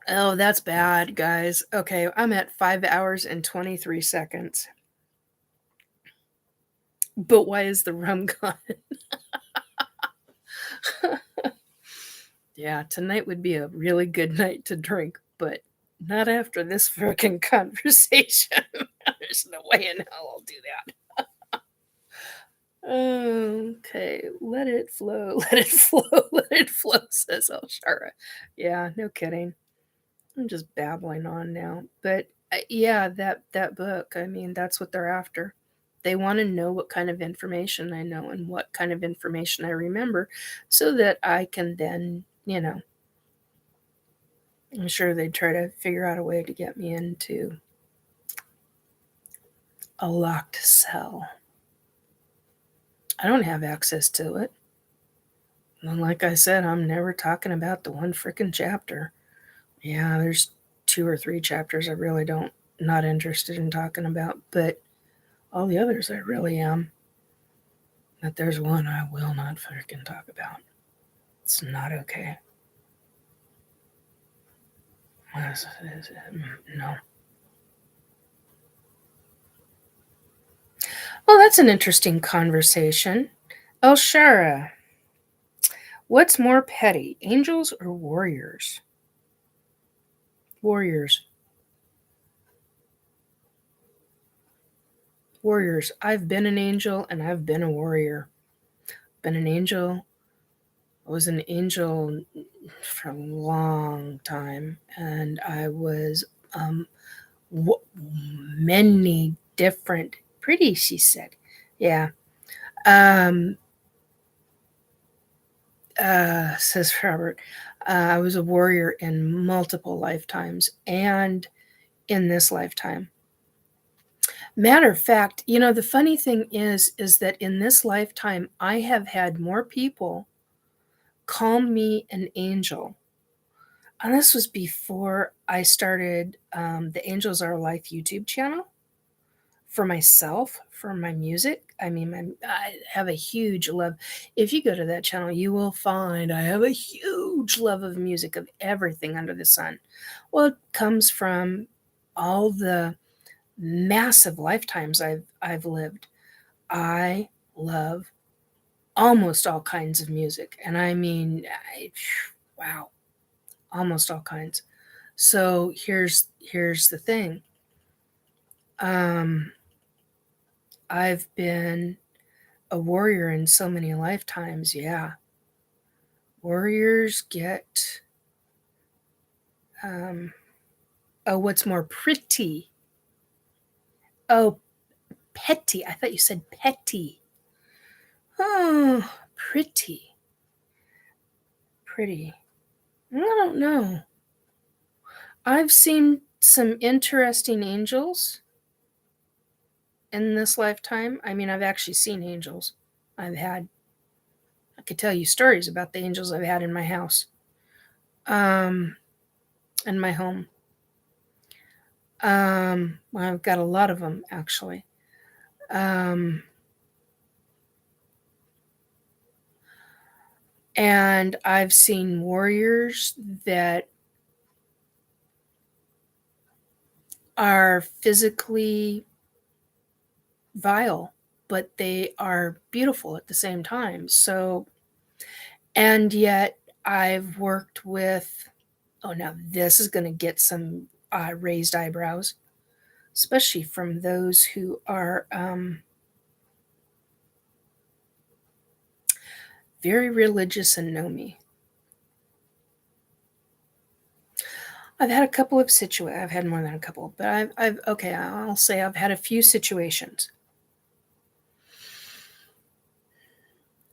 Oh, that's bad, guys. Okay, I'm at 5 hours and 23 seconds. But why is the rum gone? Yeah, tonight would be a really good night to drink, but not after this freaking conversation. There's no way in hell I'll do that. Okay, let it flow, let it flow, let it flow, says Elshara. Yeah, no kidding. I'm just babbling on now. But yeah, that book, I mean, that's what they're after. They want to know what kind of information I know and what kind of information I remember so that I can then, I'm sure they'd try to figure out a way to get me into a locked cell. I don't have access to it. And like I said, I'm never talking about the one freaking chapter. Yeah, there's 2 or 3 chapters I really not interested in talking about, but all the others I really am. But there's one I will not freaking talk about. It's not okay. No. Well, that's an interesting conversation. Elshara, what's more petty, angels or warriors? Warriors. Warriors. I've been an angel and I've been a warrior. Been an angel. I was an angel for a long time, and I was many different. Pretty, she said. Yeah. Says Robert. I was a warrior in multiple lifetimes and in this lifetime. Matter of fact, the funny thing is that in this lifetime, I have had more people call me an angel. And this was before I started the Angels Are Life YouTube channel for myself, for my music. I mean, I have a huge love. If you go to that channel, you will find I have a huge love of music, of everything under the sun. Well, it comes from all the massive lifetimes I've lived. I love almost all kinds of music, and I mean, wow, almost all kinds. So here's the thing. I've been a warrior in so many lifetimes. Yeah, warriors get. What's more pretty? Oh, petty. I thought you said petty. Oh, pretty. Pretty. I don't know. I've seen some interesting angels in this lifetime. I mean, I've actually seen angels. I could tell you stories about the angels I've had in my house, in my home. Well, I've got a lot of them, actually. And I've seen warriors that are physically vile, but they are beautiful at the same time. So, and yet I've worked with, oh, now this is going to get some raised eyebrows, especially from those who are very religious and know me. I've had a couple of situations. I've had more than a couple, but I'll say I've had a few situations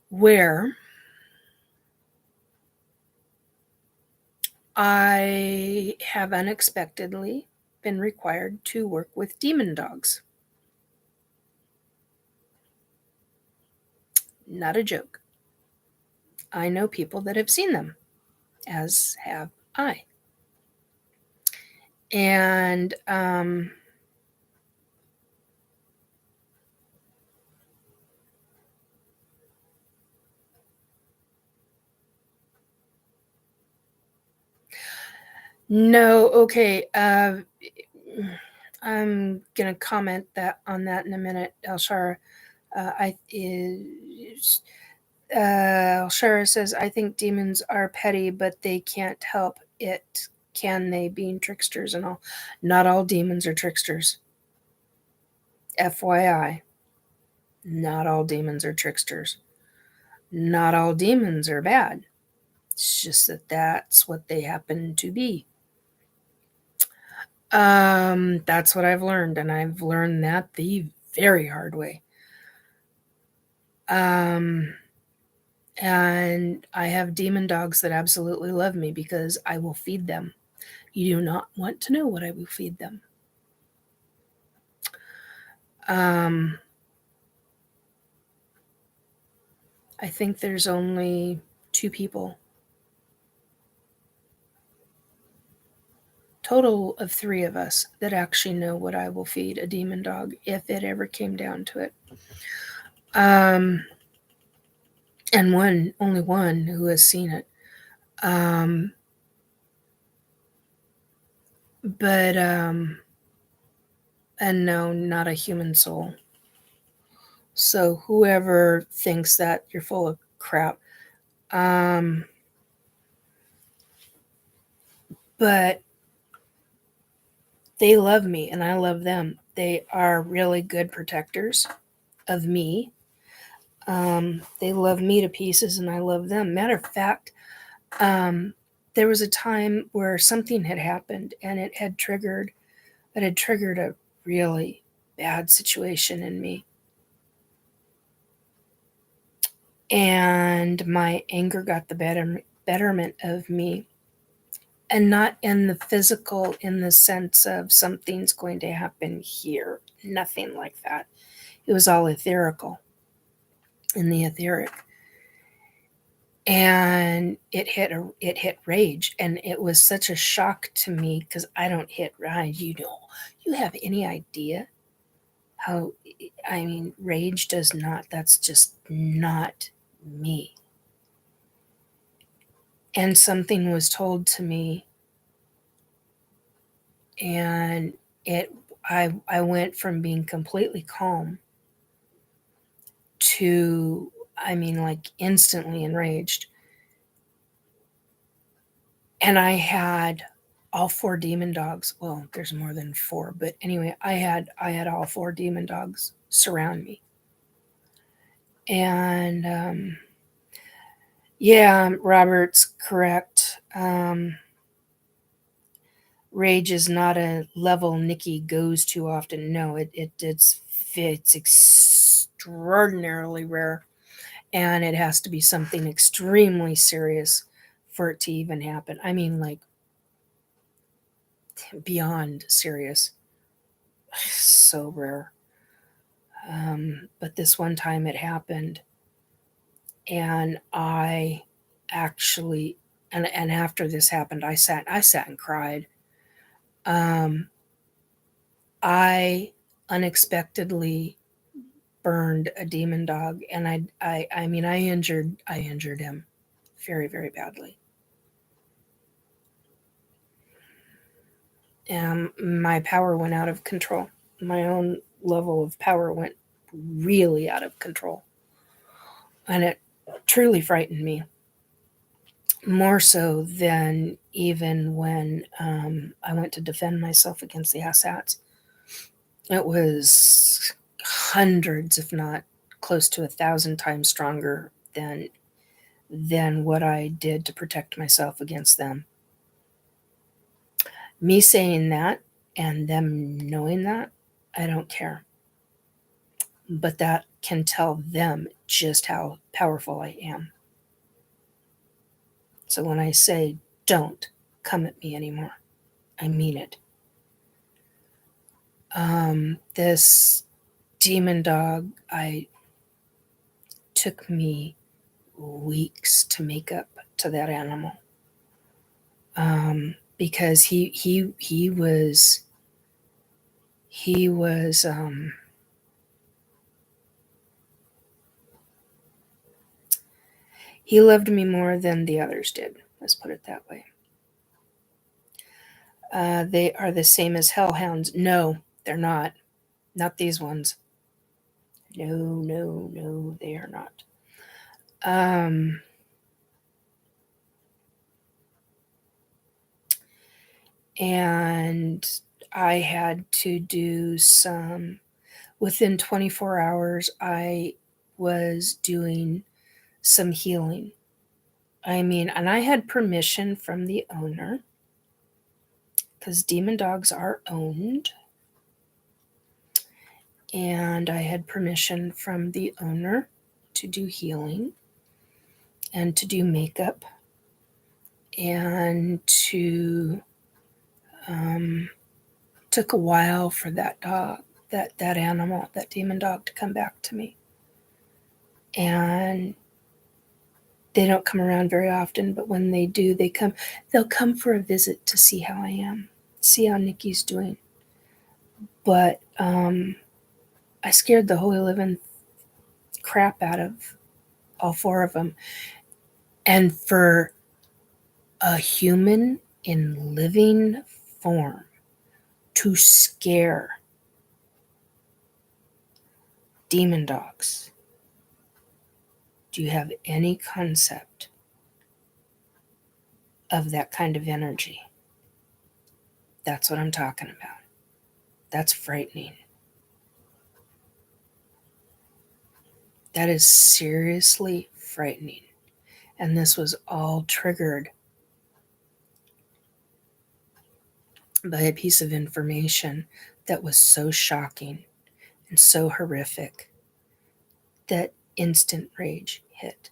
where I have unexpectedly been required to work with demon dogs. Not a joke. I know people that have seen them, as have I. And no, okay. I'm gonna comment on that in a minute, Elshara. Elshara says, I think demons are petty, but they can't help it. Can they, being tricksters and all? Not all demons are tricksters. FYI. Not all demons are tricksters. Not all demons are bad. It's just that that's what they happen to be. That's what I've learned, and I've learned that the very hard way. And I have demon dogs that absolutely love me because I will feed them. You do not want to know what I will feed them. I think there's only 2 people. Total of 3 of us that actually know what I will feed a demon dog if it ever came down to it. And only one who has seen it. And no, not a human soul. So whoever thinks that, you're full of crap. But they love me and I love them. They are really good protectors of me. They love me to pieces and I love them. Matter of fact, there was a time where something had happened and it had triggered a really bad situation in me. And my anger got the betterment of me. And not in the physical, in the sense of something's going to happen here. Nothing like that. It was all etherical, in the etheric. And it hit rage. And it was such a shock to me because I don't hit rage. You have any idea how, rage does not, that's just not me. And something was told to me, and I went from being completely calm to, instantly enraged. And I had all 4 demon dogs. Well, there's more than 4, but anyway, I had all 4 demon dogs surround me. And yeah, Robert's correct. Rage is not a level Nikki goes to often. No, it's extraordinarily rare, and it has to be something extremely serious for it to even happen. Beyond serious. So rare. But this one time it happened, and I actually, and after this happened, I sat and cried. I unexpectedly burned a demon dog, and I injured him very, very badly. My power went out of control. My own level of power went really out of control, and it truly frightened me. More so than even when I went to defend myself against the Asshats. It was hundreds, if not close to 1,000 times stronger than than what I did to protect myself against them. Me saying that and them knowing that, I don't care. But that can tell them just how powerful I am. So when I say, don't come at me anymore, I mean it. This demon dog, took me weeks to make up to that animal. Because he loved me more than the others did. Let's put it that way. They are the same as hellhounds. No, they're not. Not these ones. No, they are not. And I had to do some, within 24 hours, I was doing some healing. And I had permission from the owner, because demon dogs are owned. And I had permission from the owner to do healing and to do makeup and to took a while for that dog, that animal, that demon dog, to come back to me. And they don't come around very often, but when they do, they'll come for a visit to see how I am, see how Nikki's doing. But I scared the holy living crap out of all four of them. And for a human in living form to scare demon dogs, do you have any concept of that kind of energy? That's what I'm talking about. That's frightening. That is seriously frightening. And this was all triggered by a piece of information that was so shocking and so horrific that instant rage hit.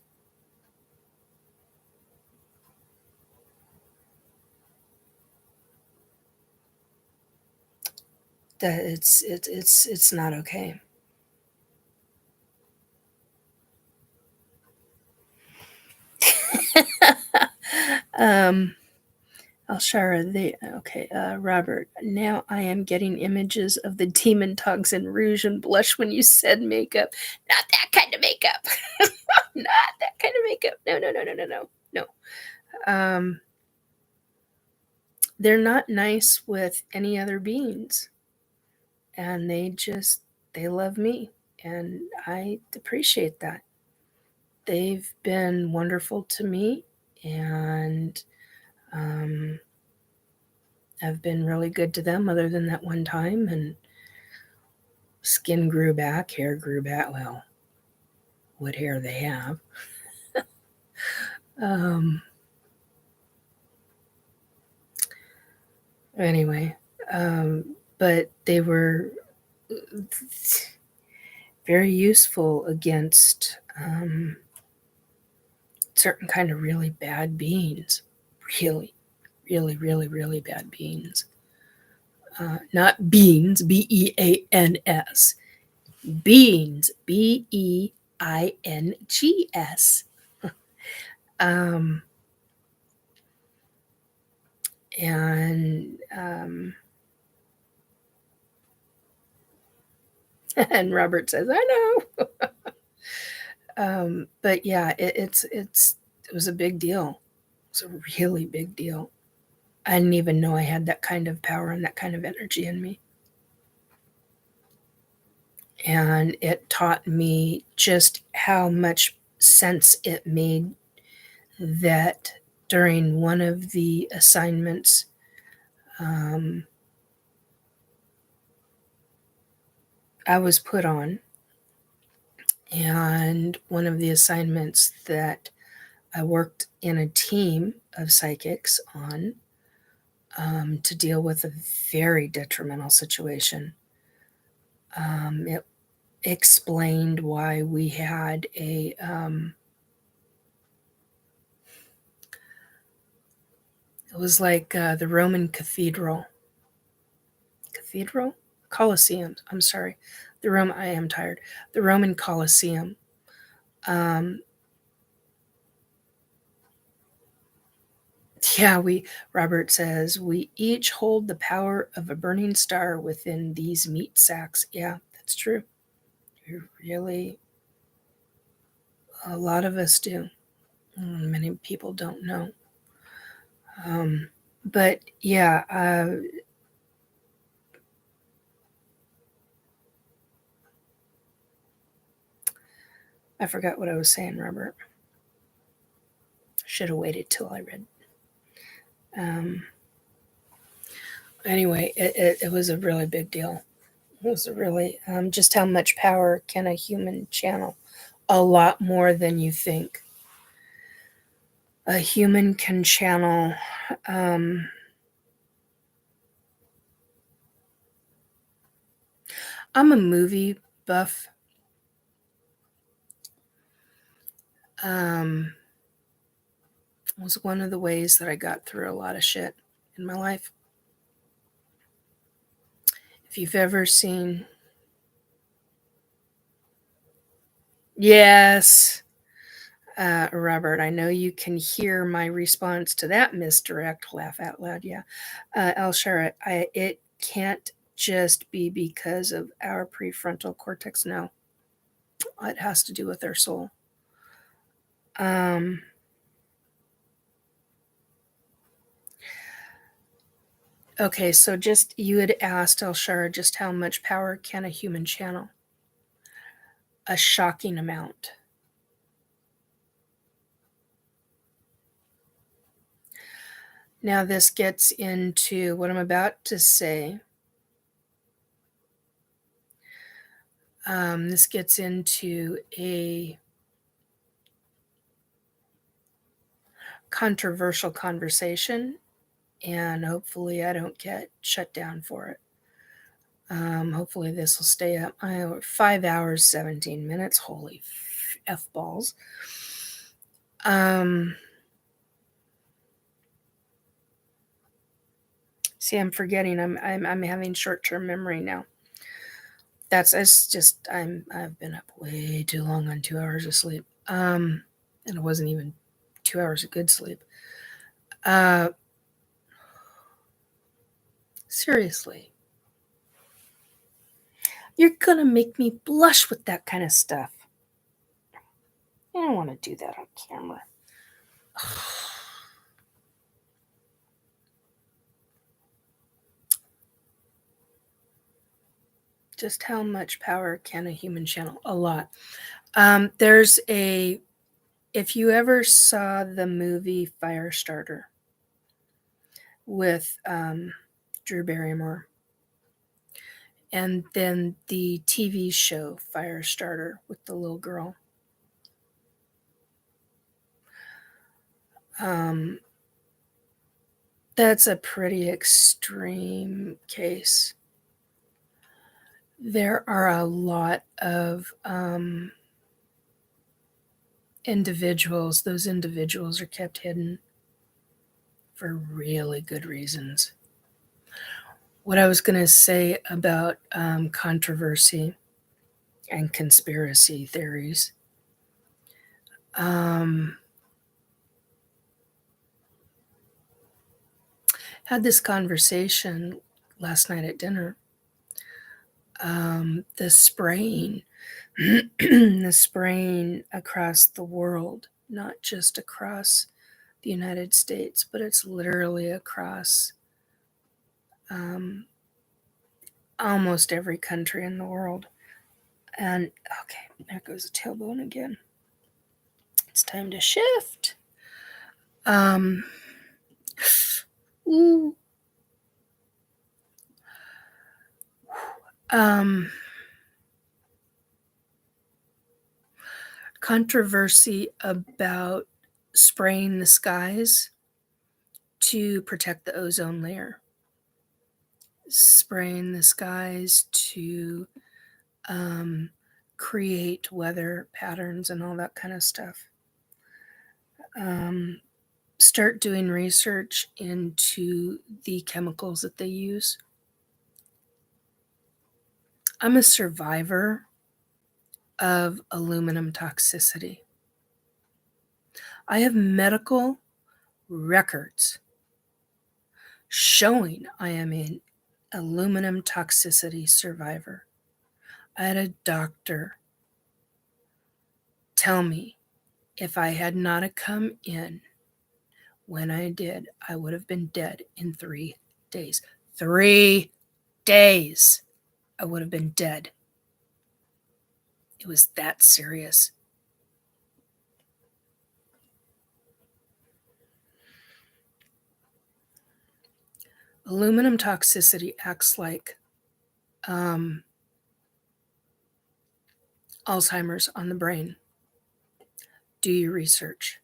That it's not okay. I'll share Robert, now I am getting images of the demon dogs in rouge and blush when you said makeup. Not that kind of makeup. Not that kind of makeup. No. They're not nice with any other beings. And they love me. And I appreciate that. They've been wonderful to me. And I've been really good to them, other than that one time. And skin grew back, hair grew back. Well, what hair they have. Anyway, but they were very useful against certain kind of really bad beings. Really bad beings. Not beans, B-E-A-N-S. Beans, B-E-I-N-G-S. And Robert says, I know. But yeah, it was a big deal. It was a really big deal. I didn't even know I had that kind of power and that kind of energy in me. And it taught me just how much sense it made that during one of the assignments, I was put on, and one of the assignments that I worked in a team of psychics to deal with a very detrimental situation. It explained why we had a it was like the Roman cathedral Colosseum. I'm sorry, I am tired. The Roman Colosseum. Yeah, Robert says, we each hold the power of a burning star within these meat sacks. Yeah, that's true. Really, a lot of us do. Many people don't know. But yeah, I forgot what I was saying, Robert. Should have waited till I read. Anyway, it was a really big deal. It was a really, just how much power can a human channel? A lot more than you think. A human can channel I'm a movie buff. Was one of the ways that I got through a lot of shit in my life. If you've ever seen... Yes, Robert, I know you can hear my response to that misdirect. Laugh out loud, yeah. Elshara, it can't just be because of our prefrontal cortex. No, it has to do with our soul. Okay, so just, you had asked, Elshara, just how much power can a human channel? A shocking amount. Now this gets into what I'm about to say. This gets into a controversial conversation, and hopefully I don't get shut down for it. Hopefully this will stay up. 5 hours, 17 minutes. Holy F balls. See, I'm forgetting. I'm having short-term memory now. It's just I've been up way too long on 2 hours of sleep. And it wasn't even 2 hours of good sleep. Seriously. You're gonna make me blush with that kind of stuff. I don't want to do that on camera. Just how much power can a human channel? A lot. If you ever saw the movie Firestarter with Drew Barrymore, and then the TV show Firestarter with the little girl, that's a pretty extreme case. There are a lot of individuals. Those individuals are kept hidden for really good reasons. What I was going to say about controversy and conspiracy theories. Had this conversation last night at dinner. The spraying, the spraying across the world, not just across the United States, but it's literally across almost every country in the world. And okay, there goes the tailbone again. It's time to shift. Ooh. Controversy about spraying the skies to protect the ozone layer, spraying the skies to create weather patterns and all that kind of stuff. Start doing research into the chemicals that they use. I'm a survivor of aluminum toxicity. I have medical records showing I am an aluminum toxicity survivor. I had a doctor tell me if I had not come in when I did, I would have been dead in 3 days. 3 days! I would have been dead. It was that serious. Aluminum toxicity acts like Alzheimer's on the brain. Do your research.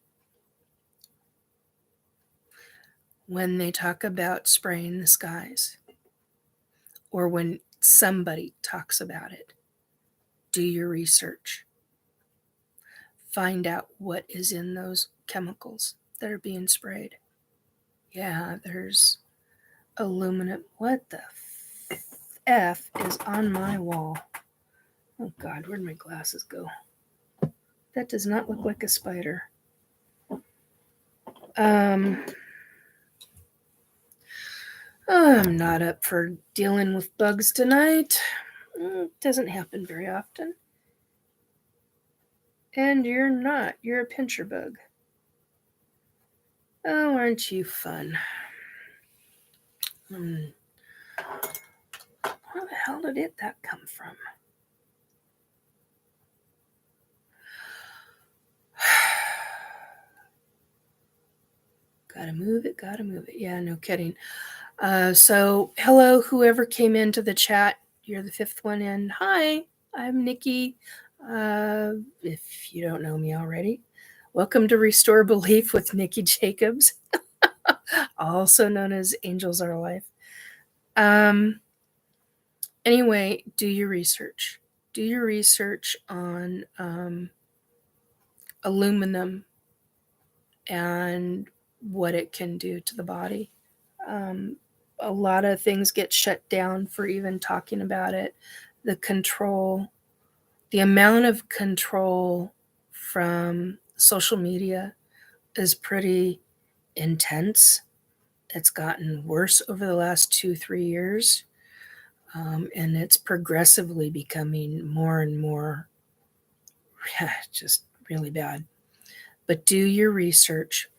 When they talk about spraying the skies, or when somebody talks about it, do your research. Find out what is in those chemicals that are being sprayed. Yeah, there's aluminum. What the F is on my wall? Oh God, where'd my glasses go? That does not look like a spider. I'm not up for dealing with bugs tonight. It doesn't happen very often. And you're not. You're a pincher bug. Oh, aren't you fun? Where the hell did that come from? Gotta move it. Yeah, no kidding. So, hello, whoever came into the chat. You're the 5th one in. Hi, I'm Nikki. If you don't know me already, welcome to Restore Belief with Nikki Jacobs, also known as Angels Are Life. Anyway, do your research. Do your research on aluminum and what it can do to the body. A lot of things get shut down for even talking about it. The control, the amount of control from social media is pretty intense. It's gotten worse over the last 2-3 years. And it's progressively becoming more and more just really bad. But do your research.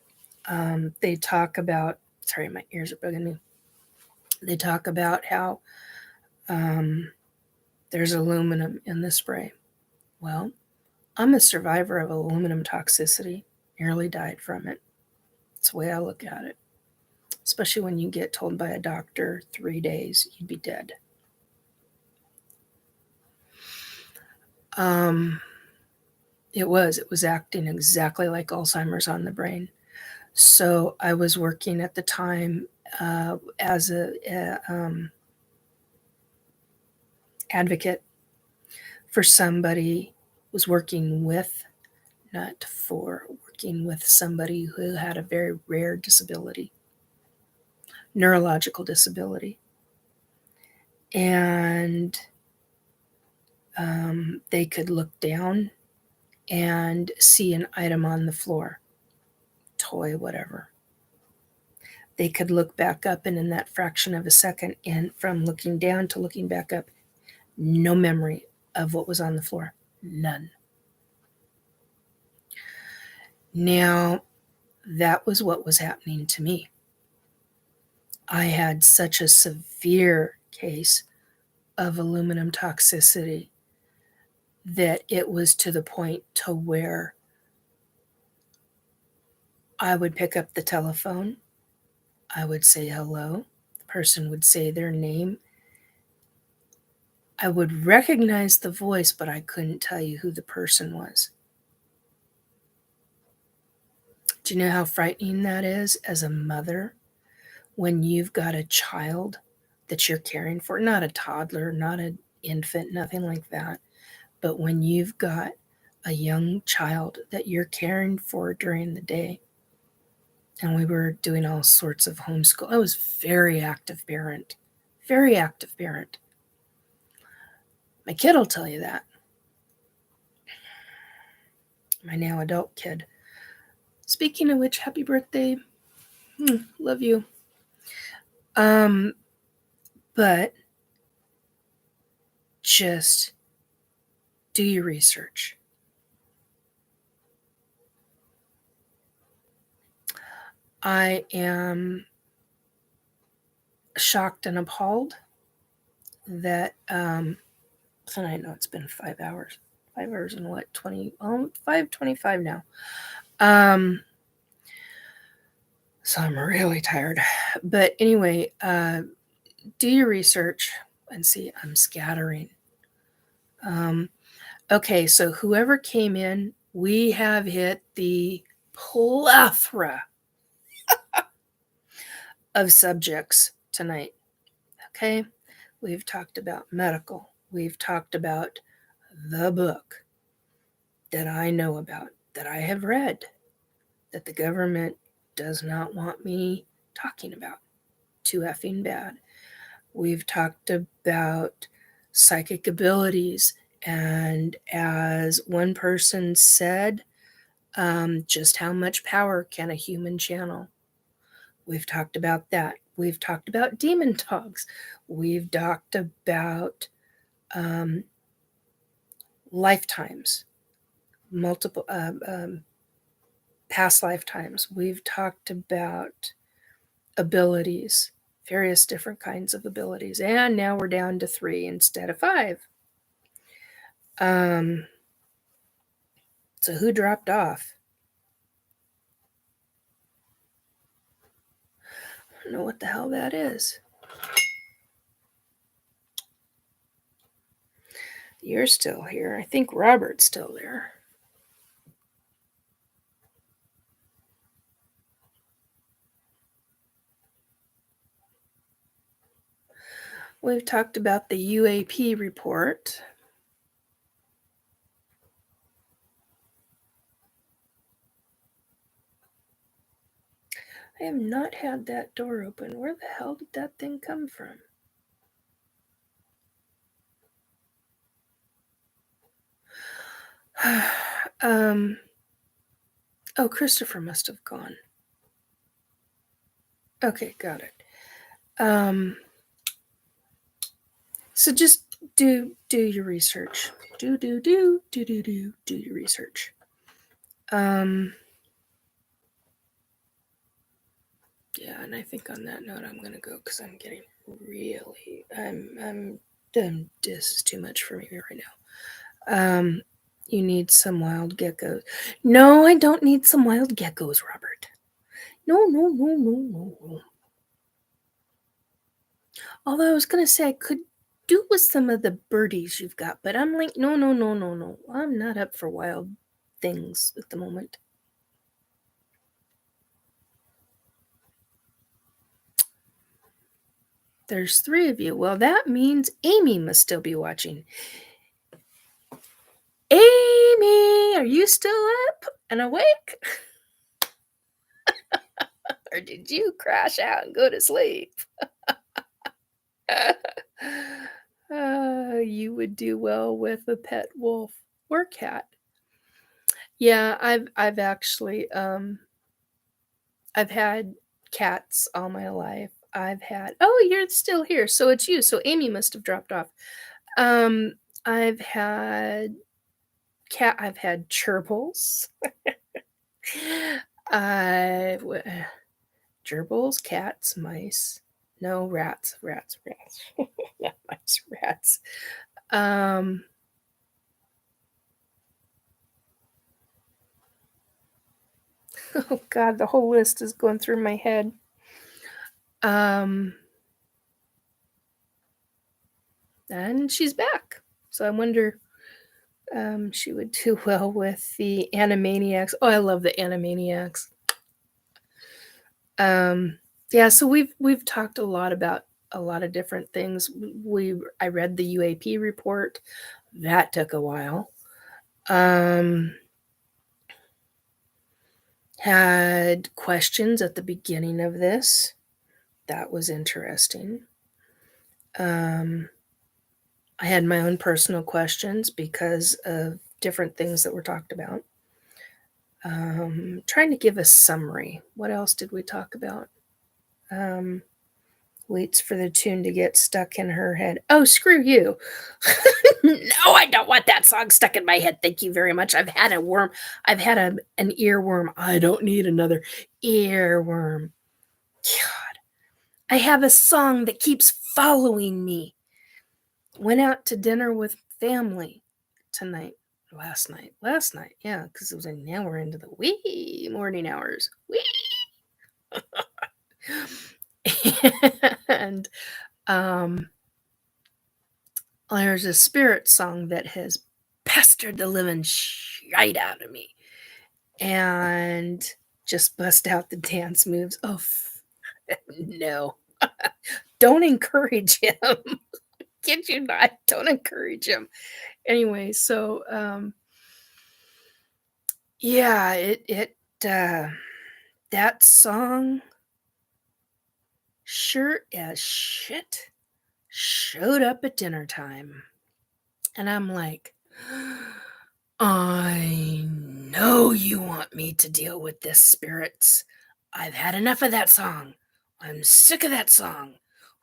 They talk about, sorry, my ears are bugging me. They talk about how there's aluminum in the spray. Well, I'm a survivor of aluminum toxicity, nearly died from it. That's the way I look at it. Especially when you get told by a doctor 3 days, you'd be dead. It was acting exactly like Alzheimer's on the brain. So I was working at the time as a advocate for somebody, was working with, not for, working with somebody who had a very rare disability, neurological disability. And they could look down and see an item on the floor, toy, whatever. They could look back up, and in that fraction of a second, and from looking down to looking back up, no memory of what was on the floor. None. Now, that was what was happening to me. I had such a severe case of aluminum toxicity that it was to the point to where I would pick up the telephone, I would say hello, the person would say their name. I would recognize the voice, but I couldn't tell you who the person was. Do you know how frightening that is as a mother when you've got a child that you're caring for? Not a toddler, not an infant, nothing like that. But when you've got a young child that you're caring for during the day, and we were doing all sorts of homeschool. I was very active parent. Very active parent. My kid will tell you that. My now adult kid. Speaking of which, happy birthday. Love you. But just do your research. I am shocked and appalled that, and I know it's been 5 hours. 5 hours and what, 5:25 now. So I'm really tired. But anyway, do your research and see. I'm scattering. Okay, so whoever came in, we have hit the plethora of subjects tonight. Okay, we've talked about medical. We've talked about the book that I know about, that I have read, that the government does not want me talking about. Too effing bad. We've talked about psychic abilities, and as one person said, just how much power can a human channel? We've talked about that. We've talked about demon dogs. We've talked about lifetimes, multiple past lifetimes. We've talked about abilities, various different kinds of abilities, and now we're down to 3 instead of 5. So who dropped off? I don't know what the hell that is. You're still here. I think Robert's still there. We've talked about the UAP report. I have not had that door open. Where the hell did that thing come from? Oh, Christopher must have gone. Okay, got it. So just do your research. Do your research. Yeah, and I think on that note, I'm gonna go because I'm getting really, I'm done. This is too much for me right now. You need some wild geckos. No, I don't need some wild geckos, Robert. No. Although I was gonna say I could do with some of the birdies you've got, but I'm like, no. I'm not up for wild things at the moment. There's 3 of you. Well, that means Amy must still be watching. Amy, are you still up and awake? Or did you crash out and go to sleep? You would do well with a pet wolf or cat. Yeah, I've actually I've had cats all my life. Oh, you're still here. So it's you. So Amy must have dropped off. I've had gerbils. Gerbils, cats, mice. No, rats. Not mice, rats. Oh God, the whole list is going through my head. And she's back. So I wonder she would do well with the Animaniacs. Oh, I love the Animaniacs. Yeah, so we've talked a lot about a lot of different things. I read the UAP report. That took a while. Had questions at the beginning of this. That was interesting. I had my own personal questions because of different things that were talked about. Trying to give a summary. What else did we talk about? Waits for the tune to get stuck in her head. Oh, screw you. No, I don't want that song stuck in my head. Thank you very much. I've had a worm. I've had an earworm. I don't need another earworm. God. I have a song that keeps following me. Went out to dinner with family tonight. Last night. Yeah, because it was now we're into the wee morning hours. Wee. And there's a spirit song that has pestered the living shite out of me, and just bust out the dance moves. Oh no. Don't encourage him. Kid you not, don't encourage him. Anyway, so yeah, it that song sure as shit showed up at dinner time. And I'm like, I know you want me to deal with this, spirits. I've had enough of that song. I'm sick of that song.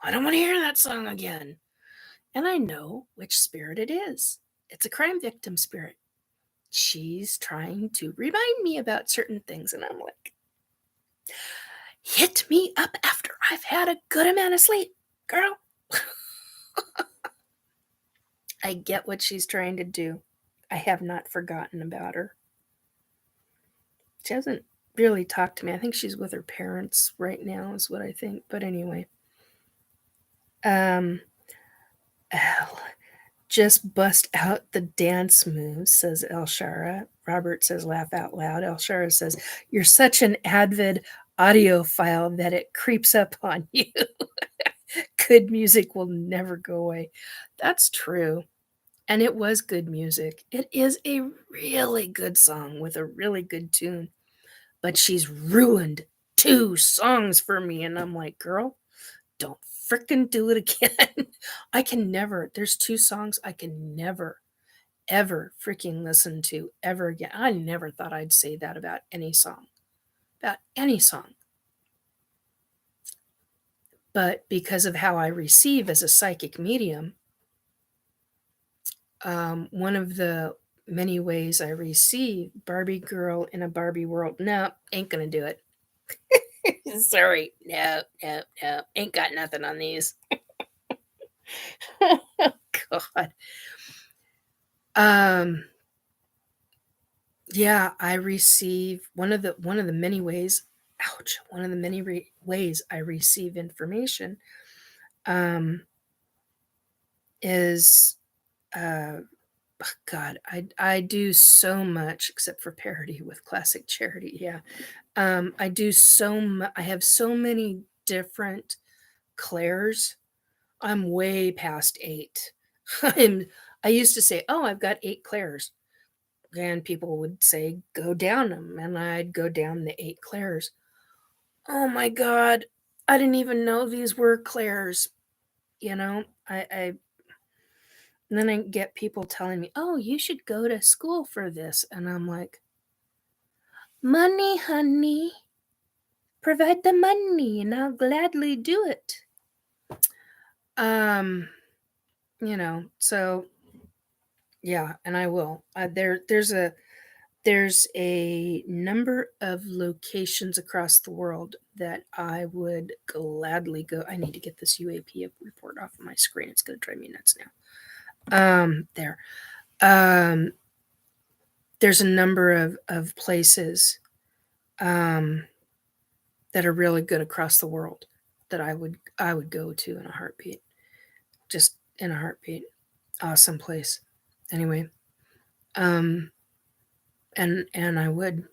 I don't want to hear that song again. And I know which spirit it is. It's a crime victim spirit. She's trying to remind me about certain things. And I'm like, hit me up after I've had a good amount of sleep, girl. I get what she's trying to do. I have not forgotten about her. She hasn't really talked to me. I think she's with her parents right now, is what I think. But anyway. Just bust out the dance moves, says Elshara. Robert says, laugh out loud. Elshara says, you're such an avid audiophile that it creeps up on you. Good music will never go away. That's true. And it was good music. It is a really good song with a really good tune. But she's ruined 2 songs for me. And I'm like, girl, don't frickin' do it again. I can never, there's 2 songs I can never, ever freaking listen to ever again. I never thought I'd say that about any song. About any song. But because of how I receive as a psychic medium, one of the many ways I receive, Barbie girl in a Barbie world. No, ain't gonna do it. Sorry. No. Ain't got nothing on these. God. Yeah, I receive one of the many ways. Ouch! One of the many ways I receive information is God. I do so much except for parody with classic charity. Yeah, I do so much. I have so many different clairs. I'm way past 8. I used to say, oh, I've got 8 clairs. And people would say, go down them. And I'd go down the 8 clairs. Oh my God. I didn't even know these were clairs. You know, and then I get people telling me, oh, you should go to school for this. And I'm like, money, honey. Provide the money and I'll gladly do it. You know, so yeah, and I will. There's a number of locations across the world that I would gladly go. I need to get this UAP report off of my screen. It's going to drive me nuts now. There's a number of places that are really good across the world that I would go to in a heartbeat. Just in a heartbeat. Awesome place. Anyway, and I would.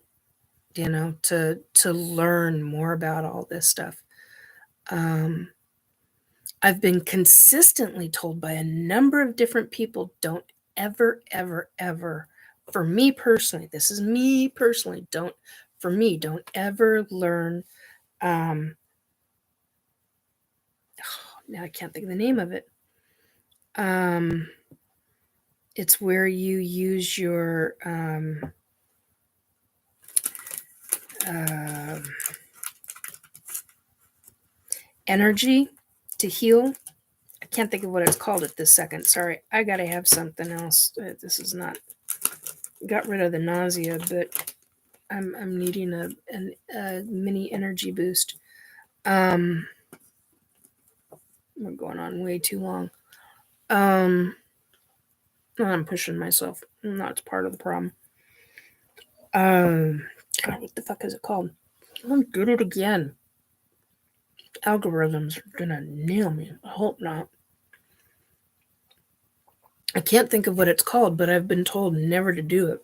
to learn more about all this stuff. I've been consistently told by a number of different people, don't ever, ever, ever, for me personally, this is me personally, don't ever learn, now I can't think of the name of it. It's where you use your energy to heal. I can't think of what it's called at this second. Sorry, I gotta have something else. This is not, got rid of the nausea, but I'm needing a mini energy boost. We're going on way too long. I'm pushing myself. That's part of the problem. God, what the fuck is it called? I did it again. Algorithms are gonna nail me. I hope not. I can't think of what it's called, but I've been told never to do it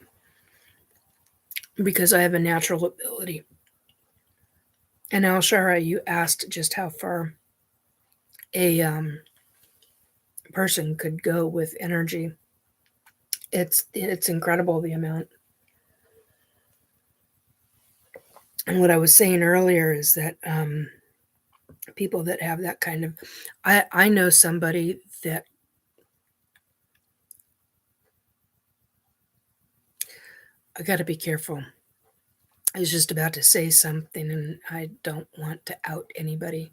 because I have a natural ability. And Al-Shara, you asked just how far a person could go with energy. It's incredible, the amount. And what I was saying earlier is that people that have that kind of, I know somebody that I got to be careful. I was just about to say something and I don't want to out anybody.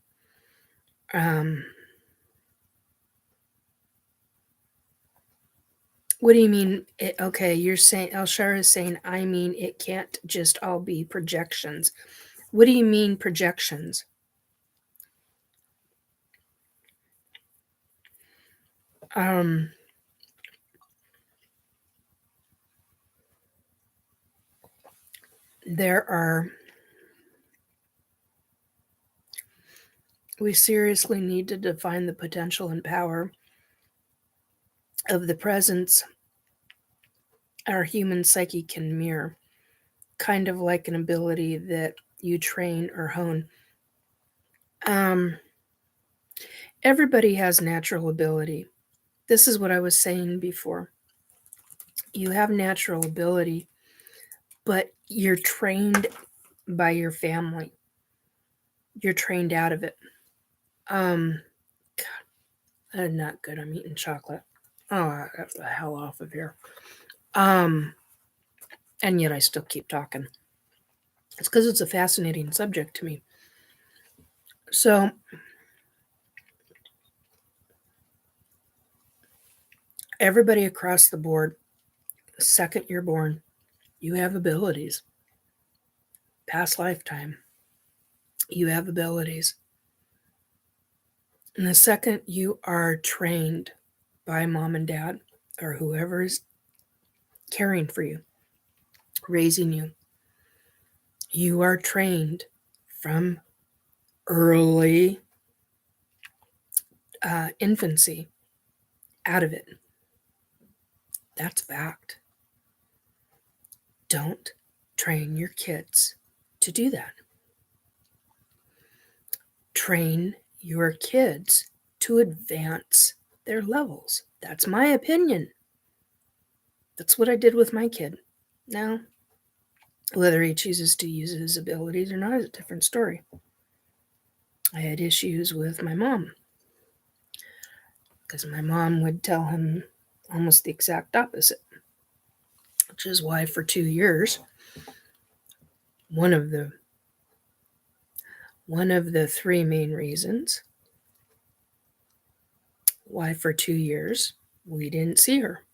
What do you mean? Okay, you're saying, Al-Shara is saying, I mean, it can't just all be projections. What do you mean projections? We seriously need to define the potential and power of the presence our human psyche can mirror, kind of like an ability that you train or hone. Everybody has natural ability. This is what I was saying before. You have natural ability, but you're trained by your family. You're trained out of it. God, not good. I'm eating chocolate. Oh, I got the hell off of here. And yet I still keep talking. It's because it's a fascinating subject to me. So, everybody across the board, the second you're born, you have abilities. Past lifetime, you have abilities. And the second you are trained by mom and dad or whoever is caring for you, raising you, you are trained from early infancy out of it. That's fact. Don't train your kids to do that. Train your kids to advance their levels. That's my opinion. That's what I did with my kid. Now, whether he chooses to use his abilities or not is a different story. I had issues with my mom because my mom would tell him almost the exact opposite, which is why for 2 years, one of the 3 main reasons why for 2 years we didn't see her.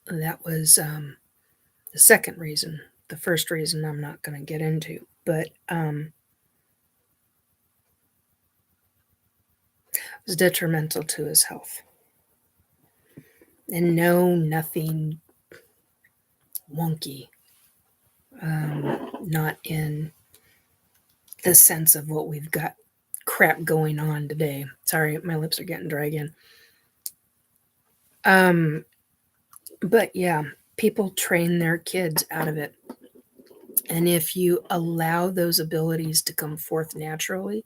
That was the second reason. The first reason I'm not going to get into, but it was detrimental to his health. And no, nothing wonky. Not in the sense of what we've got crap going on today. Sorry, my lips are getting dry again. But yeah, people train their kids out of it. And if you allow those abilities to come forth naturally,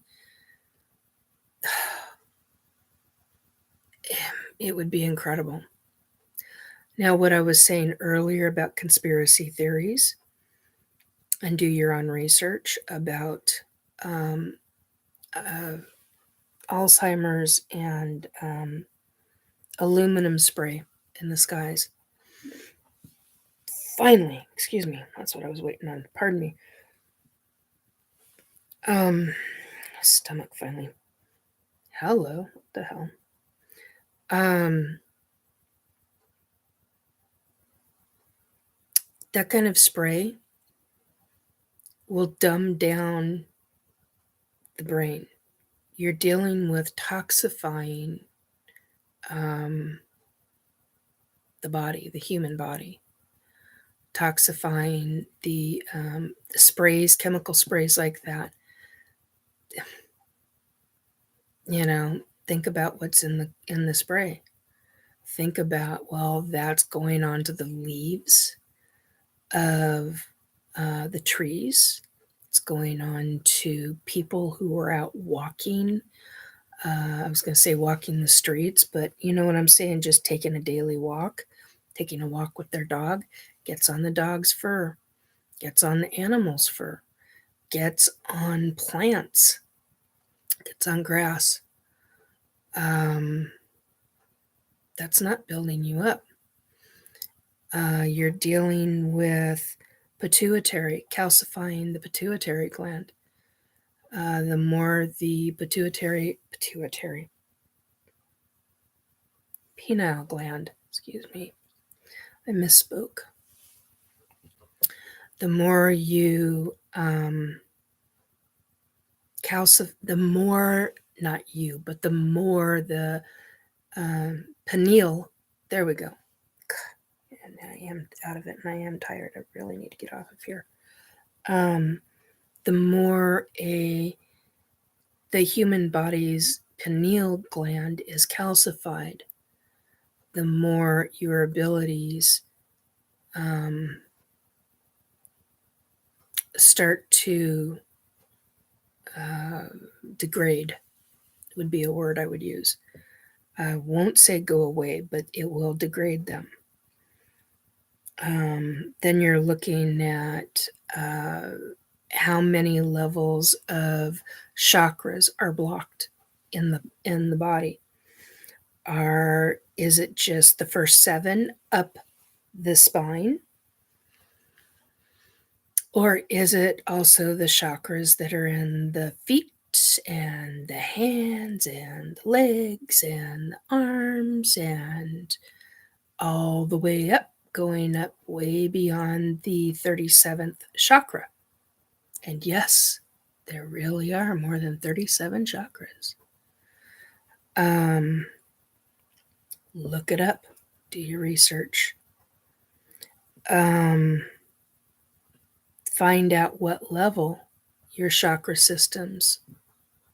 it would be incredible. Now, what I was saying earlier about conspiracy theories, and do your own research about Alzheimer's and aluminum spray in the skies. Finally, excuse me, that's what I was waiting on. Pardon me. Stomach finally. Hello, what the hell? That kind of spray will dumb down the brain. You're dealing with toxifying the body, the human body, toxifying the sprays, chemical sprays like that. You know, think about what's in the spray. Think about, well, that's going onto the leaves of the trees. It's going on to people who are out walking. I was going to say walking the streets, but you know what I'm saying? Just taking a daily walk, taking a walk with their dog, gets on the dog's fur, gets on the animal's fur, gets on plants, gets on grass. That's not building you up. You're dealing with pituitary, calcifying the pituitary gland. The more the pineal gland, excuse me, I misspoke. The more you the more, not you, but the more the pineal, there we go. And I am out of it and I am tired. I really need to get off of here. The more the human body's pineal gland is calcified, the more your abilities start to degrade, would be a word I would use. I won't say go away, but it will degrade them. Then you're looking at how many levels of chakras are blocked in the body. Is it just the first 7 up the spine? Or is it also the chakras that are in the feet and the hands and the legs and the arms and all the way up, going up way beyond the 37th chakra? And yes, there really are more than 37 chakras. Look it up. Do your research. Find out what level your chakra systems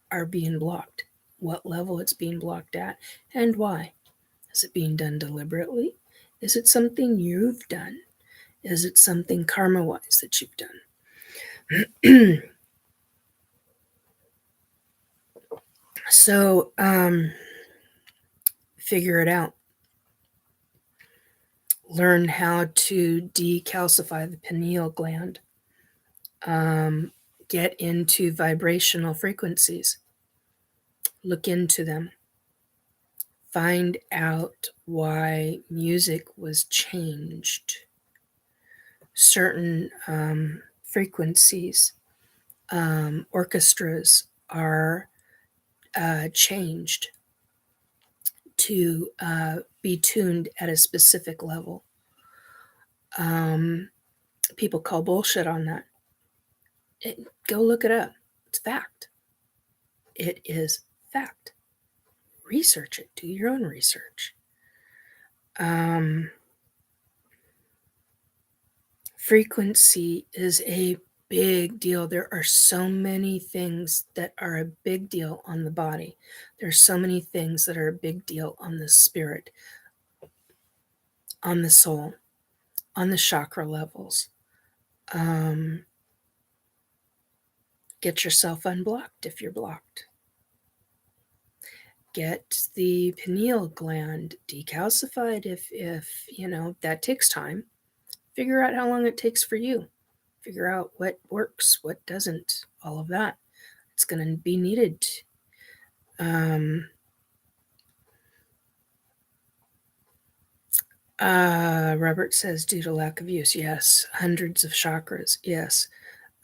are being blocked, what level it's being blocked at, and why. Is it being done deliberately? Is it something you've done? Is it something karma-wise that you've done? So, figure it out. Learn how to decalcify the pineal gland. Get into vibrational frequencies. Look into them. Find out why music was changed. Certain frequencies, orchestras are changed to be tuned at a specific level. People call bullshit on that. Go look it up. It's fact. It is fact. Research it. Do your own research. Frequency is a big deal. There are so many things that are a big deal on the body. There are so many things that are a big deal on the spirit, on the soul, on the chakra levels. Get yourself unblocked if you're blocked. Get the pineal gland decalcified if that takes time. Figure out how long it takes for you. Figure out what works, what doesn't, all of that. It's going to be needed. Robert says, due to lack of use, yes. Hundreds of chakras, yes.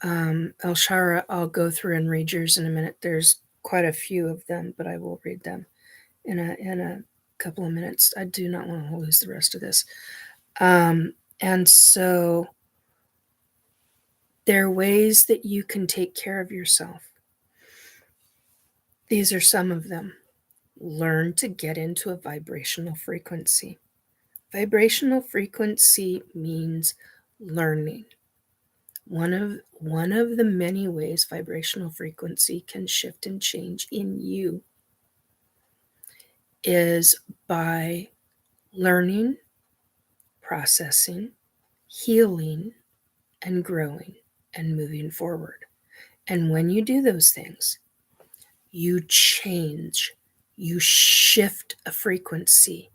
Elshara, I'll go through and read yours in a minute. There's quite a few of them, but I will read them in a couple of minutes. I do not want to lose the rest of this. And so there are ways that you can take care of yourself. These are some of them. Learn to get into a vibrational frequency. Vibrational frequency means learning. One of the many ways vibrational frequency can shift and change in you is by learning, processing, healing, and growing and moving forward. And when you do those things, you change, you shift a frequency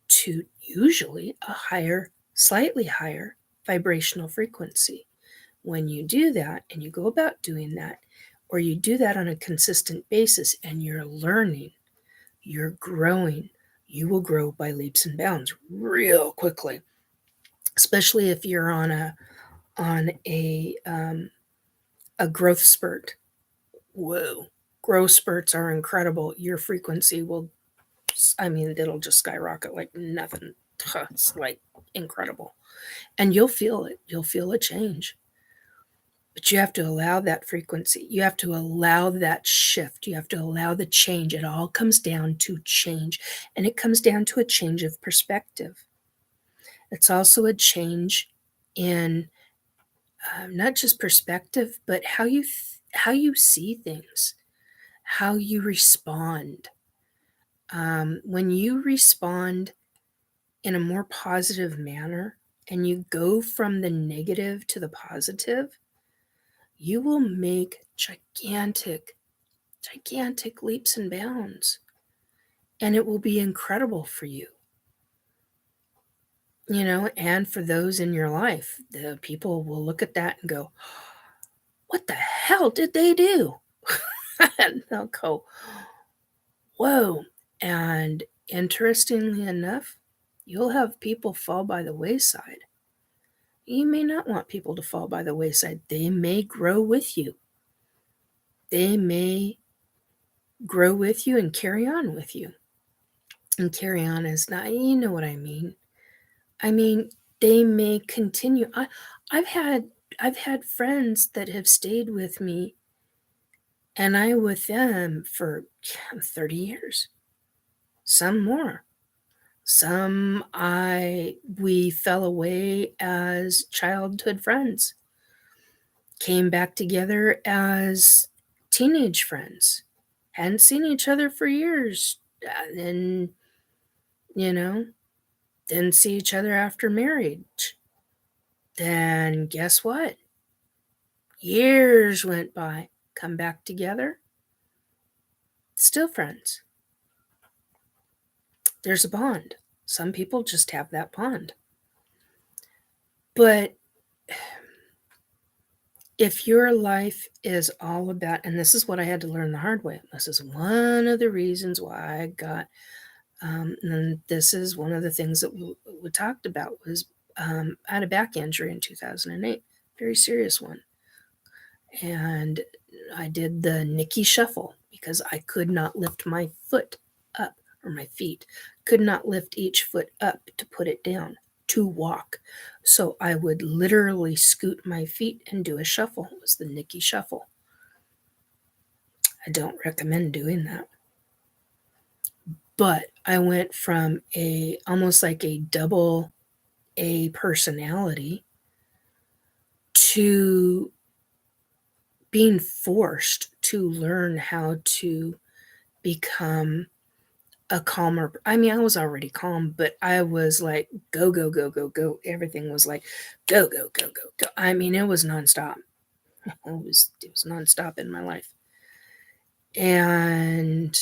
to usually a higher, slightly higher vibrational frequency. When you do that and you go about doing that, or you do that on a consistent basis and you're learning, you're growing, you will grow by leaps and bounds real quickly, especially if you're on a growth spurt. Whoa, growth spurts are incredible. Your frequency will, it'll just skyrocket like nothing. It's like incredible. And you'll feel it. You'll feel a change. But you have to allow that frequency. You have to allow that shift. You have to allow the change. It all comes down to change. And it comes down to a change of perspective. It's also a change in not just perspective, but how you see things, how you respond. When you respond in a more positive manner and you go from the negative to the positive, you will make gigantic leaps and bounds. And it will be incredible for you. And for those in your life, the people will look at that and go, what the hell did they do? And they'll go, whoa. And interestingly enough, you'll have people fall by the wayside. You may not want people to fall by the wayside. They may grow with you. They may grow with you and carry on with you. And carry on is not, you know what I mean. They may continue. I've had friends that have stayed with me, and I with them for 30 years. Some more. Some we fell away as childhood friends. Came back together as teenage friends. Hadn't seen each other for years. And, didn't see each other after marriage. Then guess what? Years went by. Come back together. Still friends. There's a bond. Some people just have that bond. But if your life is all about, and this is what I had to learn the hard way. This is one of the reasons why I got, and this is one of the things that we talked about was I had a back injury in 2008, very serious one. And I did the Nikki Shuffle because I could not lift my foot up, or my feet, could not lift each foot up to put it down to walk. So I would literally scoot my feet and do a shuffle. It was the Nikki Shuffle. I don't recommend doing that. But I went from almost like a double A personality to being forced to learn how to become a calmer. I was already calm, but I was like, go. Everything was like, go. It was nonstop. It was nonstop in my life. And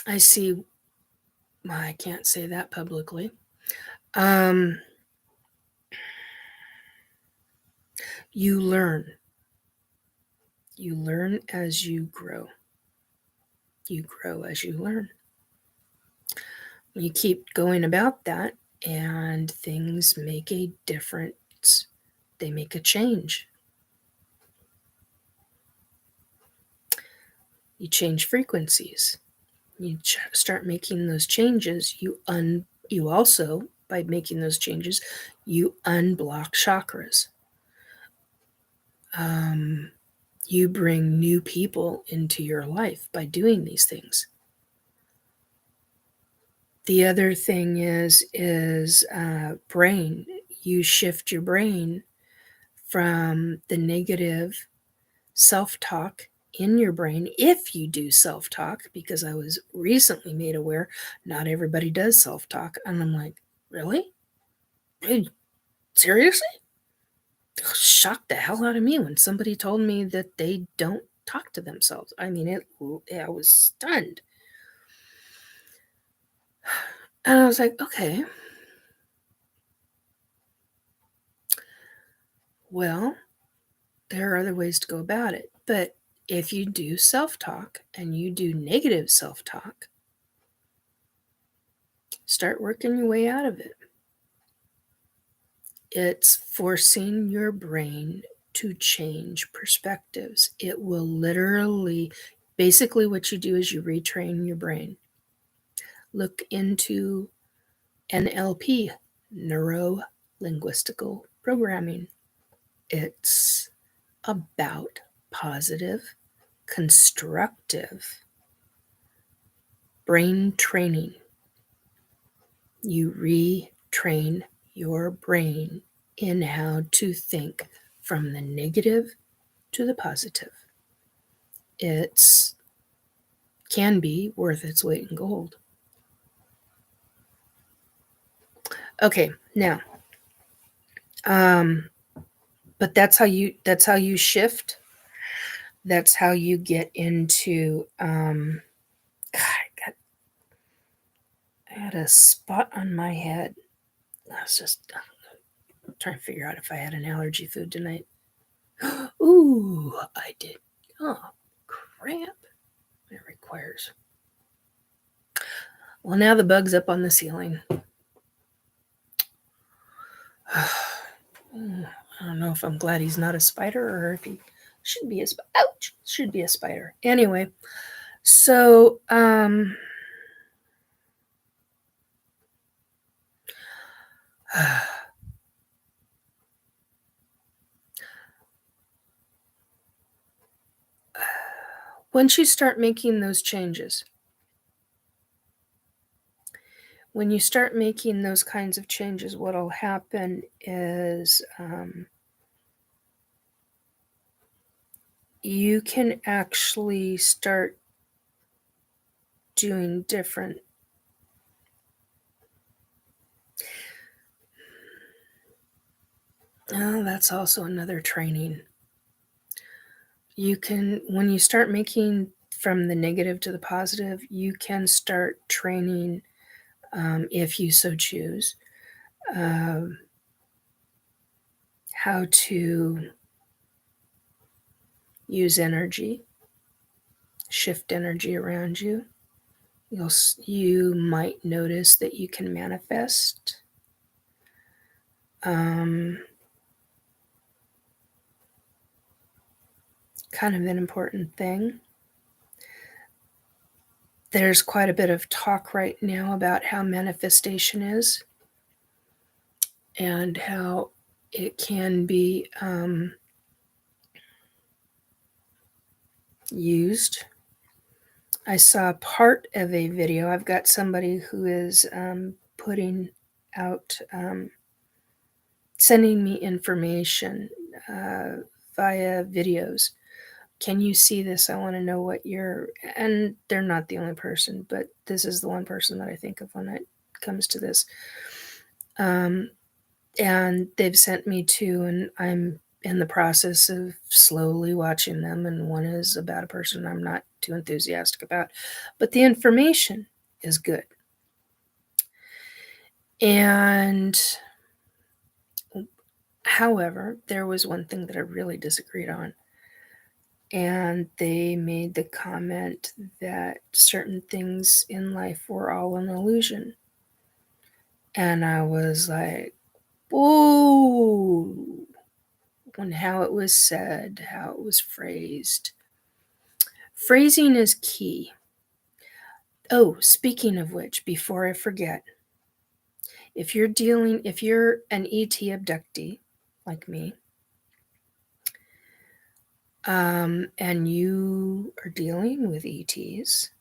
I see, well, I can't say that publicly. You learn. You learn as you grow. You grow as you learn. You keep going about that, and things make a difference. They make a change. You change frequencies. You start making those changes. You also, by making those changes, you unblock chakras. You bring new people into your life by doing these things. The other thing is brain. You shift your brain from the negative self-talk in your brain, if you do self-talk, because I was recently made aware not everybody does self-talk. And I'm like, really? Seriously? It shocked the hell out of me when somebody told me that they don't talk to themselves. I mean, I was stunned. And I was like, okay, well, there are other ways to go about it. But if you do self-talk and you do negative self-talk, start working your way out of it. It's forcing your brain to change perspectives. It will literally, basically what you do is you retrain your brain. Look into NLP, neuro-linguistical programming. It's about positive, constructive brain training. You retrain your brain in how to think from the negative to the positive. It can be worth its weight in gold. Okay, now, but that's how you shift. That's how you get into. God, I had a spot on my head. I was just trying to figure out if I had an allergy food tonight. Ooh, I did. Oh, crap. It requires. Well, now the bug's up on the ceiling. I don't know if I'm glad he's not a spider or if he should be a spider. Ouch! Should be a spider. Anyway, so once you start making those changes, when you start making those kinds of changes, what will happen is you can actually start doing different. Oh, that's also another training. You can, when you start making from the negative to the positive, you can start training, if you so choose, how to use energy, shift energy around you. You might notice that you can manifest. Kind of an important thing. There's quite a bit of talk right now about how manifestation is and how it can be used. I saw part of a video. I've got somebody who is putting out, sending me information via videos. Can you see this? I want to know what and they're not the only person, but this is the one person that I think of when it comes to this. And they've sent me to, and I'm in the process of slowly watching them, and one is about a person I'm not too enthusiastic about, but the information is good. And however, there was one thing that I really disagreed on, and they made the comment that certain things in life were all an illusion. And I was like, whoa, when how it was said, how it was phrased. Phrasing is key. Oh, speaking of which, before I forget, if you're an ET abductee like me, and you are dealing with ETs,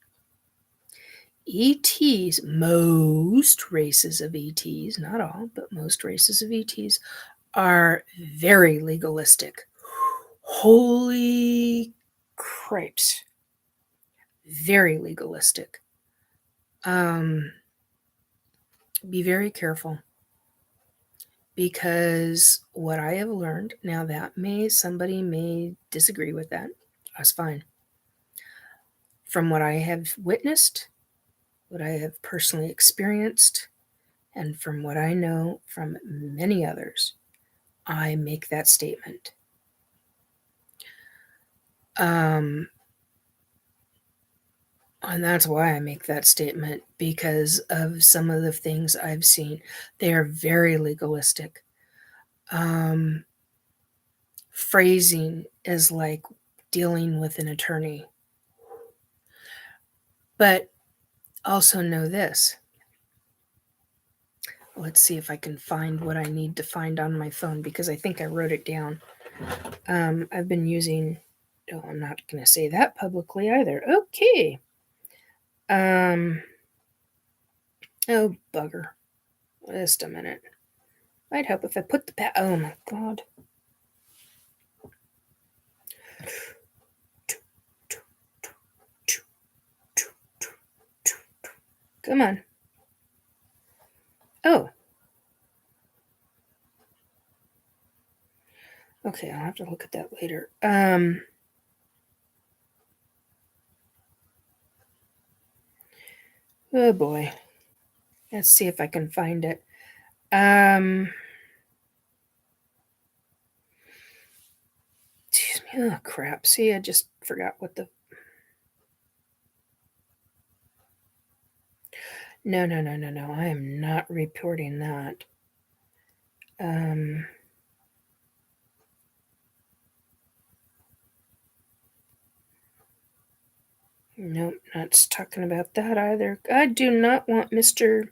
most races of ETs, not all, but most races of ETs are very legalistic. Holy cripes. Very legalistic. Be very careful, because what I have learned, now that somebody may disagree with that, that's fine. From what I have witnessed, what I have personally experienced, and from what I know from many others, I make that statement. And that's why I make that statement, because of some of the things I've seen. They are very legalistic. Phrasing is like dealing with an attorney. But also know this. Let's see if I can find what I need to find on my phone, because I think I wrote it down. I've been using... Oh, I'm not going to say that publicly either. Okay. Oh, bugger. Just a minute. Might help if I put the oh my god. Come on. Oh. Okay, I'll have to look at that later. Oh boy. Let's see if I can find it. Excuse me. Oh crap. See, I just forgot what the... No. I am not reporting that. Nope, not talking about that either. I do not want Mr.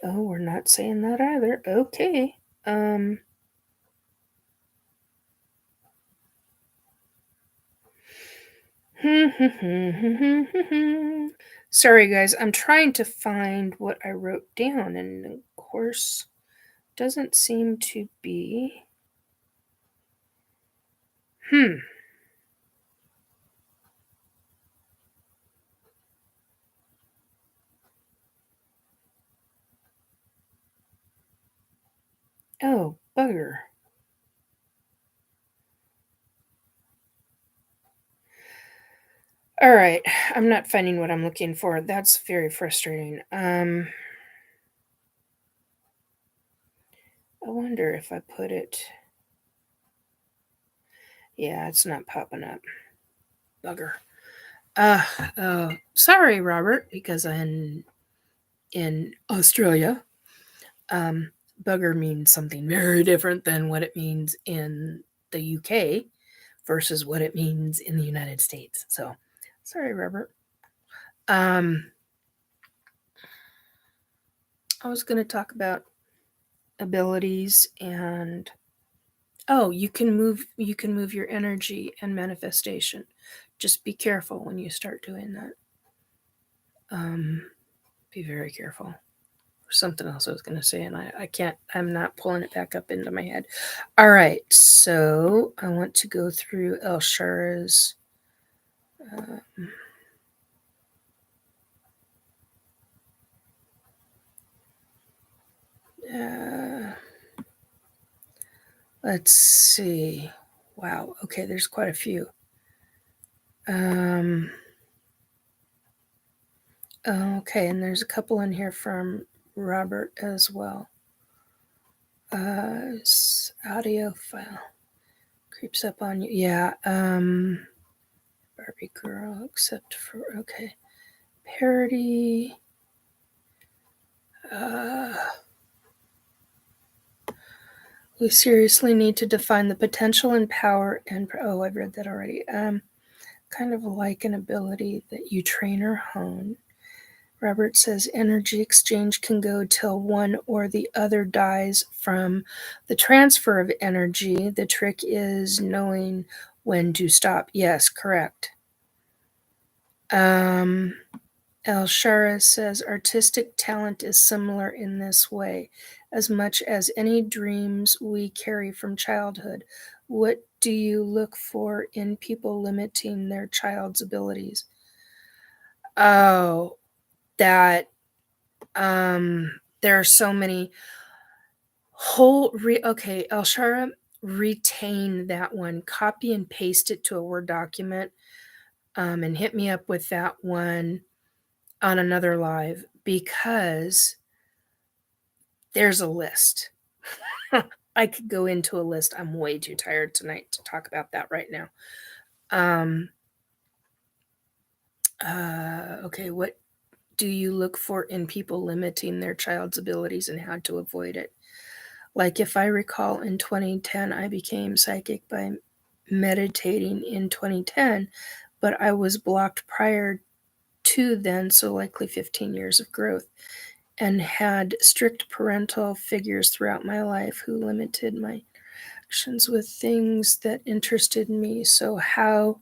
Oh, we're not saying that either. Okay. Sorry, guys. I'm trying to find what I wrote down, and of course, doesn't seem to be. Oh, bugger. All right, I'm not finding what I'm looking for. That's very frustrating. I wonder if I put it... Yeah, it's not popping up. Bugger. Sorry, Robert, because I'm in Australia. Bugger means something very different than what it means in the UK versus what it means in the United States. So, sorry, Robert. I was going to talk about abilities, and you can move your energy and manifestation. Just be careful when you start doing that. Be very careful. Something else I was going to say, and I can't, I'm not pulling it back up into my head. All right, so I want to go through El Shara's Let's see. Wow. Okay, there's quite a few. Okay, and there's a couple in here from Robert as well. Audio file creeps up on you. Yeah. Barbie girl, except for okay. Parody. We seriously need to define the potential and power and I've read that already. Kind of like an ability that you train or hone. Robert says energy exchange can go till one or the other dies from the transfer of energy. The trick is knowing when to stop. Yes, correct. El Shara says artistic talent is similar in this way, as much as any dreams we carry from childhood. What do you look for in people limiting their child's abilities? Oh, that there are so many okay, El Shara, retain that one, copy and paste it to a Word document, and hit me up with that one on another live, because there's a list. I could go into a list. I'm way too tired tonight to talk about that right now. Okay, what do you look for in people limiting their child's abilities and how to avoid it? Like, if I recall, in 2010, I became psychic by meditating in 2010, but I was blocked prior to then, so likely 15 years of growth, and had strict parental figures throughout my life who limited my actions with things that interested me. So how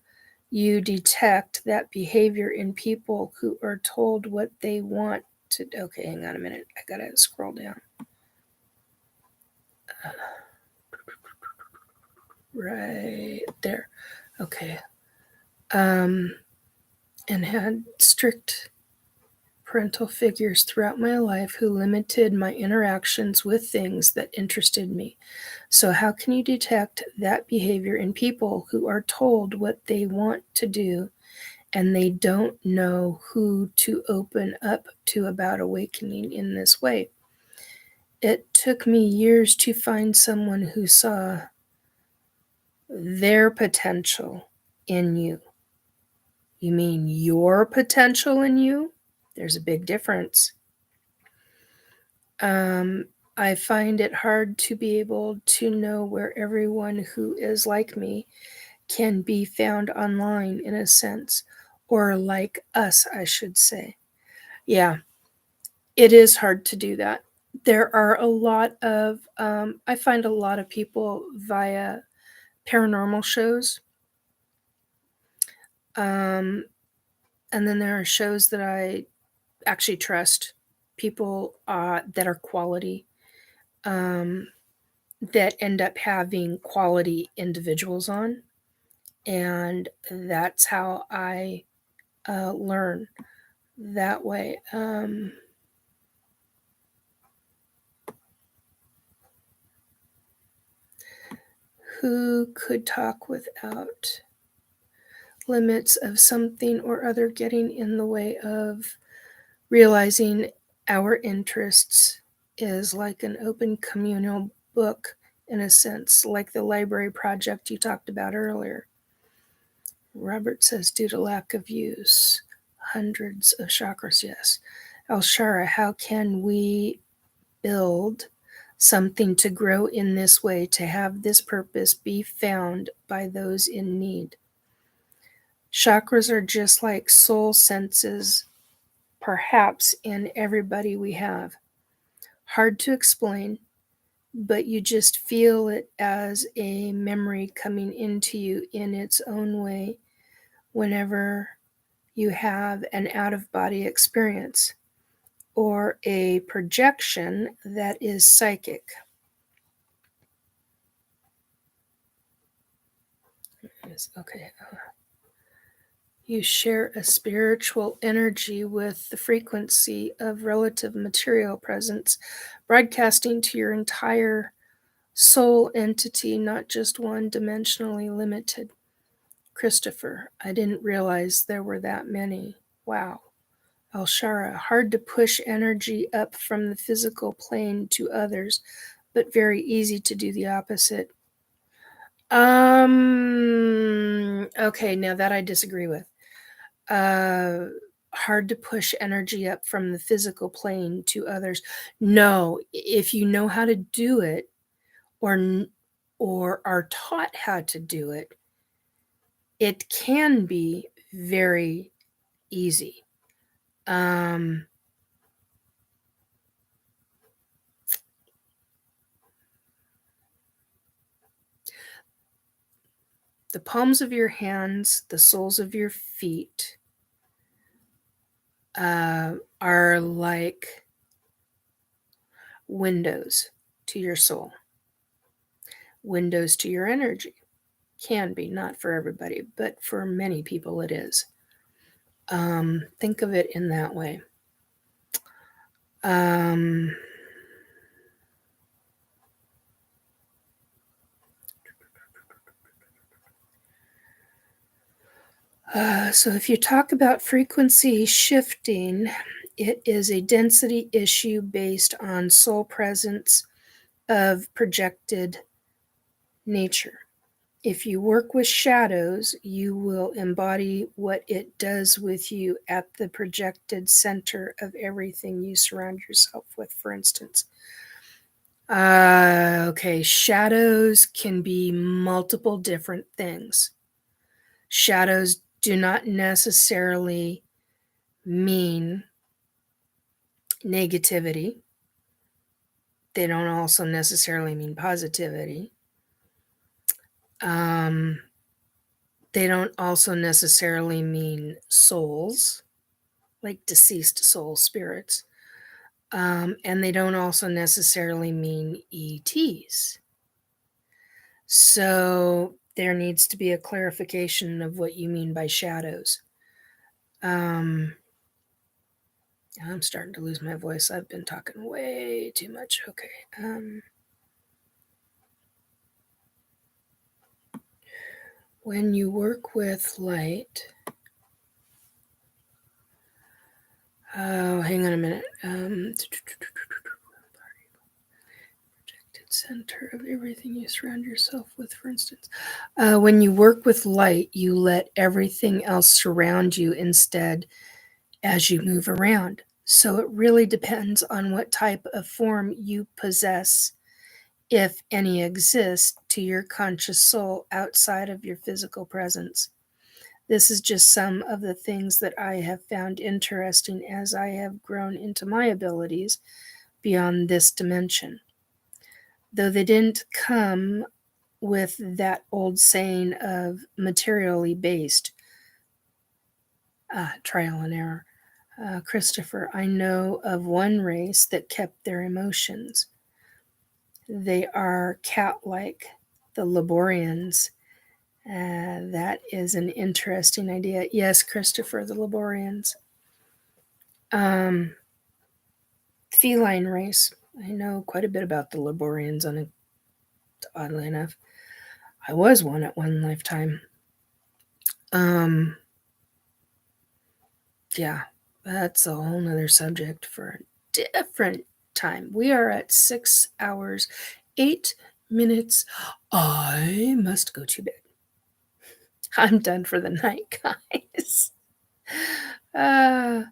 you detect that behavior in people who are told what they want to... Okay, hang on a minute. I gotta scroll down. Right there. Okay. And had strict parental figures throughout my life who limited my interactions with things that interested me. So how can you detect that behavior in people who are told what they want to do and they don't know who to open up to about awakening in this way? It took me years to find someone who saw their potential in you. You mean your potential in you? There's a big difference. I find it hard to be able to know where everyone who is like me can be found online, in a sense, or like us, I should say. Yeah, it is hard to do that. There are a lot of, I find a lot of people via paranormal shows. And then there are shows that I actually trust, people that are quality, that end up having quality individuals on. And that's how I learn that way. Who could talk without limits of something or other getting in the way of realizing our interests is like an open communal book, in a sense, like the library project you talked about earlier. Robert says, due to lack of use, hundreds of chakras, yes. El Shara, how can we build something to grow in this way, to have this purpose be found by those in need? Chakras are just like soul senses, perhaps in everybody we have. Hard to explain, but you just feel it as a memory coming into you in its own way whenever you have an out-of-body experience or a projection that is psychic. Okay. You share a spiritual energy with the frequency of relative material presence, broadcasting to your entire soul entity, not just one-dimensionally limited. Christopher, I didn't realize there were that many. Wow. Alshara, hard to push energy up from the physical plane to others, but very easy to do the opposite. Okay, now that I disagree with. Hard to push energy up from the physical plane to others. No, if you know how to do it or are taught how to do it, it can be very easy. The palms of your hands, the soles of your feet are like windows to your soul, windows to your energy. Can be, not for everybody, but for many people it is. Think of it in that way. So if you talk about frequency shifting, it is a density issue based on soul presence of projected nature. If you work with shadows, you will embody what it does with you at the projected center of everything you surround yourself with, for instance. Okay, shadows can be multiple different things. Shadows do not necessarily mean negativity. They don't also necessarily mean positivity. They don't also necessarily mean souls, like deceased soul spirits. And they don't also necessarily mean ETs. So there needs to be a clarification of what you mean by shadows. I'm starting to lose my voice. I've been talking way too much. Okay. When you work with light, hang on a minute. Projected center of everything you surround yourself with, for instance. When you work with light, you let everything else surround you instead as you move around. So it really depends on what type of form you possess, if any exists, to your conscious soul outside of your physical presence. This is just some of the things that I have found interesting as I have grown into my abilities beyond this dimension. Though they didn't come with that old saying of materially based trial and error. Christopher, I know of one race that kept their emotions. They are cat-like, the Laborians. That is an interesting idea. Yes, Christopher, the Laborians. Feline race. I know quite a bit about the Laborians, oddly enough. I was one at one lifetime. Yeah, that's a whole nother subject for a different time. We are at 6 hours, 8 minutes. I must go to bed. I'm done for the night, guys. That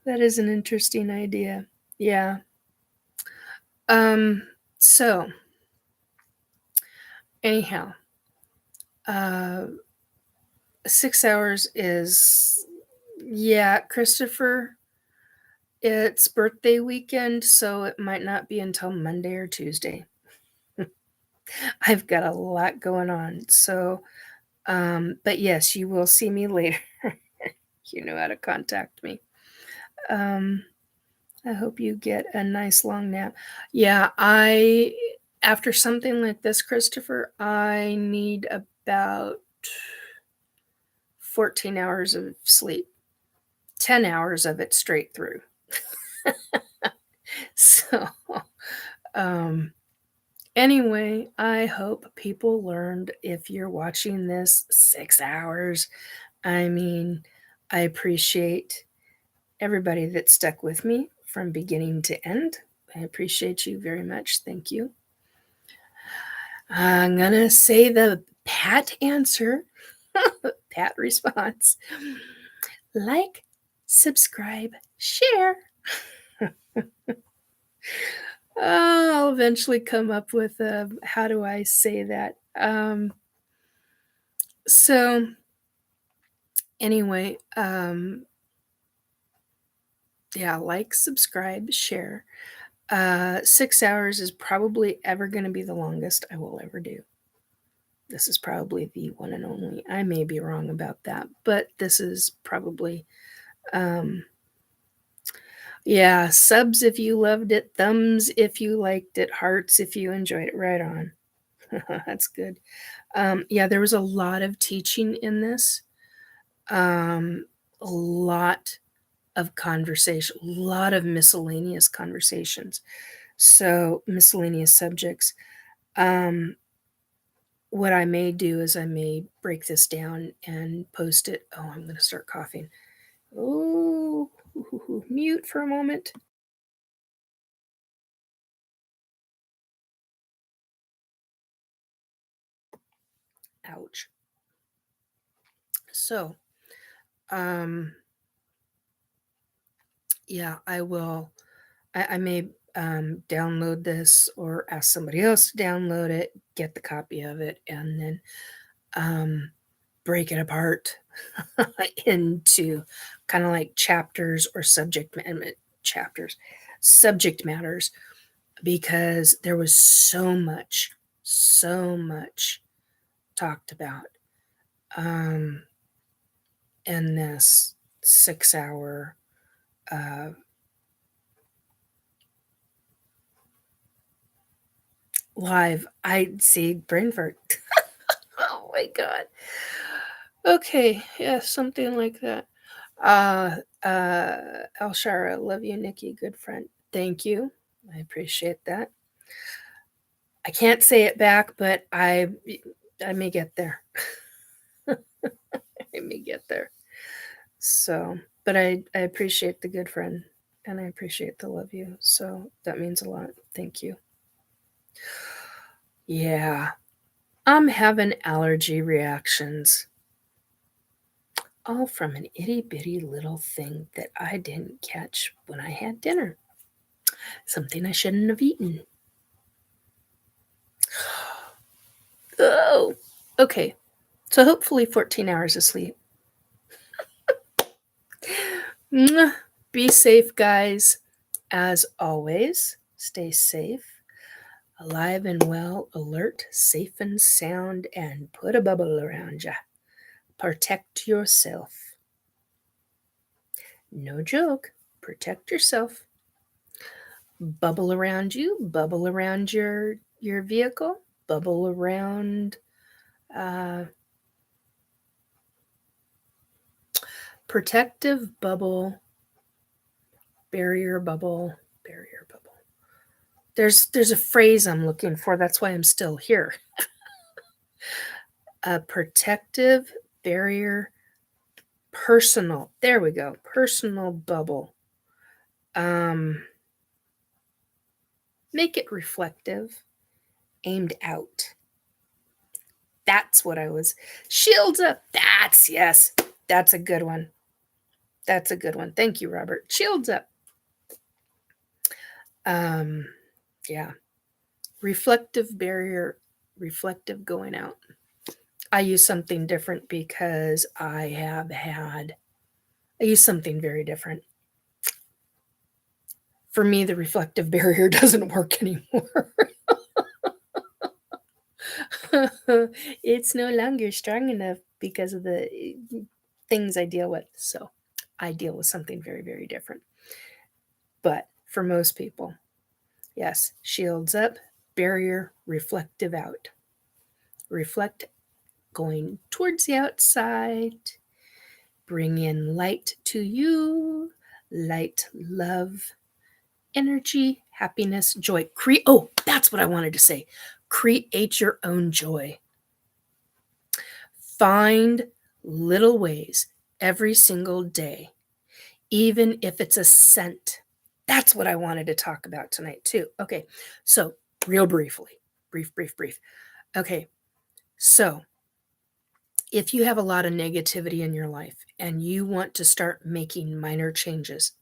is an interesting idea. Yeah. So anyhow, 6 hours is, yeah, Christopher, it's birthday weekend, so it might not be until Monday or Tuesday. I've got a lot going on. So, but yes, you will see me later. You know how to contact me. I hope you get a nice long nap. Yeah, after something like this, Christopher, I need about 14 hours of sleep, 10 hours of it straight through. So, Anyway, I hope people learned. If you're watching this 6 hours, I mean, I appreciate everybody that stuck with me from beginning to end. I appreciate you very much. Thank you. I'm going to say the pat answer, pat response. Like, subscribe, share. I'll eventually come up with how do I say that. So anyway, yeah, like, subscribe, share. 6 hours is probably ever going to be the longest I will ever do. This is probably the one and only. I may be wrong about that, but this is probably, yeah, subs if you loved it, thumbs if you liked it, hearts if you enjoyed it. Right on. That's good. Yeah, there was a lot of teaching in this. A lot of conversation, a lot of miscellaneous conversations. So miscellaneous subjects. What I may do is I may break this down and post it. Oh, I'm going to start coughing. Oh, mute for a moment. Ouch. So, yeah, I will. I may download this or ask somebody else to download it, get the copy of it, and then break it apart into kind of like chapters or subject matters, because there was so much talked about in this 6 hour live. I see brain fart. Oh my god. Okay, yeah, something like that. Alshara, love you, Nikki, good friend. Thank you. I appreciate that. I can't say it back, but I may get there. I may get there. So, but I appreciate the good friend, and I appreciate the love you. So that means a lot. Thank you. Yeah, I'm having allergy reactions. All from an itty bitty little thing that I didn't catch when I had dinner. Something I shouldn't have eaten. Oh, okay. So hopefully 14 hours of sleep. Be safe, guys. As always, stay safe, alive and well, alert, safe and sound, and put a bubble around ya. Protect yourself. No joke. Protect yourself. Bubble around you, bubble around your vehicle, bubble around protective bubble, barrier bubble. There's a phrase I'm looking for. That's why I'm still here. A protective barrier, personal. There we go. Personal bubble. Make it reflective, aimed out. That's what I was. Shields up. Yes. That's a good one. That's a good one. Thank you, Robert. Shields up. Yeah. Reflective barrier, reflective going out. I use something different because I use something very different. For me, the reflective barrier doesn't work anymore. It's no longer strong enough because of the things I deal with. So I deal with something very, very different. But for most people, yes, shields up, barrier, reflective out. Reflect going towards the outside. Bring in light to you, light, love, energy, happiness, joy. That's what I wanted to say. Create your own joy. Find little ways every single day, even if it's a scent. That's what I wanted to talk about tonight, too. Okay, so real briefly, brief. Okay, so if you have a lot of negativity in your life and you want to start making minor changes,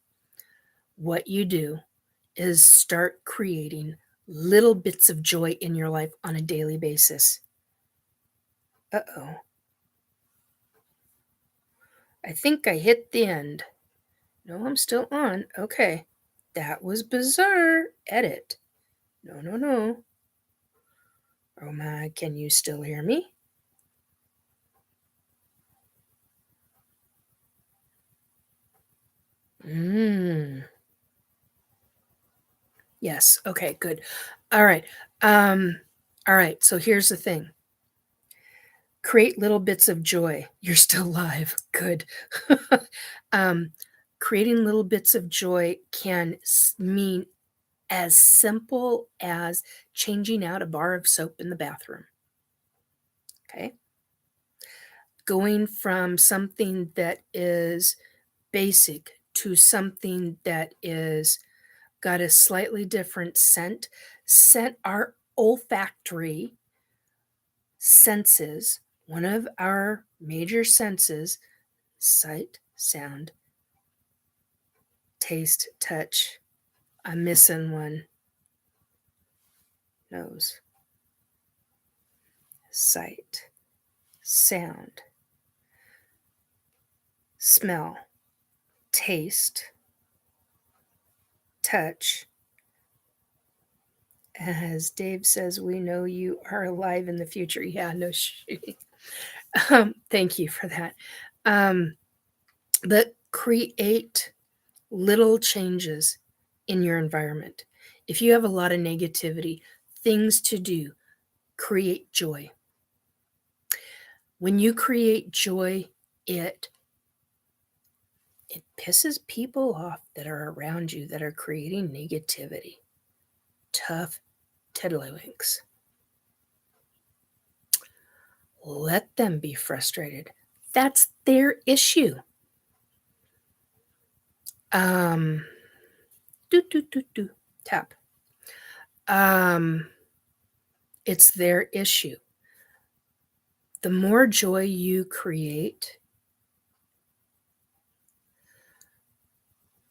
what you do is start creating little bits of joy in your life on a daily basis. Uh-oh. I think I hit the end. No, I'm still on. Okay. That was bizarre. Edit. No. Oh my, can you still hear me? Yes. Okay, good. All right. All right. So here's the thing. Create little bits of joy. You're still live. Good. Creating little bits of joy can mean as simple as changing out a bar of soap in the bathroom. Okay. Going from something that is basic to something that is got a slightly different scent. Our olfactory senses, one of our major senses, sight, sound, taste, touch. I'm missing one. Nose, sight, sound, smell, taste, touch. As Dave says, we know you are alive in the future. Yeah, no shit. Thank you for that. But create little changes in your environment. If you have a lot of negativity, things to do, create joy. When you create joy, it pisses people off that are around you that are creating negativity. Tough tiddlywinks. Let them be frustrated. That's their issue. Tap. It's their issue. The more joy you create,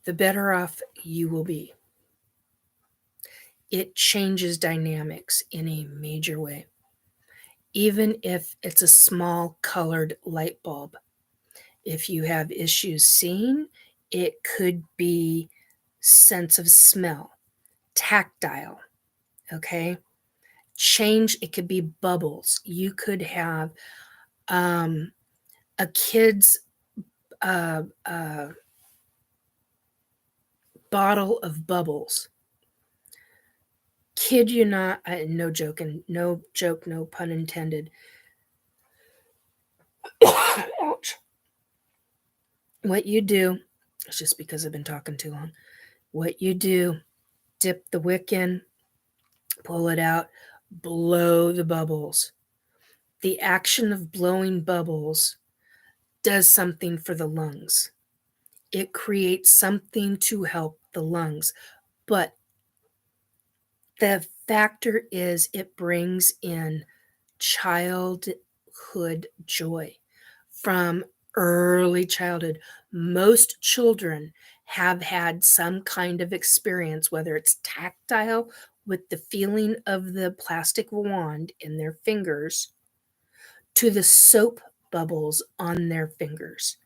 the better off you will be. It changes dynamics in a major way. Even if it's a small colored light bulb, if you have issues seeing, it could be sense of smell, tactile, okay? Change, it could be bubbles. You could have a kid's bottle of bubbles. Kid you not, no joking, no joke, no pun intended. Ouch. What you do, it's just because I've been talking too long. What you do, dip the wick in, pull it out, blow the bubbles. The action of blowing bubbles does something for the lungs. It creates something to help the lungs. But the factor is it brings in childhood joy from early childhood. Most children have had some kind of experience, whether it's tactile with the feeling of the plastic wand in their fingers, to the soap bubbles on their fingers,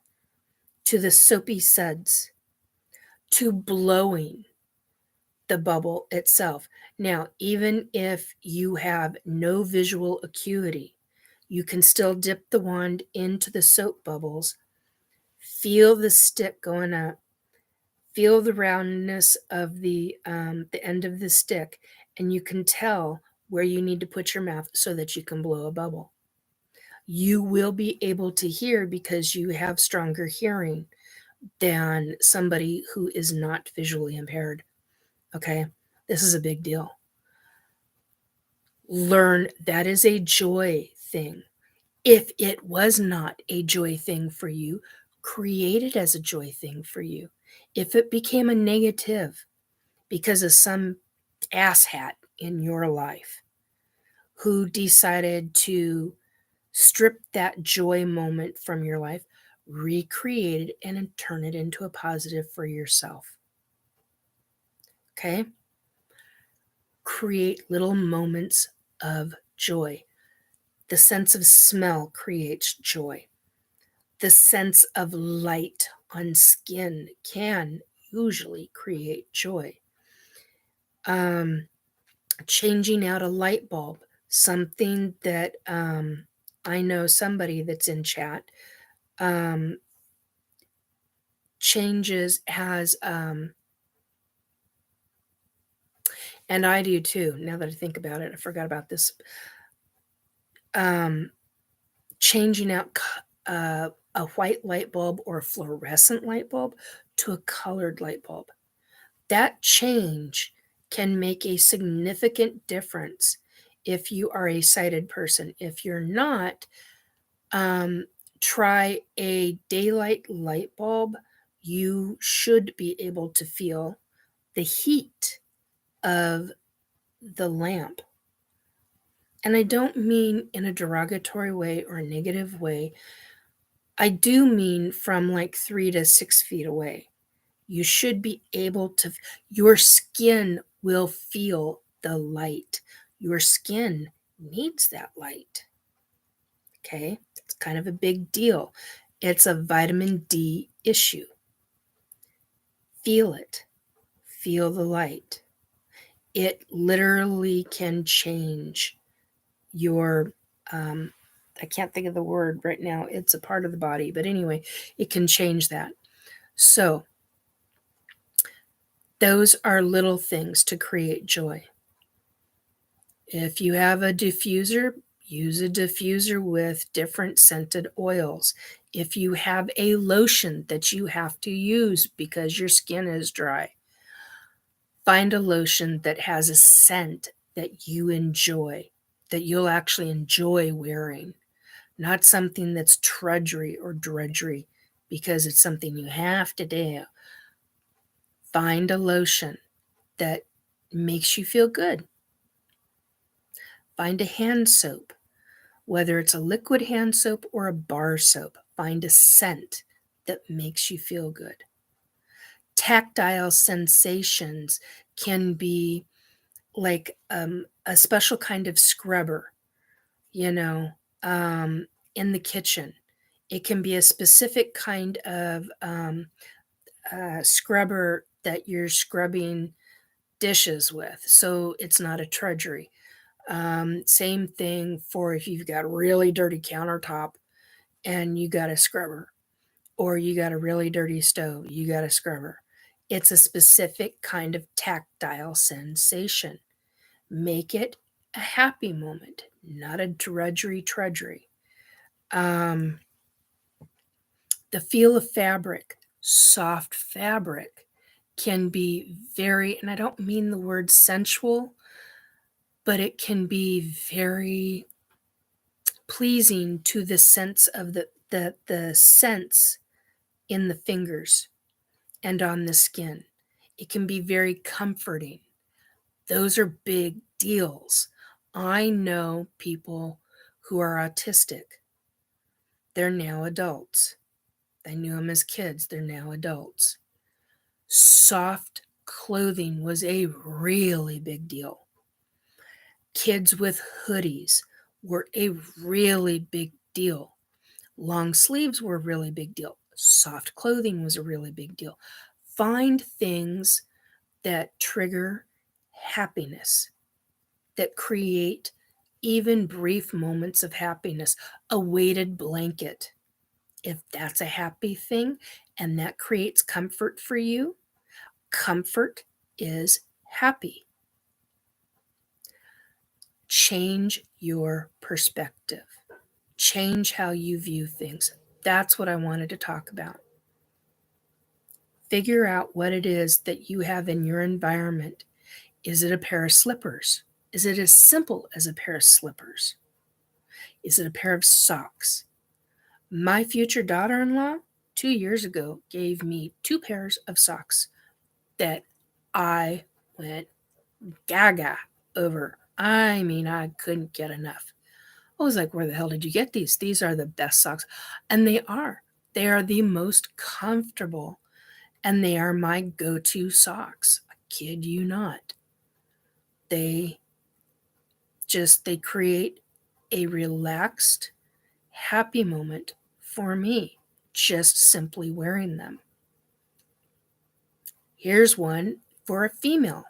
to the soapy suds, to blowing the bubble itself. Now, even if you have no visual acuity, you can still dip the wand into the soap bubbles, feel the stick going up, feel the roundness of the end of the stick, and you can tell where you need to put your mouth so that you can blow a bubble. You will be able to hear because you have stronger hearing than somebody who is not visually impaired. Okay, this is a big deal. Learn that is a joy thing. If it was not a joy thing for you, create it as a joy thing for you. If it became a negative because of some asshat in your life who decided to strip that joy moment from your life, recreate it and turn it into a positive for yourself. Okay? Create little moments of joy. The sense of smell creates joy. The sense of light on skin can usually create joy. Changing out a light bulb, something that I know somebody that's in chat has and I do too. Now that I think about it, I forgot about this. Changing out a white light bulb or a fluorescent light bulb to a colored light bulb. That change can make a significant difference if you are a sighted person. If you're not, try a daylight light bulb. You should be able to feel the heat of the lamp. And I don't mean in a derogatory way or a negative way. I do mean from like 3 to 6 feet away. You should be able to, your skin will feel the light. Your skin needs that light. Okay? It's kind of a big deal. It's a vitamin D issue. Feel it. Feel the light. It literally can change your, I can't think of the word right now. It's a part of the body. But anyway, it can change that. So, those are little things to create joy. If you have a diffuser, use a diffuser with different scented oils. If you have a lotion that you have to use because your skin is dry, find a lotion that has a scent that you enjoy, that you'll actually enjoy wearing, not something that's trudgery or drudgery because it's something you have to do. Find a lotion that makes you feel good. Find a hand soap, whether it's a liquid hand soap or a bar soap. Find a scent that makes you feel good. Tactile sensations can be like a special kind of scrubber, in the kitchen. It can be a specific kind of scrubber that you're scrubbing dishes with, so it's not a trudgery. Same thing for if you've got a really dirty countertop and you got a scrubber, or you got a really dirty stove, you got a scrubber. It's a specific kind of tactile sensation. Make it a happy moment, not a trudgery. The feel of fabric, soft fabric, can be very, and I don't mean the word sensual, but it can be very pleasing to the sense of the sense in the fingers and on the skin. It can be very comforting. Those are big deals. I know people who are autistic. They're now adults. I knew them as kids. They're now adults. Soft clothing was a really big deal. Kids with hoodies were a really big deal. Long sleeves were a really big deal. Soft clothing was a really big deal. Find things that trigger happiness, that create even brief moments of happiness. A weighted blanket, if that's a happy thing and that creates comfort for you, comfort is happy. Change your perspective. Change how you view things. That's what I wanted to talk about. figure out what it is that you have in your environment. Is it a pair of slippers? Is it as simple as a pair of slippers? Is it a pair of socks? My future daughter-in-law 2 years ago gave me 2 pairs of socks that I went gaga over. I mean, I couldn't get enough. I was like, where the hell did you get these? These are the best socks. And they are. They are the most comfortable. And they are my go-to socks. I kid you not. They create a relaxed, happy moment for me, just simply wearing them. Here's one for a female.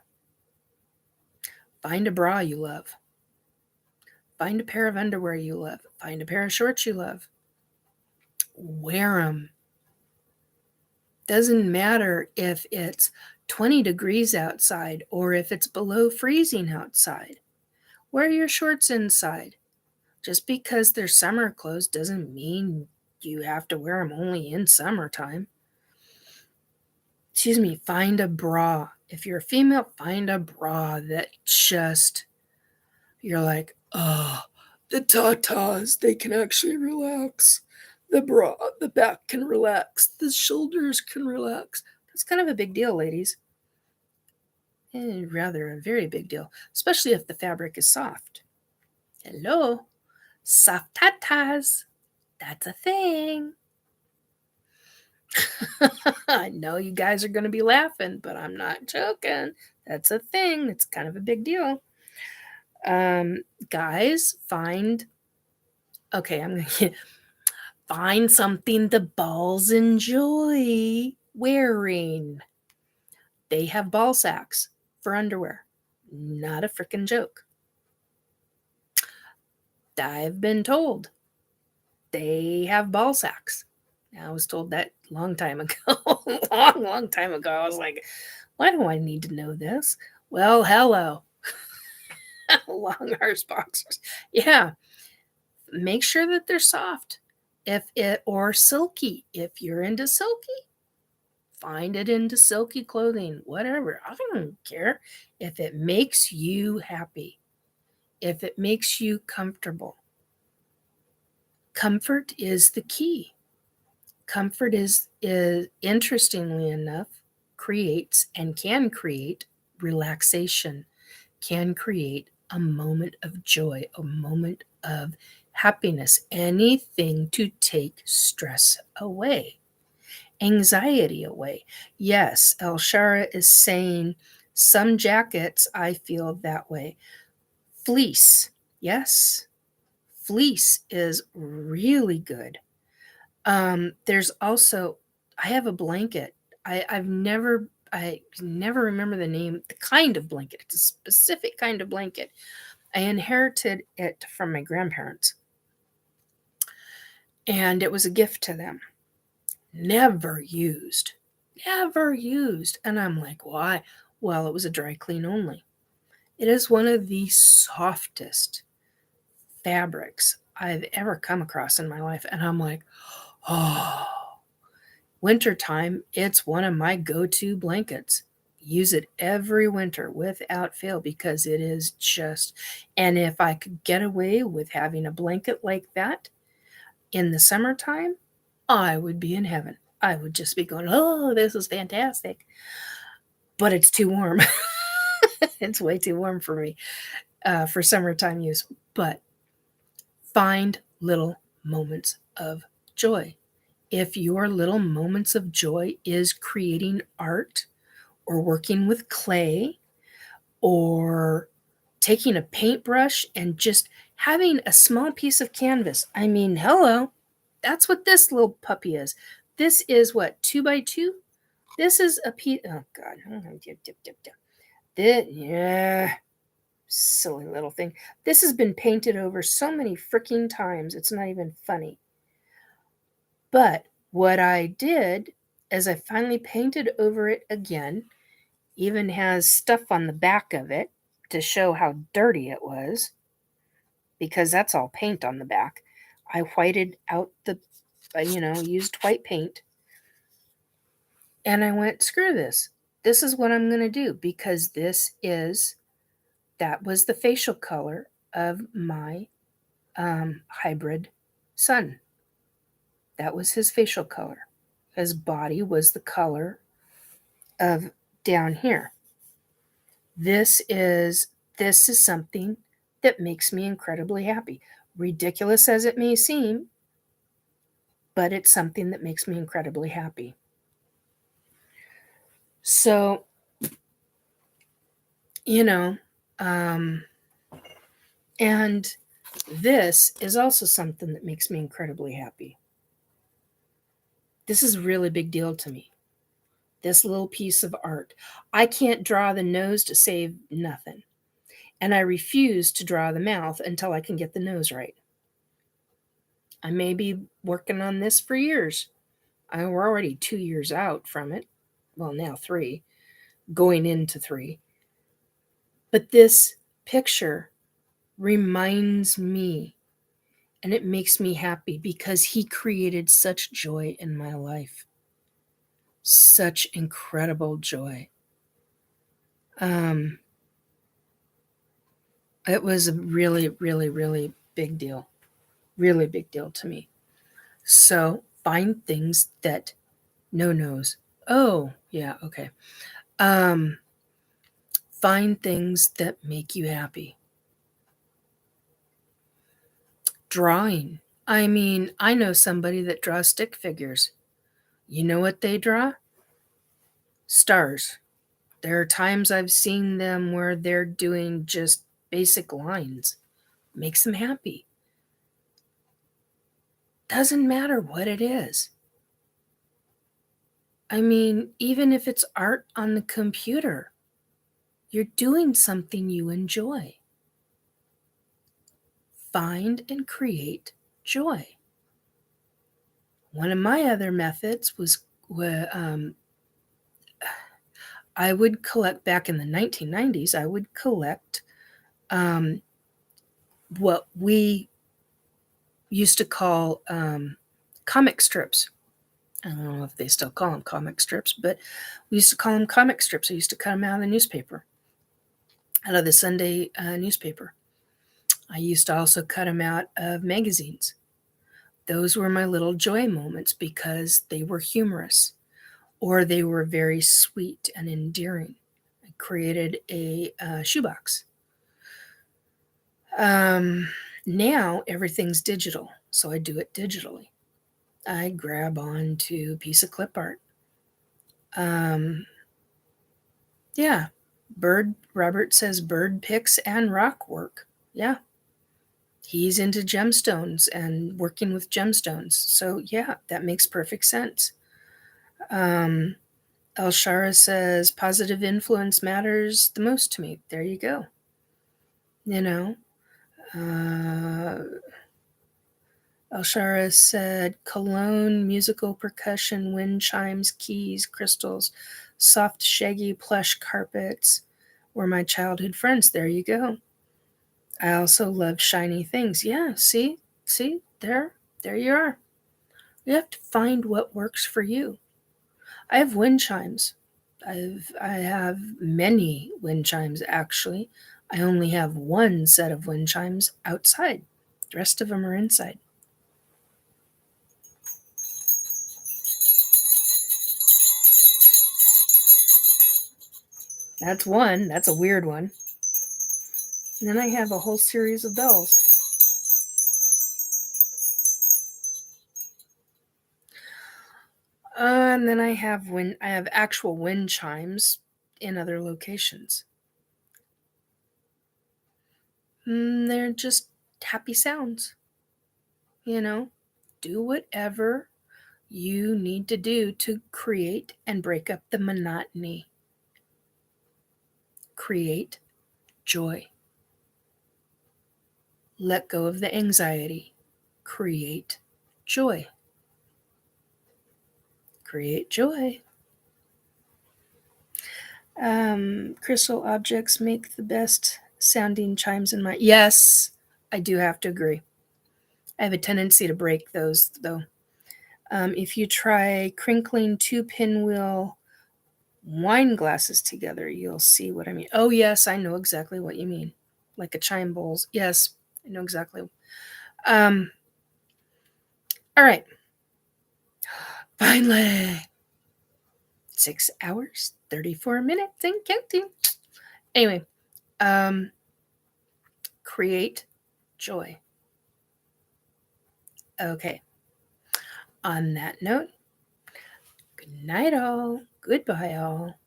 Find a bra you love. Find a pair of underwear you love. Find a pair of shorts you love. Wear them. Doesn't matter if it's 20 degrees outside or if it's below freezing outside. Wear your shorts inside. Just because they're summer clothes doesn't mean you have to wear them only in summertime. Find a bra. If you're a female, find a bra that just, you're like, oh, the tatas, they can actually relax. The bra, the back can relax. The shoulders can relax. That's kind of a big deal, ladies. Rather a very big deal, especially if the fabric is soft. Hello, soft tatas. That's a thing. I know you guys are going to be laughing, but I'm not joking. That's a thing. It's kind of a big deal. Guys, I'm going to find something the balls enjoy wearing. They have ball sacks for underwear. Not a freaking joke. I've been told they have ball sacks. I was told that a long time ago. long time ago. I was like, why do I need to know this? Well, hello. Long arse boxers. Yeah. Make sure that they're soft. Or silky. If you're into silky, find it into silky clothing. Whatever. I don't care. If it makes you happy. If it makes you comfortable. Comfort is the key. Comfort is interestingly enough, creates and can create relaxation, can create a moment of joy, a moment of happiness, anything to take stress away, anxiety away. Yes, El Shara is saying some jackets, I feel that way. Fleece, yes, fleece is really good. There's also, I have a blanket. I never remember the name, the kind of blanket. It's a specific kind of blanket. I inherited it from my grandparents. And it was a gift to them. Never used. And I'm like, why? Well, it was a dry clean only. It is one of the softest fabrics I've ever come across in my life. And I'm like, oh, wintertime, it's one of my go-to blankets. Use it every winter without fail because it is just, and if I could get away with having a blanket like that in the summertime, I would be in heaven. I would just be going, oh, this is fantastic. But it's too warm. It's way too warm for me for summertime use. But find little moments of joy. If your little moments of joy is creating art or working with clay or taking a paintbrush and just having a small piece of canvas. I mean, hello, that's what this little puppy is. This is what, 2x2? This is a piece, oh God. Yeah, silly little thing. This has been painted over so many freaking times. It's not even funny. But what I did is I finally painted over it again. Even has stuff on the back of it to show how dirty it was, because that's all paint on the back. I whited out used white paint. And I went, screw this. This is what I'm going to do, because that was the facial color of my hybrid son. That was his facial color. His body was the color of down here. This is something that makes me incredibly happy. Ridiculous as it may seem, but it's something that makes me incredibly happy. So, and this is also something that makes me incredibly happy. This is a really big deal to me. This little piece of art. I can't draw the nose to save nothing. And I refuse to draw the mouth until I can get the nose right. I may be working on this for years. We're already 2 years out from it. Well, now 3, going into 3. But this picture reminds me, and it makes me happy, because he created such joy in my life. Such incredible joy. It was a really, really, really big deal. Really big deal to me. So find things that knows. Oh, yeah, okay. Find things that make you happy. Drawing. I mean, I know somebody that draws stick figures. You know what they draw? Stars. There are times I've seen them where they're doing just basic lines. Makes them happy. Doesn't matter what it is. I mean, even if it's art on the computer, you're doing something you enjoy. Find and create joy. One of my other methods was I would collect, back in the 1990s, I would collect what we used to call comic strips. I don't know if they still call them comic strips, but we used to call them comic strips. I used to cut them out of the newspaper, out of the Sunday newspaper. I used to also cut them out of magazines. Those were my little joy moments, because they were humorous, or they were very sweet and endearing. I created a shoebox. Now everything's digital, so I do it digitally. I grab onto a piece of clip art. Yeah, Robert says bird picks and rock work. Yeah. He's into gemstones and working with gemstones. So yeah, that makes perfect sense. Elshara says positive influence matters the most to me. There you go. Elshara said cologne, musical percussion, wind chimes, keys, crystals, soft, shaggy plush carpets were my childhood friends. There you go. I also love shiny things. Yeah, see, there you are. You have to find what works for you. I have wind chimes. I have many wind chimes, actually. I only have one set of wind chimes outside. The rest of them are inside. That's one. That's a weird one. And then I have a whole series of bells. And then I have actual wind chimes in other locations. They're just happy sounds. Do whatever you need to do to create and break up the monotony. Create joy. Let go of the anxiety. Create joy. Create joy. Crystal objects make the best sounding chimes in my... Yes, I do have to agree. I have a tendency to break those, though. If you try crinkling 2 pinwheel wine glasses together, you'll see what I mean. Oh, yes, I know exactly what you mean. Like a chime bowls. Yes, I know exactly. All right. Finally. 6 hours, 34 minutes and counting. Anyway, create joy. Okay. On that note, good night, all. Goodbye, all.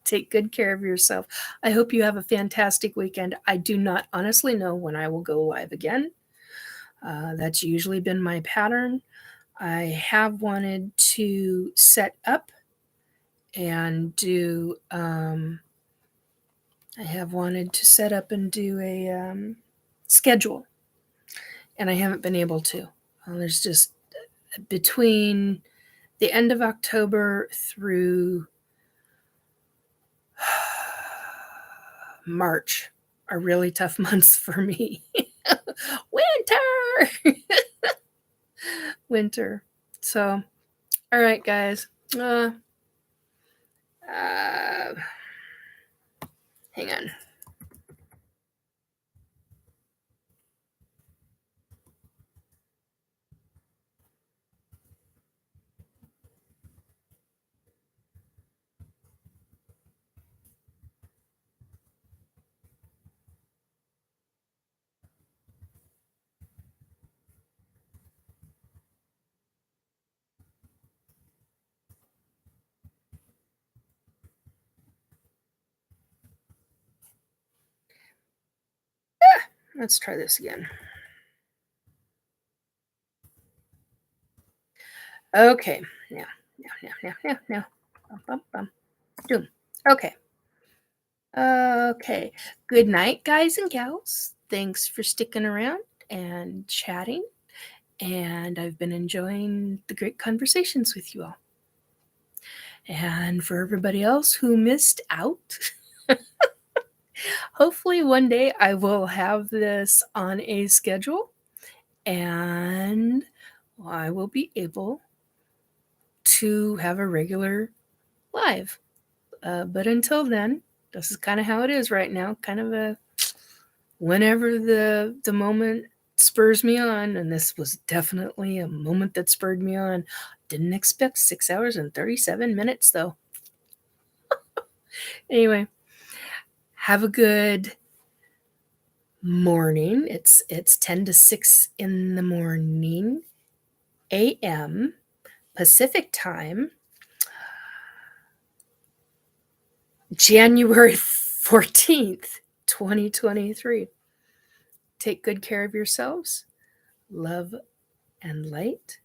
Take good care of yourself. I hope you have a fantastic weekend. I do not honestly know when I will go live again. That's usually been my pattern. I have wanted to set up and do, I have wanted to set up and do a schedule, and I haven't been able to. There's just between the end of October through March are really tough months for me. Winter! Winter. So, all right, guys. Hang on. Let's try this again. Okay. Now. Boom. Okay. Okay. Good night, guys and gals. Thanks for sticking around and chatting. And I've been enjoying the great conversations with you all. And for everybody else who missed out, hopefully one day I will have this on a schedule and I will be able to have a regular live. But until then, this is kind of how it is right now. Kind of a whenever the moment spurs me on, and this was definitely a moment that spurred me on. Didn't expect 6 hours and 37 minutes though. Anyway, have a good morning. It's 10 to 6 in the morning a.m. Pacific time, January 14th, 2023. Take good care of yourselves. Love and light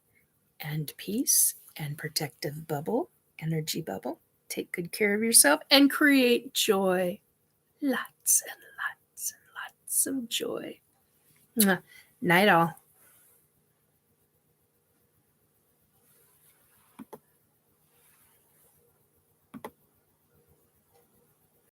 and peace and protective bubble, energy bubble. Take good care of yourself and create joy. Lots and lots and lots of joy. Night all.